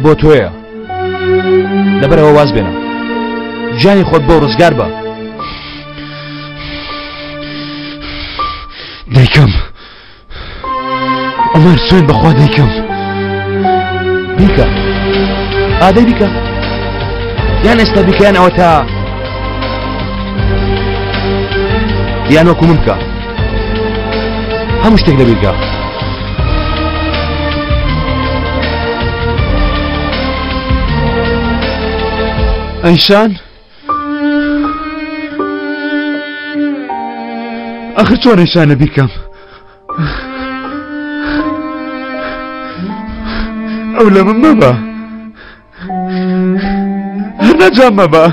[SPEAKER 4] بۆ تۆیە لەبەرەوە واز بێنە جانی خۆت بۆ ڕزگار بە
[SPEAKER 11] دەیکەم عومەر سوێن بەخوا دەیکەم
[SPEAKER 4] بیکە ئادەی بیکە یان ئێستا بیکەیان ئەوە تا یان وەکو من بکە هەموو شتێک لە بیرگا
[SPEAKER 11] ئەیشان ئەخر چۆن ئەیشانە بیکەم ئەو لە من مەبە هەر نەجام مەبە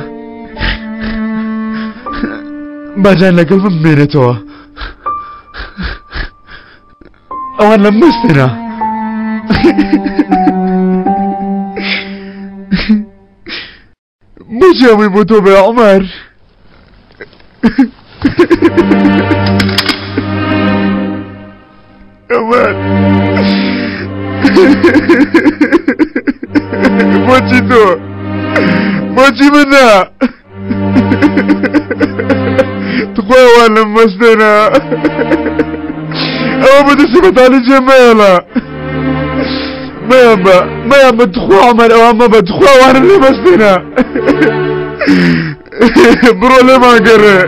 [SPEAKER 11] باجان لەگەڵ من بمێنێتەوە ئەوان لە مستێنە بۆچی ئەوەی بۆ تۆ بێ عومەر عومەر بۆچی تۆ بۆچی من نا تخوا ئەوان لە مەستێنە ئەوە بەدەستی بەتاڵی جێ مەیەڵە مەیان بە تخوا عومەر ئەوان مەبە تخوا ئەوانە لێ مەستێنە بڕۆ لێمان گەڕێ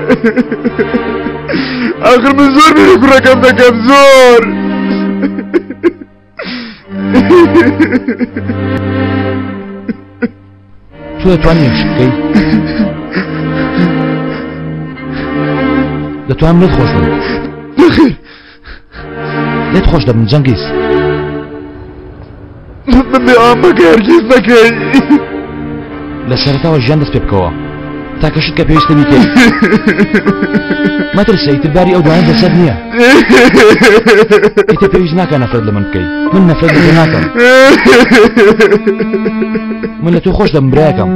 [SPEAKER 11] ئاخر من زۆر بیری کوڕەکەم دەکەم زۆر
[SPEAKER 4] تۆ دەتوانی ئەمش بکەی دەتوانم لێت خۆش بم
[SPEAKER 11] نەخێر
[SPEAKER 4] لێت خۆش دەبم جەنگیز
[SPEAKER 11] من بێ ئەوان بەکە هەرگیز نەکەی
[SPEAKER 4] لە سەرەتاوە ژیان دەست پێ بکەوە تاکەشت کە پێویستە بیکەی مەترسە ئیتر باری ئەو دوایان بەسەر نییە ئیتر پێویست ناکە نەفرەت لە من بکەی من نەفرەت لە تۆ ناکەم من لە تۆ خۆش دەبم برایەکەم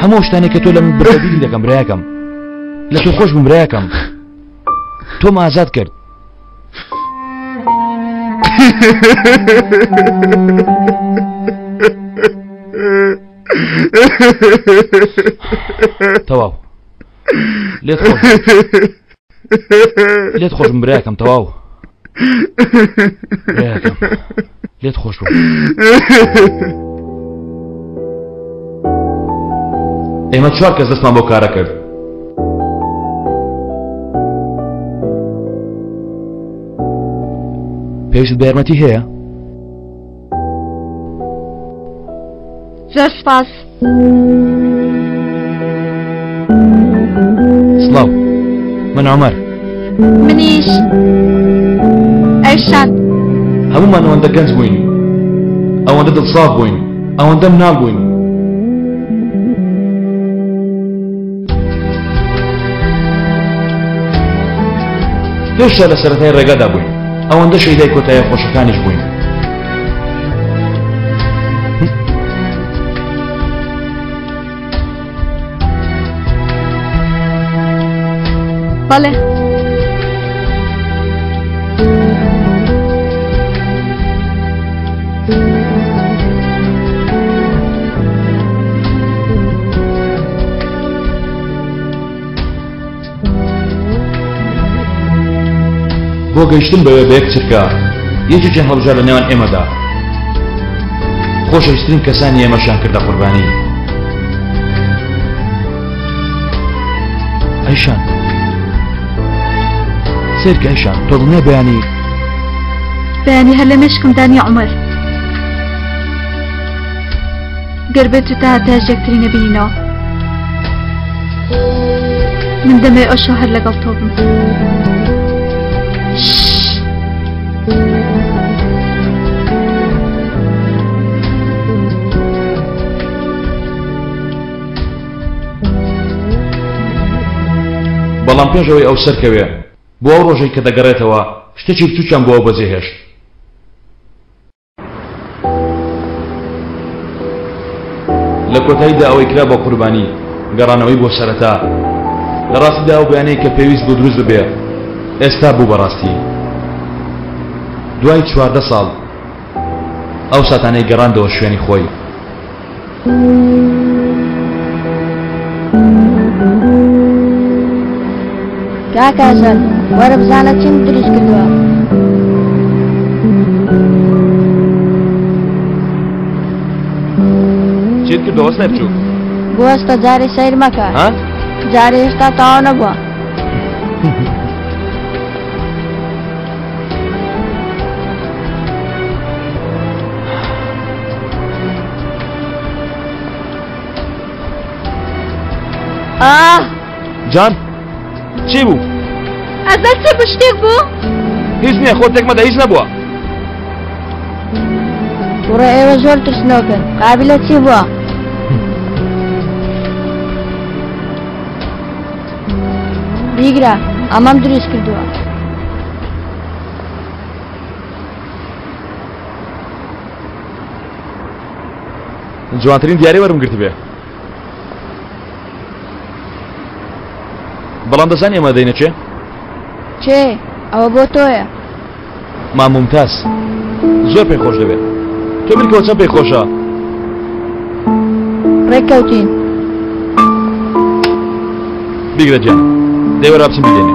[SPEAKER 4] هەموو شتانێک کە تۆ لە من بردەبیری دەکەم برایەکەم لە تۆ خۆش بم برایەکەم تۆم ئازاد کرد تەواو لێت خۆشم برایەکەم تەواو برایەکەم لێت خۆش بوو ئێمە چوار کەس دەستمان بۆ کارە کرد پێویست بە یارمەتی هەیە
[SPEAKER 12] زۆر سپاس
[SPEAKER 4] سڵاو من عومەر
[SPEAKER 12] منیش ئەیشان
[SPEAKER 4] هەموومان ئەوەندە گەنج بووین ئەوەندە دڵساف بووین ئەوەندە مناڵ بووین پێشتر لە سەرەتای ڕێگادا بووین ئەوەندە شەیدای کۆتاییە خۆشەکانیش بووین
[SPEAKER 7] بەڵێ
[SPEAKER 16] بۆ گەیشتن بەوێ بە یەک چرکە یەکێکی هەڵبژار لە نێوان ئێمەدا خۆشەویستترین کەسانی ئێمەشان کردە قوربانی. ئەیشان سێرکە ئەیشان تۆ دڵنیە بەیانی
[SPEAKER 7] هەر لە مێشکم دانی عومەر گەر بێت و تا هاتاژێکترینە بینینەوە من دەمێ ئەوشۆ هەر لەگەڵ تۆ بم.
[SPEAKER 16] بەڵام پێشەوەی ئەو سەرکەوێ بۆ ئەو ڕۆژەی کە دەگەڕێتەوە شتێکی بچووکیان بۆ ئەو بەجێهێشت. لە کۆتاییدا ئەوەی کرا بە قوربانی گەڕانەوەی بۆ سەرەتا لە ڕاستیدا ئەو بەیانەی کە پێویست بۆ دروست ببێ ئێستا بوو بەڕاستی. دوای 14 ساڵ ئەو ساتانەی گەڕاندەوە شوێنی خۆی.
[SPEAKER 15] کاکەزەل وەرە بزانە چیم دروست کردووە.
[SPEAKER 16] چیت کردەوە سەرچوو؟
[SPEAKER 15] بوەستە جارێ سەیر مەکە جارێ هێشتا تەواو نەبووە.
[SPEAKER 16] جان چی بوو؟
[SPEAKER 7] ئەزەر چ شتێک بوو؟
[SPEAKER 16] هیچ نییە خۆت تێکمەدە هیچ نەبووە.
[SPEAKER 15] کوڕە ئێوە زۆر ترسنۆکن قابلە چی بووە؟ بیگرە ئەمەم دروست کردووە.
[SPEAKER 16] جوانترین دیارەی وەرم گرت بێ. بەڵام دەزانی ئێمە دەینە چێ؟
[SPEAKER 15] چێ؟ ئەوە بۆ تۆیە.
[SPEAKER 16] مامۆمتاز زۆر پێی خۆش دەبێت. تۆ بریکەوە چەند پێی خۆشە؟
[SPEAKER 15] ڕێککەوتین.
[SPEAKER 16] بیگرە گیان دەی وەرە بچین بگەینێ.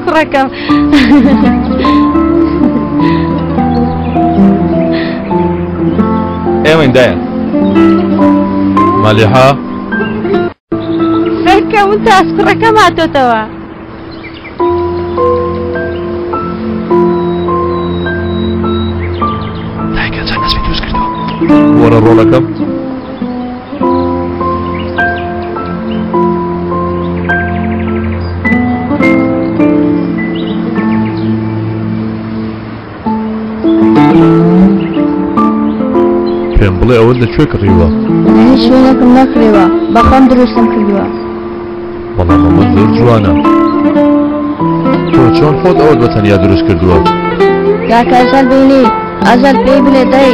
[SPEAKER 18] کوڕەکەم
[SPEAKER 16] ئێمە دایە مالیحا
[SPEAKER 18] سەرکە ون تاس کوڕەکەم هاتۆتەوە.
[SPEAKER 16] دایکە چەند نەسبی دروست کردەوە. وەرە ڕۆڵەکەم.
[SPEAKER 17] پێم بڵێ ئەوە لەکوێ کڕیوە؟
[SPEAKER 15] هیچ شوێنێکم نەکڕێوە بەخۆم دروستم کردووە.
[SPEAKER 17] بەڵام ئەمە زۆر جوانە. تۆ چۆن خۆت ئەوە بە تەنیا دروست کردووە؟
[SPEAKER 15] کاکە ئەزەل بینی ئەزەل پێی بڵێ دەی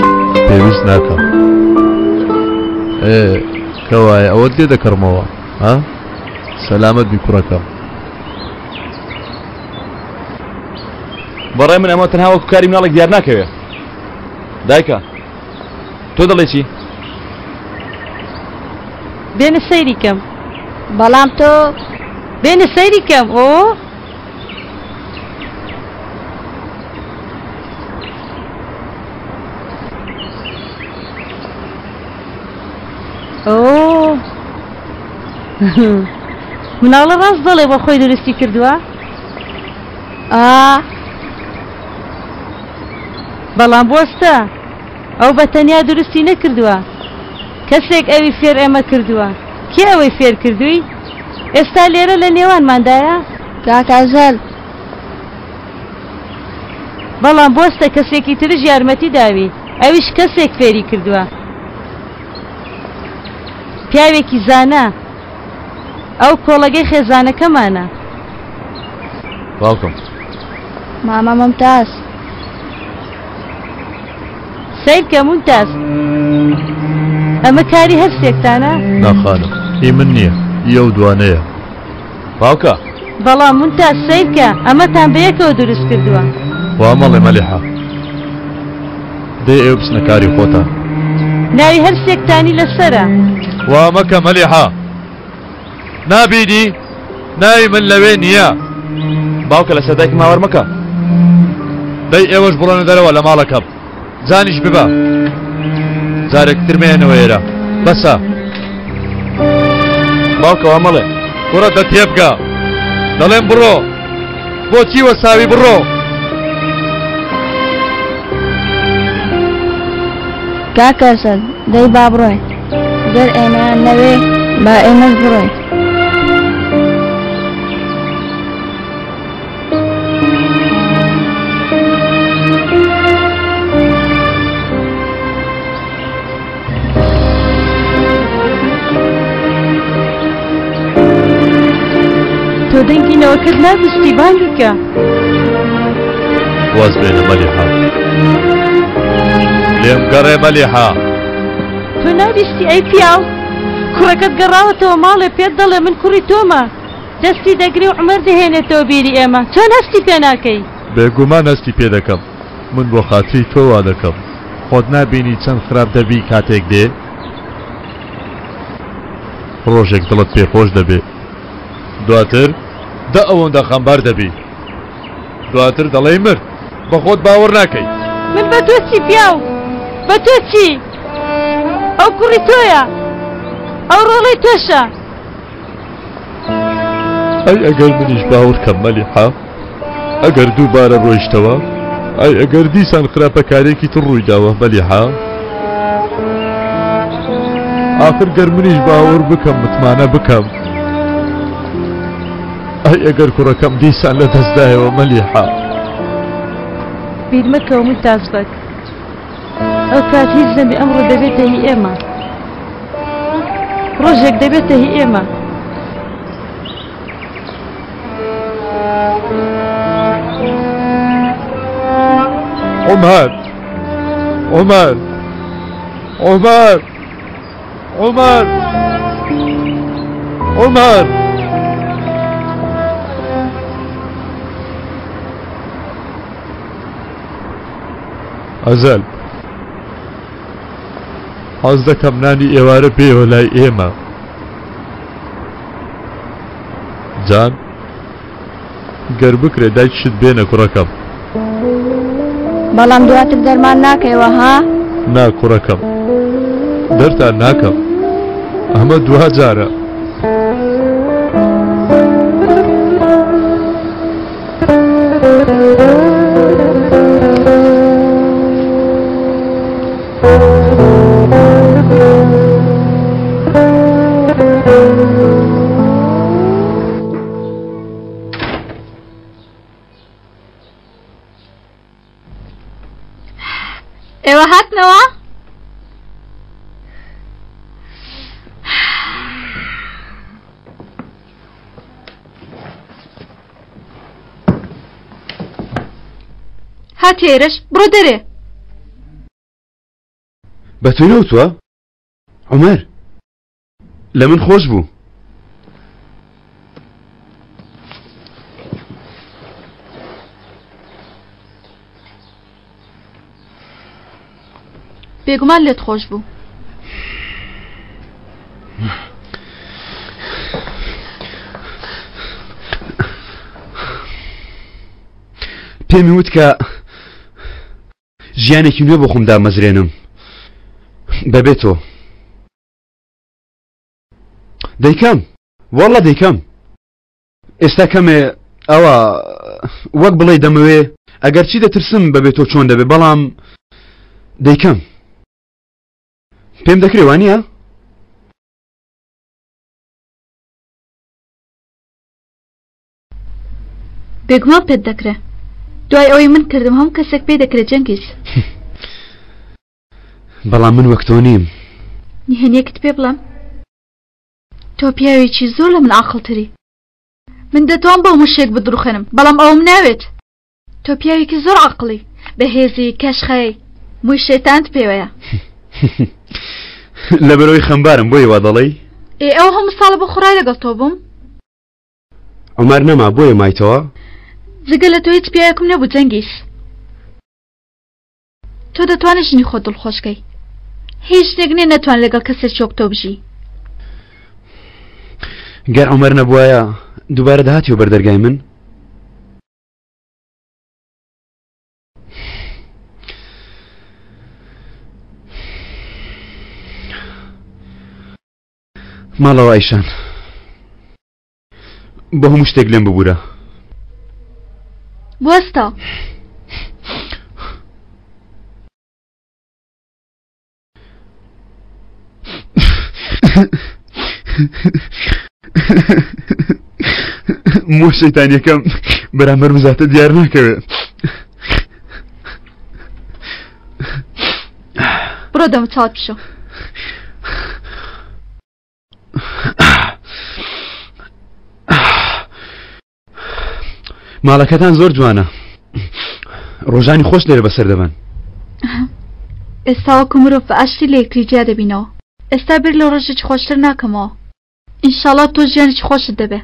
[SPEAKER 17] پێویست ناکەم. کەوایە ئەوەت لێ دەکەڕمەوە ها؟ سەلامەت بی کوڕەکەم.
[SPEAKER 16] بەڕای من ئەمە تەنها وەکو کاری مناڵێک دیار ناکەوێت. دایکە تۆ دەڵێ چی؟
[SPEAKER 18] بێنە سەیری کەم.
[SPEAKER 15] بەڵام تۆ
[SPEAKER 18] بێنە سەیری کەم. ئۆ مناڵە ڕاست دەڵێ بۆ خۆی دروستی کردووە؟ بەڵام بۆستە ئەو بە تەنیا دروستی نەکردووە، کەسێک ئەوی فێر ئێمە کردووە. کێ ئەوەی فێر کردووی؟ ئێستا لێرە لە نێوانماندایە؟
[SPEAKER 15] کاکەزەل
[SPEAKER 18] بەڵام بۆستە کەسێکی ترش یارمەتی داوی، ئەویش کەسێک فێری کردووە.
[SPEAKER 19] پیاوێکی زانە ئەو کۆڵەگەی خێزانەکەمانە.
[SPEAKER 17] باوکم
[SPEAKER 15] ماما ممتاز
[SPEAKER 19] سیرکە ممتاز ئەمە کاری هەرسێکتانە؟
[SPEAKER 17] ناخانم هی من نییە ئەو دوانەیە. باوکە
[SPEAKER 19] بەڵام ممتاز سیرکە ئەمەتان بە یەکەوە دروست کردووە.
[SPEAKER 17] وا مەڵێ مەلیحە دەی ئێوە بچنە کاری خۆتان.
[SPEAKER 19] ناوی هەرسێکتانی لەسەرە.
[SPEAKER 17] وا مەکە مەلیحە نابینی ناوی من لەوێ نییە.
[SPEAKER 11] باوکە لە سەردایکی ماوەڕ مەکە.
[SPEAKER 17] دەی ئێوەش بڕۆنە دەرەوە لە ماڵەکەم جانیش ببە جارێک ترمێنەوە ئێرە بەسە.
[SPEAKER 11] باوکەوە مەڵێ
[SPEAKER 17] کوڕە دە تێبگە دەڵێم بڕۆ بۆچی وەساوی بڕۆ.
[SPEAKER 15] کاکەسەد دەی با بڕۆین گەر ئێمەیان نەوێ با ئێمەش بڕۆین.
[SPEAKER 19] تۆ دەنگینەوەکرد نابستی بانگەکە.
[SPEAKER 17] واز بێنە مەلیحە لێم گەڕێ مەلیحە.
[SPEAKER 19] تۆ نابیستی ئەی پیاو کوڕەکەت گەڕاوەتەوە ماڵێ پێت دەڵێ من کوڕی تۆمە دەستی دەگری و عومەر دەهێنێتەوە بیری ئێمە چۆن هەستی پێ ناکەی؟
[SPEAKER 17] بێگومان هەستی پێ دەکەم من بۆ خاتری تۆ وا دەکەم. خۆت نابینی چەند خراپ دەبی کاتێک دێ ڕۆژێک دڵت پێخۆش دەبێ دواتر دە ئەوەندە خەمبار دەبی دواتر دەڵێی مرد بە خۆت باوەڕ ناکەی.
[SPEAKER 19] من بە تۆ چی پیاو بە تۆ چی؟ ئەو کوڕی تۆیە ئەو ڕۆڵەی تۆشە.
[SPEAKER 17] ئەی ئەگەر منیش باوەڕ کەم مەلیحە ئەگەر دووبارە ڕۆیشتەوە ئەی ئەگەر دیسان خراپەکارێکی تر ڕووی داوە مەلیحە ئاخر گەر منیش باوەڕ بکەم متمانە بکەم ئەی ئەگەر کوڕەکەم دیسان لە دەستدایەوە مەلیحە.
[SPEAKER 19] بیر مەکەوە ممتاز بەک ئەو کات هیچ زەمی ئەمڕۆ دەبێتە هی ئێمە ڕۆژێک دەبێتە هی ئێمە.
[SPEAKER 17] عومەر عومەر عومەر عومەر عومەر ئەزەل حەز دەکەم نانی ئێوارە بێوە لای ئێمە. جان گەر بکرێ دایکشت بێنە کوڕەکەم.
[SPEAKER 15] بەڵام دواتر دەرمان ناکەیەوە ها؟
[SPEAKER 17] نا کوڕەکەم دەرتان ناکەم ئەمە دوها جارە.
[SPEAKER 7] ئێوە هاتنەوە؟ هاتێرش بڕۆ دەرێ.
[SPEAKER 11] بە تۆ نەوتووە؟ عومەر لە من خۆش بوو.
[SPEAKER 7] بێگومان لێت خۆش بوو.
[SPEAKER 11] پێمی وت کە ژیانێکی نوێ بۆ خۆم دامەزرێنم بەبێتەوە. دەیکەم وەڵڵا دەیکەم ئێستا کەمێ ئەوە وەک بڵێ دەمەوێ ئەگەر چی دەترسم بەبێتەوە چۆن دەبێ بەڵام دەیکەم پێم دەکرێ وانییە؟
[SPEAKER 7] بێگومان پێت دەکرێ دوای ئەوەی من کردم هەم کەسێک پێ دەکرێت جەنگیز.
[SPEAKER 11] بەڵام من وەک تۆ نیم.
[SPEAKER 7] هێنیەکت پێ بڵێم تۆ پیاوێکی زۆر لە من عاقڵتری. من دەتوان بەو مشێک بدروخێنم بەڵام ئەوم ناوێت. تۆ پیاوێکی زۆر عاقڵی بەهێزی کەشخەی مووی شێتانت پێوەیە.
[SPEAKER 11] لەبەرەوەی خەمبارم بۆی وا دەڵێی؟
[SPEAKER 7] ئەو هەموو ساڵە بە خوڕای لەگەڵ تۆ بووم.
[SPEAKER 11] عومەر نەما بۆیە مایتەوە؟
[SPEAKER 7] جگە لە تۆ هیچ پیاوێکم نەبوو جەنگیز. تۆ دەتوانێت ژنی خۆت دڵخۆشکەی. هیچ شتێک نییە نەتوان لەگەڵ کەسێکی وەک تۆ بژی.
[SPEAKER 11] گەر عومەر نەبووایە دووبارە دەهاتیەوە بەردەرگای من؟ ماڵەوە ئەیشان بە هەموو شتێک لێم ببوورە.
[SPEAKER 7] بوەستە.
[SPEAKER 11] مۆ شەیتانیەکەم بەرامبەر مزاتە دیار ناکەوێت.
[SPEAKER 7] بڕۆ دەم چاوت بشۆ.
[SPEAKER 11] ماڵەکەتان زۆر جوانە. ڕۆژانی خۆش لێرە بەسەر دەبن.
[SPEAKER 7] ئێستا وەکو مرۆڤ بە ئاشتی لە یەکتری جیا دەبینەوە. ئێستا بیر لە ڕۆژێکی خۆشتر ناکەمەوە. ئینشاڵڵا تۆ ژیانێکی خۆشت دەبێ.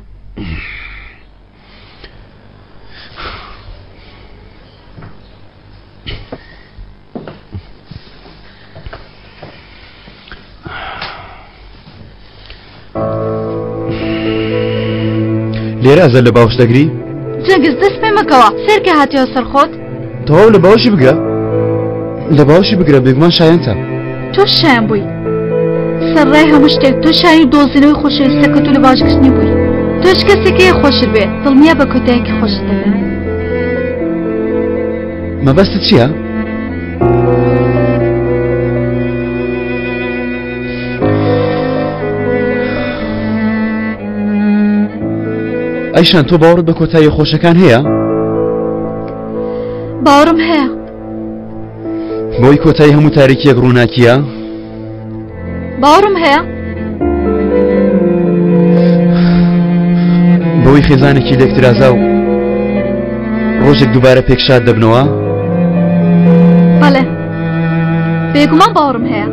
[SPEAKER 11] لێرە ئەزەر لە باوش دەگری؟
[SPEAKER 7] جەنگز دەست پێ مەکەوە سەرکە هاتیەوە سەر خۆت.
[SPEAKER 11] تەواو لە باوشی بگرە. لە باوشی بگرە بێگومان شایەنتە.
[SPEAKER 7] تۆ شایەن بووی. سەرڕای هەموو شتێک تۆ شایانی دۆزینەوەی خۆشەویستەکە تۆ لە باوشکردنی بووی. تۆش کەسێکەیە خۆشت بێ دڵنیا بە کۆتاییەکی خۆشت دەبێ.
[SPEAKER 11] مەبەستت چییە؟ ئەیشان تۆ باوەڕت بە کۆتایی خۆشەکان هەیە؟
[SPEAKER 7] باوەڕم هەیە.
[SPEAKER 11] بۆی کۆتایی هەموو تاریکیەک ڕووناکیە؟
[SPEAKER 7] باوەڕم هەیە.
[SPEAKER 11] بەوەی خێزانێکی لێکترازا و ڕۆژێک دووبارە پێکشاد دەبنەوە؟
[SPEAKER 7] بەڵێ بێگومان باوەڕم هەیە.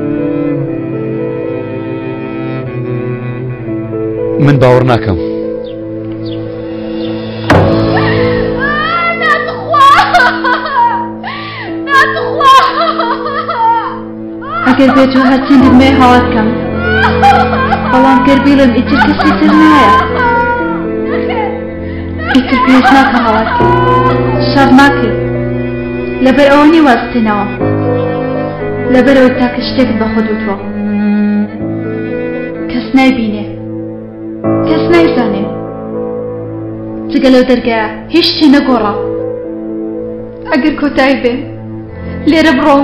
[SPEAKER 11] من باوەڕ ناکەم.
[SPEAKER 7] ئەگەر بێت و هەرچەند دمێ هاوات کەم بەڵام گەربیڵم ئیتر کەسی تر نایە. ئیتر پێویست ناکە هاوات کەم شەڕ ناکەی لەبەر ئەوە نی وازتێنەوە لەبەرەوەی تاکە شتێکت بە خۆت وتووە. کەس نایبینێ کەس نایزانێ جگە لەو دەرگایە هیچ شتێ نەگۆڕا. ئەگەر کۆتایی بێ لێرە بڕۆ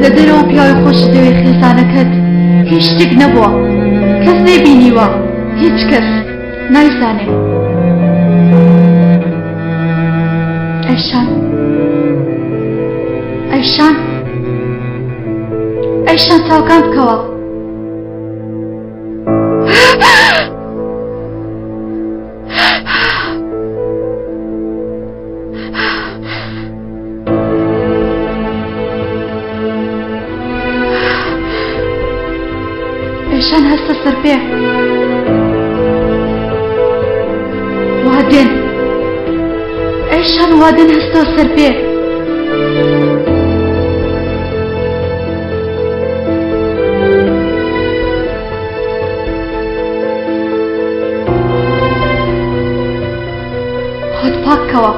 [SPEAKER 7] لە دەرەوە پیاوی خۆش دەوێ خێزانەکەت هیچ شتێک نەبووە کەس نەبینیوە هیچ کەس نایزانێ. ئەیشان ئەیشان ئەیشان چاوکان بکەوە. ئەیشان هەستە سەر پێ وادێن. ئەیشان وادێن هەستە سەر پێ. خۆت پاکەوە.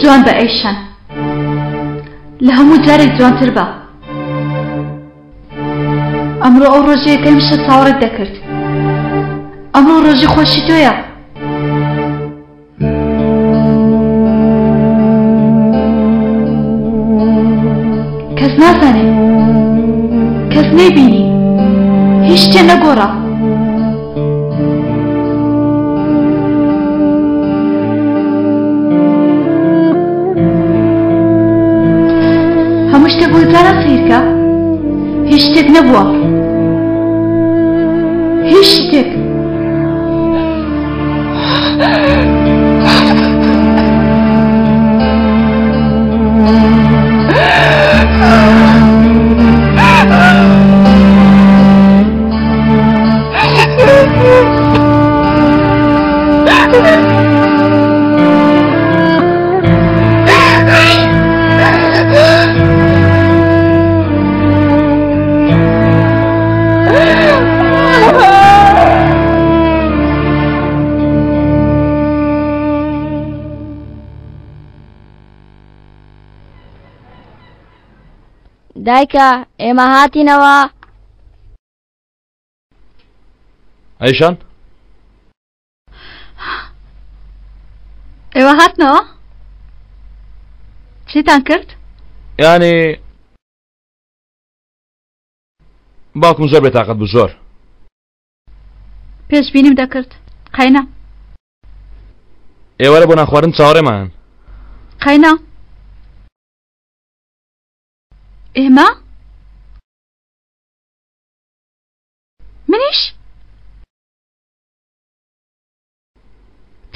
[SPEAKER 7] جوان بە ئەیشان لە هەموو جارێک جوانتر بە. ئەمڕۆ ئەو ڕۆژەیە کە هەمیشە چاوەڕێت دەکرد. ئەمڕۆ ڕۆژی خۆشی تۆیە. کەس نازانێ، کەس نەیبینی، هیچ شتێ نەگۆڕە. هەموو شتێک بۆ جارە سیرکە، هیچ شتێک نەبووە، هیچ شتێک.
[SPEAKER 15] دایکە ئێمە هاتینەوە.
[SPEAKER 4] ئەیشان
[SPEAKER 7] ئێوە هاتنەوە؟ چیتان کرد؟
[SPEAKER 4] یعنی باوکم زۆر بێتاقەت بوو، زۆر
[SPEAKER 7] پێشبینیم دەکرد. قەینا
[SPEAKER 4] ئێوەرە بۆ ناخواردن چاوەڕێمان.
[SPEAKER 7] قەینا ئێمە؟ منیش؟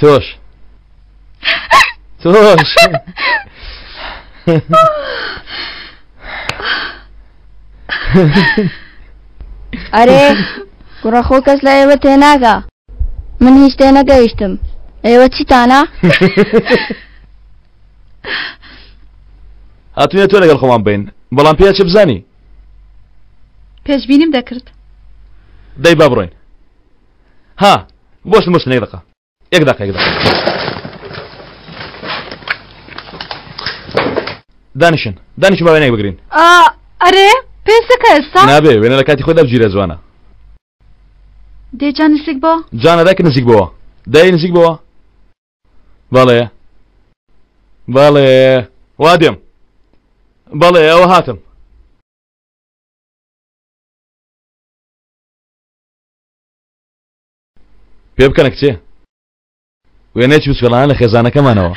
[SPEAKER 4] تۆش تۆش
[SPEAKER 15] ئەرێ کوڕەخۆ کەس لە ئێوە تێناگا. من هیچ تێ نەگەیشتم. ئێوە چیتانە؟
[SPEAKER 4] هاتوونە تۆ لەگەڵ خۆمان بین، بەڵام پێ چ بزانی؟
[SPEAKER 7] پێشبینیم دەکرد.
[SPEAKER 4] دەی با بڕۆین. ها بۆشت مشت یەک دقە، یەک دقە، یەک دقە. دانیشن با وێنەیەک بگرین.
[SPEAKER 7] ئەرێ پێسەکە ئێستا
[SPEAKER 4] نابێ، وێنە لە کاتی خۆی دەبژیرە جوانە.
[SPEAKER 7] دێجان نزیک بۆ؟
[SPEAKER 4] جانە دایکە نزیک بۆوە. دای نزیک بۆوە؟ بەڵێ بەڵێ وا دێم. بەڵێ ئەوە هاتم. پێ بکەنە کچێ، وێنەیەکی بچکۆڵانە لە خێزانەکەمانەوە.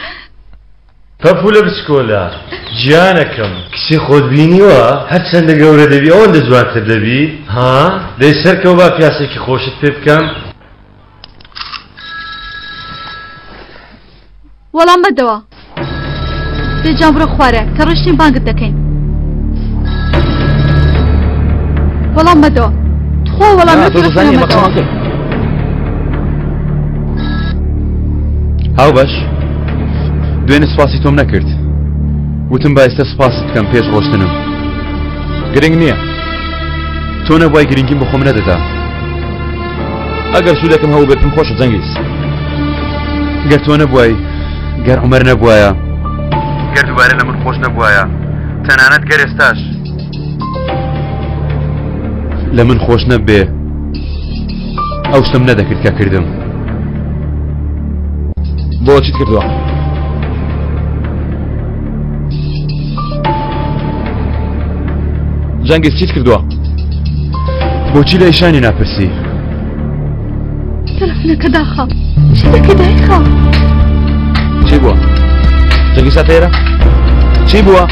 [SPEAKER 20] پەپولە بچکۆلە گیانەکەم کچی خۆت بینیوە هەرچەندە گەورە دەبی ئەوەندە جوانتر دەبی. ها دەی سەرکەوە با پیاسێکی خۆشت پێ بکەم.
[SPEAKER 7] وەڵام بەدەوە دێجان بڕۆ خوارە کە ڕشتین بانگت دەکەین. وەڵام بەدەوە خۆ وەڵام
[SPEAKER 11] هاو باش دوێنێ سپاسی تۆم نەکرد، وتم با ئێستا سپاست بکەم پێش ڕۆشتنم.
[SPEAKER 4] گرنگ نییە،
[SPEAKER 11] تۆ نەبووای گرنگیم بە خۆم نەدەدا.
[SPEAKER 4] ئەگەر سوودەکەم هەوو بێت پێم خۆشە جەنگیز.
[SPEAKER 11] گەر تۆ نەبووای، گەر عومەر نەبووایە،
[SPEAKER 20] گەر دووبارە لە من خۆش نەبووایە، تەنانەت گەر ئێستاش
[SPEAKER 11] لە من خۆش نەبێ ئەو شتم نەدەکرد کە کردم.
[SPEAKER 4] بۆ چیت کردووە؟ جەنگیز چیت کردووە؟
[SPEAKER 11] بۆچی لە ئیشانی ناپرسی؟
[SPEAKER 7] تەلەفۆنەکە داخە، شتەکە دایخە.
[SPEAKER 4] چی بووە؟ جەنگیز هاتە چی بووە؟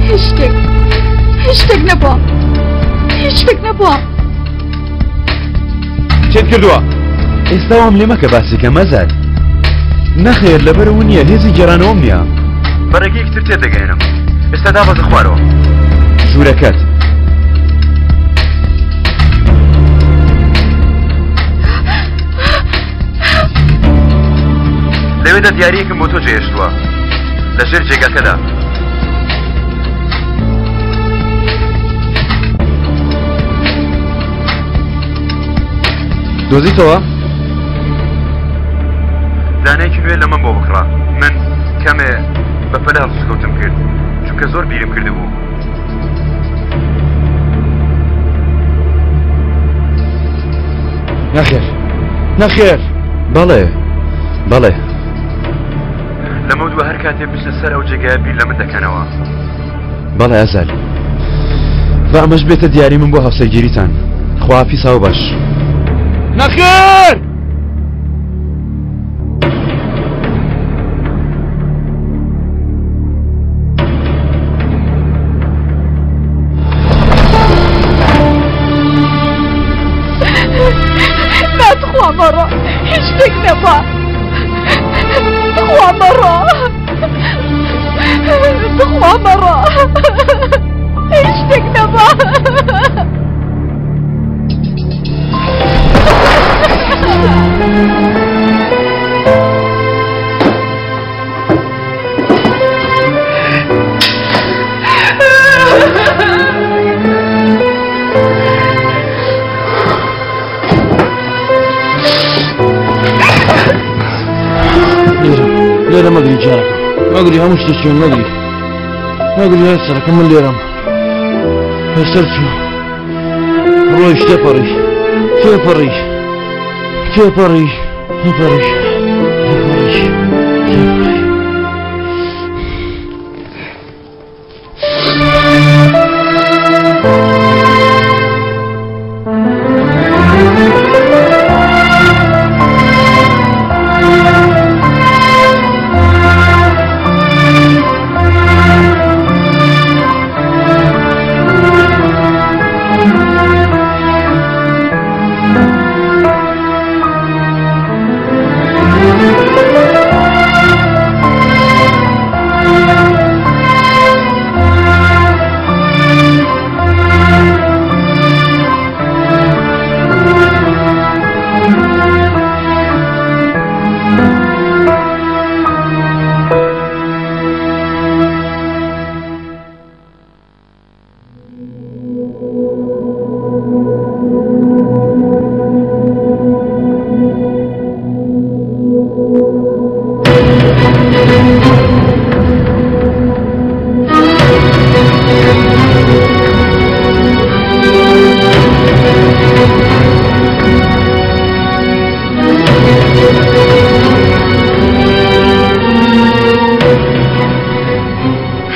[SPEAKER 7] هیچ شتێک نەبووە، هیچ شتێک نەبووە.
[SPEAKER 4] چیت کردووە؟
[SPEAKER 11] ئێستا وام لێ مەکە باسیکە مەزار. نەخێر لەبەرەوە نییە، هێزی گێرانەوەم نییە.
[SPEAKER 20] بەرەگەیەکی تر تێدەگەێنم. ئێستا دابەزە خوارەوە.
[SPEAKER 11] ژوورەکەت
[SPEAKER 20] لەوێدا دیاریەکەم بۆ تۆ جێهێشتووە لە ژێر جێگاکەدا.
[SPEAKER 11] دۆزیتەوە؟
[SPEAKER 20] دانەیەکی نوێ لە من بۆ بکڕا. من کەمێ بە پەلە هەڵسوکەوتم کرد چونکە
[SPEAKER 4] چونکە زۆر بیرم کردبوو. نەخێر نەخێر
[SPEAKER 11] بەڵێ بەڵێ
[SPEAKER 4] لەمە دووە هەر کاتێ بچنە سەر ئەو جێگایە بیر لە من دەکەنەوە.
[SPEAKER 11] بەڵێ ئەزال بە ئەمەش بێتە دیاری من بۆ هەڵسەرگیریتان. خوا پیسا و باش.
[SPEAKER 4] نەخێر!
[SPEAKER 7] خوا مەڕۆ هیچ شتێک نەبا خوا مەڕۆ خوا مەڕۆ هیچ شتێک نەبا
[SPEAKER 3] لێرە مەگری جارەکە مەگری هەموو شتێکیان مەگری هەر سەرەکە من لێرەم هەسەر چوو ڕۆیش تێپەڕیش تێپەڕیش تێپەڕیش تێپەڕیش تێپەڕیش تێپەڕیش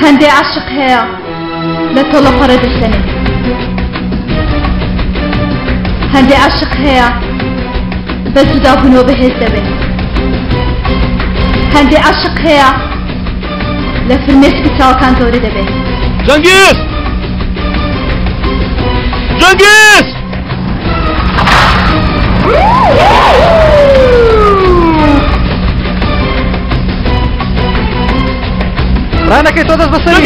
[SPEAKER 7] هەندێ عاشق هەیە لە تۆڵە پەڕە دەسەنێ هەندێ عاشق هەیە بە جودابوونەوە بەهێز دەبێت هەندێ عاشق هەیە لە فرمێسکی چاوەکان گەورە دەبێت
[SPEAKER 4] جەنگیز! جەنگیز!
[SPEAKER 3] ڕانەکەی تۆ دەست بەسەری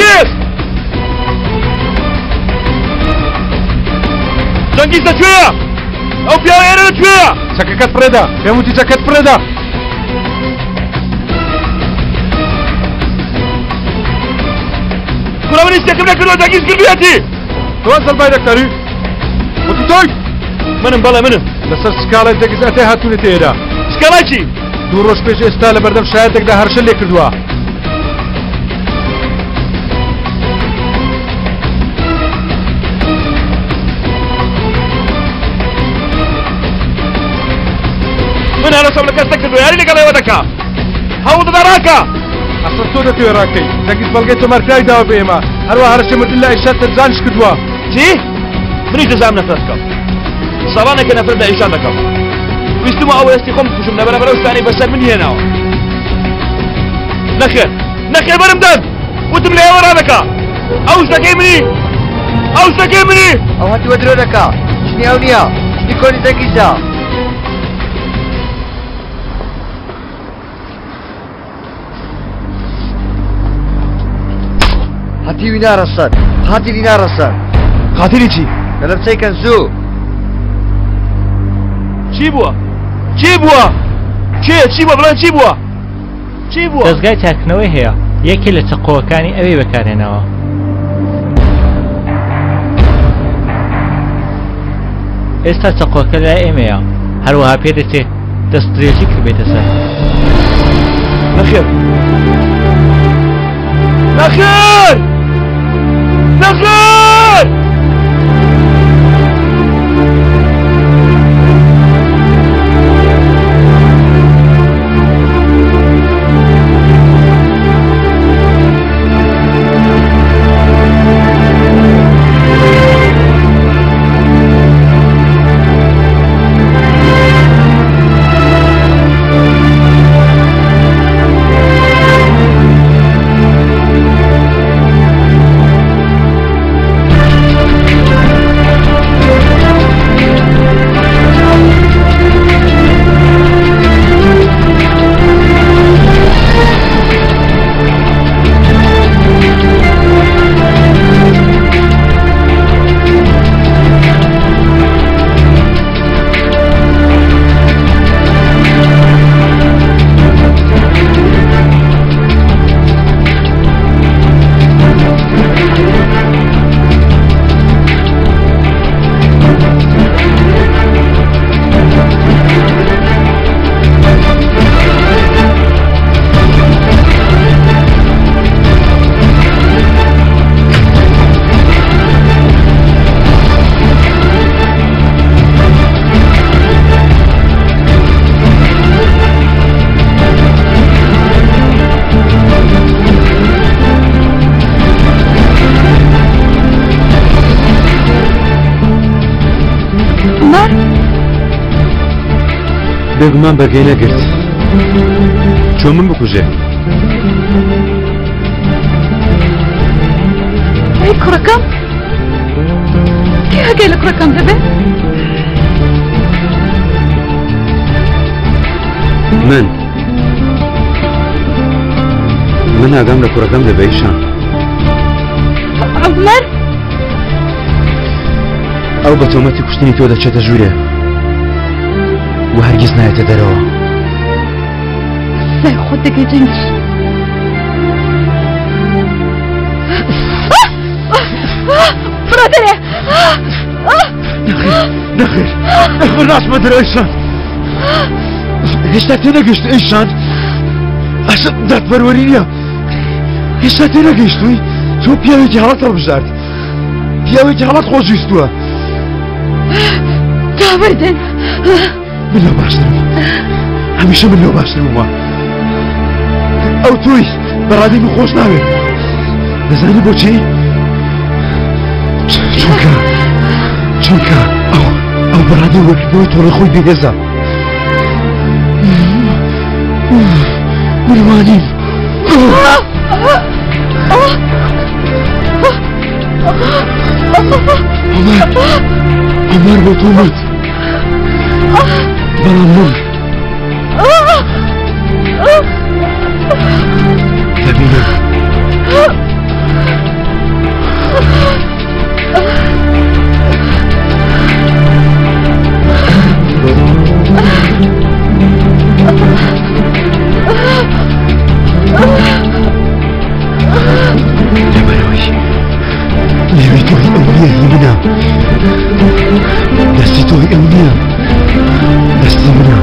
[SPEAKER 4] جەنگیز لەکوێیە؟ ئەو پیاوە ئێرە لەکوێیە؟
[SPEAKER 3] چەکەکەت پڕێدا پێم وتی چەکەت پڕێدا
[SPEAKER 4] کوڕە من هیچێکم نەکردووە جەنگیز کردوویەتی
[SPEAKER 3] تۆ زەلبای دەکتەری وتی تۆی
[SPEAKER 4] منم بەڵێ منم
[SPEAKER 3] لەسەر سکاڵای جەنگیز ئەتێ هاتوونێتە ئێرە
[SPEAKER 4] سکاڵای چی؟
[SPEAKER 3] دوو ڕۆژ پێش ئێستا لە بەردەم شایەتێکدا هەرشە لێ کردووە
[SPEAKER 4] من هەرە سەم لە کەس نەکردووە یاری لەگەڵەوە دەکا هەوڵ دەدا ڕاکە
[SPEAKER 3] ئەسڵ تۆ دەتوێ ڕاکەی جەنگیز بەڵگەی تۆمارکرای داوە بە ئێمە هەروە هەرشە مردن لە ئیشات دەرزانش کردووە
[SPEAKER 4] چی؟ منیش دەزانم نەفرەت بکەم ساڵانێکە نەفرەت لە ئیشان دەکەم ویستمە ئەوە ئێستی خۆم بکوشم لەبەرەبەر ئەو شتانەی بەسەر من هێناوە نەخێر نەخێر بەرم دەن وتم لە ئێوە ڕادەکا ئەو شتەکەی منی ئەو شتەکەی منی
[SPEAKER 21] ئەو هەتووە درۆ دەکا شنی ئەو نییە شتی کۆنی جەنگیزە هەتیوی نارەسەر قاتیلی نارەسەر
[SPEAKER 4] قاتیلی چی؟
[SPEAKER 21] لە بچەیکەن زوو
[SPEAKER 4] چی بووە؟ چی بووە؟ چی بووە بڵێن چی بووە؟ چی بووە؟
[SPEAKER 9] دەستگای چاکنەوەی هەیە یەکی لە چقۆوەکانی ئەوەی بەکارهێنەوە ئێستا چقۆکە لای ئێمەیە هەروەها پێ دەچێت دەستدرێژی کردبێتە سەر
[SPEAKER 4] نەخێر نەخێر
[SPEAKER 20] نخير
[SPEAKER 11] بێگومان بەرگەی نەگرت چۆن من بکوژێ
[SPEAKER 7] ئەی کوڕەکەم کێ هەگەی لە کوڕەکەم دەبێت
[SPEAKER 11] من ئاگام لە کوڕەکەم دەبێت شان
[SPEAKER 7] عومەر
[SPEAKER 11] ئەو بە تۆمەتی کوشتنی تۆ دەچێتە ژوورێ و هەرگیز نایەتە دەرەوە
[SPEAKER 7] سای خۆت دەگەی جەنگی برادەرێ
[SPEAKER 6] نەخێر ناسمە دەرە ئەیشان هێشتا تێنەگەشت ئەیشان ئەسە دادپەروەری نییە هێشتا تێنەگەیشتووی تۆ پیاوێکی هەڵەت هەڵبژارد پیاوێکی هەڵەت خۆشویستووە
[SPEAKER 7] دابردن
[SPEAKER 6] من لەو باشترم هەمیشە من لەو باشترمەوە ئەو تۆی بەڕادەی من خۆش ناوێت دەزانی بۆچی چونکە ئەو بەڕادەی وەکردنەوەی تۆڕی خۆی بێهێزە منوانیم عمر بۆ تۆ مرد بەڵام من دەبینم لەبەرەوەی لێوی تۆی ئەو نییە هی منە دەستی تۆی ئەو نییە دەستی منە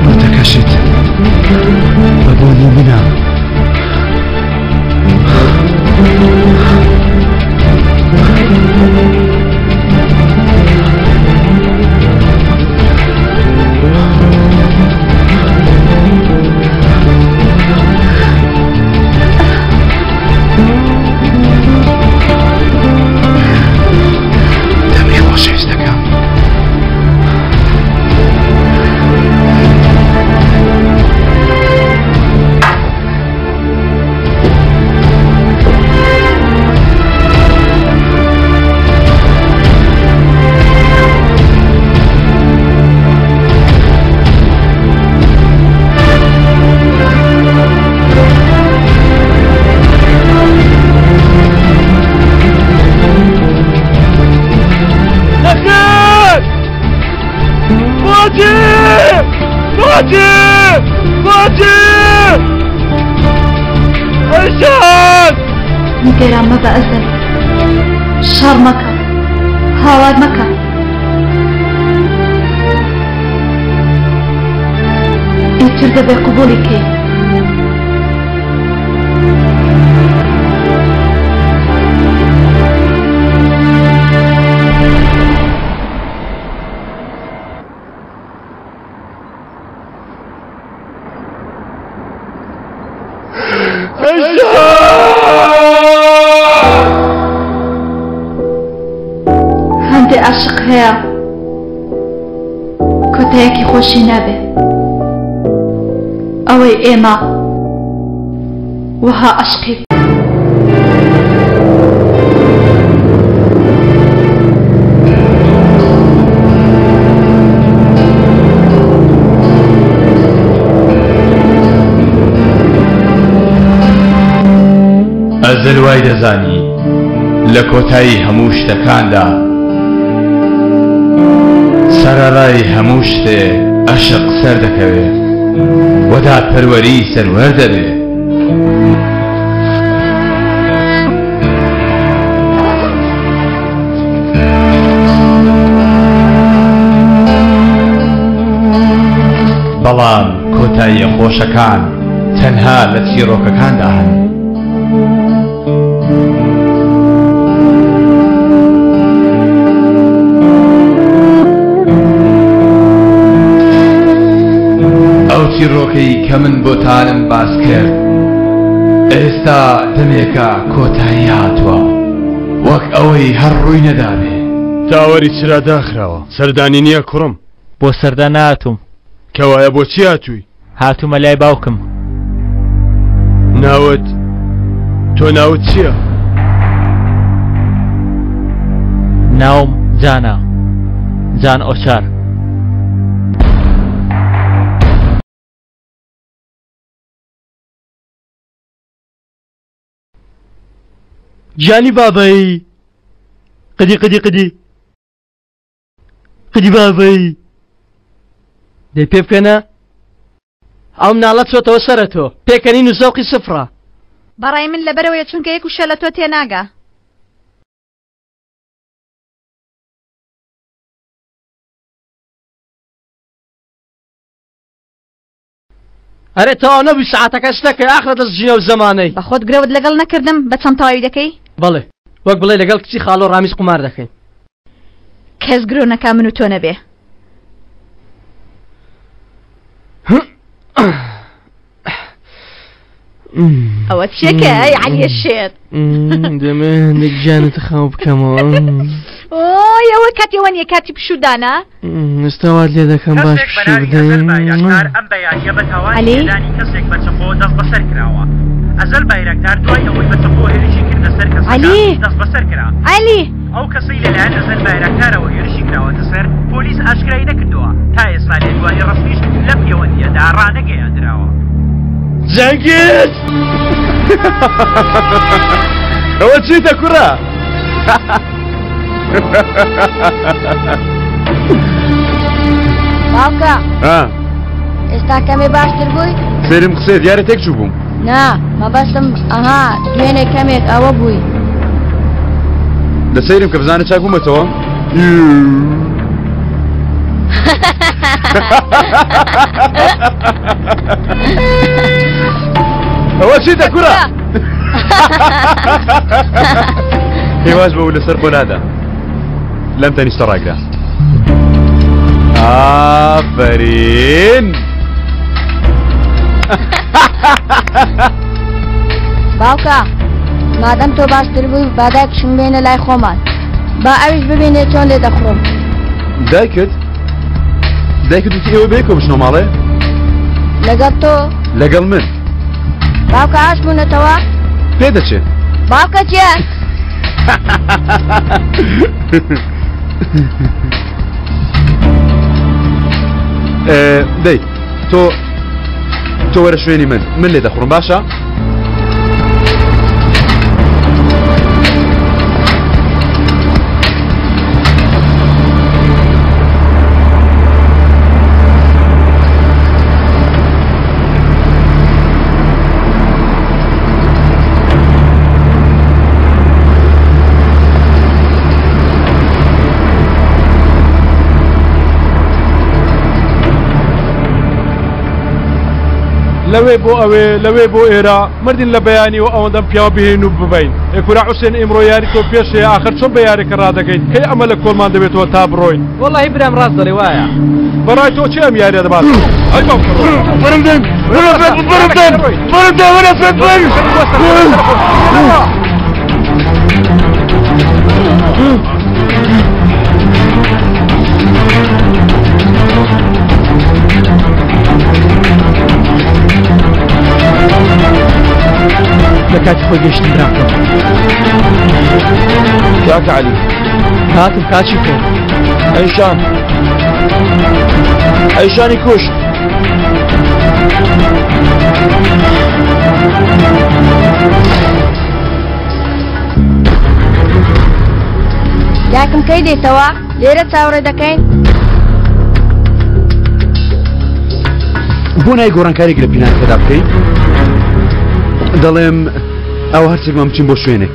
[SPEAKER 6] نۆتەکەشت بە بۆنی منە
[SPEAKER 7] نگەران مەبە ئەزەل شەڕ مەکە هاوار مەکە ئیتر دەبێ قبوڵی کەی کاتێ عاشق هەیە کۆتایەکی خۆشی نابێ ئەوەی ئێمە وها عاشقی
[SPEAKER 16] ئەزل وای دەزانی لە کۆتایی هەموو شتەکاندا سەرەڕای هەموو شتێ عاشق سەر دەکەوێ وەدا پەروەری سەروەر دەبێ بەڵام کۆتاییە خۆشەکان تەنها لە چیرۆکەکاندا هەن چیرۆکەی کە من بۆتانم باس کرد ئێستا دەمێکە کۆتایی هاتووە وەک ئەوەی هەر ڕووی نەدابێ
[SPEAKER 3] تاوەری چرا داخراوە سەردانی نییە کوڕم
[SPEAKER 1] بۆ سەردا نهاتووم
[SPEAKER 3] کەوایە بۆچی هاتووی
[SPEAKER 1] هاتوومە لای باوکم
[SPEAKER 3] ناوت تۆ ناوت چییە
[SPEAKER 1] ناوم جانە جان ئۆچار
[SPEAKER 5] جانی بابایی قدی بابایی دەی پێ بکەنە ئەو مناڵەت چۆتەوە سەرە تۆ پێکەنین و زەوقی سفرە
[SPEAKER 12] بەڕای من لەبەرەوەیە چونکە یەک وشە لە تۆ تێناگا
[SPEAKER 5] ئەرێ تەواو نەبووی سەعاتەکە شتەکە ئاخرە دەستژینە و زەمانەی
[SPEAKER 12] بە خۆت گرەوت لەگەڵ نەکردم بە چەند تەواوی دەکەی
[SPEAKER 5] بەڵێ وەک بڵێ لەگەڵ کچی خاڵۆ ڕامیز قمار دەکەین
[SPEAKER 12] کەس گرۆ نەکا من و تۆ نەبێ ئەوە چیەکە ئەی عەلیە شێت
[SPEAKER 5] دەمە هەندێک گیانت خاو بکەمەوە
[SPEAKER 12] ئۆی ئەوە کاتێوە نیە کاتی پشودانە
[SPEAKER 5] ئێستاوات لێ دەکەم باش پشو بدەین
[SPEAKER 14] ئەم بەیانیە بە تاوانی لێدانی کەسێک بە چەقۆ دەست بەسەر کراوە ئەزەل بایرەکدار دوای ئەوەی بە چەقۆ هێرشی کردە سەر کەسەکە دەست بەسەر کرا ئەو کەسەی لەلایەن ئەزەل بایرەکدارەوە هێرشی کراوەتە سەر پۆلیس ئاشکرایی نەکردووە تا ئێستا لێ دوای ڕەسمیش لە پەیوەندیەدا ڕانەگەیاندراوە
[SPEAKER 3] جەنگیز ئەوە چیتە کوڕە
[SPEAKER 15] باوکە ئێستا کەمێ باشتر بووی
[SPEAKER 11] فێرم قسێ دیارە تێک چوو بووم
[SPEAKER 15] نا مەبەستم ئەها دوێنێ کەمێک ئەوە بووی
[SPEAKER 11] لە سەیرم کە بزانە چاک بوومەتەوە
[SPEAKER 3] ئەوە چیتە کوڕە
[SPEAKER 11] هێواز بەو لەسەر خۆ نادا لەم تەنیستە ڕاگرا ئافەرین
[SPEAKER 15] باوکە مادەم تۆ باشتر بووی با دایکشم بێنە لای خۆمان با ئەویش ببینێ چۆن لێ دەخڕۆم
[SPEAKER 11] دایکت وتی ئێوە بێ کۆ بچنەوە ماڵێ
[SPEAKER 15] لەگەڵ تۆ
[SPEAKER 11] لەگەڵ من
[SPEAKER 15] باوکە ئاش بوونەتەوە
[SPEAKER 11] پێ دەچێت
[SPEAKER 15] باوکە چیە
[SPEAKER 11] دەی تۆ وەرە شوێنی من لێ دەخڕم باشە
[SPEAKER 3] لەوێ بۆ ئەوێ لەوێ بۆ ئێرە مردین لە بەیانی و ئەوەندەم پیاوە بهێن و ببین ئێکورا حوسێن ئیمڕۆ یاری تۆ پێشەیە ئاخر چۆن بە یاریکە ڕادەکەین کەی ئەمە لە کۆڵمان دەبێتەوە تا بڕۆین
[SPEAKER 5] وەڵڵاهی برام ڕاست دەڵێ وایە
[SPEAKER 3] بەڕای تۆ چی ئەم یاریە دەبات
[SPEAKER 5] خۆی گەشتی براکەم
[SPEAKER 11] کاک عەلی
[SPEAKER 5] هاتم کاچی خێر
[SPEAKER 11] ئەیشان ئەیشانی کوشت
[SPEAKER 15] یاکم کەی دێتەوە لێرە چاوەڕێ دەکەین
[SPEAKER 11] بۆ نای گۆڕانکارێک لە بیناکەدا بکەین دەڵێم ئەو هەرچێکمان بچین بۆ شوێنێک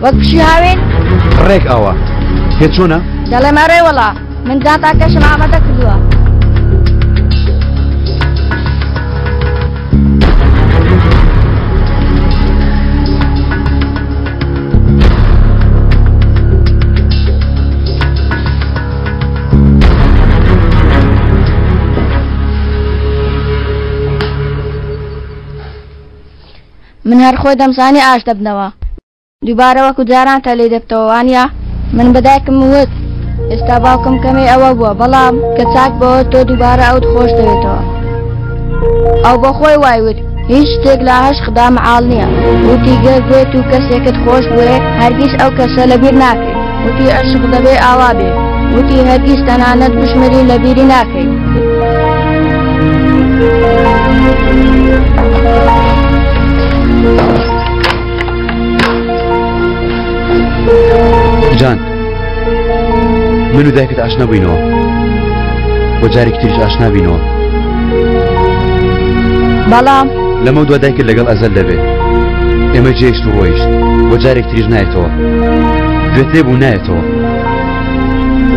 [SPEAKER 15] وەک پشی هاوێن
[SPEAKER 11] ڕێک ئاوا پێ چۆنە؟
[SPEAKER 15] دەڵێم ئەڕێ وەڵا من جانتاکەشم ئامادە کردووە من هەر خۆی دەمزانی ئاش دەبنەوە دووبارە وەکو جاران تا لێ دەبتەوە وانە من بەدایکم وت ئێستا باوکم کەمێ ئەوە بووە بەڵام کە چاک بەوە تۆ دووبارە ئەوت خۆش دەوێتەوە ئەو بە خۆی وایوت هیچ شتێک لە هەش خدا مەعاڵ نییە وتی گەر بێت و کەسێکت خۆش بوێ هەرگیز ئەو کەسە لەبیر ناکەیت وتی عشق دەبێ ئاوا بێ وتی هەرگیز تەنانەت بشمری لەبیری ناکەیت
[SPEAKER 11] جان من و دایکت ئاشنا بووینەوە بۆ جارێکی تریش ئاشنا بینەوە
[SPEAKER 15] بەڵام
[SPEAKER 11] لەمە دووە دایکت لەگەڵ ئەزەل دەبێت ئێمە جێشت و ڕۆیشت بۆ جارێک تریش نایەتەوە گوێت لێ بوو نایەتەوە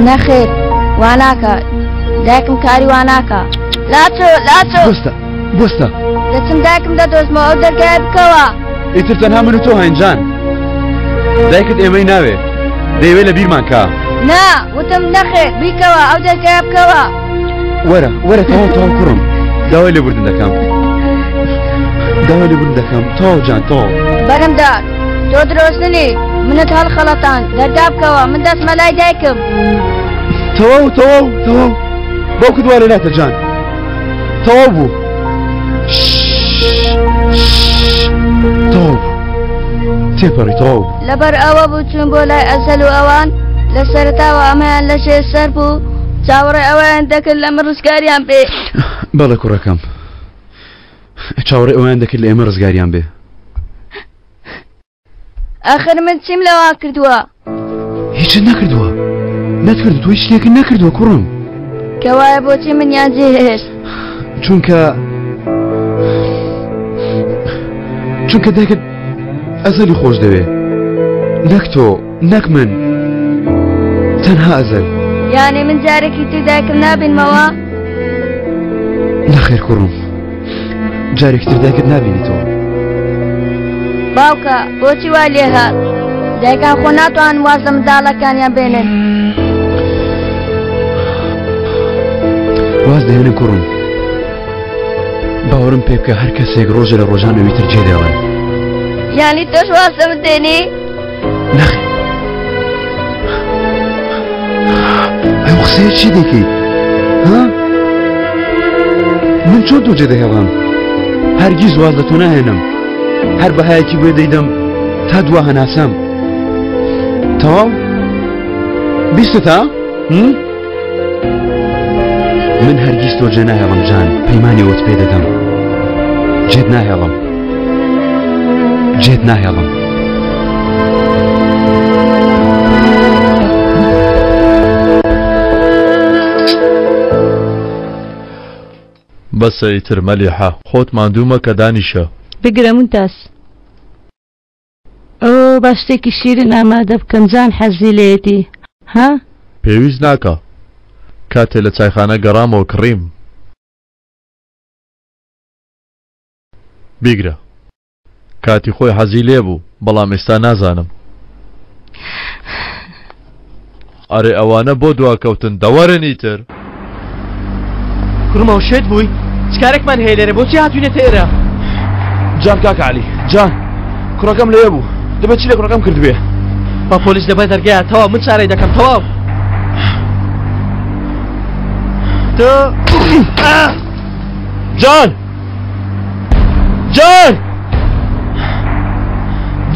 [SPEAKER 15] نەخێر واناکە دایکم کاری واناکە لاچۆ
[SPEAKER 11] بۆستە بۆستە
[SPEAKER 15] دەچم دایکم دەدۆزمەوە ئەو دەرگای بکەوە
[SPEAKER 11] ئیتر تەنها من و تۆ هاینجان دایکت ئێمەی ناوێ دەیەوێت لە بیرمان کا
[SPEAKER 15] نا وتم نەخێر بیکەوە ئەو دەرگای بکەوە
[SPEAKER 11] وەرە تەواو کوڕم داوای لێبوردن دەکەم تەواو جان تەواو
[SPEAKER 15] بەرەمدار تۆ درۆستنی منت هەڵخەڵەتان دەرگا بکەوە من دەستمە لای دایکم
[SPEAKER 11] تەواو باوکت وا لێ ناتە جان تەواو بوو تەواو تێپەڕی تەواو
[SPEAKER 15] لەبەر ئەوە بوو چوون بۆ لای ئەزەل و ئەوان لە سەرتاوە ئەمەیان لە شێ سەر بوو چاوەڕێ ئەویان دەکرد لە من ڕزگاریان بێ
[SPEAKER 11] بەڵێ کوڕەکەم چاوەڕێ ئەویان دەکرد لە ئێمە ڕزگاریان بێ
[SPEAKER 15] ئاخر من چیم لەوا کردووە
[SPEAKER 11] هیچت نەکردووە نەتکرد تۆ هیچ شتێکت نەکردووە کوڕم
[SPEAKER 15] کەوایە بۆچی منیان جێهێشت
[SPEAKER 11] چونکە دایکت ئەزەلی خۆش دەوێ نەک تۆ نەک من تەنها ئەزەل
[SPEAKER 15] یانێ من جارێکی تر دایکم نابینمەوە
[SPEAKER 11] نەخێر کوڕم جارێکی تر دایکت نابینیتەوە
[SPEAKER 15] باوکە بۆچی وا لێ هات دایکان خۆ ناتوان وازە منداڵەکانیان بێنن
[SPEAKER 11] واز دەهێنن کوڕم باوەرم پێ بکە هەر کەسێک ڕۆژە لە ڕۆژانەوەی تر جێدەوەن
[SPEAKER 15] یانی تۆش وازە بدێنی
[SPEAKER 11] نەخێر ئەو قسەیە چی دەکەیت ها من چۆن تۆ جێدەهێڵام هەرگیز واز لە تۆ ناهێنم هەر بەهایەکی بۆ دەیدەم تا دوا هەناسەم تەواو بیستت ها من هەرگیز تۆ جێ ناهێڵم جان پەیمانیەوەت پێ دەدەم جێت ناهێڵم
[SPEAKER 17] بەسە ئیتر مەلیحە خۆت ماندوومە کە دانیشە
[SPEAKER 19] بگرە مونتاس ئەو با شتێکی شیرین ئامادە بکەم جان حەزی لێتی ها
[SPEAKER 17] پێویست ناکە کاتێ لە چایخانە گەڕامەوە کڕیم بیگرە کاتی خۆی حەزی لێ بوو بەڵام ئێستا نازانم ئەرێ ئەوانە بۆ دواکەوتن دەوەرن ئیتر
[SPEAKER 5] کوڕمەوە شێت بووی چکارێکمان هەیە لێرە بۆچی هاتوینێتە ئێرە
[SPEAKER 11] جان کاکە عەلی جان کوڕەکەم لێ بوو دەبێت چی لە کوڕەکەم کردبێ
[SPEAKER 5] با پۆلیس دەبێت دەرگایە تەواو من چارەی دەکەم تەواو تۆ
[SPEAKER 11] جان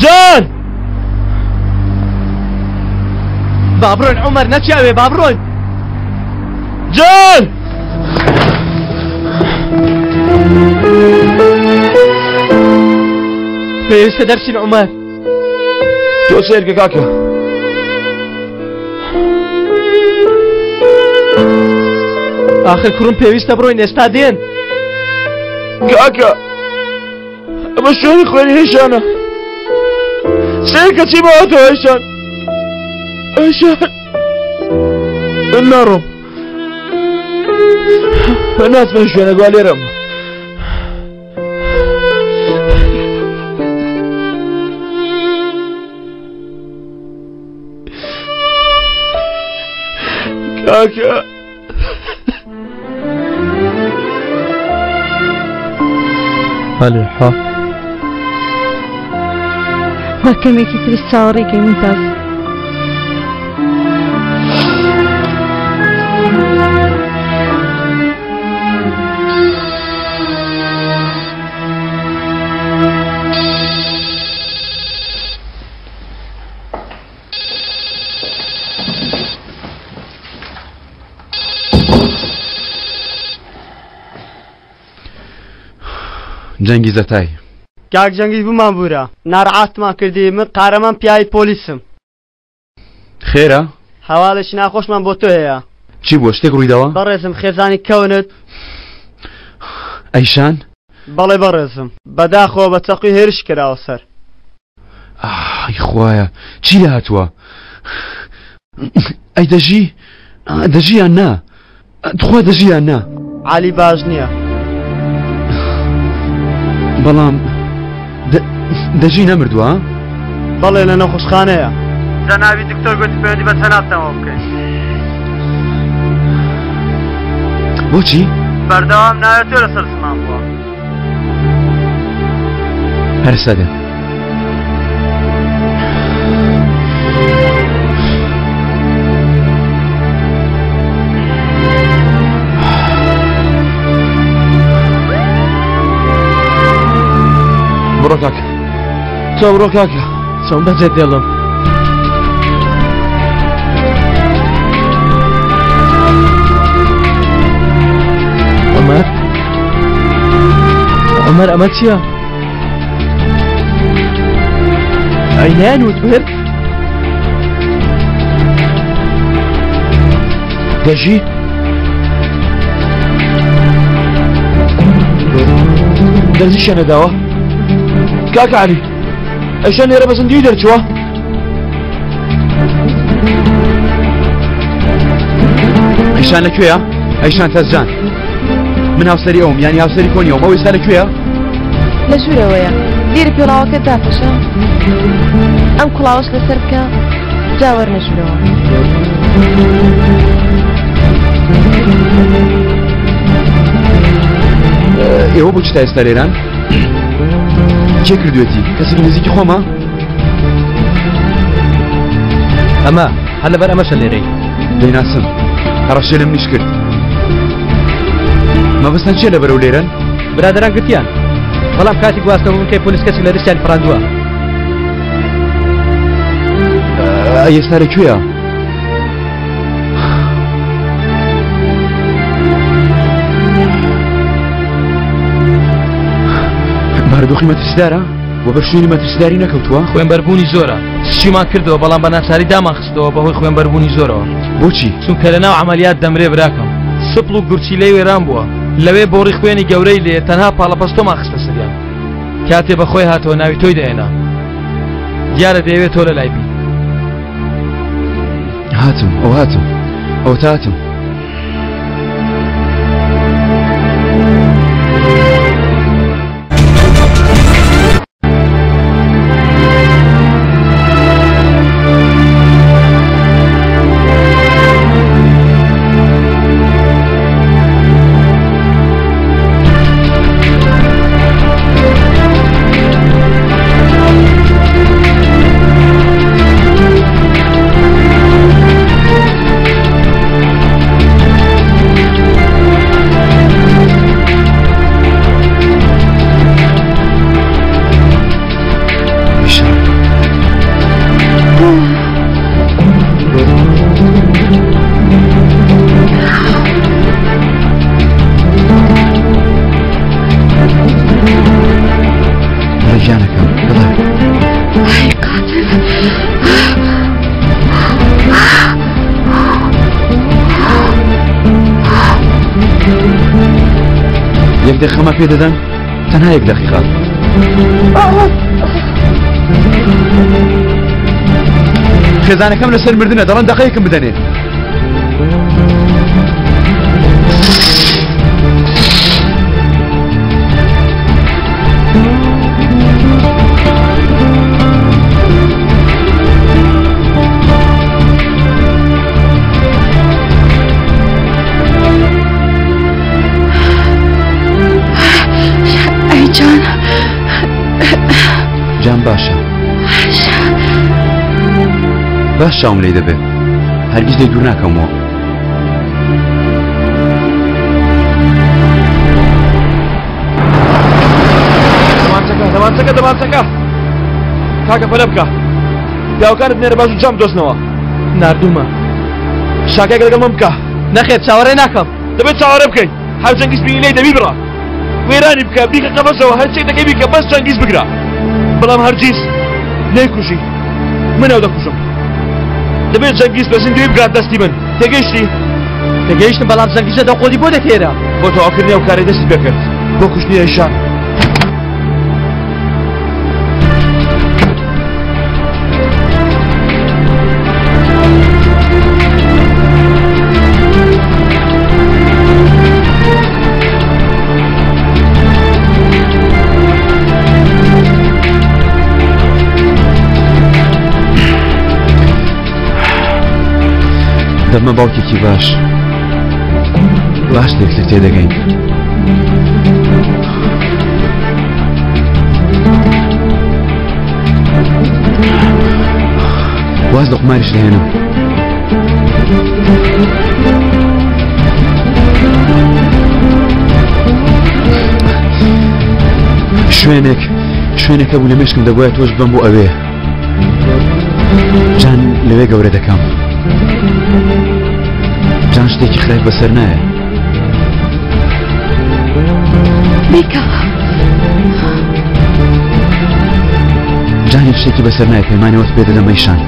[SPEAKER 10] جان
[SPEAKER 5] بابڕۆین عومەر نەچیاوێ بابڕۆین
[SPEAKER 10] جان
[SPEAKER 5] پێویستە دەرچین عومەر
[SPEAKER 4] تۆ سێرکە کاکە
[SPEAKER 5] آخر کوڕم پێویستە بڕۆین ئێستا دێن
[SPEAKER 4] کاکە ئەمە شوێنی خوێنی هێشانە سێرکە چی بەوەتەوە هێشان من ناڕۆم من ناتمەوێت شوێنە گوا لێرەم کاکە
[SPEAKER 5] بەڵێ حا
[SPEAKER 8] با کەمێکی تری چاوەڕێکەی ممتاز
[SPEAKER 11] جەنگی زەتای
[SPEAKER 5] کاک جەنگیز بوومان بوورە ناڕەعاتمان کردی من قارەمان پیاوی پۆلیسم
[SPEAKER 11] خێرە
[SPEAKER 5] هەواڵێکی ناخۆشمان بۆ تۆ هەیە
[SPEAKER 11] چی بووە شتێک ڕوویداوە
[SPEAKER 5] بەڕێزم خێزانی کەونت
[SPEAKER 11] ئەیشان
[SPEAKER 5] بەڵێ بەڕێزم بەداخەوە بە چەقی هێرش کراوە سەر
[SPEAKER 11] ئای خوایە چی لە هاتووە ئەی دەژیان نا تخوا دەژیان نا
[SPEAKER 5] عالی باش نییە
[SPEAKER 11] بەڵام دەژی نەمردووە
[SPEAKER 5] بەڵێ لە نەخۆشخانەیە
[SPEAKER 14] جەنابی دکتۆر گوتی پەیوەندی بە سەنافتەوە بکەین
[SPEAKER 11] بۆچی
[SPEAKER 14] بەردەوام ناوێت تۆ لەسەر زمان بووە
[SPEAKER 11] هەرسا دێن بڕۆ کاکە تۆ بڕۆ کاکە
[SPEAKER 5] چۆن بەجێ دێڵم عومەر ئەمە چییە؟ ئەینیان وت برد؟
[SPEAKER 11] دەژی؟ دەژی شوێنەداوە؟ کاکە عەلی ئەیشان لێرە بە زەندوی دەرچووە؟ ئەیشان لەکوێیە؟ ئەیشان تەزجان من هاوسەری ئەوم یانی هاوسەری کۆنیەوە ئەو ئێستا لەکوێیە؟
[SPEAKER 8] لە ژوورەوەیە دیرە پێڵاوەکە دافەشە ئەم کوڵاوەش لەسەر بکە جا وەرنە ژوورەوە
[SPEAKER 11] ئێوە بۆ چی تا ئێستا لێران؟ کێ کردوێتی؟ کەسێک نزیکی خۆمە؟
[SPEAKER 5] ئەمە هەر لەبەر ئەمەشە لێرەی
[SPEAKER 11] دەیناسم هەڕەشێ لەم نیش کرد مەبەستان چیە لەبەرەو لێرەن؟
[SPEAKER 5] برادران گرتیان بەڵام کاتی گواستەوە بوون کەی پۆلیس کەسێک لە دەستیان پڕاندووە
[SPEAKER 11] ئێستا لەکوێیە؟ بارودۆخی مەترسیدارە؟ وە بە شوێنی مەترسیداری نەکەوتووە؟
[SPEAKER 10] خوێنبەربوونی زۆرە سچیمان کردەوە بەڵام بە ناچاری دامان خستەوە بەهۆی خوێنبەربوونی زۆرەوە
[SPEAKER 11] بۆچی؟
[SPEAKER 10] چونکە لە ناو عەمەلیات دەمرێ براکەم سپڵ و گورچی لێ وێران بووە لەوێ بۆڕی خوێنی گەورەی لێ تەنها پاڵەپەستۆمان خستە سەریان کاتێ بەخۆی هاتەوە ناوی تۆی دەهێنا دیارە دەیەوێت تۆ لە لای بی
[SPEAKER 11] هاتم ئەو تا هاتم یەک دقیقەمە پێ دەدەن تەنها یەک دقیقە خێزانەکەم لەسەر مردنە دەڵێن دقەیەکم بدەنێ جان باشە باش چاوم لێ دەبێ هەرگیز لێ دوور ناکەمەوە
[SPEAKER 4] دەمانچەکە کاکە پەلە بکە پیاوەکانت نێرە باش و جام دۆستنەوە
[SPEAKER 5] نردوومە
[SPEAKER 4] شاکایك لەگەڵ من بکە
[SPEAKER 5] نەخێت چاوەڕێ ناکەم
[SPEAKER 4] دەبێت چاوەڕێ بکەین هەر جەنگیز بینی لێی دەبی بڕە وێرانی بکە بیکە قەفەسەوە هەرچێک دەکەی بیکە بەس جەنگیز بگرە بەڵام هەرگیز نەیکوژی من ئەو دەکوژم دەبێت جەنگیز بە زیندوی بگات دەستی من تێگەیشتی
[SPEAKER 5] تێگەیشتم بەڵام جەنگیزە دەقۆڵی بۆ دەکێرە
[SPEAKER 4] بۆ تەواوکردنی ئەو کارەی دەستی بکرد بۆ کوشتنی ئەیشان
[SPEAKER 11] دەمە باوکێکی باش لێک لە تێدەگەین واز لە قماریش دەهێنم شوێنێکە بوو لە مێشکم دەبووە تۆش بم بۆ ئەوێ جان لەوێ گەورە دەکەم جان شتێکی خراپ بەسەر نایە
[SPEAKER 12] بیکە
[SPEAKER 11] جانی شتێکی بەسەر نایە پەیمانەوەت پێ دەدەم ئەیشان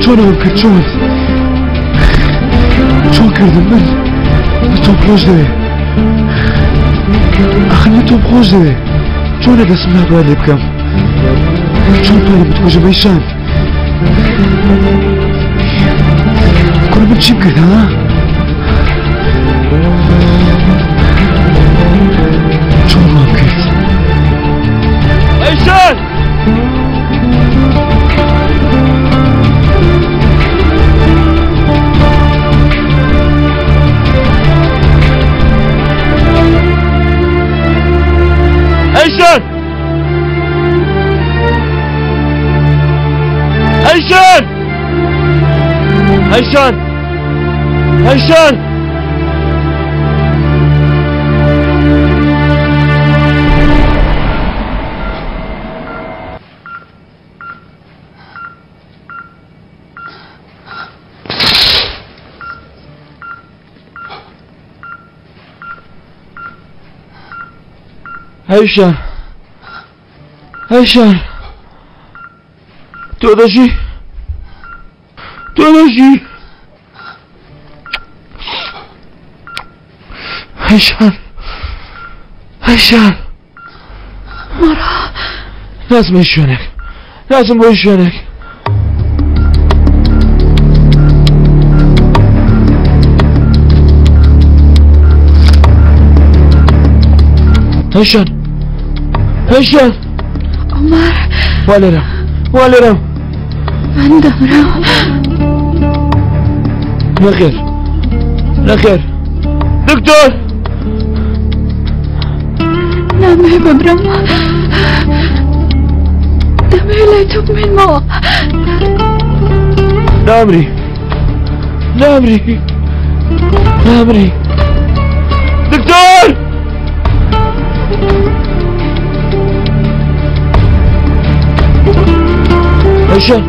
[SPEAKER 6] چۆنەوەم کرد چۆن کردم من لە تۆم خۆش دەوێ ئەخ لە تۆم خۆش دەوێ چۆنە دەسم نادوای لێ بکەم چۆن توانێ بتکۆژم ئەیشان کوڕە من چیم کرد ها چۆن وام کرد
[SPEAKER 4] ئەیشان Ayşen! Ayşen! Ayşen! Ayşen! Ayşen! Ayşen! Tu dăși! Ayşen!
[SPEAKER 12] Mara!
[SPEAKER 4] Lazım işyonek! Lazım bu işyonek! Ayşen! Ayşen!
[SPEAKER 12] Ömer!
[SPEAKER 4] والرم
[SPEAKER 12] من دمرم
[SPEAKER 4] نخير دكتور
[SPEAKER 12] نامي ببرم دمي لا تؤمن ما
[SPEAKER 4] نامري دكتور هشام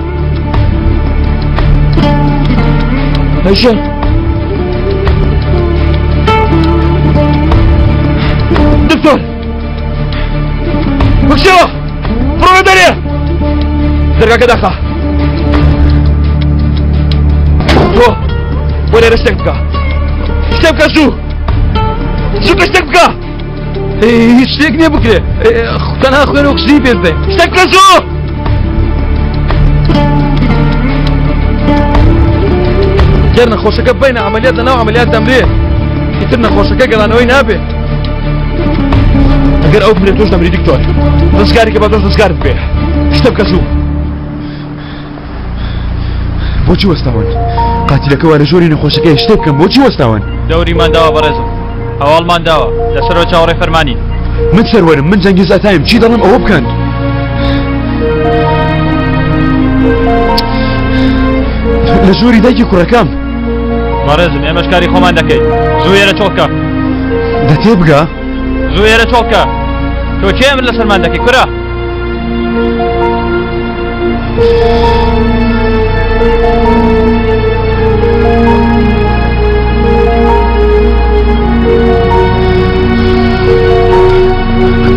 [SPEAKER 4] هشام دكتور بكشوه برو داريه درجة كده تو ولا رشتك اشتبك زو كشتبك اشتكني بكره كان اخوان اكسي بيزي اشتبك زو جرنا خوشك بين عمليات لنا وعمليات تمرير يترنا خوشك قال وين ابي اگر او بريتوش تمرير دكتور دسكاري كبادوش دسكار بيه اشتبك زو بوچی وستاون قاتلك وانا جوري نخوشك اشتبك بوچی وستاون
[SPEAKER 2] دوري من داوا برزم اول من داوا لسر چاوري فرماني
[SPEAKER 4] من سرورم من جنگز اتايم چی دارم او بکند لجوري دايكي كركام
[SPEAKER 2] برزم امش كاري خومان دكي زويره چوكا
[SPEAKER 4] دتبقى
[SPEAKER 2] زويره چوكا تو چه من لسر من دكي كرا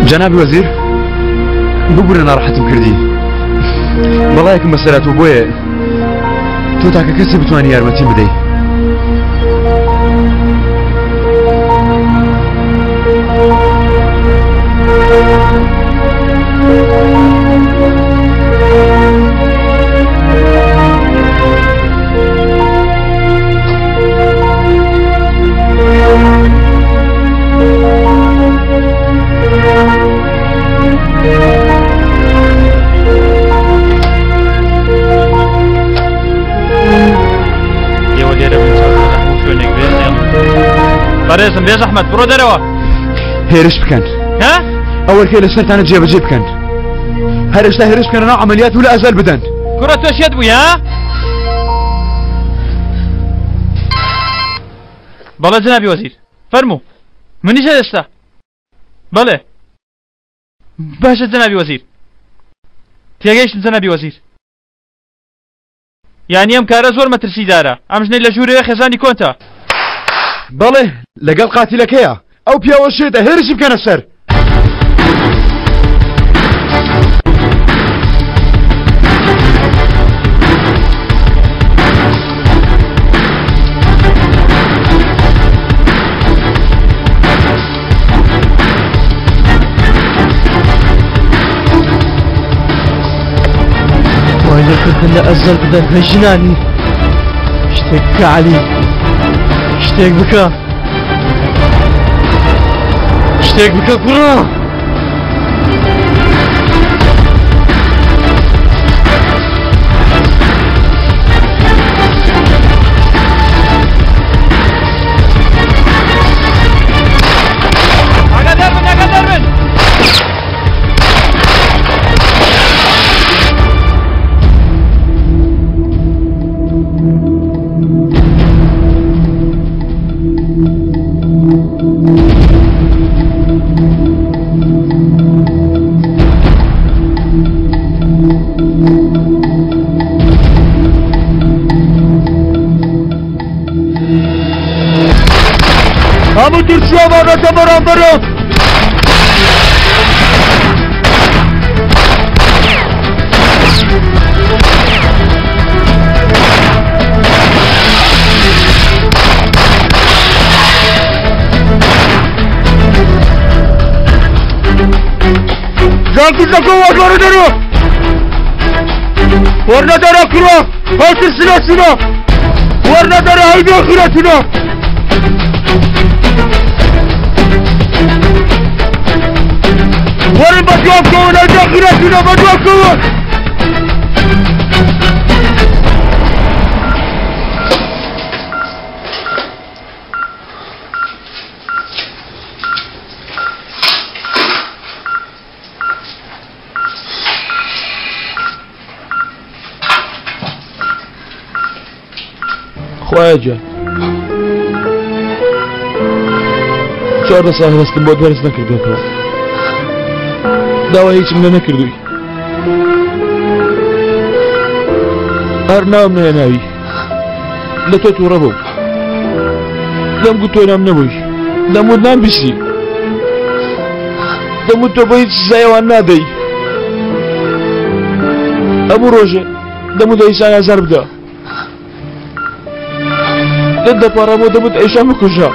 [SPEAKER 4] جناب الوزير ببرنا راحتم كردي والله يكون مسألة وبويا تو تاكا كسي بتواني يارمتي بدي
[SPEAKER 2] برزم بيز احمد برو دروا
[SPEAKER 4] هيرش بكن
[SPEAKER 2] ها
[SPEAKER 4] اول كي لسرت انا جيب بكن هرش لا هيرش بكن انا عمليات ولا ازال بدن
[SPEAKER 2] كرة توشيد بويا ها بلا جنابي وزير فرمو مني جلستا بله باشا جنابي وزير تيجيش جنابي وزير يعني ام كارا زور مترسي دارا امجني لجوري خزاني كونتا
[SPEAKER 4] بله لقال قاتلك يا او بيا وشيته هرش بكن السر
[SPEAKER 5] وانا كنت ازل بدن هجناني اشتك علي اشتاق بك اشتاق بك كرة
[SPEAKER 6] همون ترشوها بارنتا برام برام جانكي زكو وارنا دارو وارنا دارا كرا هاتر سنا وارنا دارا هيدي اخيراتنا ورن بجواب كون هيدي اخيراتنا بجواب كون خواجه چهار ساحل هستم بود ورز نکردو که داوا هیچم نکردوی
[SPEAKER 4] هەر ناوم نەهێناوی لە تۆ تووڕە بوو دەم گوت تۆ نام نەبووی دەموت نامبیستی دەموت تۆ بە هیچ سزایەوان نادەی ئەموو ڕۆژێ دەموت ئەیسان ئازار بدە دەت دەپاڕامەوە دەموت ئەیشان بکوژە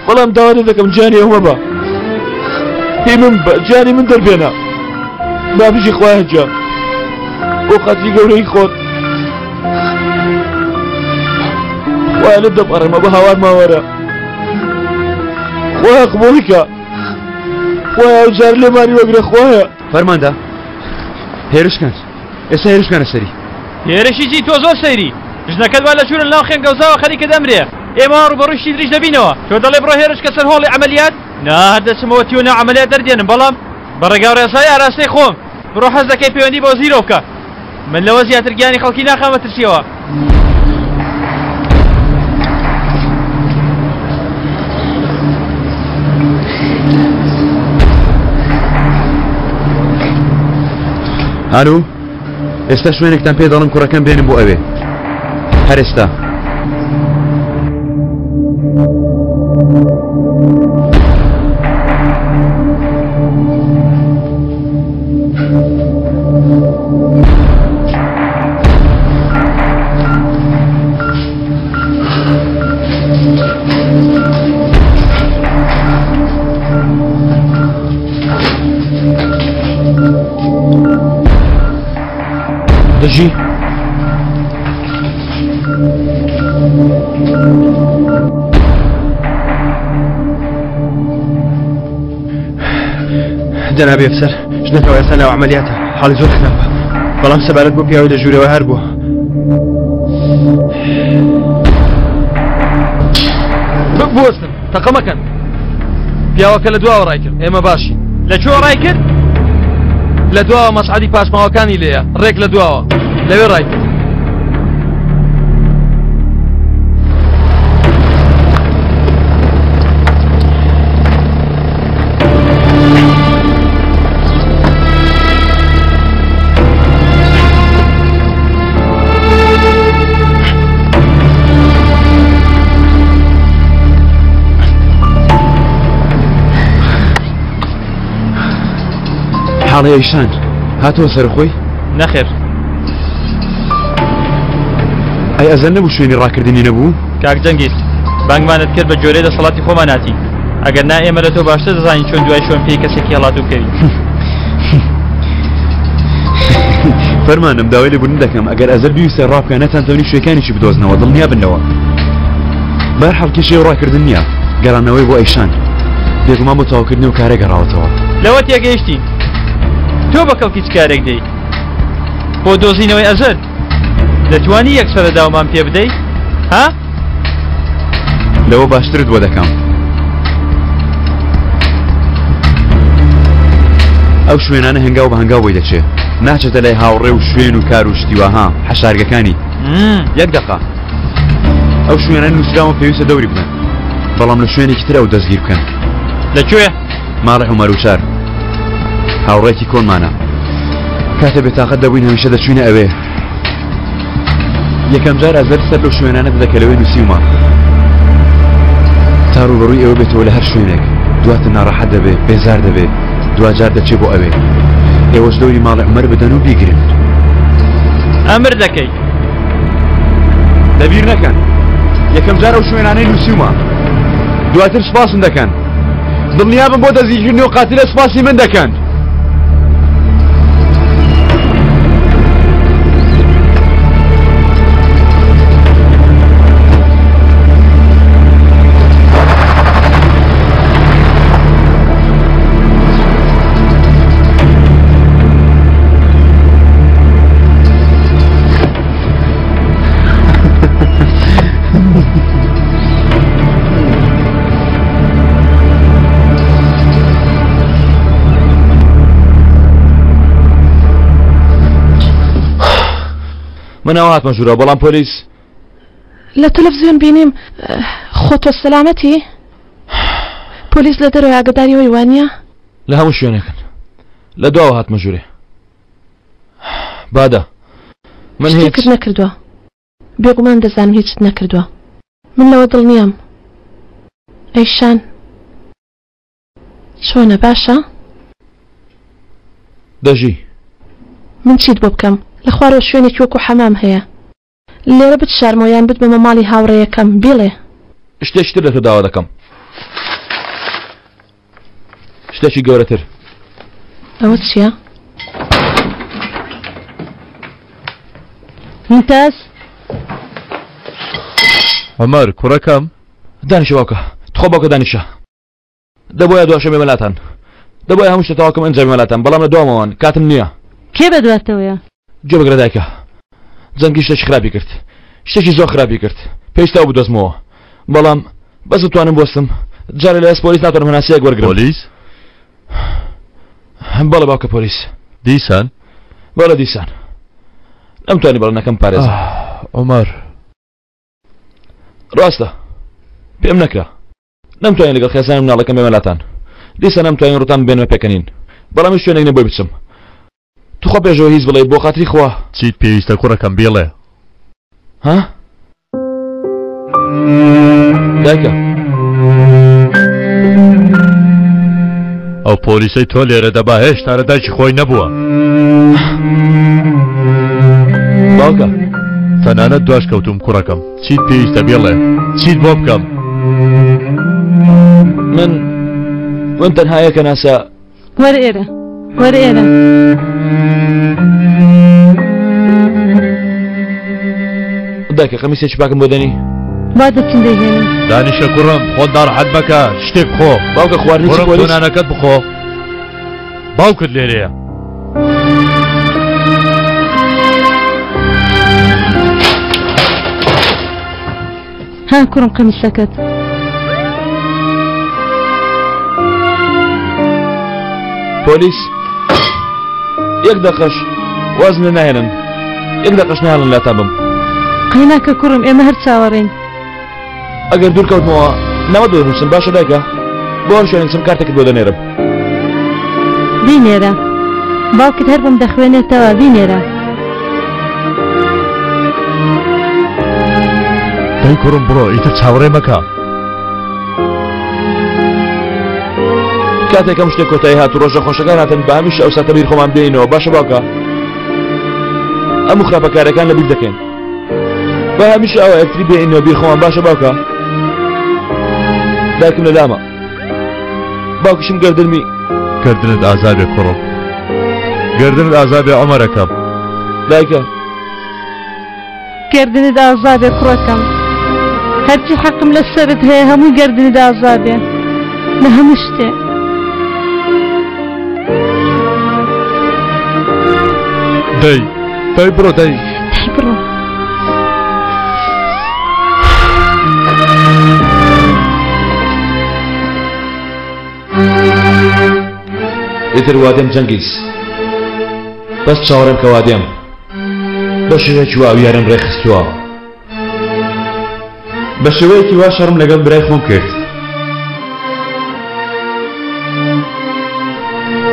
[SPEAKER 4] بەڵام داوارێ دەکەم جانی ئەومە بە پێی من بە جانی من دەربێنە با بژی خوایە جان بۆ خەتری گەورەی خۆت خوایە لێت دەپاڕێمە بە هاوار ماوەرە خوایە قبوڵیکە خوایە ئەو جار لێمانی وەگرە خوایە
[SPEAKER 11] فەرماندا هێرشکەن ئێستا هێرشکانە سەری
[SPEAKER 2] هێرشیجی تۆ زۆر سەیری ژنەکەت وا لە ژوورن لاو خێنگەوزاوە خەریکە دەمرێ ئێمە ڕوبەڕووشی دریش دەبینەوە تۆ دەڵێ بڕۆ هێرشکە سەر هۆڵی عەمەلیات نا هەردەچمەوە تیۆنە عەمەلیات دەردێنم بەڵام بە ڕێگا و ڕێسای ئاراستەی خۆم بڕۆ حەز دەکەی پەیوەندی بۆ زیرۆ بکە من لەوە زیاتر گیانی خەڵکی ناخەمە ترسیەوە
[SPEAKER 11] هالو ئێستا شوێنێکتان پێ دەڵم کوڕەکەم بێنم بۆ ئەوێ هەر ئێستا دەژی
[SPEAKER 13] جەنابێ ئەفسەر ژنەکەەوە ئێستا ناو عەمەلیاتە حاڵی زۆر خراپە بەڵام سەبارەت بۆ پیاوەی لە ژوورەوە هەر بووە
[SPEAKER 10] بوەستن تەقە مەکەن پیاوەکە لە دواوە ڕای کرد ئێمە باشین
[SPEAKER 2] لەکوێ ڕای کرد
[SPEAKER 10] لە دواوە مەسعەدی پاشماوەکانی لێیە ڕێک لە دواوە لەوێ ڕای کرد
[SPEAKER 11] حاڵی ئەیشان هاتۆ سەرخۆی
[SPEAKER 2] نەخێر
[SPEAKER 11] ئەی ئەزەر نەبوو شوێنی ڕاکردنی نەبوو
[SPEAKER 2] کاک جەنگیز بانگمانت کرد بە جۆرەی دەسەڵاتی خۆمان ناتی ئەگەر نا ئێمە لە تۆ باشتر دەزانین چۆن دوای شوێن پێی کەسێکی هەڵات و بکەوی
[SPEAKER 11] فەرمانم داوای لێبوردن دەکەم ئەگەر ئەزەر بیویستە ڕابکە نەتانتەوانی شوێکانیشی بدۆزنەوە دڵنیا بنەوە بەرحەڵ کێشەی و ڕاکردن نییە گەڕانەوەی بۆ ئەیشان بێگومان بۆ تاواکردنی و کارە گەڕاوەتەوە
[SPEAKER 2] لەوە تێگەیشتی تۆ بە کەڵکی چ کارێک دەی بۆ دۆزینەوەی ئەزەر دەتوانی یەکسەرە داومان پێ بدەیت ها
[SPEAKER 11] لەوە باشترت بۆ دەکەم ئەو شوێنانە هەنگاو بە هەنگاو بۆی دەچێ ناچێتە لای هاوڕێ و شوێن و کار و شتیوەها حەشارگەکانی یەک دەقا ئەو شوێنان نووسراوە پێویستە دەوری بکەن بەڵام لە شوێنێکی ترە و دەستگیر بکەن
[SPEAKER 2] لەکوێ
[SPEAKER 11] ماڵی عومەر و چار هاوڕێکی کۆنمانە کاتە بێتاقەت دەبووین هەمیشە دەچوینە ئەوێ یەکەم جار ئەزەر سەر لەو شوێنانە بدەکە لەوەی نووسیومە تا ڕوبەڕووی ئێوە بێتەوە لە هەر شوێنێک دواتر ناڕەحەت دەبێت بێزار دەبێت دوجار دەچێت بۆ ئەوێ ئێوەش دەوری ماڵی عومەر بدەن و بیگرن
[SPEAKER 2] ئەمر دەکەی
[SPEAKER 11] دەبیر نەکەن یەکەم جار ئەو شوێنانەی نووسیومە دواتر سپاسم دەکەن دڵنیا بم بۆ دەزیکردنی و قاتیلە سپاسی من دەکەن من ئەو هاتمە ژوورە بەڵام پۆلیس
[SPEAKER 8] لە تەلەڤیزیۆن بینیم خۆ تۆ سەلامەتی پۆلیس لە دەرەوەی ئاگداریەوەی وانە
[SPEAKER 4] لە هەموو شوێنەکەن لە دواوە هاتمە ژوورێ بادە
[SPEAKER 1] من هیچ
[SPEAKER 8] شتێکت نەکردووە بێگومان دەزانم هیچت نەکردووە من لەوە دڵنیام ئەیشان چۆنە باشە؟
[SPEAKER 16] دەژی
[SPEAKER 8] من چیت بۆ بکەم لە خوارەوە شوێنێکی وەکو حەمام هەیە لێرە بتشارمەوەیان بتبەمە ماڵی هاوڕێیەکەم بڵێ
[SPEAKER 16] شتێکی تر لە تۆ داوا دەکەم شتێکی گەورەتر
[SPEAKER 8] ئەوە چییە؟
[SPEAKER 19] ممتاز
[SPEAKER 17] عمەر کوڕەکەم
[SPEAKER 16] دانیشە باوکە تخۆ باوکە دانیشە دەبۆیە دواشەمێ مەلاتان دەبۆیە هەموو شتە تەواوکەم ئەنجامی مەلاتان بەڵام لە دوامەوەن کاتم نییە
[SPEAKER 19] کێ بەدواتەوەیە
[SPEAKER 16] گوێ بگرە دایکە جەنگی شتێکی خراپی کرد شتێکی زۆر خراپی کرد پێویستە بدۆزمەوە بەڵام بەس بتوانم بۆستم جارێ لە ئەس پۆلیس ناتوانم هەناسەیەک وەرگرم
[SPEAKER 17] پۆلیس؟
[SPEAKER 16] بەڵێ باوکە پۆلیس
[SPEAKER 17] دیسان؟
[SPEAKER 16] بەڵێ دیسان نەمتوانی بەڵێ نەکەم پارێز
[SPEAKER 17] عمەر
[SPEAKER 16] ڕاستە پێم نەکرا نەمتوانین لەگەڵ خێزانم ناڵەکەم بێمەلاتان دیسە نەمتوانین ڕوتان بێنمە پێکەنین بەڵام شوێنێک نەبۆی بچم توخوا پێشەوە هیچ بڵێ بۆ خاتری خوا
[SPEAKER 17] چیت پێویستە کوڕەکەم بێڵێ
[SPEAKER 16] ها؟ دایکە
[SPEAKER 17] ئەو پۆلیسەی تۆ لێرە دەبا هێشتا دایکی خۆی نەبووە
[SPEAKER 16] باوکە
[SPEAKER 17] تەنانەت دواش کەوتوم کوڕەکەم چیت پێویستە بێڵێ چیت بۆ بکەم
[SPEAKER 16] من تەنها یەکە ناسا
[SPEAKER 19] وەرە ئێرە وەرە ئێرە
[SPEAKER 16] دایکە قەمیسێکی پاکم بۆ دەنی
[SPEAKER 19] با دەچین دەیهێنم
[SPEAKER 17] دانیشە کوڕم خۆت ناڕەحەت مەکە شتێک خۆ
[SPEAKER 16] باوکە خواردنی پۆلیس
[SPEAKER 17] نانەکەت بخۆ باوکت لێرەیە
[SPEAKER 19] ها کوڕم قەمیسەکەت
[SPEAKER 16] پۆلیس یەک دەقەش وازنە ناهێنن یەک دەقەش نهێڵن لاتا بم
[SPEAKER 19] قەیناکە کوڕم ئێمە هەر چاوەڕێین
[SPEAKER 16] ئەگەر دوور کەوتمەوە نەوە دۆنووسم باشە دایکە بۆ ئەم شوێنێکم کارتێکت بۆ دەنێرم
[SPEAKER 19] بینێرە باوکت هەر بم دەخوێنێتەوە بینێرە
[SPEAKER 17] دای کوڕم بڕۆ ئیتر چاوەڕێ مەکە
[SPEAKER 16] کاتێکم شتێک کۆتایی هات و ڕۆژە خۆشەکان هاتن بە هەمیش ئەو ساتە بیر خۆمان بێنەوە باشە باوکە ئەموو خراپەکارەکان لە بیر دەکەین بە هەمیش ئەوە ئەفتری بێنەوە بیر خۆمان باشە باوکە دایکم لەدامە باوکشم گەردنمی
[SPEAKER 17] گەردنت ئازابێ کوڕم گەردنت ئازابێ عەمەرەکەم
[SPEAKER 16] دایکە
[SPEAKER 19] گەردنت ئازابێ کوڕەکەم هەرچی حەقم لەسەرت هەیە هەمووی گەردنت ئازابێ لە هەموو شتێک
[SPEAKER 17] دای بڕۆ دای
[SPEAKER 19] بڕۆ
[SPEAKER 16] ئیتر وادێم جەنگیز بەس چاوەڕێم کە وادێم بە شێوەیەکی وا یارم ڕێخستووە بە شێوەیەکی وا شەڕم لەگەڵ برای خۆم کرد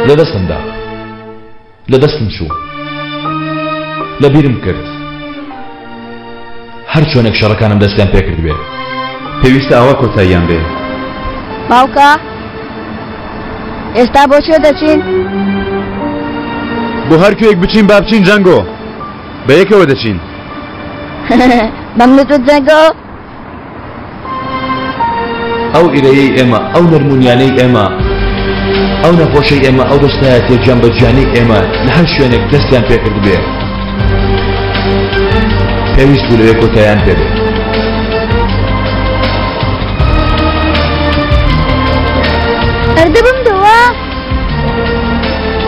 [SPEAKER 16] لە دەستمدا لە دەستم چوو لە بیرم کرد هەر چۆنێک شەڕەکانم دەستیان پێ کرد بێ پێویستە ئاوا کۆتاییان بێ
[SPEAKER 15] باوکە ئێستا بۆ کوێ دەچین؟
[SPEAKER 11] بۆ هەر کوێیەک بچین با بچین جەنگۆ بە یەکەوە دەچین
[SPEAKER 15] مەمنوو جەنگۆ
[SPEAKER 16] ئەو ئیرەیەی ئێمە ئەو نەرمونیانەی ئێمە ئەو نەخۆشەی ئێمە ئەو دەستایەتێ جەم بە جیانی ئێمە لە هەر شوێنێک دەستیان پێ کرد بێ پێویست بوو لەوێ کۆتاییان پێ بێ
[SPEAKER 15] هەردەبم دەوە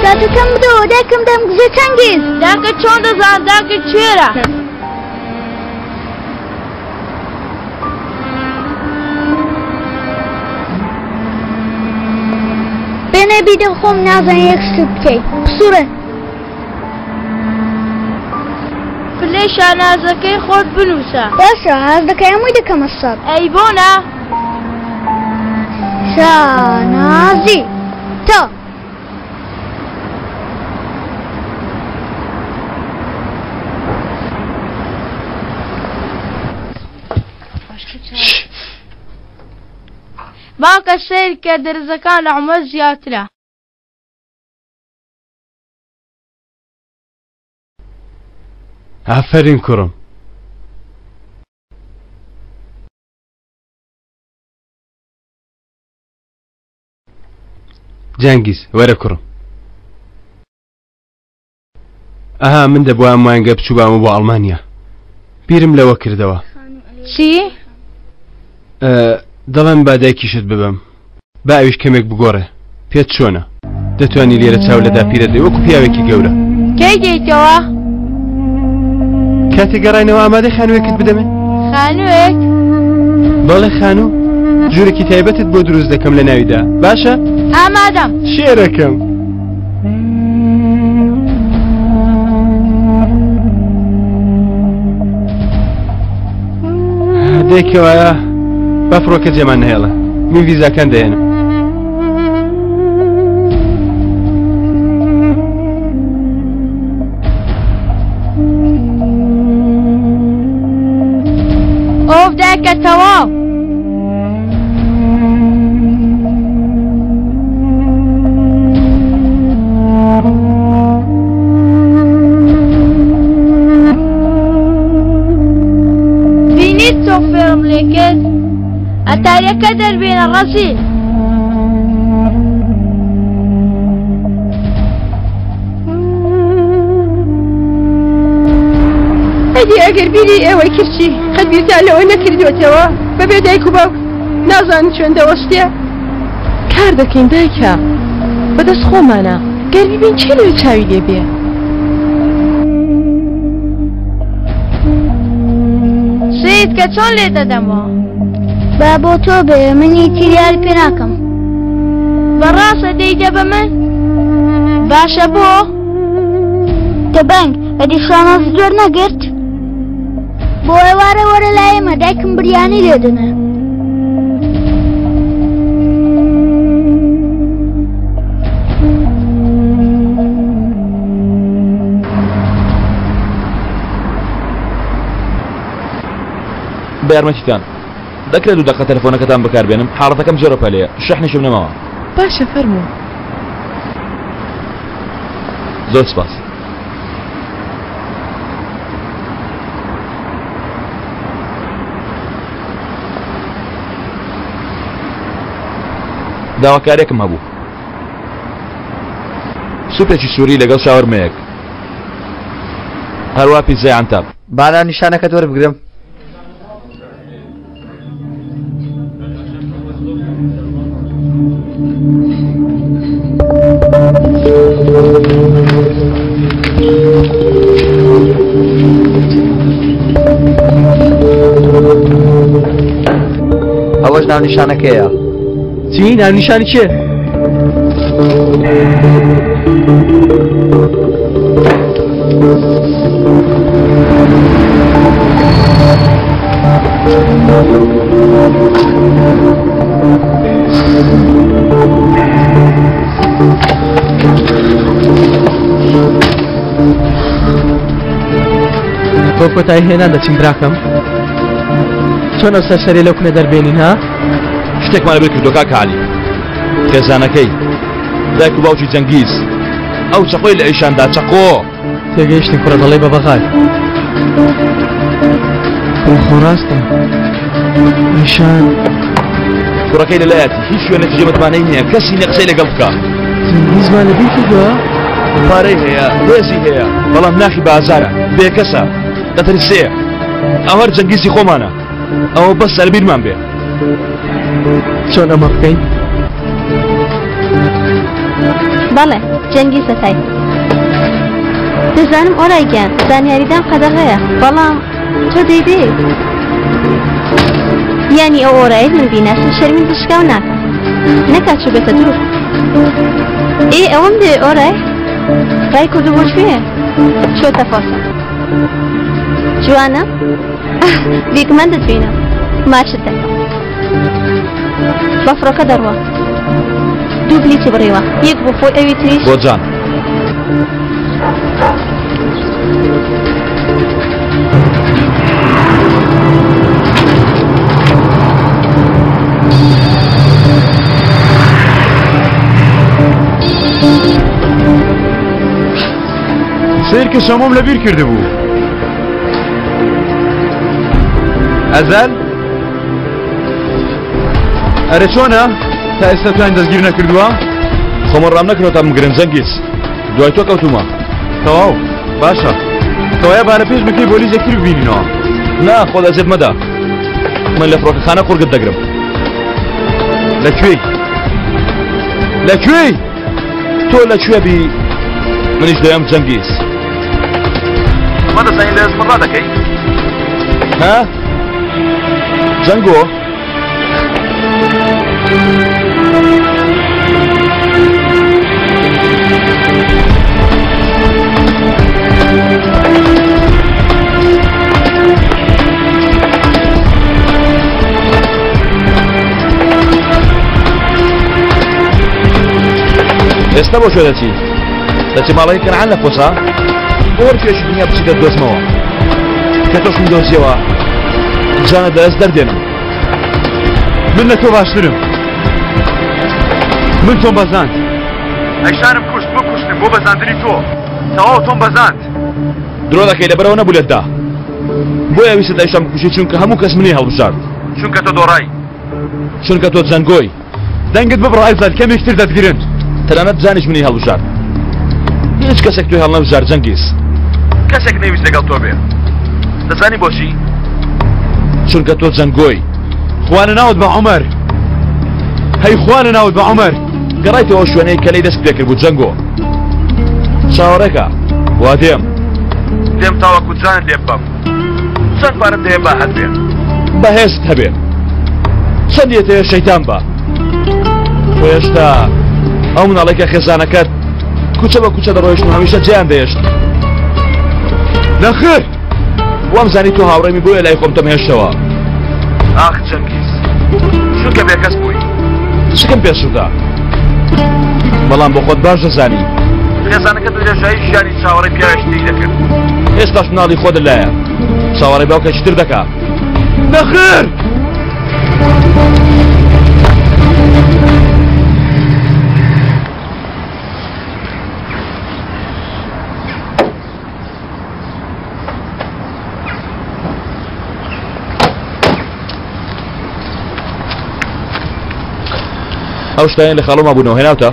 [SPEAKER 15] کاتەکەم بدەوە دایکم دەم گزێ چەنگیز داکە چۆن دەزان داکە کوێرە بێنە بیدە خۆم نازانێ یەک شت بکەیت قسوورە پلەی شانازەکەی خۆت بنووسە باشە هەردەکەی هەمووی دەکەمە سەد ئەی بۆنە شانازی تا باوکە سیر کە دەرزەکان لە عومەر زیاترە.
[SPEAKER 3] ئافەرین کوڕم. جەنگیز وەرە کوڕم. ئەها من دەبووە ئەم مانگە بچووبامە بۆ ئەڵمانیا. بیرم لەوە کردەوە.
[SPEAKER 15] چی؟
[SPEAKER 3] دەڵێن با دایکیشت ببەم. با ئەویش کەمێک بگۆڕێ. پێت چۆنە؟ دەتوانی لێرە چاو لە داپیرە دەی وەکو پیاوێکی گەورە.
[SPEAKER 15] کەی دێیتەوە؟
[SPEAKER 3] کاتێک گەڕاینەوە ئامادەی خانوویەکت بدەمێ؟
[SPEAKER 15] خانووێک؟
[SPEAKER 3] بەڵێ خانوو ژوورێکی تایبەتت بۆ دروست دەکەم لە ناویدا. باشە؟
[SPEAKER 15] ئامادەم.
[SPEAKER 3] شێرەکەم. دێکەوەیە با فڕۆکە جێمان نهێڵە. من ڤیزاکان دەهێنم.
[SPEAKER 15] ئۆف داکەتەوە. بینیت تۆ فێرم لێ کرد؟ ئەتاریەکە دەربێنە ڕەزیل.
[SPEAKER 8] ئەگەر بیری ئێوەی کردی قەتبیرتان لەوە نەکردوێتەوە بەبێ دایک و باوک نازانن چۆن دەوەستێ. کار دەکەین دایکە بەدەست خۆمانە گەر ببین چی لێ چاوی لێ بێ.
[SPEAKER 15] سید کە چۆن لێ دەدەمەوە؟
[SPEAKER 7] با بۆ تۆ بێ منی تیریار پێ ناکەم.
[SPEAKER 15] بەڕاستە دەیدە بە من؟ باشە بۆ؟
[SPEAKER 7] دەبنگ ئەدی شانۆز زۆر نەگرت؟ بۆ ئێوارە وەرە لای ئێمە دایکم بریانی لێدنە.
[SPEAKER 16] بە یارمەتیتان دەکرێت دوو دەقە تەلەفۆنەکەتان بەکاربێنم حاڵەتەکەم زۆرە پەلەیە شەحنیشم نەماوە.
[SPEAKER 8] باشە فەرموو.
[SPEAKER 16] زۆر سپاس. داواکارێکم هەبوو. سوپێکی سووری لەگەڵ شاوەرمەیەک. هەروە پیزای عەنتاب.
[SPEAKER 21] بانا نیشانەکەت وەربگرم. ئەوەش ناو نیشانەکەیە.
[SPEAKER 5] چی ناو نیشانی چیە؟ بۆ کۆتایی هێنان دەچین براکەم. چۆن ئەو سەرسەرێ لەو کنە دەربێنین ها؟
[SPEAKER 16] شتێکمان لەبیر کردو کاکە عەلی. خێزانەکەی دایک و باوکی جەنگیز ئەو چەقۆی لە ئەیشاندا چەقۆ
[SPEAKER 5] تێگەیشتن کوڕە دەڵێ بە بەغای. بۆ ڕاستە ئەیشان
[SPEAKER 16] کوڕەکەی لەلایەتی هیچ شوێنێکی جێمەتمانەی نییە کەسی نەقسەی لەگەڵ بکە.
[SPEAKER 5] جەنگیزمان لەبیر کردووە؟
[SPEAKER 16] پارەی هەیە هێزی هەیە بەڵام ناخی بازارە بێکەسە دەترسێ. ئەو هەر جەنگیزی خۆمانە ئەوە بەس سەربیرمان بێ.
[SPEAKER 5] چۆن ئەمە بکەین؟
[SPEAKER 18] بەڵێ جەنگی سەتای دەزانم ئۆرایگیان زانیاریدان قەدەغەیە بەڵام تۆ دەیدێ یانی ئەو ئۆرایت من بیناسم شەرمین دشکاو ناکەم نەکات چوو بێتە دوور. ئەوەم دێ ئۆرای ڕای کردو بۆ شوێ چۆتە فۆسە جوانە بیگمان دەتبینم ماچت دەکەم بە فڕۆکە دەڕوە دوو بلیتی بڕێوە یەک بۆ خۆی ئەوی تریش
[SPEAKER 16] بۆ جان.
[SPEAKER 11] کە شەمۆم لەبیر کردبوو ئەزەل ئەرە چۆنە تا ئێستا توانین دەستگیر نەکردووە
[SPEAKER 16] خۆمە ڕام نەکردەوە تا بمگرن جەنگیز دوای تۆ کەوتومە
[SPEAKER 11] تەواو باشە کەوایە بارە پێش بکەی پۆلیسێکتر ببینینەوە
[SPEAKER 16] نا خۆ دەزێت مەدا من لە فڕۆکەخانە قورگت دەگرم
[SPEAKER 11] لەکوێی
[SPEAKER 16] تۆ لەکوێ بی منیش دەیەم جەنگیز
[SPEAKER 4] ئەمە دەزانین لە ئەزمڕا دەکەی
[SPEAKER 16] ها جەنگۆ ئێستا بۆ شوێ دەچی دەچی ماڵەی کەنعان لە پۆسا بۆ وەرپێشی دنیا بچیتە دۆزمەوە کە تۆشم دۆزیەوە جانە دەست دەردێنم
[SPEAKER 11] من لە تۆ باشترم من تۆم بەزاند
[SPEAKER 4] ئەیشارم کوشت بکوشتم بۆ بەزاندنی تۆ تەواو تۆم بەزاند
[SPEAKER 16] درۆ دەکەی لەبەرەوە نەبوو لێتدا بۆیە ویستە دایشتم بکوشی چونکە هەموو کەس منی هەڵبژارد
[SPEAKER 4] چونکە تۆ دۆڕای
[SPEAKER 16] چونکە تۆ جەنگۆی
[SPEAKER 11] دەنگت ببڕە ئایزاد کەمێکتر دەتگرن
[SPEAKER 16] تەنانەت بزانیش منی هەڵبژارد هیچ کەسێک توی هەڵنەبژار جەنگیز
[SPEAKER 4] کەسێک نەویست لەگەڵ تۆ بێ دەزانی بۆچی
[SPEAKER 16] چونکە تۆ جەنگۆی
[SPEAKER 11] خوانە ناوت بە عومەر هەی خوانە ناوت بە عومەر
[SPEAKER 16] گەڕایتەوە شوێنەی کە لەی دەست پێکرد بوو جەنگۆ چاوەڕێکە وا دێم
[SPEAKER 4] تاوەکو جانت لێ بەم چەند پارەت دەیە با هەت بێ
[SPEAKER 16] بەهێزت هەبێ چەندیت هەیە شەیتان بە تۆ هێشتا ئەو مناڵێکە خێزانەکەت کوچە بە کوچە دەڕۆیشت و هەمیشە جیان دەهێشت
[SPEAKER 11] نەخێر
[SPEAKER 16] وام زانی تۆ هاوڕێمی بۆیە لای خۆم تەمهێشتەوە
[SPEAKER 4] ئاخ جەنگیز چونکە بێکەس بووی
[SPEAKER 16] چکم پێشدا بەڵام بۆ خۆت باش دەزانی
[SPEAKER 4] خێزانەکەت لێژایی ژیانی چاوەڕێی پیاوێشتی دەکرد
[SPEAKER 16] هێستاش مناڵی خۆت لایە چاوەڕێی باوکێکی تر دەکات
[SPEAKER 11] نەخێر
[SPEAKER 16] ئەو شتایان لە خاڵۆما بوونەوە هێناوتە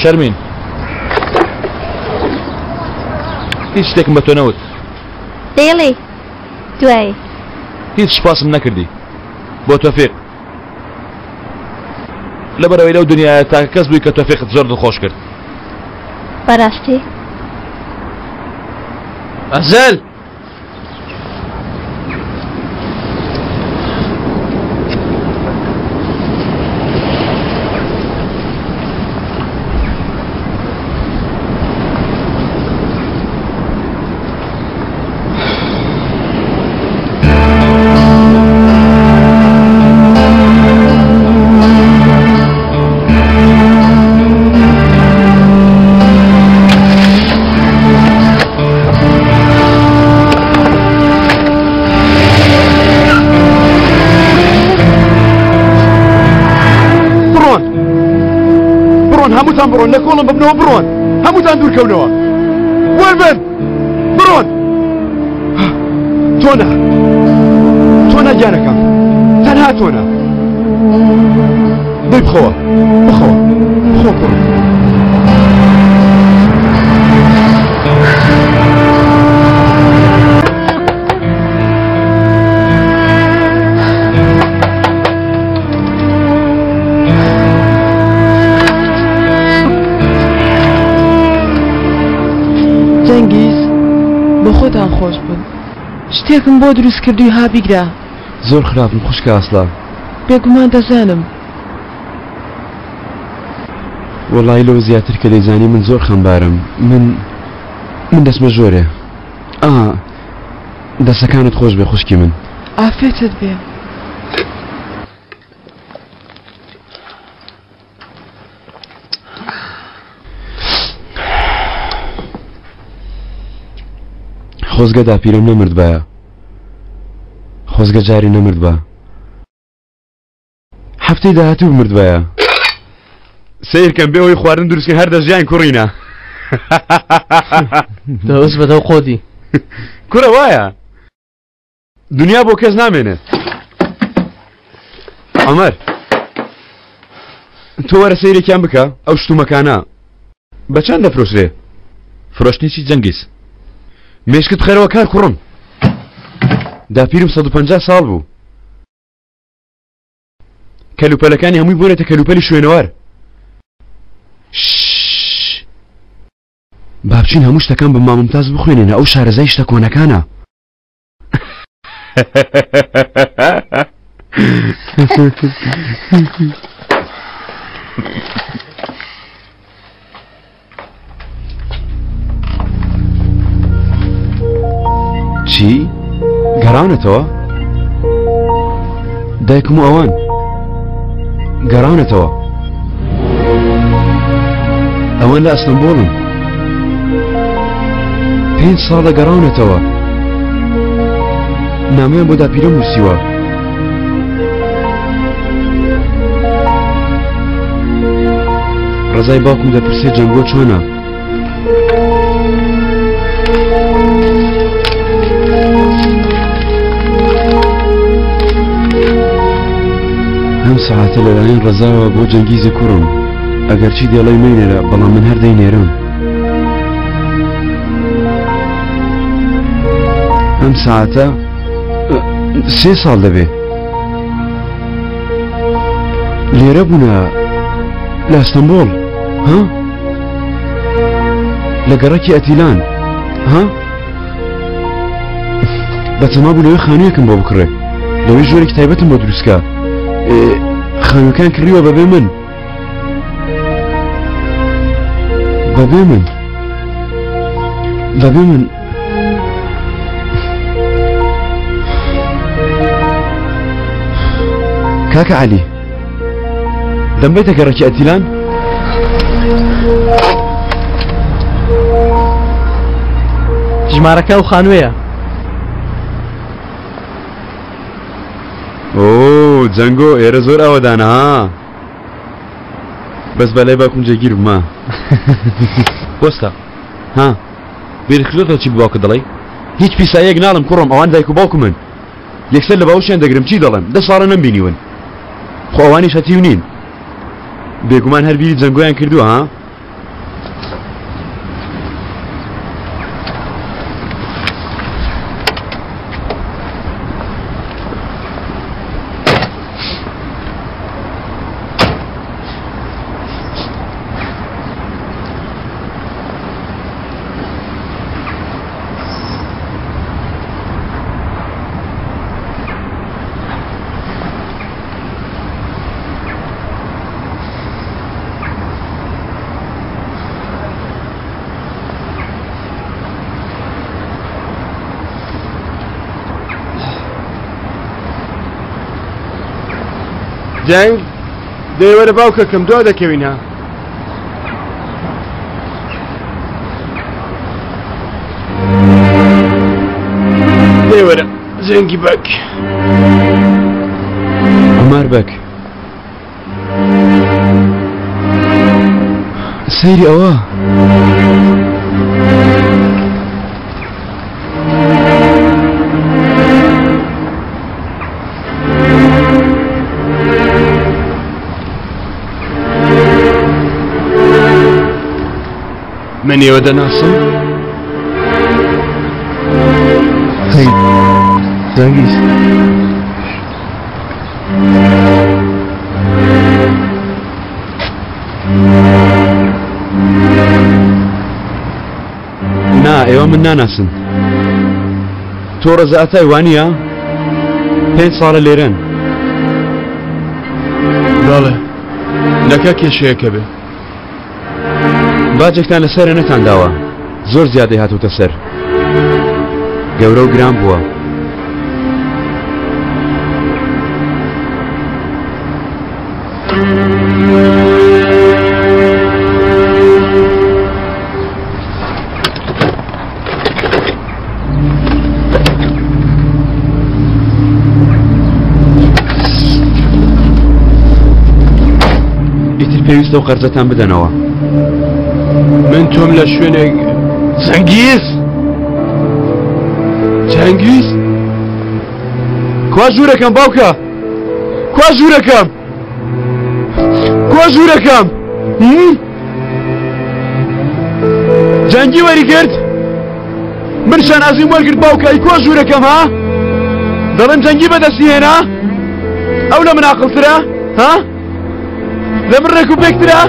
[SPEAKER 16] شەرمین هیچ شتێکم بە تۆ نەوت
[SPEAKER 18] دەیڵێ دوای
[SPEAKER 16] هیچ سپاسم نەکردی بۆ تۆفیق لەبەرەوەی لەو دنیاە تاکە کەس بووی کە تۆفیقت زۆر دڵخۆش کرد
[SPEAKER 18] بەڕاستی
[SPEAKER 10] ئەزەل
[SPEAKER 11] هەمووتان بڕۆن لە کۆڵم ببنەوە بڕۆن هەمووتان دوورکەونەوە وەربن بڕۆن تۆنە گیانەکەم تەنها تۆنە دەی بخەوە بخۆ بڕۆن
[SPEAKER 8] جەنگیز بە خۆتان خۆش بن شتێکم بۆ دروست کردووی ها بیگرا
[SPEAKER 11] زۆر خراپم خوشکە ئاسڵان
[SPEAKER 8] بێگومان دەزانم
[SPEAKER 11] وەڵای لەو زیاتر کە دەیزانی من زۆر خەمبارم من دەستمە زۆرێ دەسەکانت خۆش بێ خوشکی من
[SPEAKER 8] ئافێتت بێ
[SPEAKER 11] خۆزگە داپیرم نەمرد بایە خۆزگە جاری نەمرد بە هەفتەی داهاتوو بمرد بایە سیرکەم بێ ئەوەی خواردن دروستکە هەر دەژیان کوڕینە
[SPEAKER 5] دەوەست بەدەو خۆدی
[SPEAKER 11] کوڕە وایە دنیا بۆ کەس نامێنێت عەمەر تۆ وەرە سەیرێکیان بکە ئەو شتومەکانە بە چەند دەفرۆشرێ
[SPEAKER 16] فرۆشتنیی جەنگیز
[SPEAKER 11] مێشکت خێرەوە کار کوڕم داپیرم 150 ساڵ بوو کەلوپەلەکانی هەمووی بۆنێتە کەلوپەلی شوێنەوار با بچین هەموو شتەکان بە مامۆمتاز بخوێنێنە ئەو شارەزای شتە کۆنەکانە چی؟ گەڕاونەتەوە؟ دایکم و ئەوان گەڕاونەتەوە ئەوان لە ئەستەمبۆڵن 5 ساڵە گەڕاونەتەوە نامەیان بۆ داپیرە نووسیوە ڕزای باوکم دەپرسێت جەنگۆ چۆنە هەم سەعاتە لەلایەن ڕزاوە بۆ جەنگیزی کوڕم ئەگەر چی دێڵی مەینێرە بەڵام من هەر دەینێرم ئەم ساعتە 3 ساڵ دەبێ لێرە بوونە لە ئەستەمبۆڵ ها لە گەڕەکی ئەتیلان ها بەچەما بوو لەوێ خانوویەکم بۆ بکڕێ لەوەی ژۆرێکی تایبەتم بۆ دروستکە خانووەکان کڕیوە بەبێ من بەبێ من بەبێ من کاکە عەلی دەمبێتە گەڕەکی ئەتیلان
[SPEAKER 5] ژمارەکە و خانووەیە
[SPEAKER 11] ئۆ جەنگۆ ئێرە زۆر ئەوەدانە ها بەس بەلای باکوم جێگیر بمە
[SPEAKER 16] وەستا
[SPEAKER 11] ها
[SPEAKER 16] بیرکردێتەوە چی باوکە دەڵێ
[SPEAKER 11] هیچ پیساییەک ناڵم کوڕم ئەوان دایک و باوکم من یەکسەر لە باوشیان دەگرم چی دەڵێن 10 ساڵە نەمبینیون خۆ ئەوانیش هەتیو نین بێگومان هەر بیری جەنگۆیان کردووە ها
[SPEAKER 3] جەنگ دەیوەرە باوکەکەم دوا دەکەوینە دەیوەرە جەنگی بەک
[SPEAKER 11] ئەمار بەک سەیری ئەوە من ئێوە دەناسم
[SPEAKER 5] هەی جەنگیز
[SPEAKER 11] نا ئێوە من ناناسن تۆ ڕەزا ئەتای وانییە 5 ساڵە لێرەن
[SPEAKER 3] بەڵێ لەکە کێشەیەکە بێ
[SPEAKER 11] باجێکتان لەسەرە نەتانداوە زۆر زیادەی هاتووتە سەر گەورە و گران بووە ئیتر پێویستە و قەرزەتان بدەنەوە.
[SPEAKER 3] من تۆم لە شوێنێک
[SPEAKER 11] جەنگیز جەنگیز کوا ژوورەکەم باوکە کوا ژوورەکەم کوا ژوورەکەم جەنگی وەریگرت من شانازیم وەرگرت باوکە ئەی کوا ژوورەکەم ها دەڵێم جەنگی بەدەستی هێنا ئەو لە من عاقڵترە ها لە من ڕێک و پێکترە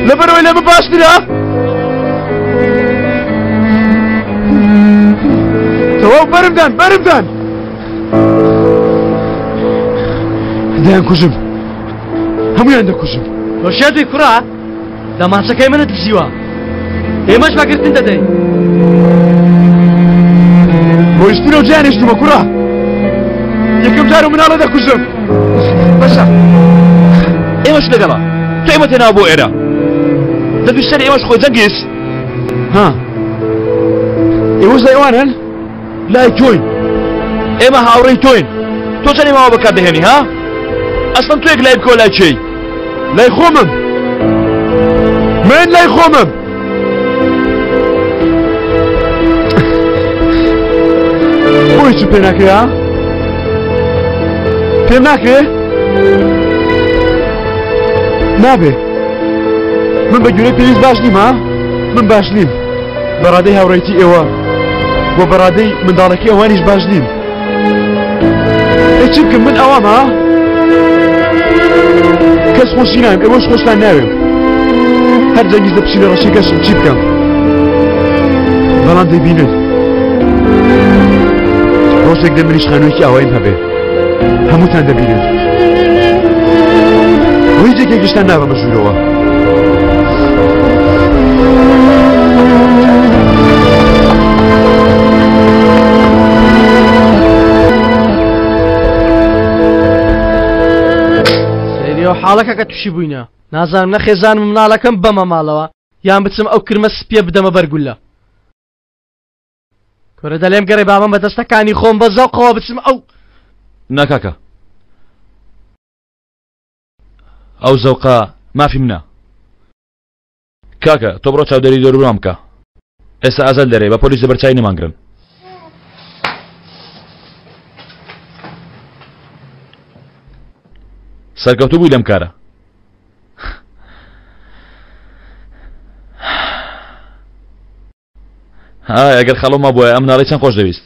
[SPEAKER 11] لەبەرەوەی لە من باشترە تەواو بەرمدان بەرمدان دەیان کوژم هەمویان دەکوژم
[SPEAKER 5] ڕۆژێتی کوڕا دەماچەکەی منت دزیوە ئێمەش باگرتن دەدەین
[SPEAKER 11] ڕۆیشتنەوە جیانێشتمە کوڕا یەکەم جار و مناڵە دەکوژم بەشە
[SPEAKER 16] ئێمەش لەگەڵا تۆ ئێمە تێناوە بۆ ئێرە دەدویستەن ئێمەش خۆی جەنگیز
[SPEAKER 11] ها ئێوەش لە ئێوانن لای تۆین
[SPEAKER 16] ئێمە هاوڕێی تۆین تۆ چەندی ماوە بەکاردەهێنی ها ئەسڵەن تۆ یەک لای بکەوە لای چێی
[SPEAKER 11] لای خۆمم من لای خۆمم بۆی چ پێ ناکرێ ها پێم ناکرێ نابێ من بە گوێرەی پێویست باش نیم ها من باش نیم بەڕادەی هاوڕێتی ئێوە بۆ بەڕادەی منداڵەکەی ئەوانیش باش نیم چی بکەم من ئەوام ها کەس خۆشی نایم ئێوەش خۆشتان ناوێم هەر جەنگیز لە پشیلە ڕەشی کەشم چی بکەم بەڵام دەبینن ڕۆژێک دە منیش خانوویەکی ئاوایم هەبێ هەمووتان دەبینن بۆ هیچ یەکێکیشتان نابە بەژوورەوە
[SPEAKER 5] حاڵەکە کە تووشی بووینە نازانم نەخێزانم مناڵەکەم بەمە ماڵەوە یان بچم ئەو کرمە سپیە بدەمە بەرگولە کۆرە دەلێم گەڕێ بابم بە دەستەکانی خۆم بە زەوقەوە بچم ئەو
[SPEAKER 16] ناکاکە ئەو زەوقە مافی منە کاکە تۆ بڕۆ چاودێری دەوروبرام بکە ئێستا ئازاد دەرێ بە پۆلیس دەبەرچای نەمانگرن سەرکەوتوو بووی لەم کارە ئەگەر خەڵۆمە بۆیە ئەم ناڵی چەند خۆش دەویست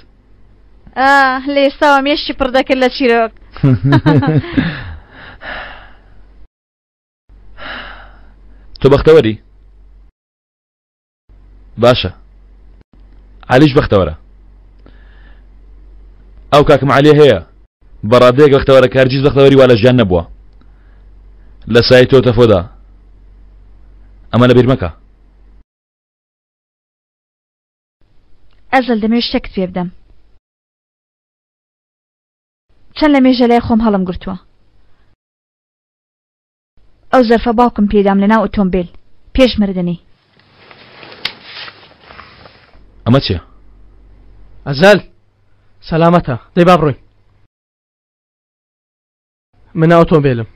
[SPEAKER 7] لە ئێستاوە مێشتی پڕ دەکرد لە چیرۆک
[SPEAKER 16] تۆ بەختەوەری باشە عەلیش بەختەوەرە ئەو کاکم عەلی هەیە بەڕادەیەک بەختەوەرە کارگیز بەختەوەری وا لە ژیان نەبووە لە سای تۆ تەفۆدا ئەمە لەبیر مەکە
[SPEAKER 7] ئەزل دەمێ شتێکت پێ بدەم چەند لە مێژە لای خۆم هەڵم گرتووە ئەو زەرفە باوکم پێدام لەناو ئۆتۆمبیل پێش مردنی
[SPEAKER 16] ئەمە چییە؟
[SPEAKER 5] ئەزەل سەلامەتە دەی با بڕۆین من ئۆتۆمبیلم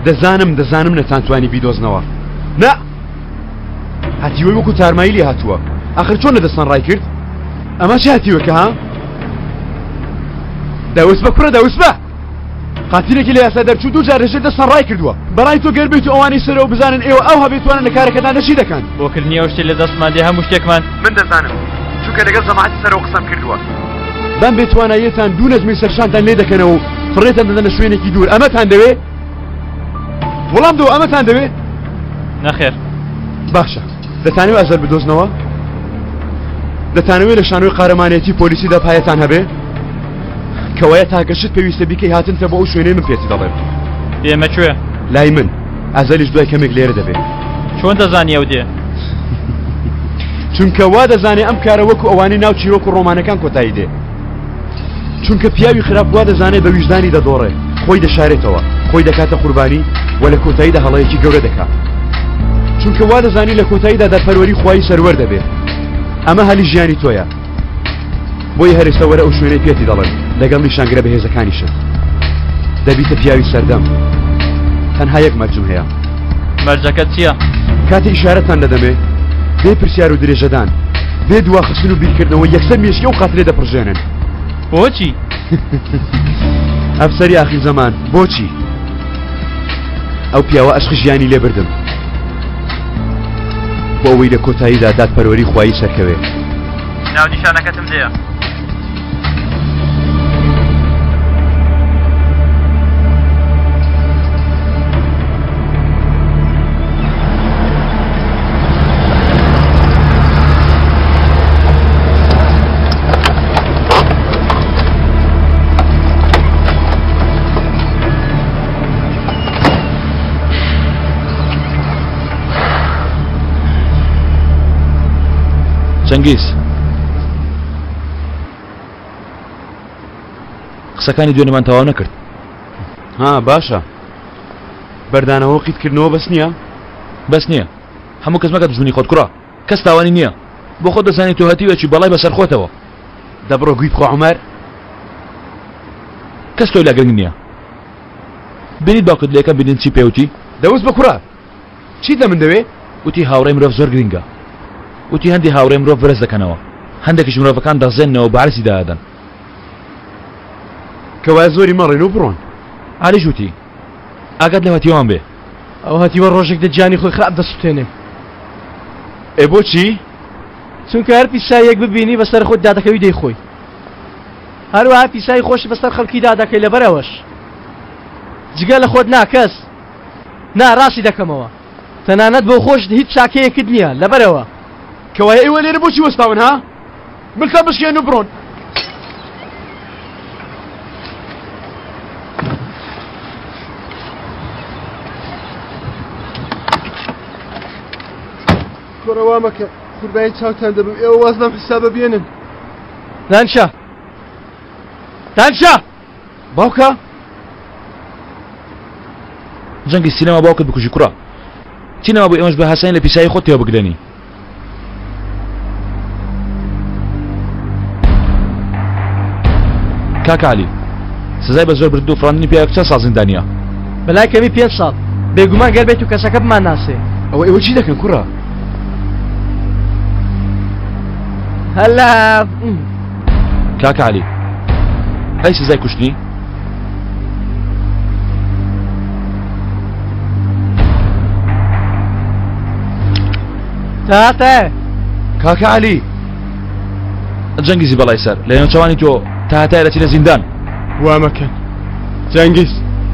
[SPEAKER 11] دەزانم نەتانتوانی بیدۆزنەوە نا هاتیوەی وەکو تارمایی لێ هاتووە ئاخر چۆن لەدەستان ڕای کرد ئەمە چی هاتیوەکە ها داوس بە کوڕە داوس بە قاتیلێکی لە یاسا دەرچوو دوو جار ڕێژێ دەستان ڕای کردووە بەڕای تۆ گەربێت و ئەوانی سەرەوە بزانن ئێوە ئەو هەبێتوانن لە کارەکەتان دەچی دەکەن
[SPEAKER 2] بۆکردنی ئەو شتێ لە دەستمان دێ هەموو شتێکمان
[SPEAKER 11] من دەزانم چونکە لەگەڵ جەماعەتی سەرەوە قسەم کردووە بەم بێتواناییەتان دوو نەجمەی سەرشانتان لێ دەکەنەوە و فڕێتان دەدەنە شوێنێکی دوور ئەمەتان دەوێ وەڵام دەوە ئەمەتان دەوێ
[SPEAKER 2] نەخێر
[SPEAKER 11] باشە دەتانوێت ئەزەر بدۆزنەوە دەتانەوێت لە شانۆی قارەمانێتی پۆلیسی دەپایەتان هەبێ کەوایە تاکەشت پێویستە بیکەی هاتنتە بۆ ئەو شوێنەی من پێتی دەڵێم
[SPEAKER 2] ئێمە کوێ
[SPEAKER 11] لای من ئەزەلیش دوای کەمێک لێرە دەبێت
[SPEAKER 2] چۆن دەزانی ئەو دێ
[SPEAKER 11] چونکە وا دەزانێ ئەم کارە وەکو ئەوانەی ناو چیرۆک و ڕۆمانەکان کۆتایی دێ چونکە پیاوی خراپ وا دەزانێت بە ویژدانی دەدۆڕێ خۆی دەشارێتەوە خۆی دەکاتە قوربانی و لە کۆتاییدا هەڵەیەکی گەورە دەکات چونکە وا دەزانی لە کۆتاییدا دەرپەروەری خوای سەروەر دەبێت ئەمە هەلی ژیانی تۆیە بۆی هەرێستا وەرە ئەو شوێنەی پێتی دەڵێن لەگەڵ نیشانگرە بەهێزەکانیشە دەبیتە پیاوی سەردەم تەنها یەک مەرجم هەیە
[SPEAKER 2] مەرجەکە چییە؟
[SPEAKER 11] کاتی ئیشارەتان دەدەمێ بێ پرسیار و درێژەدان بێ دواخستن و بیرکردنەوە یەکسەر مێشکە و قاتلێ دەپڕژێنن
[SPEAKER 2] بۆچی؟
[SPEAKER 11] ئەفسەری ئاخیر زەمان بۆچی؟ ئەو پیاوە ئەشق ژیانی لێبردم بۆ ئەوەی لە کۆتاییدا دادپەروەری خوایی سەرکەوێ
[SPEAKER 2] ناو نیشانەکەتم دێە
[SPEAKER 16] چەنگیز قسەکانی دوێنەمان تەواو نەکرد
[SPEAKER 11] ها باشە بەردانەوە قیتکردنەوە بەس نییە
[SPEAKER 16] بەس نییە هەموو کەس مەکە دژمنی خۆت کوڕە کەس تاوانی نییە بۆ خۆت دەزانی تۆ هەتیوەکی بەڵای بەسەر خۆتەوە
[SPEAKER 11] دەبڕۆ گویت خۆ عومەر
[SPEAKER 16] کەس تۆی لاگرنگ نییە بینیت باوکت لە یەکەم بینین چی پێوتی
[SPEAKER 11] دەوست بە کوڕە چیت لە من دەوێ
[SPEAKER 16] وتی هاوڕێی مرۆڤ زۆر گرنگە وتی هەندی هاوڕێ مرۆڤ بەرز دەکەنەوە هەندێکیش مرۆڤەکان دەڕزێننەوە بە عەرزی دادەن
[SPEAKER 11] کەوایە زۆری مەڕێن و بڕۆن
[SPEAKER 16] عالیش وتی ئاگات لە هەتیوان بێ
[SPEAKER 5] ئەو هەتیوە ڕۆژێک دەجانی خۆی خراپ دەسووتێنێ
[SPEAKER 11] ئێ بۆچی؟
[SPEAKER 5] چونکە هەر پیسایەک ببینی بەسەر خۆت دادەکەوی دەیخۆی هەروەها پیسایی خۆش بەسەر خەڵکی دادەکەی لەبەرەوەش جگە لە خۆت ناکەس نا ڕاستی دەکەمەوە تەنانەت بۆ خۆش هیچ چاکەیەکت نییە لەبەرەوە
[SPEAKER 11] کەوایە ئێوە لێرە بۆچی وەستاون ها؟ بلکە بشکێن و بڕۆن
[SPEAKER 3] کۆرەوا مەکە قوربایی چاوتان دەبم ئێوە واز لەم حسابە بێنن
[SPEAKER 5] دانشا دانشا
[SPEAKER 11] باوکە
[SPEAKER 16] جەنگی سینەما باوکت بکوژی کوڕە چینەوە بۆ ئێمەش بە هەسەین لە پیسایی خۆت تێوە بگرێنی کاکە عەلی سزای بە زۆر برد و فڕاندنی پیاوێک چەند ساڵ زیندانیە
[SPEAKER 5] بەلای کەمی 5 ساڵ بێگومان گەر بێت و کەسەکە بمان ناسێ
[SPEAKER 11] ئەوە ئێوە چی دەکەن کوڕە؟
[SPEAKER 5] هەلا
[SPEAKER 16] کاکە عەلی ئەی سزای کوشتنی
[SPEAKER 5] تاتە
[SPEAKER 11] کاکە عەلی
[SPEAKER 16] جەنگیزی بەڵای سەر لە نێوچەوانی تۆ تا هەتای دەچینە زیندان
[SPEAKER 3] وا مەکەن جەنگیز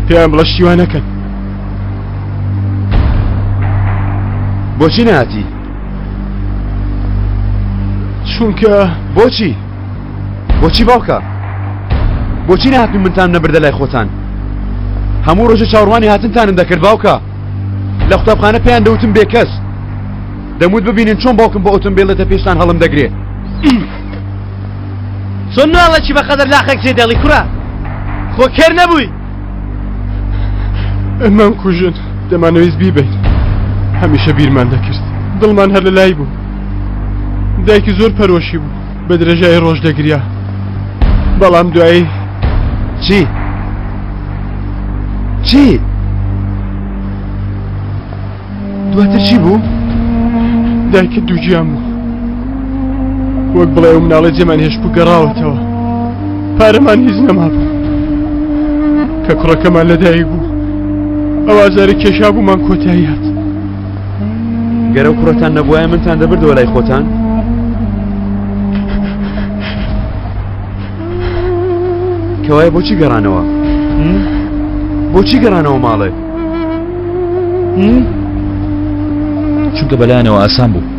[SPEAKER 3] پێیان بڵە شتیوان نەکەن
[SPEAKER 11] بۆچی نهاتی؟
[SPEAKER 3] چونکە
[SPEAKER 11] بۆچی؟ بۆچی باوکە؟ بۆچی نهاتن منتان نەبردە لای خۆتان؟ هەموو ڕۆژە چاوەڕوانی هاتنتانم دەکرد باوکە لە قوتابخانە پێیان دەوتم بێکەس دەموت ببینن چۆن باوکم بە ئۆتۆمبیلەتە پێشتان هەڵم دەگرێ
[SPEAKER 5] چۆن ناڵەکی بەقەدەر لاقێک جێدەڵی کوڕە خۆ کێر نەبووی
[SPEAKER 3] ئەمان کوژن دەمانەویست بیبین هەمیشە بیرمان دەکرد دڵمان هەر لە لای بوو دایکی زۆر پەرۆشی بوو بە درێژای ڕۆژ دەگریا بەڵام دوایی
[SPEAKER 11] چی؟ چی؟ دواتر چی بوو؟
[SPEAKER 3] دایکە دووجیان بوو وەک بڵێ و مناڵی جێمان هێشت بوو گەڕاوەتەوە پارەمان هیچ نەما بوو کە کوڕەکەمان لەدایک بوو ئەو ئازاری کێشا بوومان کۆتایی هات
[SPEAKER 11] گەرە و کوڕەتان نەبووایە منتان دەبردەوە لای خۆتان کەوایە بۆچی گەڕانەوە؟ بۆچی گەڕانەوە ماڵێ؟
[SPEAKER 16] چونکە بەلایەنەوە ئاسان بوو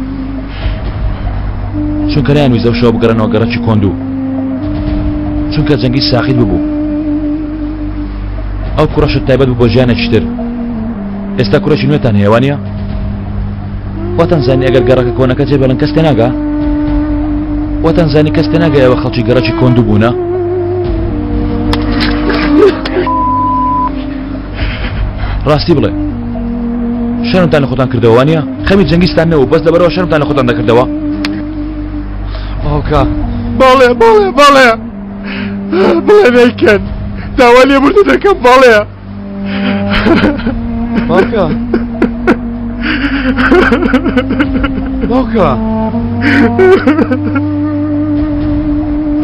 [SPEAKER 16] چونکە لایەنویست ئەو شەوە بگەڕێنەوە گەڕەکی کۆندوو چونکە جەنگی ساخیت ببوو ئەو کوڕەشت تایبەت بوو بۆ ژیانێکی تر ئێستا کوڕێکی نوێتان هێوانە واتان زانی ئەگەر گەڕەکە کۆنەکە جێبەڵن کەس تێناگا واتان زانی کەس تێناگا ئێوە خەڵکی گەڕەکی کۆندوو بوونە ڕاستی بڵێ شەرمتان لە خۆتان کردەوە وانە خەمی جەنگیستان نەوە بەس لەبەرەوە شەرمتان لە خۆتان دەکردەوە
[SPEAKER 11] باوکە
[SPEAKER 3] باڵێ باڵێ باڵێ بڵێ نەیکەن داوا لێبوردە دەکەم بەڵێ
[SPEAKER 11] باوکە باوکە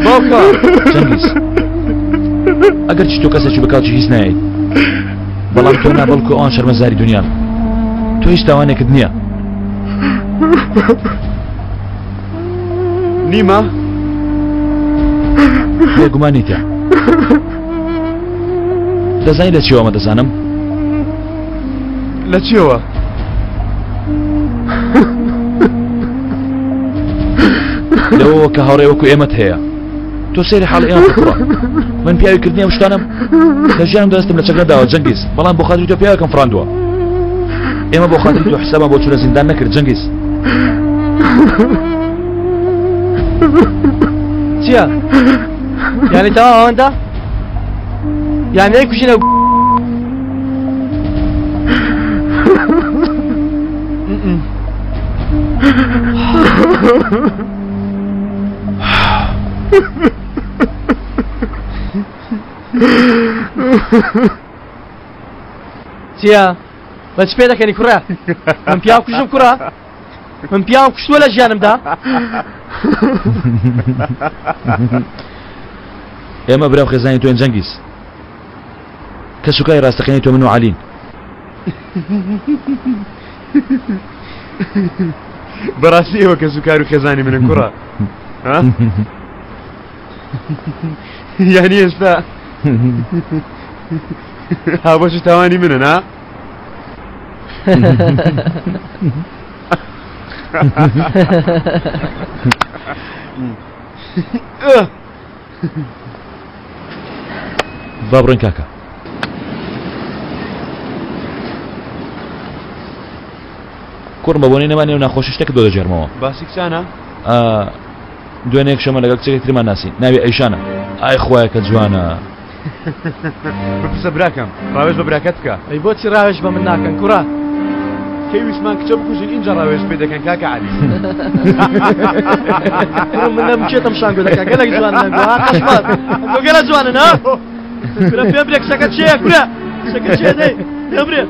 [SPEAKER 11] باوکە
[SPEAKER 16] جەنگیز ئەگەر چی تۆ کەسێکی بەکاوچی هیچ نایەیت بەڵام تۆ نابەڵکو ئەوان شەرمەزاری دنیان تۆ هیچ تاوانێکت نییە
[SPEAKER 11] نیمە
[SPEAKER 16] بێگومانی تێ دەزانی لە چیەوە ئەمە دەزانم
[SPEAKER 11] لە چیەوە
[SPEAKER 16] لەوەوە کە هاوڕێ وەکو ئێمەت هەیە تۆ سێری حاڵ ئێمە بکڕە من پیاوی کردنیە شتانم لە ژیانم دەستم لە چەکرەداوە جەنگیز بەڵام بۆ خاتری تۆ پیاوەکەم فڕاندووە ئێمە بۆ خاتری تۆ حسابە بۆ چوونە زیندان نەکرد جەنگیز
[SPEAKER 5] چییە؟ یعنی تەواو ئەوەندە؟ یعنی نەیکوژینە چییە؟ بە چ پێ دەکەنی کوڕە؟ من پیاو کوژم کوڕە؟ من پیاوم کوشتووە لە ژیانمدا؟
[SPEAKER 16] ئێمە براو خێزانی تۆین جەنگیز کە سوکای ڕاستەقینی تۆ من و عەلین
[SPEAKER 11] بەڕاستی ئێوە کە سوکار و خێزانی منن کوڕە یعنی ئێستا هاوبەش تاوانی منن ها
[SPEAKER 16] با بڕۆین کاکە کوڕم بە بۆنەی نەمانێ و ناخۆشی شتێک دۆ دەجێرمەوە
[SPEAKER 11] باسی کچانە
[SPEAKER 16] دوێنێک شەمە لەگەڵ کچێکی ترمان ناسی ناوی ئەیشانە ئای خوایە کە جوانە
[SPEAKER 11] بپرسە براکەم ڕاوێژ بە براکەت بکە
[SPEAKER 5] ئەی بۆچی ڕاوێژ بە من ناکەن کوڕە
[SPEAKER 11] کەویستمان کچە بکوژین اینجا ڕاوێژ پێ دەکەن کاکە عەلی
[SPEAKER 5] من نەمچێتم شانگۆ دەکە گەلێک جوانە ها قەشمات ئەمگۆ گەلە جوانن ها برە پێم برێ کچەکەت چییە کورە کچەکەت چییە دەی دەبرێ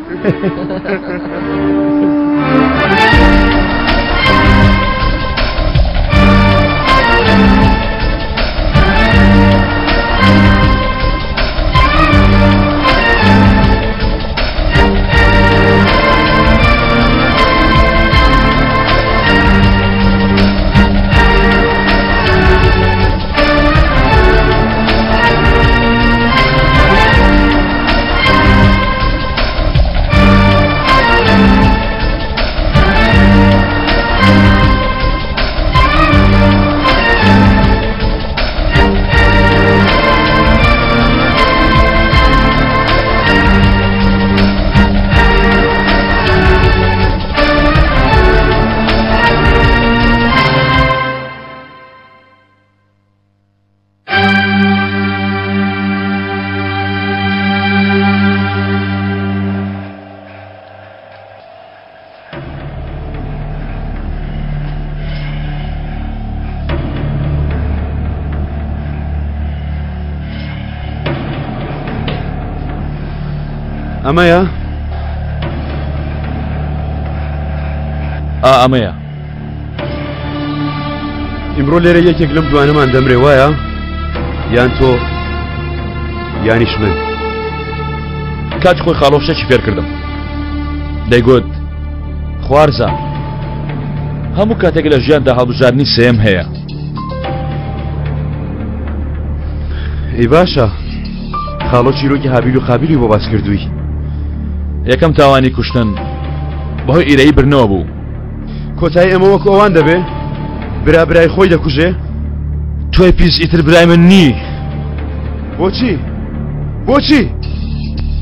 [SPEAKER 11] ئەمەیە؟
[SPEAKER 16] ئەمەیە
[SPEAKER 11] ئیمڕۆ لێرە یەکێک لەم دوانەمان دەمرێ وایە؟ یان تۆ یانیش من
[SPEAKER 16] کاتی خۆی خاڵۆشتێکی فێر کردم دەیگوت خوارزە هەموو کاتێک لە ژیاندا هەڵبژاردننی سێم هەیە
[SPEAKER 11] ئەی باشە خاڵۆ چیرۆکی هابیل و خابیلی بۆ باس کردووی
[SPEAKER 16] یەکەم تاوانی کوشتن بەهۆی ئیرەیی برنەوە بوو
[SPEAKER 11] کۆتایی ئەمە وەکو ئەوان دەبێ برای خۆی دەکوژێ
[SPEAKER 16] تۆی پیس ئیتر برای من نی
[SPEAKER 11] بۆچی؟ بۆچی؟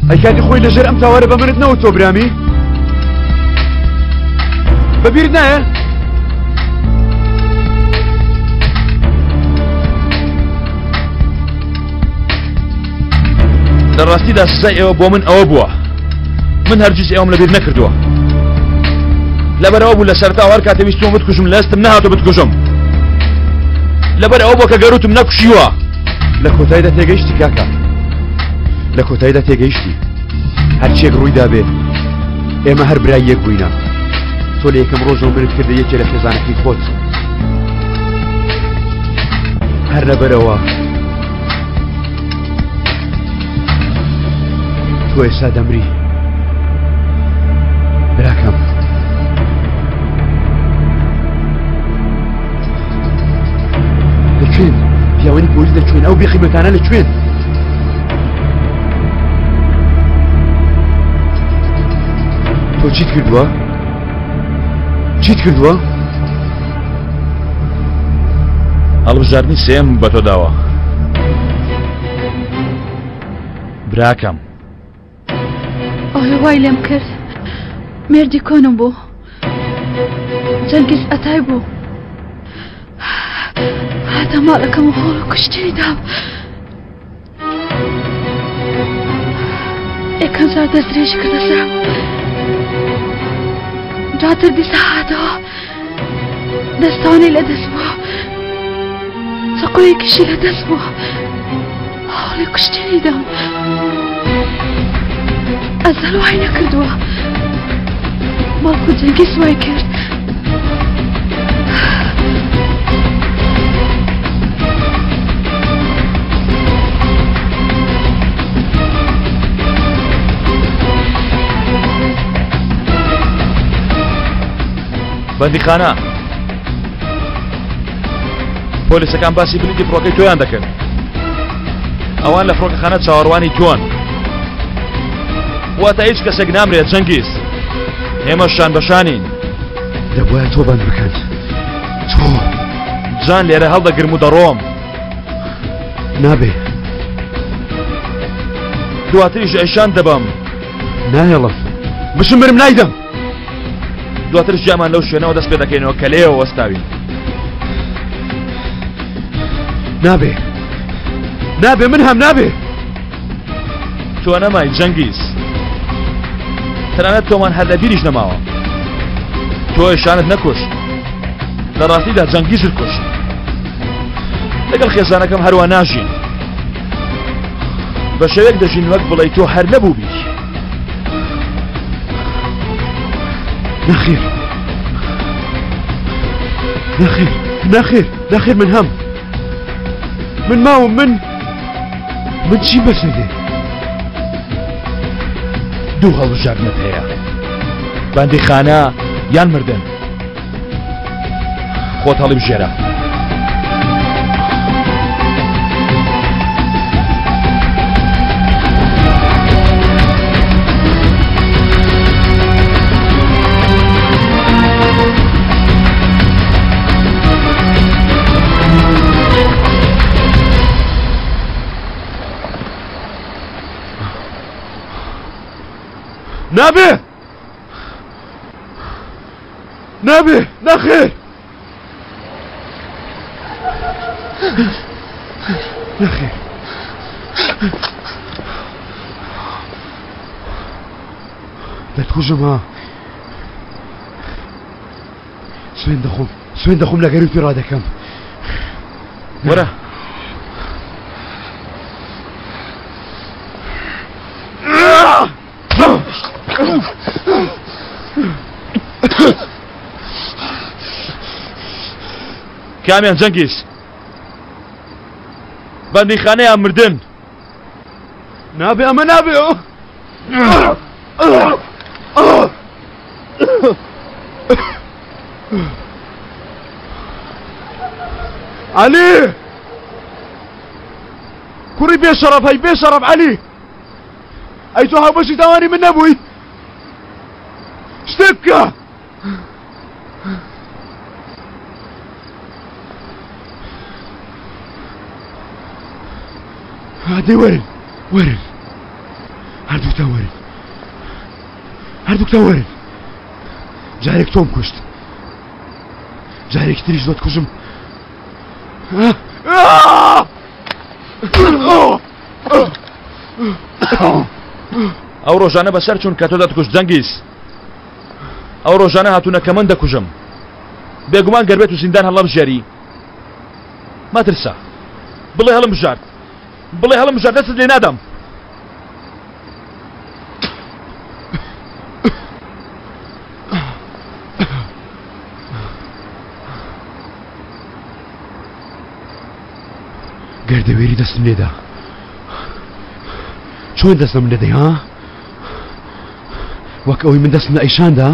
[SPEAKER 11] ئەی کاتی خۆی لەژێر ئەم تاوارە بە منت نەوت تۆ برامی؟ بەبیرت نایە؟
[SPEAKER 16] لە ڕاستیدا سزای ئێوە بۆ من ئەوە بووە من هەرگیز ئێوەم لەبیر نەکردووە لەبەرەوە بوو لە سەرتاوە هەر کاتێ ویستوم بتکوژم لە ئەستم نەهاتۆ بتکوژم لەبەر ئەوە بۆ کە گەروتم نەکوشیوە
[SPEAKER 11] لە کۆتاییدا تێگەیشتی کاکە لە کۆتاییدا تێگەیشتی هەرچێک ڕوویدا بێ ئێمە هەر برای یەک بووینە تۆ لە یەکەم ڕۆژەوە منت کردە یەکێ لە خێزانەکەی خۆت هەر لەبەرەوە تۆ ئێستا دەمری براکەم لەکوێن پیاوانی پۆلیس لەکوێن ئەو بێخیمەتانە لەکوێن تۆ چیت کردووە چیت کردووە
[SPEAKER 16] هەڵبژاردننی سێم بە تۆ داوە براکەم
[SPEAKER 7] ئەوێ وای لێم کرد مێردی کۆنم بوو جەنگیز ئەتای بوو هاتە ماڵەکەم و هۆڵ و کوشتنی دام یەکەم جار دەست درێژی کردە سەرم دواتر دیسا هاتەوە دەستەوانەی لە دەست بووە چەقۆیەکیشی لە دەست بووە هۆڵی کوشتنی دام ئەزەل وای نەکردووە بەڵکو جەنگیز وای کرد
[SPEAKER 16] بەندیخانە پۆلیسەکان باسی بلیتی فڕۆکەی تۆیان دەکرد ئەوان لە فڕۆکەخانە چاوەڕوانی تۆن واتە هیچ کەسێک نامرێت جەنگیز ئێمە شان بەشانین
[SPEAKER 11] دەبوایە تۆ بەند بکەن تۆ
[SPEAKER 16] جان لێرە هەڵدەگرم و دەڕۆم
[SPEAKER 11] نابێ
[SPEAKER 16] دواتریش ئەیشان دەبم
[SPEAKER 11] نایەڵم بشمرم نایدەم
[SPEAKER 16] دواتر ژیامان لەو شوێنەوە دەست پێ دەکەینەوە کە لێەوە وەستاوین
[SPEAKER 11] نابێ نابێ من هەم نابێ
[SPEAKER 16] تۆ نەمای جەنگیز تەنانەت تۆمان هەر لە بیریش نەماوە تۆ ئێشانت نەکوشت لە ڕاستیدا جەنگیزت کوشت لەگەڵ خێزانەکەم هەروە ناژین بە شەوێک دەژین وەک بڵێ تۆ هەر نەبوو بیش
[SPEAKER 11] نەخێر نەخێر نەخێر نەخێر من هەم من ماوم من چی بەسەردێ
[SPEAKER 16] دوو هەڵبژاردنت هەیە بەندیخانە یان مردن خۆت هەڵبژێرە
[SPEAKER 11] نابێ نابێ نەخێر نەخێر دەتکوژم ها سوێن دەخۆم لە گەروی ڕادەکەم
[SPEAKER 16] وەرە کامیان جەنگیز بەندیخانەیان مردن
[SPEAKER 11] نابێ ئەمە نابێ عەلی کوڕی بێشەڕەف هەی بێشەڕەف عەلی ئەی تۆ هاوبەشی تاوانی من نەبووی شتێک بکە هادي ورن هردوكتا ورن جارێک تۆم کوشت جارێک تریش دۆت کوژم
[SPEAKER 16] ئەو ڕۆژانە بەسەر چوون کە تۆ دەتکوشت جەنگیز ئەو ڕۆژانە هاتوونە کە من دەکوژم بێگومان گەربێت و زیندان هەڵەبژێری مەترسە بڵێ هەڵم بژارد
[SPEAKER 4] بڵێ هەڵم بژار دەست لێ نادەم
[SPEAKER 11] گەردەوێری دەستم لێدا چۆن دەستم لێدەی ها وەک ئەوەی من دەستم لە ئەیشاندا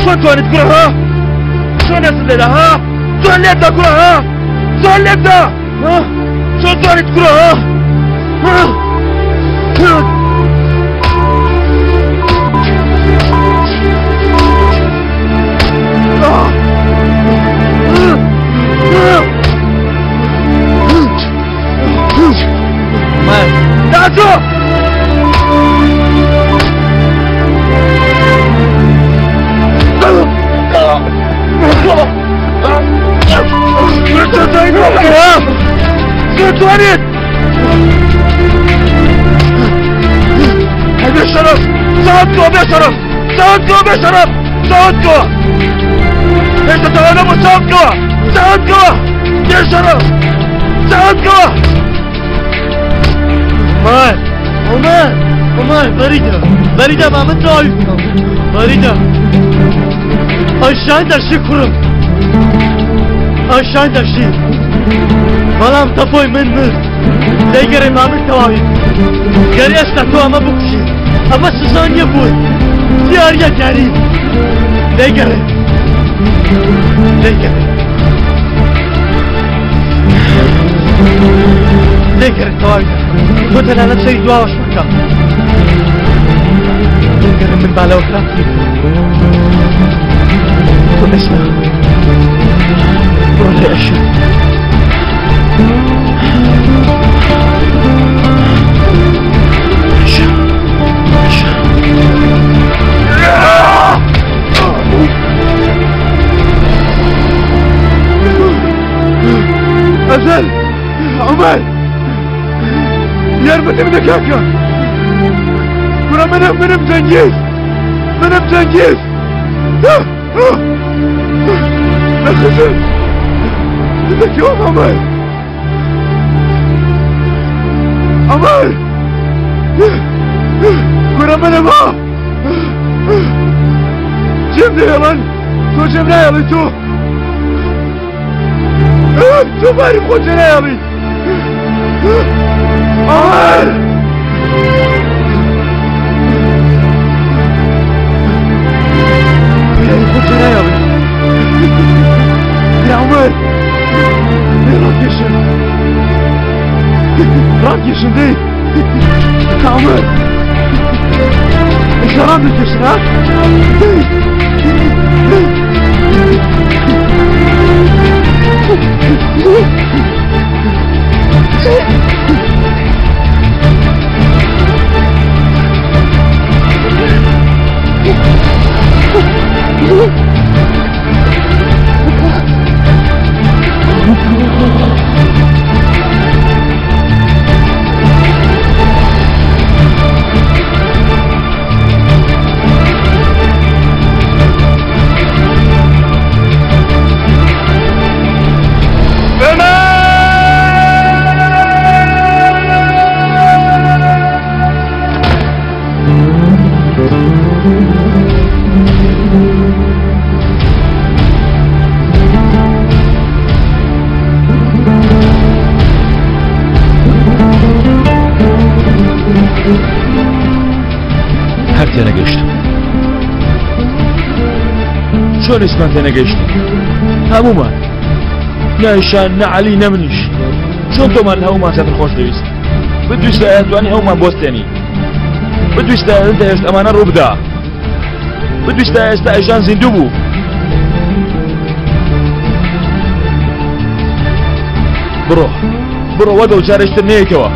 [SPEAKER 4] چۆن توانیت کوڕە ها چۆن دەستم لێدا ها چۆن لێتدا کوڕە ها چۆن لێتدا چۆن توانیت کوڕە ها داتو توانيت هاي بشرف ساعدكوا بشرف ساعدكوا بشرف ساعدكوا ايش تتعلموا ساعدكوا ساعدكوا بشرف ساعدكوا عمر بريدة ما من تعرفنا بريدة عشان داشتی كرم عشان داشتی بلام تفوي من ليگري ما من تواوي گري استكو اما بكشي اما سزانية بود دياريا كاري ليگري تواوي تو تنانا سري دواوش مكا ليگري من بالا وخرابتي تو اسمع ولا اشوف أزل عمر يربط ابنك هكا كنا منم تنجيز نخزن بدك يوم عمر كنا منم جبني يا من تو جبنا يا من تو باري خوتنا يا من عمر يا خوتنا يا من يا عمر راكيشن دي يا عمر ايش رامي تشرب شلون اسمك انا قشت همومان لا هشام لا علي لا منيش شلون تو مال هومان سافر خوش دويست بدو يستاهل واني هومان بوستاني بدو يستاهل انت هشت امانه ربدا بدو يستاهل استاجان زندوبو برو ودو شارشتني كوا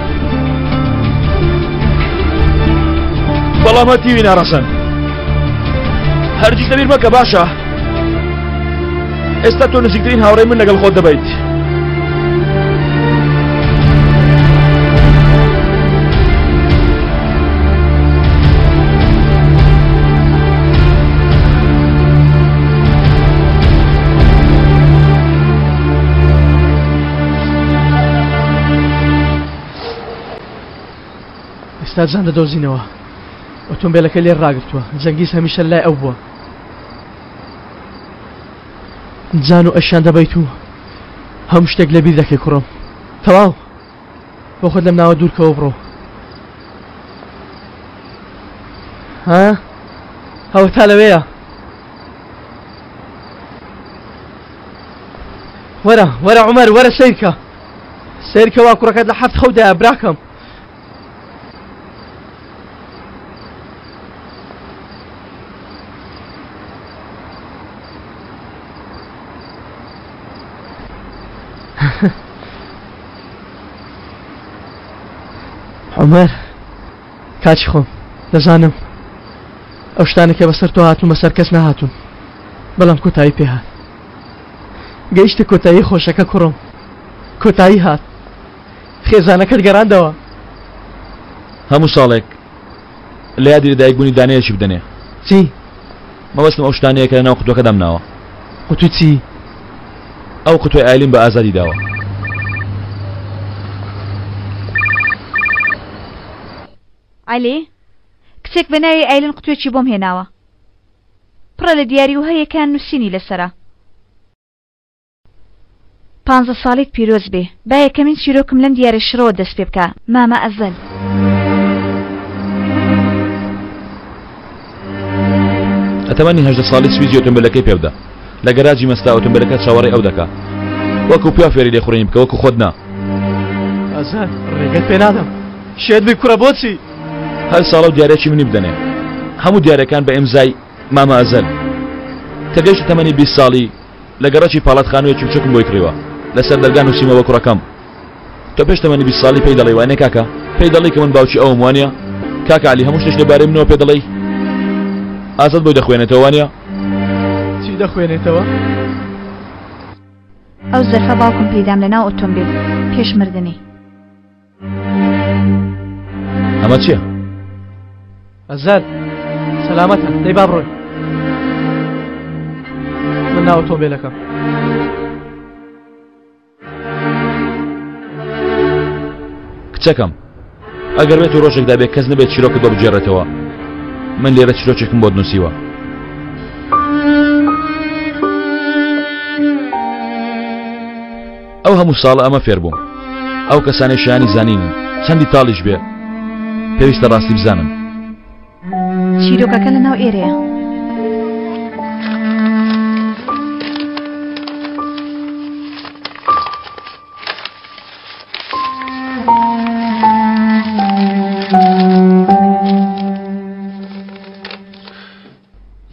[SPEAKER 4] والله ما تيوي نارسن هرجي كبير مكة باشا استاتو نزيكترين هاوري من لقل خود دبيت
[SPEAKER 5] ئێستا جان دەدۆزینەوە ئۆتۆمبیلەکە لێ ڕاگرتووە جەنگیز هەمیشە لای ئەو بووە جان و ئەشیان دەبیت و هەموو شتێک لەبیر دەکەی کوڕم تەواو بۆ خۆت لەم ناوە دوورکەوە بڕۆ ها ئەوە تا لەوەیە وەرە وەرە عومەر وەرە سیرکە وا کوڕەکەت لە حەفت خەودایە براکەم عومەر کاچی خۆم دەزانم ئەو شتانێکە بەسەر تۆ هاتوون بەسەر کەس نەهاتوون بەڵام کۆتایی پێهات گەیشتە کۆتایی خۆشەکە کوڕم کۆتایی هات خێزانەکەت گەڕاندەوە
[SPEAKER 16] هەموو ساڵێک لە یادی لەدایکبوونی دانەیەکی بدەنێ
[SPEAKER 5] چی؟
[SPEAKER 16] مەبەستم ئەو شتانەیە کە لە ناو قوتوەکە دامناوە
[SPEAKER 5] قوتوی چی؟
[SPEAKER 16] ئەو قوتوی ئایلین بە ئازادی داوە
[SPEAKER 12] عەلی کچێک بە ناوی ئایلین قوتوێکی بۆم هێناوە پڕە لە دیاری و هەیەکان نووسینی لەسەرە 15 ساڵیت پیرۆز بێ با یەکەمین چیرۆکم لەم دیارە شڕەوە دەست پێ بکە مامە ئەزەل
[SPEAKER 16] ئەتەمەنی 18 ساڵی سویزی ئۆتۆمبیلەکەی پێ بدە لە گەراجی مەستا ئۆتۆمبیلەکە چاوەڕێی ئەو دەکا وەکو پیا فێری لێخوڕێنی بکە وەکو خۆت نا
[SPEAKER 5] ئەزەل ڕێگەت پێ نادەم شێت بی کوڕە بۆچی
[SPEAKER 16] هەر ساڵە و دیارێکی منی بدەنێ هەموو دیارەکان بە ئیمزای مامە ئەزەل کە گەیشتە تەمەنی 20 ساڵی لە گەڕەکی پاڵەت خانوویەکی بچووکم بۆی کڕیوە لەسەر دەرگا نووسیمەوە کوڕەکەم تۆ پێش تەمەنی 20 ساڵی پێی دەڵێ وانێ کاکە پێی دەڵێ کە من باوکی ئەوم وانە کاکە عەلی هەموو شتێک لەبارەی منەوە پێ دەڵێ ئازاد بۆی دەخوێنێتەوە وانە
[SPEAKER 5] چی دەخوێنێتەوە
[SPEAKER 12] ئەو زەرفە باوکم پێدام لەناو ئۆتۆمبیل پێش مردنی
[SPEAKER 16] ئەمە چییە؟
[SPEAKER 5] ئەزەل سەلامەتە دەی با بڕۆین من ناو ئۆتۆمبیلەکەم
[SPEAKER 16] کچەکەم ئەگەر بێت و ڕۆژێکدا بێت کەس نەبێت چیرۆکت بۆ بجێڕێتەوە من لێرە چیرۆکێکم بۆ نووسیوە ئەو هەموو ساڵە ئەمە فێر بووم ئەو کەسانی شایانی زانینن چەندی تاڵیش بێ پێویستە ڕاستی بزانم
[SPEAKER 12] چیرۆکەکە لەناو ئێرەیە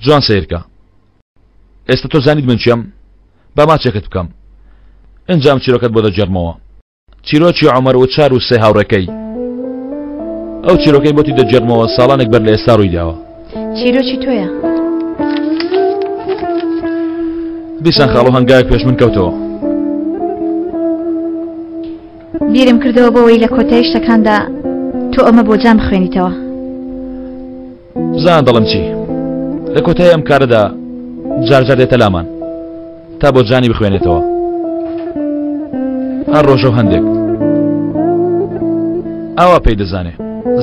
[SPEAKER 16] جوان سیرکە ئێستا تۆ زانیت من چیم با ماچێکت بکەم ئەنجام چیرۆکەت بۆ دەجێڕمەوە چیرۆکی عومەر و 4 و 3 هاوڕێکەی ئەو چیرۆکەی بۆتی دەجێڕمەوە ساڵانێک بەر لە ئێستا ڕووی داوە
[SPEAKER 12] چیرۆکی تۆیە
[SPEAKER 16] دیسان خاڵ و هەنگاوێک پێش من کەوتەوە
[SPEAKER 12] بیرم کردەوە بۆەوەی لە کۆتایی شتەکاندا تۆ ئەمە بۆ جام بخوێنیتەوە
[SPEAKER 16] زان دەڵم چی لە کۆتایی ئەم کارەدا جارجار دێتە لامان تا بۆ جانی بخوێنێتەوە هەر ڕۆژە و هەندێک ئاوا پێی دەزانێ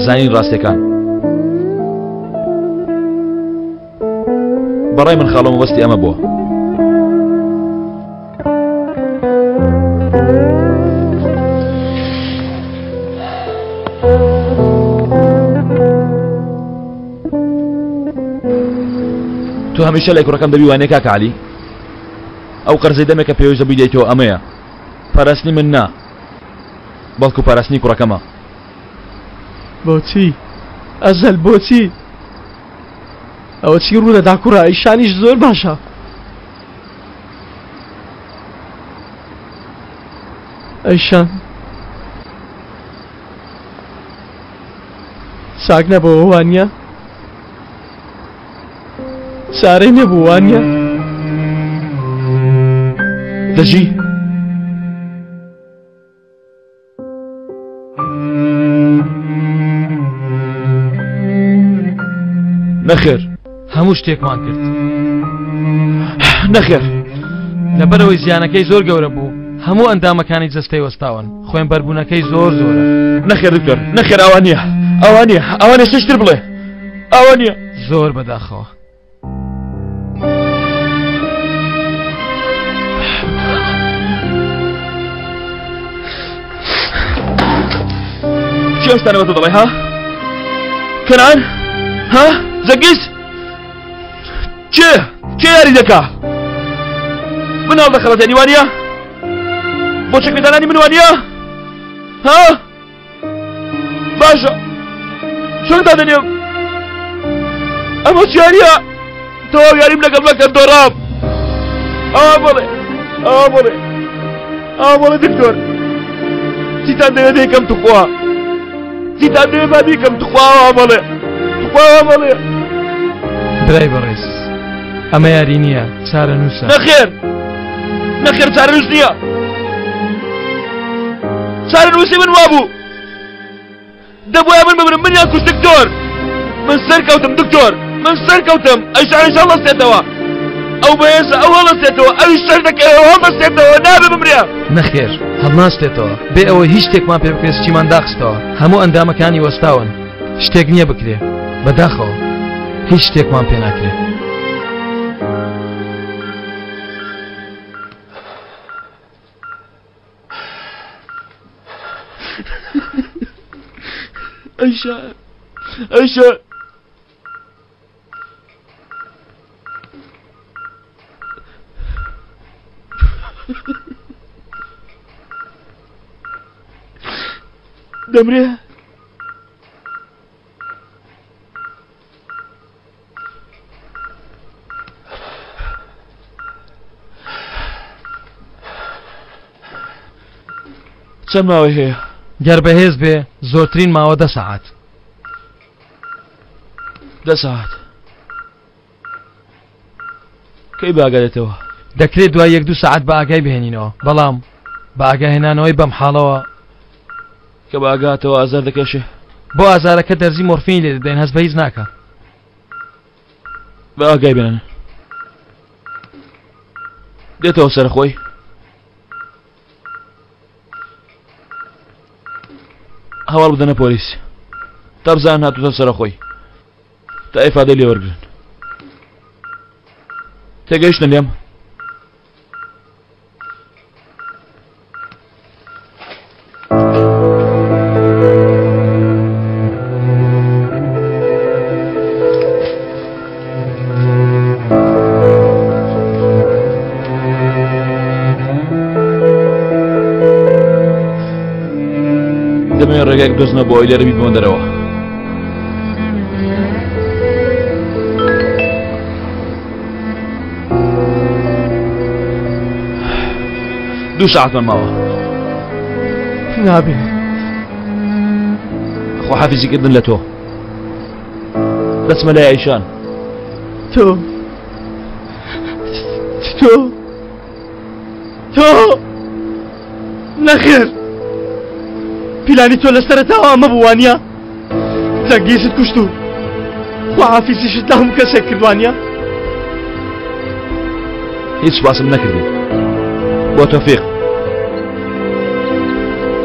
[SPEAKER 16] زانین ڕاستیەکان بەڕای من خاڵۆمە بەستی ئەمە بووە تو هەمیشە لای کوڕەکەم دەبی وانێ کاکە عەلی ئەو قەرزەی دەمێکە پێویستە بیدەیتەوە ئەمەیە پاراستنی من نا بەڵکو پاراستنی کوڕەکەمە
[SPEAKER 5] بۆچی ئەزەل بۆچی ئەوە چی ڕوو دەدا کوڕە ئیشانیش زۆر باشە ئەیشان چاک نەبەوە وانە چارەی نەبوو وانە
[SPEAKER 16] دەژی نەخێر
[SPEAKER 10] هەموو شتێکمان کرد
[SPEAKER 16] نەخێر
[SPEAKER 10] لەبەرەوەی زیانەکەی زۆر گەورە بوو هەموو ئەندامەکانی جەستەی وەستاون خۆێن بەربوونەکەی زۆر زۆرە
[SPEAKER 16] نەخێر دکتۆر نەخێر ئەوە نییە
[SPEAKER 4] ئەوانە شتر بڵێ ئەوانە
[SPEAKER 10] زۆر بەداخەوە
[SPEAKER 4] چی ئەستانەوە تۆ دەڵێ ها کەنعان ها زەنگیز کێ یاری دەکا مناڵ دەخەڵەتێنی وانیە بۆ چەکمێدانانی من وانیە ها باشە چۆن دادەنێم ئەمە چیاریە تۆ یاریم لەگەڵ مەکەن دۆڕام بڵێ دکتۆر چیتان دەوێت دەیکەم توخوا چیتان دەوێت با بیکەم توخواوە بڵێ
[SPEAKER 10] برای بەڕێز ئەمە یاری نییە چارە نووسە
[SPEAKER 4] نەخێر چارە نووس نییە چارە نووسی من وابوو دەبووە من ببرم منیان کوشت دکتۆر من سەرکەوتم دکتۆر من سەرکەوتم ئەیشان هەڵەستێتەوە ئەو بەهێزە ئەو هەڵەستێتەوە ئەویش سەر دەکەوە هەڵەستێتەوە نابێ بمرێ
[SPEAKER 10] نەخێر هەڵناستێتەوە بێ ئەوە هیچ شتێکمان پێ بکرێت چیمان داخستەوە هەموو ئەندامەکانی وەستاون شتێک نییە بکرێ بەداخەوە هیچ شتێکمان پێ ناکرێت
[SPEAKER 4] ئەیشە دەمرێ چەند ماوەی هەیە
[SPEAKER 10] گەر بەهێز بێ زۆرترین ماوە 10 ساعات
[SPEAKER 4] 10 ساعات کەی باگەرێتەوە
[SPEAKER 10] دەکرێت دوای 1-2 ساعت بە ئاگای بهێنینەوە بەڵام بە ئاگاهێنانەوەی بەم حاڵەوە
[SPEAKER 4] کە باگاتەوە ئازار دەکەشێ
[SPEAKER 10] بۆ ئازارەکە دەرزی مۆرفینی لێ دەدەین هەست بە هیچ ناکە
[SPEAKER 4] بە ئاگای بێنن دێتەوە سەرخۆی هەواڵ بدەنە پۆلیس تا بزان هاتوتە سەرخۆی تا ئیفادەی لێ وەرگرن تێگەیشتن لێم دەمەوێت ڕێگایك دۆزنە بۆ ئەوی لێرە بیت بۆ دەرەوە 2 ساعتمان ماوە
[SPEAKER 5] نابێ
[SPEAKER 4] خۆحافیزیکردن لە تۆ دەچمە لای ئەیشان
[SPEAKER 5] تۆ نەخێر پیلانی تۆ لەسەرەتاوە ئەمە بووانە زەنگیزت کوشت و خۆحافیزیشت لە هەموو کەسێک کردوانە
[SPEAKER 4] هیچ سوپاسم نەکردی بۆ تۆفیق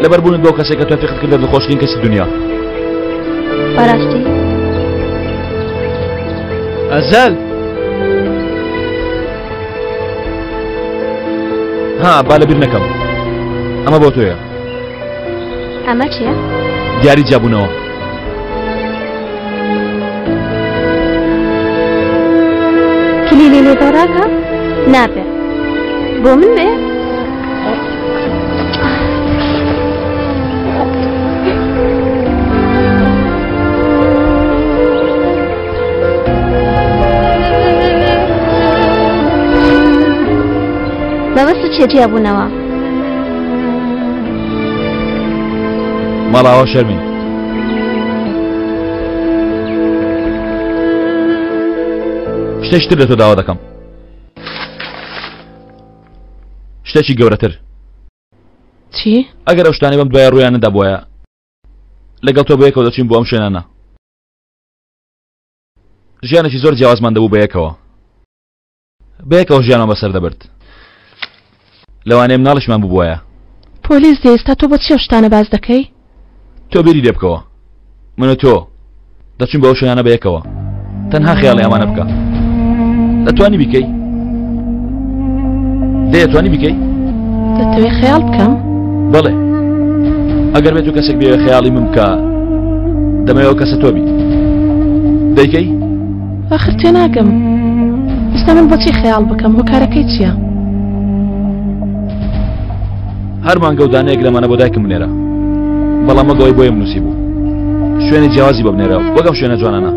[SPEAKER 4] لەبەربوونت بۆ کەسێک کە تۆفیقت کرد لە دڵخۆشترین کەسی دنیا
[SPEAKER 18] بەڕاستی
[SPEAKER 5] ئەزەل
[SPEAKER 4] ها با لەبیر نەکەم ئەمە بۆ تۆیە
[SPEAKER 18] ئەمە چییە؟
[SPEAKER 4] دیاری جابوونەوە
[SPEAKER 18] کلیلی لێدۆڕاکە؟ نابێ بۆ من بێ؟ بەوەست چێ جیابوونەوە؟
[SPEAKER 4] ماڵاوە شەرمین شتێکتر لە تۆ داوا دەکەم شتێکی گەورەتر
[SPEAKER 8] چی؟
[SPEAKER 4] ئەگەر ئەو شتانەی بەم دوایە ڕوویان نەدابووایە لەگەڵ تۆ بە یەکەوە دەچین بۆ ئەم شوێنانە ژیانێکی زۆر جیاوازمان دەبوو بە یەکەوە ژیانەوە بەسەر دەبرد لەوانەیە مناڵشمان ببووایە
[SPEAKER 8] پۆلیس دێستا تۆ بۆ چێ شتانە باز دەکەی؟
[SPEAKER 4] تۆ بیری لێ بکەوە
[SPEAKER 16] من و تۆ دەچین بەو شوێنانە بەیەکەوە تەنها خەیاڵی ئەمانە بکە دەتوانی بیکەی دەیەتوانی بیکەی
[SPEAKER 8] دەتەوێت خەیاڵ بکەم
[SPEAKER 16] بەڵێ ئەگەر بێت و کەسێک بێ خەیاڵی من بکە دەمەوێت کەسە تۆ بی دەیکەی
[SPEAKER 8] ئاخر تێ ناگەم ئێستا من بۆچی خەیاڵ بکەم هۆکارەکەی چییە
[SPEAKER 16] هەر مانگە و دانەیەک لەمانە بۆ دایکم بنێرە بەڵام ئەگەوەی بۆ یم نووسی بوو شوێنی جیاوازی بە بنێرە وەگەم شوێنە جوانانە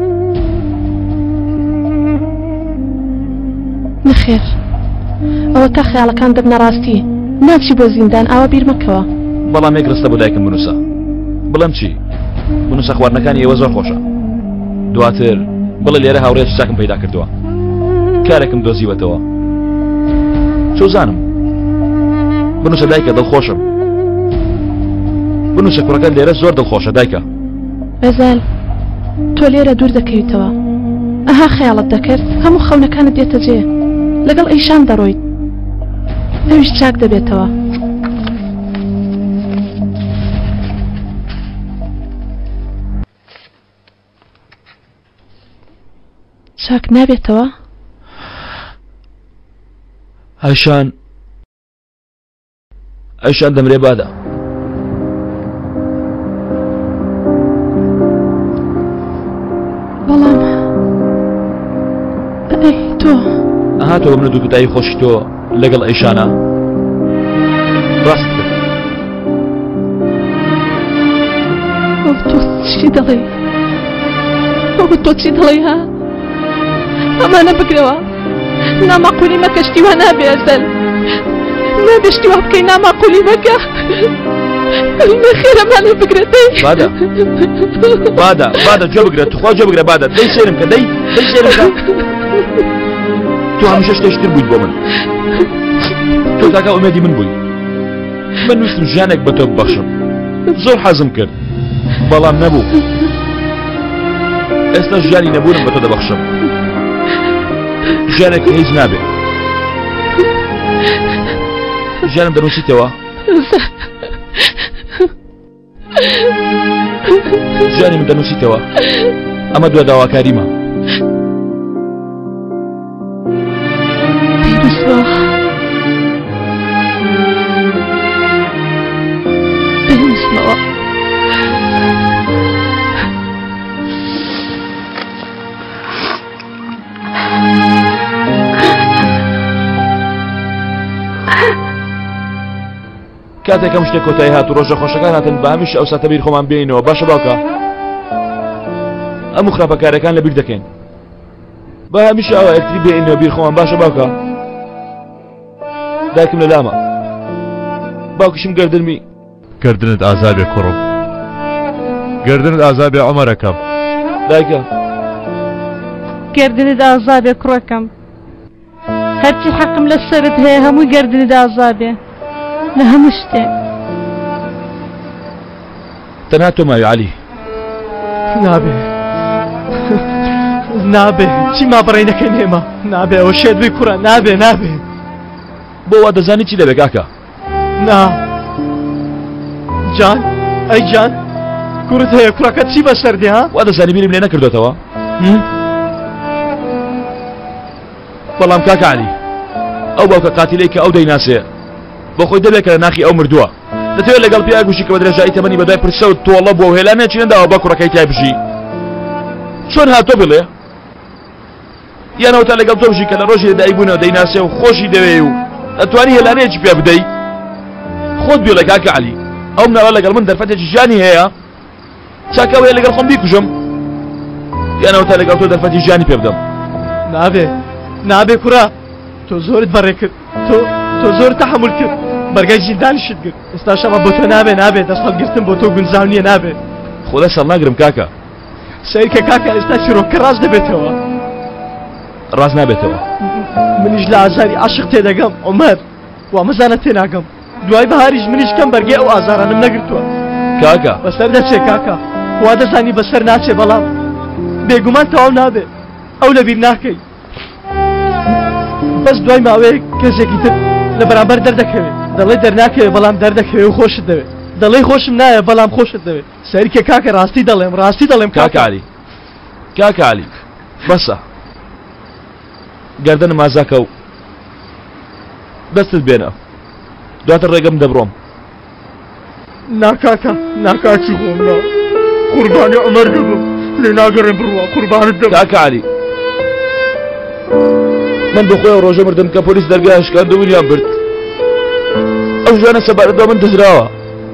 [SPEAKER 8] نەخێر ئەوە تا خەیاڵەکان دەبنە ڕاستی ناچی بۆ زیندان ئاوا بیر مەکەوە
[SPEAKER 16] بەڵام یەک ڕستە بۆ دایکم بنووسە بڵێم چی بنووسە خواردنەکانی ئێوە زۆر خۆشە دواتر بڵێ لێرە هاوڕێت چاکم پەیدا کردووە کارێکم دۆزیوەتەوە چۆزانم بنووسە دایکە دڵخۆشم بنووسە کوڕەکەت لێرە زۆر دڵخۆشە دایکە
[SPEAKER 8] ئەزال تۆ لێرە دوور دەکەویتەوە ئەها خەیاڵت دەکرد هەموو خەونەکانت دێتە جێ لەگەڵ ئەیشان دەڕۆیت ئەویش چاک دەبێتەوە چاک نابێتەوە
[SPEAKER 16] ئەیشان دەمرێ بادا
[SPEAKER 8] بەڵام ئەی تۆ
[SPEAKER 16] ئەها تۆ من دووگوتایی خۆشی تۆ لەگەڵ ئەیشانە ڕاست کرد
[SPEAKER 8] تۆ چی دەڵێ تۆ چی دەڵێ ها ئەمانە بگرەوە نامەقولی مەکە شتیوە نابێ ئەزەل نابێ شتیوە بکەی نامەقولی مەکە نەخێرەمانێ بگرێتەی
[SPEAKER 16] بادا جۆ بگرێت توخوا جۆ بگرە بادا دەی سێرم کە دەی سێرم کە تۆ هەمیشە شتێشتر بوویت بۆ من تۆ تاکە ئومێدی من بووی من ویستم ژیانێک بە تۆ ببەخشم زۆر حەزم کرد بەڵام نەبوو ئێستا ژیانی نەبوونم بە تۆ دەبەخشم ژیانێک هیچ نابێ ژیانم دەنووسیتەوە ژیانی من دەنووسیتەوە ئەمە دووە داواکاریمە
[SPEAKER 8] پێویستمەوە
[SPEAKER 16] کاتێکم شتێک کۆتایی هات و ڕۆژە خۆشەکان هاتن بە هەمیش ئەو ساتە بیر خۆمان بێنەوە باشە باوکە ئەم خراپەکارەکان لە بیر دەکەین بە هەمیش ئەوە یەکتری بێنەوە بیر خۆمان باشە باوکە دایکم لە لامە باوکشم گەردنمی
[SPEAKER 17] گردنت ئازابێ کوڕم گردنت ئازابێ عومەرەکەم
[SPEAKER 16] دایکە
[SPEAKER 19] گردنت ئازابێ کوڕەکەم هەرچی حەقم لە سەرت هەیە هەمووی گردنت ئازابێ لە هەموو شتێک
[SPEAKER 16] تەنها تۆ ماوی عەلی
[SPEAKER 5] نابێ چی مابڕێنەکەی نێمە نابێ ئەوە شێت بووی کوڕە نابێ
[SPEAKER 16] بۆ وا دەزانی چی دەبێ کاکە
[SPEAKER 5] نا جان ئەی جان کوڕت هەیە کوڕەکە چی بەسەر دێ ها
[SPEAKER 16] وا دەزانی بیرم لێ نەکردوێتەوە بەڵام کاکە عەلی ئەو باوکە قاتیلەی کە ئەو دەیناسێ بۆ خۆی دەبێت کە لە ناخی ئەو مردووە دەتەوێت لەگەڵ پیاوی گوشی کە بە درێژایی تەمەنی بەدای پرسە و تۆڵە بۆ هێلانێ چی نەداوە بە کوڕەکەی تای بژی چۆن هاتۆ بڵێ یانەوە تا لەگەڵ تۆ بژی کە لە ڕۆژی لەدایک بوونەوە دەیناسێ و خۆشی دەوێ و ئەتوانی هێلانەیەکی پێ بدەی خۆت بێڵێ کاکە عەلی ئەو مناوە لەگەڵ من دەرفەتێکی ژیانی هەیە چاکەوەیە لەگەڵ خۆم بیکوژم یانەوە تا لەگەڵ تۆ دەرفەتی ژیانی پێ بدەم
[SPEAKER 5] نابێ کوڕە تۆ زۆرت بەڕێ کرد تۆ زۆر تەحمل کرد بەرگای زیندانیشت کرد ئێستا شەمە بۆ تۆ نابێ دەست هەڵگرتن بۆ تۆ گونجاو نییە نابێ
[SPEAKER 16] خۆدا سەڵ ناگرم کاکە
[SPEAKER 5] سەیرکە کاکە ئێستا چیرۆکە ڕاست دەبێتەوە
[SPEAKER 16] ڕاست نابێتەوە
[SPEAKER 5] منیش لە ئازاری عاشق تێدەگەم عومەر وا مەزانە تێناگەم دوای بەهاریش منیش کەم بەرگێ ئەو ئازارانم نەگرتووە
[SPEAKER 16] کاکە
[SPEAKER 5] بەسەر دەچێ کاکە وا دەزانی بەسەر ناچێ بەڵام بێگومان تەواو نابێ ئەو لەبیر ناکەی بەس دوای ماوەیە کەسێکی تر لە بەرامبەر دەردەکەوێت دەڵێ دەرناکەوێت بەڵام دەردەکەوێت و خۆشت دەوێت دەڵێ خۆشم نایە بەڵام خۆشت دەوێت سەریکە کاکە ڕاستی دەڵێم
[SPEAKER 16] کاکە عەلی کاکە عەلی بەسە گەردەنم ئازاکە و دەستت بێنە دواتر ڕێگەم دەبڕۆم.
[SPEAKER 6] ناکاکە ناکاچی خۆم نا قوربانی عومەر دەبم لێ ناگەڕێم بڕوا قوربانت دەبم.
[SPEAKER 16] کاکە عەلی من بخۆی ڕۆژە مردم کە پۆلیس دەرگای شکاند و ویلیان برد. ئەو ژیانە سەبارەتەوە من دزراوە.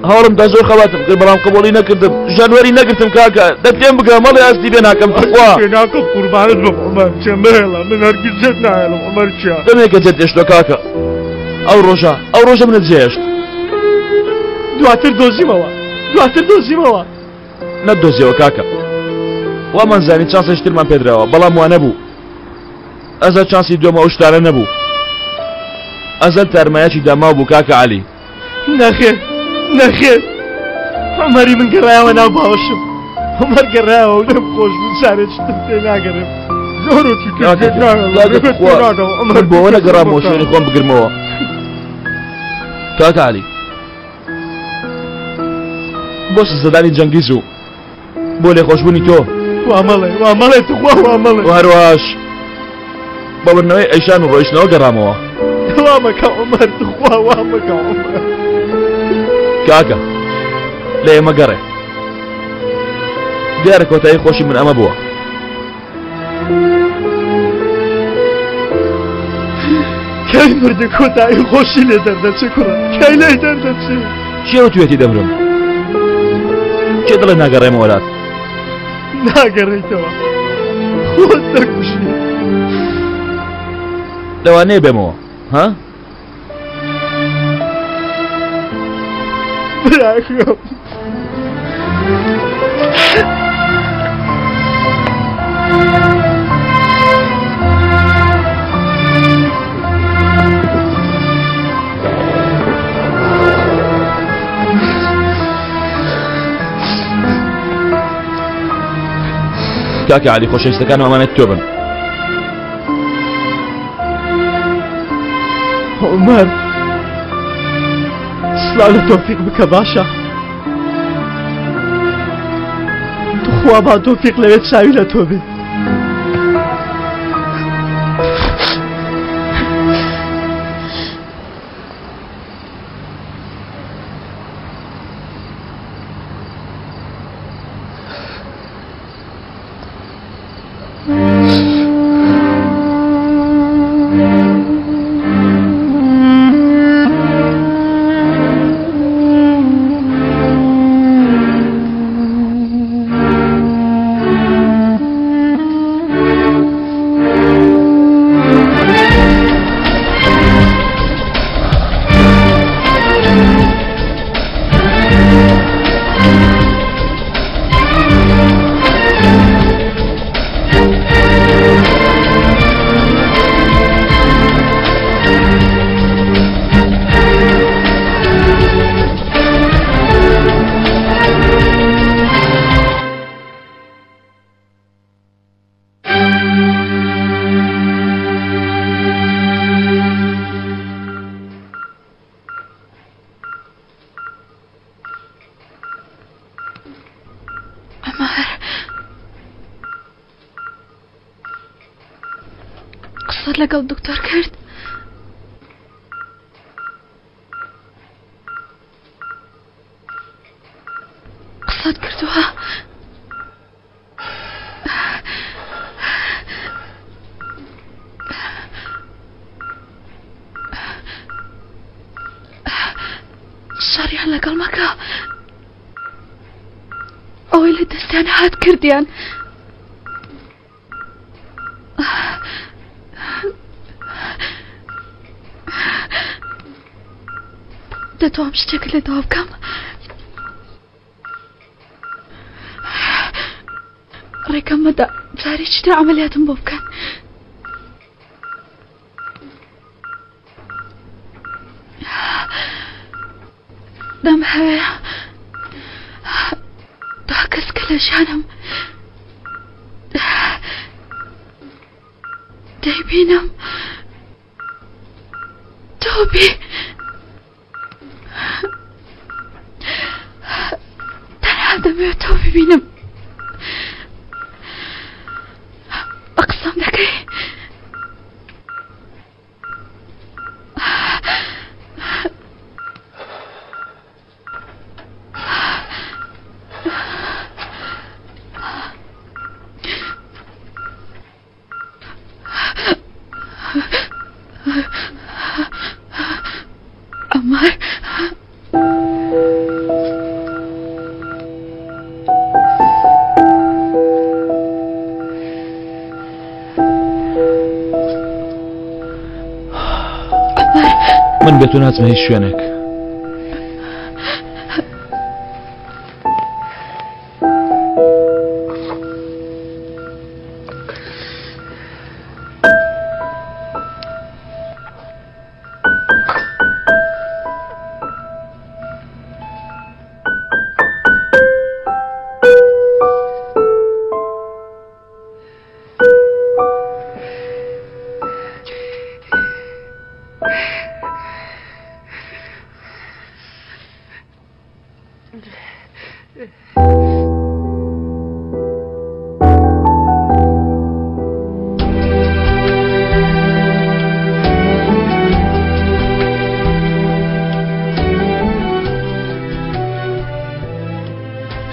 [SPEAKER 16] هەوڵم دا زۆر خەواتم کرد بەڵام قبوڵی نەکردم. ژانوەری نەگرتم کاکە دەتێم بگە مەڵێ ئاستی بێ ناکەم تخوا.
[SPEAKER 6] ناکەم قوربانت بم عومەر چێم بهێڵە من هەرگیز جێت ناهێڵم عومەر چیا.
[SPEAKER 16] دەمێکە جێت هێشتۆ کاکە. ئەو ڕۆژە منت جێهێشت.
[SPEAKER 5] دواتر دۆزیمەوە.
[SPEAKER 16] نەدۆزیەوە کاکە. وامان زانی چانسە شترمان پێدراوە بەڵام وانە بوو. ئەزە چانسی دووەمە ئەو شتانە نەبوو. ئەزەل تارمایەکی داماو بوو کاکە عەلی.
[SPEAKER 5] نەخێر عومەری من گەڕایەوە ناو باوەشم. عومەر گەڕایەوە و لێم خۆش بوو سارێت شتم پێ ناگەڕێم.
[SPEAKER 16] من بۆ ئەوە نەگەڕامەوە شوێنی خۆم بگرمەوە. کاکە عەلی بۆ سزەدانی جەنگیز و بۆ لێخۆشبوونی تۆ
[SPEAKER 5] وامەڵێ توخوا وامەڵێ
[SPEAKER 16] و هەروەهاش بە بردنەوەی ئەیشان و ڕۆیشتنەوە گەڕامەوە.
[SPEAKER 5] وامەکە عومەر توخوا وامەکە عومەر.
[SPEAKER 16] کاکە لە ئێمە گەڕێ دیارە کۆتایی خۆشی من ئەمە بووە.
[SPEAKER 5] کەی مردە کۆتایی خۆشی لێ دەردەچێ کوڕە کەی لێ دەردەچێ
[SPEAKER 16] چێوە توێتی دەمرم چێ دڵێ ناگەڕێمەوە لات
[SPEAKER 5] ناگەڕێیتەوە خۆت دەکوشی
[SPEAKER 16] لەوانەیە بێمەوە ها؟
[SPEAKER 5] براکەم
[SPEAKER 16] کاکە عەلی خۆشەویستەکانم ئەمانەت تۆ بن.
[SPEAKER 5] عومەر سڵاو لە تۆفیق بکە باشە. توخوا با تۆفیق لەوێ چاوی لە تۆ بێ.
[SPEAKER 7] قسەت لەگەڵ دکتۆر کرد؟ قسەت کردووە؟ شەڕیان لەگەڵ مەکە ئەوەی لە دەستیان هات کردیان. دەتوانم شتێک لێدەوە بکەم؟ ڕێکەم مەدە جارێکی تر عەمەلیاتم بۆ بکەن. دەم هەوەیە دا کەس کە لە ژیانم دەیبینم تۆبی تەنها دەبێ ببینم بە قسەم دەکەی ئەمار
[SPEAKER 16] من بێت و ناچمە هیچ شوێنێک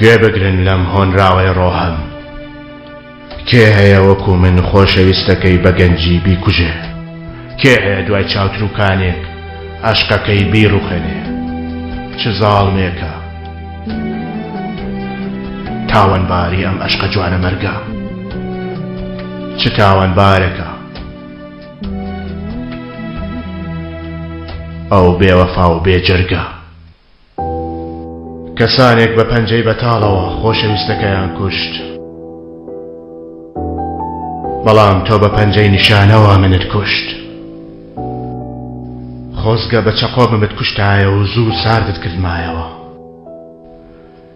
[SPEAKER 9] گوێ بگرن لەم هۆنراوەی ڕۆحم کێ هەیە وەکو من خۆشەویستەکەی بە گەنجی بیکوژێ کێ هەیە دوای چاوتروکانێک عەشقەکەی بیڕوخێنێ چ زاڵمێکە تاوانباری ئەم عەشقە جوانە مەرگە چ تاوانبارێکە ئەو بێوەفا و بێجەرگە کەسانێک بە پەنجەی بەتاڵەوە خۆشەویستەکەیان کوشت بەڵام تۆ بە پەنجەی نیشانەوە منت کوشت خۆزگە بە چەقۆمت کوشتایە و زوو ساردت کردمایەوە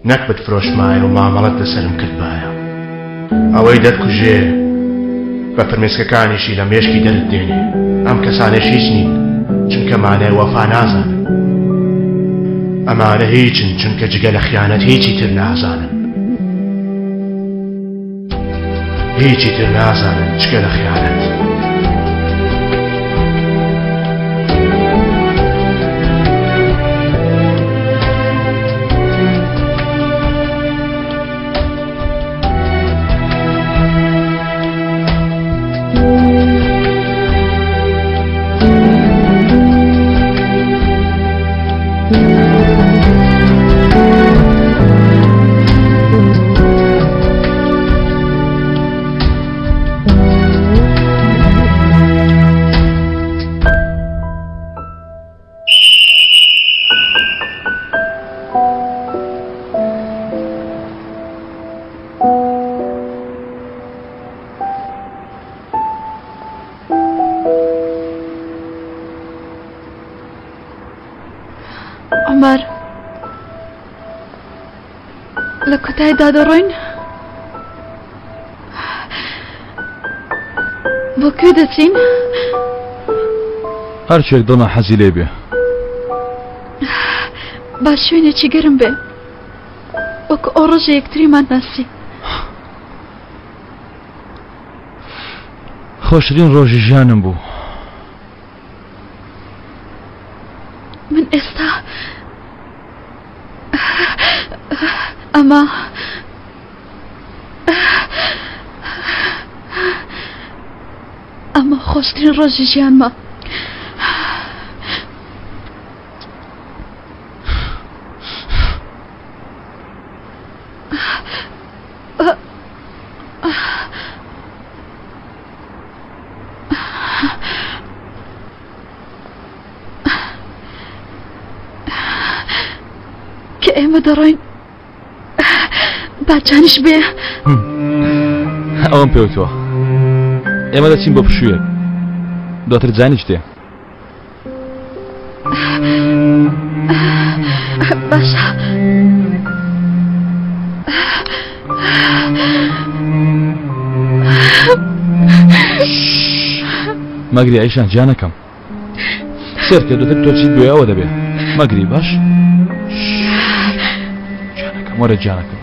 [SPEAKER 9] نەک بتفرۆشمایە و مامەڵەت لەسەرم کردبایە ئەوەی دەتکوژێ بە فرمێسکەکانیشی لە مێشکی دەرت دێنێ ئەم کەسانێش هیچ نین چونکە مانای وەفا نازانن ئەمانە هیچن چونکە جگە لە خیانەت هیچی تر نازانن هیچی تر نازانن جگە لە خیانەت
[SPEAKER 7] عمر لە کۆتاییدا دەڕۆین بۆ کوێ دەچین
[SPEAKER 16] هەرچێک دڵە حەزی لێ بێ
[SPEAKER 7] با شوێنێکی گەرم بێ وەکو ئەو ڕۆژە یەکتریمان ناسی
[SPEAKER 16] خۆشترین ڕۆژی ژیانم بوو
[SPEAKER 7] من ئێستا ئەمە خۆشترین ڕۆژی ژیانمە کە ئێمە دەڕۆین باجانیش بێ
[SPEAKER 16] ئەوم پێوتەوە ئێمە دەچین بۆ پشوویەک دواتر جانی شتێ
[SPEAKER 7] باشە
[SPEAKER 16] مەگری ئەیشان گیانەکەم سێر کە دواتر تۆ چیت بۆ ئەوە دەبێ مەگری باش گیانەکەم وەرە گیانەکەم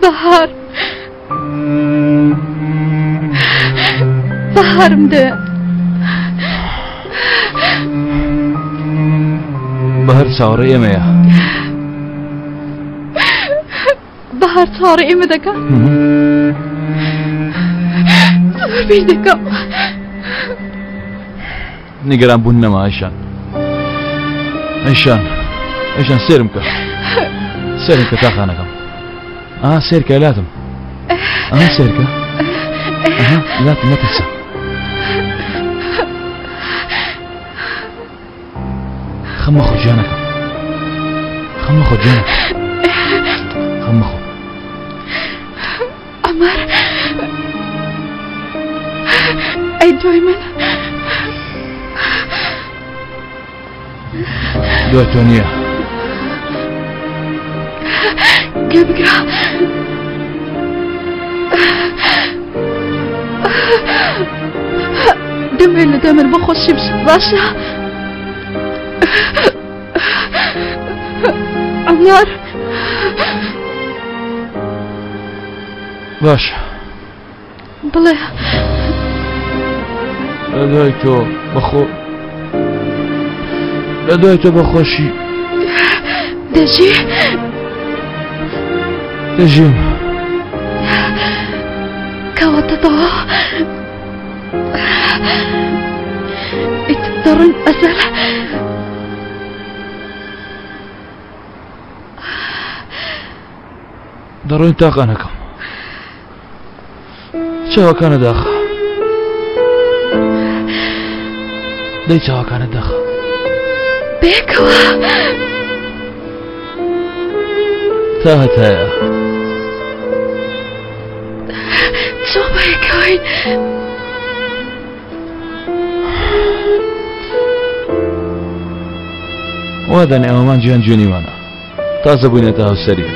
[SPEAKER 7] بەهار بەهارم دەوێت
[SPEAKER 16] بەهار چاوەڕێی ئێمەیە
[SPEAKER 7] بەهار چاوەڕێی ئێمە دەکات زۆر بیر دەکەم
[SPEAKER 16] نیگەران بوون نەما ئەیشان ئەیشان سێرم کە سێرم کە تاخانەکەم سێرکە لاتم سێرکە لاتم نەترسە خەمە خۆ گیانەکەم خەمە خۆ گیانەکەم خەمە خۆ
[SPEAKER 7] ئەمار ئەی دوای من
[SPEAKER 16] دوای تۆ نییە
[SPEAKER 7] گەبگرا دەمێت لە دەمر بۆ خۆشی بشت باشە ئەمار
[SPEAKER 16] باش
[SPEAKER 7] بڵێ
[SPEAKER 16] لە دوای تۆ بەخۆ لە دوای تۆ بەخۆشی
[SPEAKER 7] دەژی
[SPEAKER 16] دەژیم
[SPEAKER 7] کەواتەتەوە ئیتر دەڕۆین ئەزەر
[SPEAKER 16] دەڕۆین تاقانەکەم چاوەکانە داخە دەی چاوەکانە داخە
[SPEAKER 7] بێکەوە
[SPEAKER 16] تا هەتایە
[SPEAKER 7] چۆ بەیەکەوەین
[SPEAKER 16] وا دەنێ ئەوەمان گیان گوێنیوانە تازە بووینێتە هاوسەری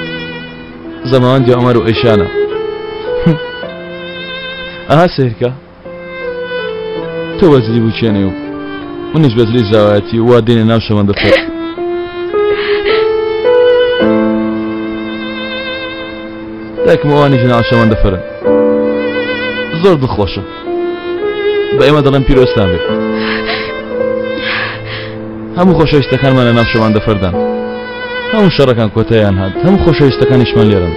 [SPEAKER 16] زەماوەندی ئەمەر و ئەیشانە ئەها سێرکە تۆ بەزلی بچێنێ و منیش بەزلی زاوایەتی وا دێنێ ناو شەمەندەفەر دایکم ئەوانیش ناو شەمەندەفەرن زۆر دڵخۆشم بە ئێمە دەڵێن پیرۆستان بێ هەموو خۆشەویستەکانمان لە ناو شەمەندەفەردان هەموو شەڕەکان کۆتاییان هات هەموو خۆشەویستەکانیشمان لێرن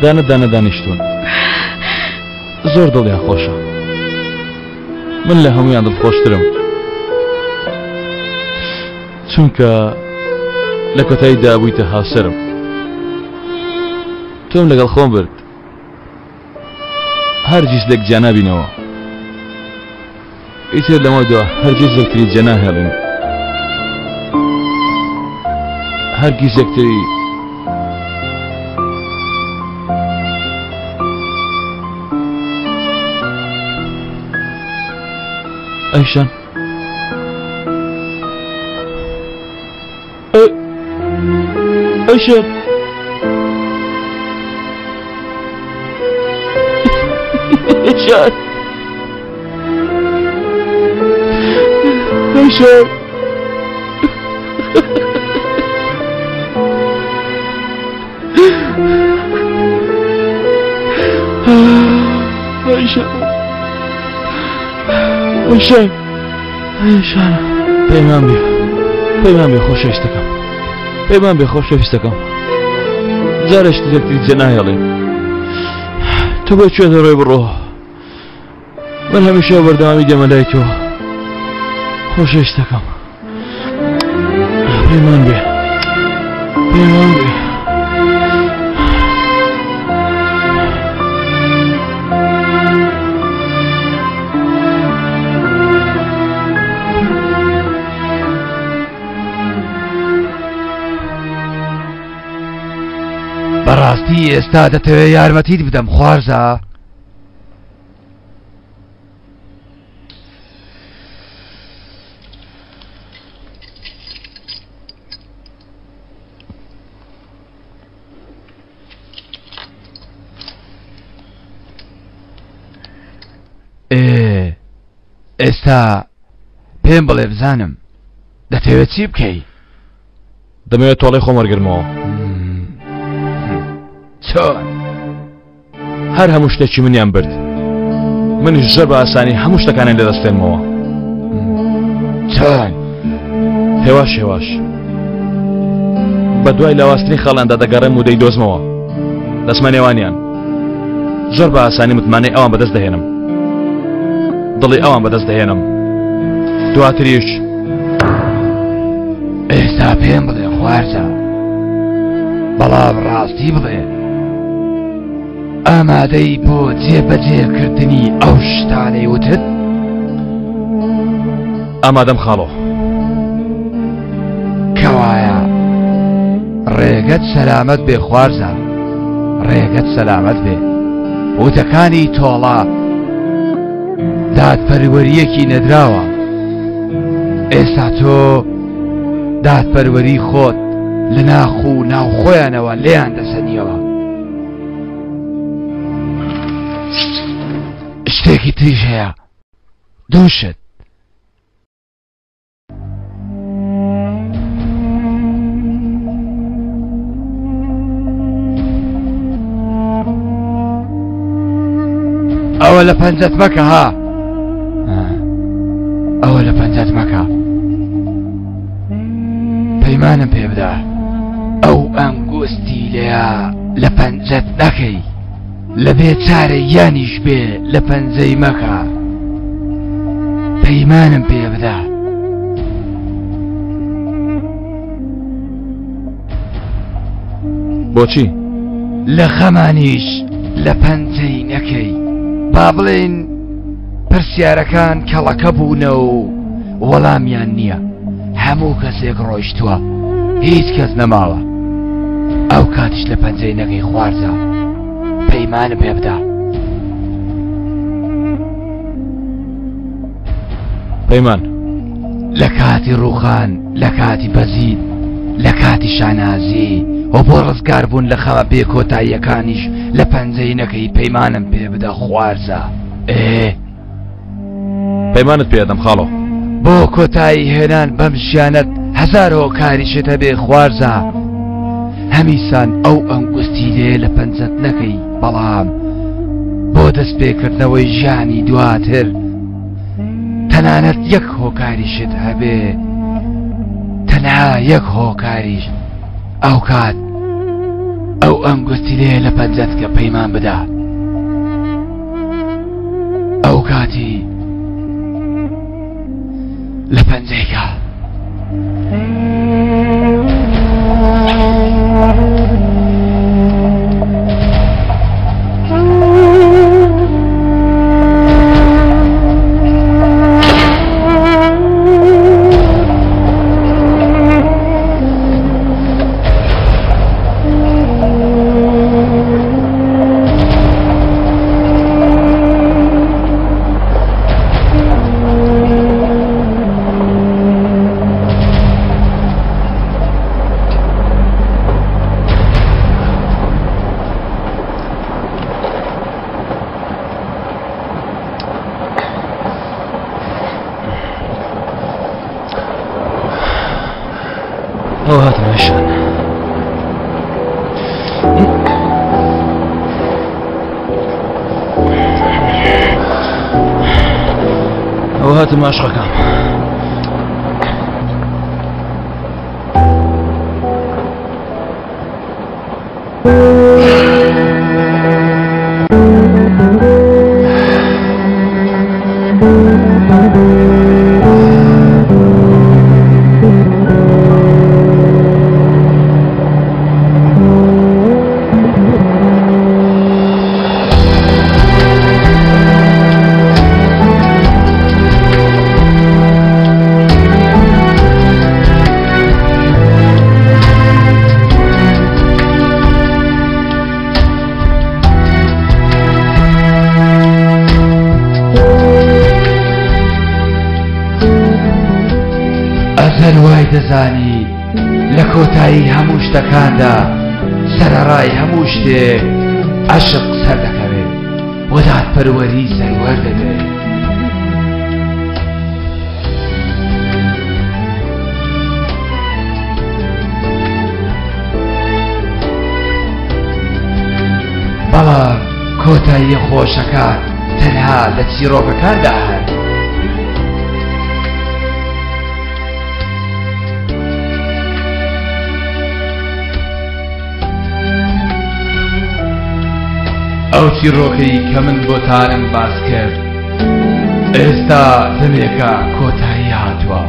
[SPEAKER 16] دانە دانە دانیشتون زۆر دڵیان خۆشە من لە هەمویان دڵخۆشترم چونکە لە کۆتاییدا بوویتە هاوسەرم تۆم لەگەڵ خۆم برد هەرگیز لێک جیا نابینەوە ئیتر لەمە دووە هەرگیز یەکتری جیا ناهێڵین هەرگیز یەکتری ئەیشان ئەیشان ئەیشان ئەیشان ئەیشان ئەیشان پەیمان بێ خۆشەویستەکەم پەیمان بێ خۆشەویستەکەم جارێشت یەکتری جێ ناهێڵین تۆ بۆکوێ دەڕۆی بڕۆ من هەمیشە بەردەوامی دێمە لای تۆ خۆشەویستەکەم پەیمان بێ
[SPEAKER 21] بەڕاستی ئێستا دەتەوێت یارمەتیت بدەم خوارزە ئێستا پێم بڵێ بزانم دەتەوێت چی بکەی
[SPEAKER 16] دەمەوێت تۆڵەی خۆم وەرگرمەوە
[SPEAKER 21] چۆن
[SPEAKER 4] هەر هەموو شتێکی منیان برد منیش زۆر بە ئاسانی هەموو شتەکانیان لەدەستێنمەوە
[SPEAKER 21] چۆن
[SPEAKER 4] هێواش هێواش بە دوای لاواستنی خەڵاندا دەگەڕێم و دەیدۆزمەوە دەسمە نێوانیان زۆر بە ئاسانی متمانەی ئەوان بەدەست دەهێنم دڵی ئەوان بەدەست دەهێنم دواتریش
[SPEAKER 21] ئێستا پێم بڵێ خوارزە بەڵام ڕاستی بڵێ ئامادەی بۆ جێبەجێکردنی ئەو شتانەی وتت
[SPEAKER 4] ئامادەم خاڵۆ
[SPEAKER 21] کەوایە ڕێگەت سەلامەت بێ خوارزە ڕێگەت سەلامەت بێ وتەکانی تۆڵە دادپەروەریەکی نەدراوە ئێستا تۆ دادپەروەری خۆت لە ناخ و ناوخۆیانەوە لێیان دەسەنیەوە شتێکی تریش هەیە دووشت ئەوە لە پەنجەت مەکە ها ئەوە لە پەنجەت مەکە پەیمانم پێ بدە ئەو ئەنگوستی لێە لە پەنجەت نەکەی لە بێچارە یانیش بێ لە پەنجەی مەکە پەیمانم پێ بدە
[SPEAKER 4] بۆچی
[SPEAKER 21] لە خەمانیش لە پەنجەی نەکەی با بڵێن پرسیارەکان کەڵەکە بوونە و وەڵامیان نییە هەموو کەسێک ڕۆیشتووە هیچ کەس نەماوە ئەو کاتیش لە پەنجەی نەکەی خوارزە پەیمانە پێ بدە
[SPEAKER 4] پەیمان
[SPEAKER 21] لە کاتی ڕووخان لە کاتی بەزید لە کاتی شانازی و بۆ ڕزگاربوون لە خەمە بێ کۆتاییەکانیش لە پەنجەی نەکەی پەیمانم پێ بدە خوارزە
[SPEAKER 4] پەیمانت پێدەم خاڵۆ
[SPEAKER 21] بۆ کۆتایی هێنان بەم ژیانەت هەزارەوە کاریشتە بێ خوارزە هەمیسان ئەو ئەنگوستی لێ لە پەنجەت نەکەی بەڵام بۆ دەست پێکردنەوەی ژیانی دواتر تەنانەت یەک هۆکاریشت هەبێ تەنها یەک هۆکاریش ئەو کات ئەو ئەنگوستی لێ لە پەنجەت کە پەیمان بدە ئەو کاتی لە پەنجەیکە
[SPEAKER 4] ئەو هاتە نەشان ئەو هاتە ماشقەکەم وای دەزانی لە کۆتایی هەموو شتەکاندا سەرەڕای هەموو شتێک عەشق سەر دەکەوێت و دادپەروەری سەروەر دەبێت
[SPEAKER 21] کۆتایی خۆشەکان تەنها لە چیرۆکەکاندا هەن. ئەو چیرۆکەی کە من بۆتانم باس کرد ئێستا دەمێکە کۆتایی هاتووە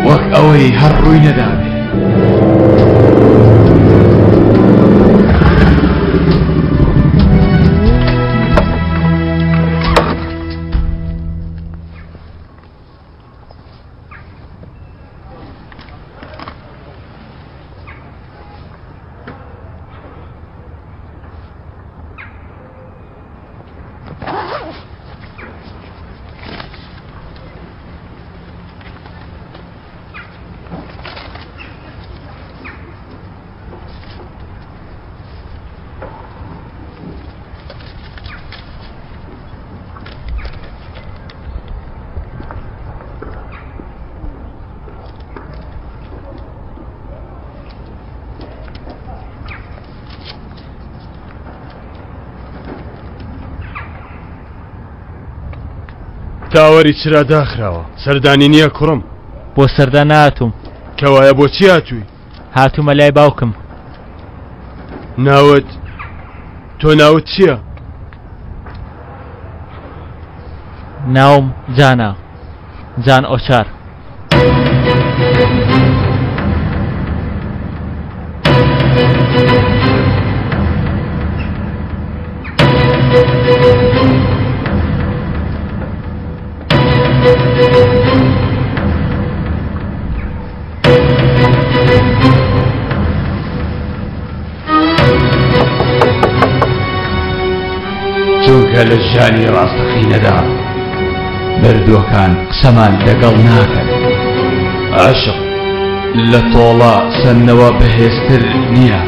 [SPEAKER 21] وەک ئەوەی هەر ڕووی نەدابێ.
[SPEAKER 3] تاوەری چرا داخراوە سەردانی نییە کوڕم
[SPEAKER 2] بۆ سەردان نهاتووم
[SPEAKER 3] کەوایە بۆچی هاتووی
[SPEAKER 2] هاتوومە لای باوکم
[SPEAKER 3] ناوت تۆ ناوت چییە
[SPEAKER 2] ناوم جانە جان ئۆچار
[SPEAKER 21] چونکە لە ژیانی ڕاستەقینەدا مردووەکان قسەمان لەگەڵ ناکەن. عاشق لە تۆڵە سەنەوە بەهێزتر نییە.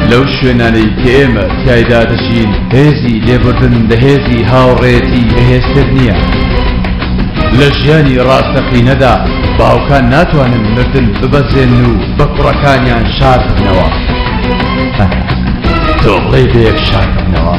[SPEAKER 21] لەو شوێنانەی کە ئێمە تایدا دەژین هێزی لێبوردن لە هێزی هاوڕێتی بەهێزتر نییە. لە ژیانی ڕاستەقینەدا باوکان ناتوانن مردن ببەزێن و بە کوڕەکانیان شار بکەنەوە. تۆ بڵێ بە یەک شار بکەنەوە.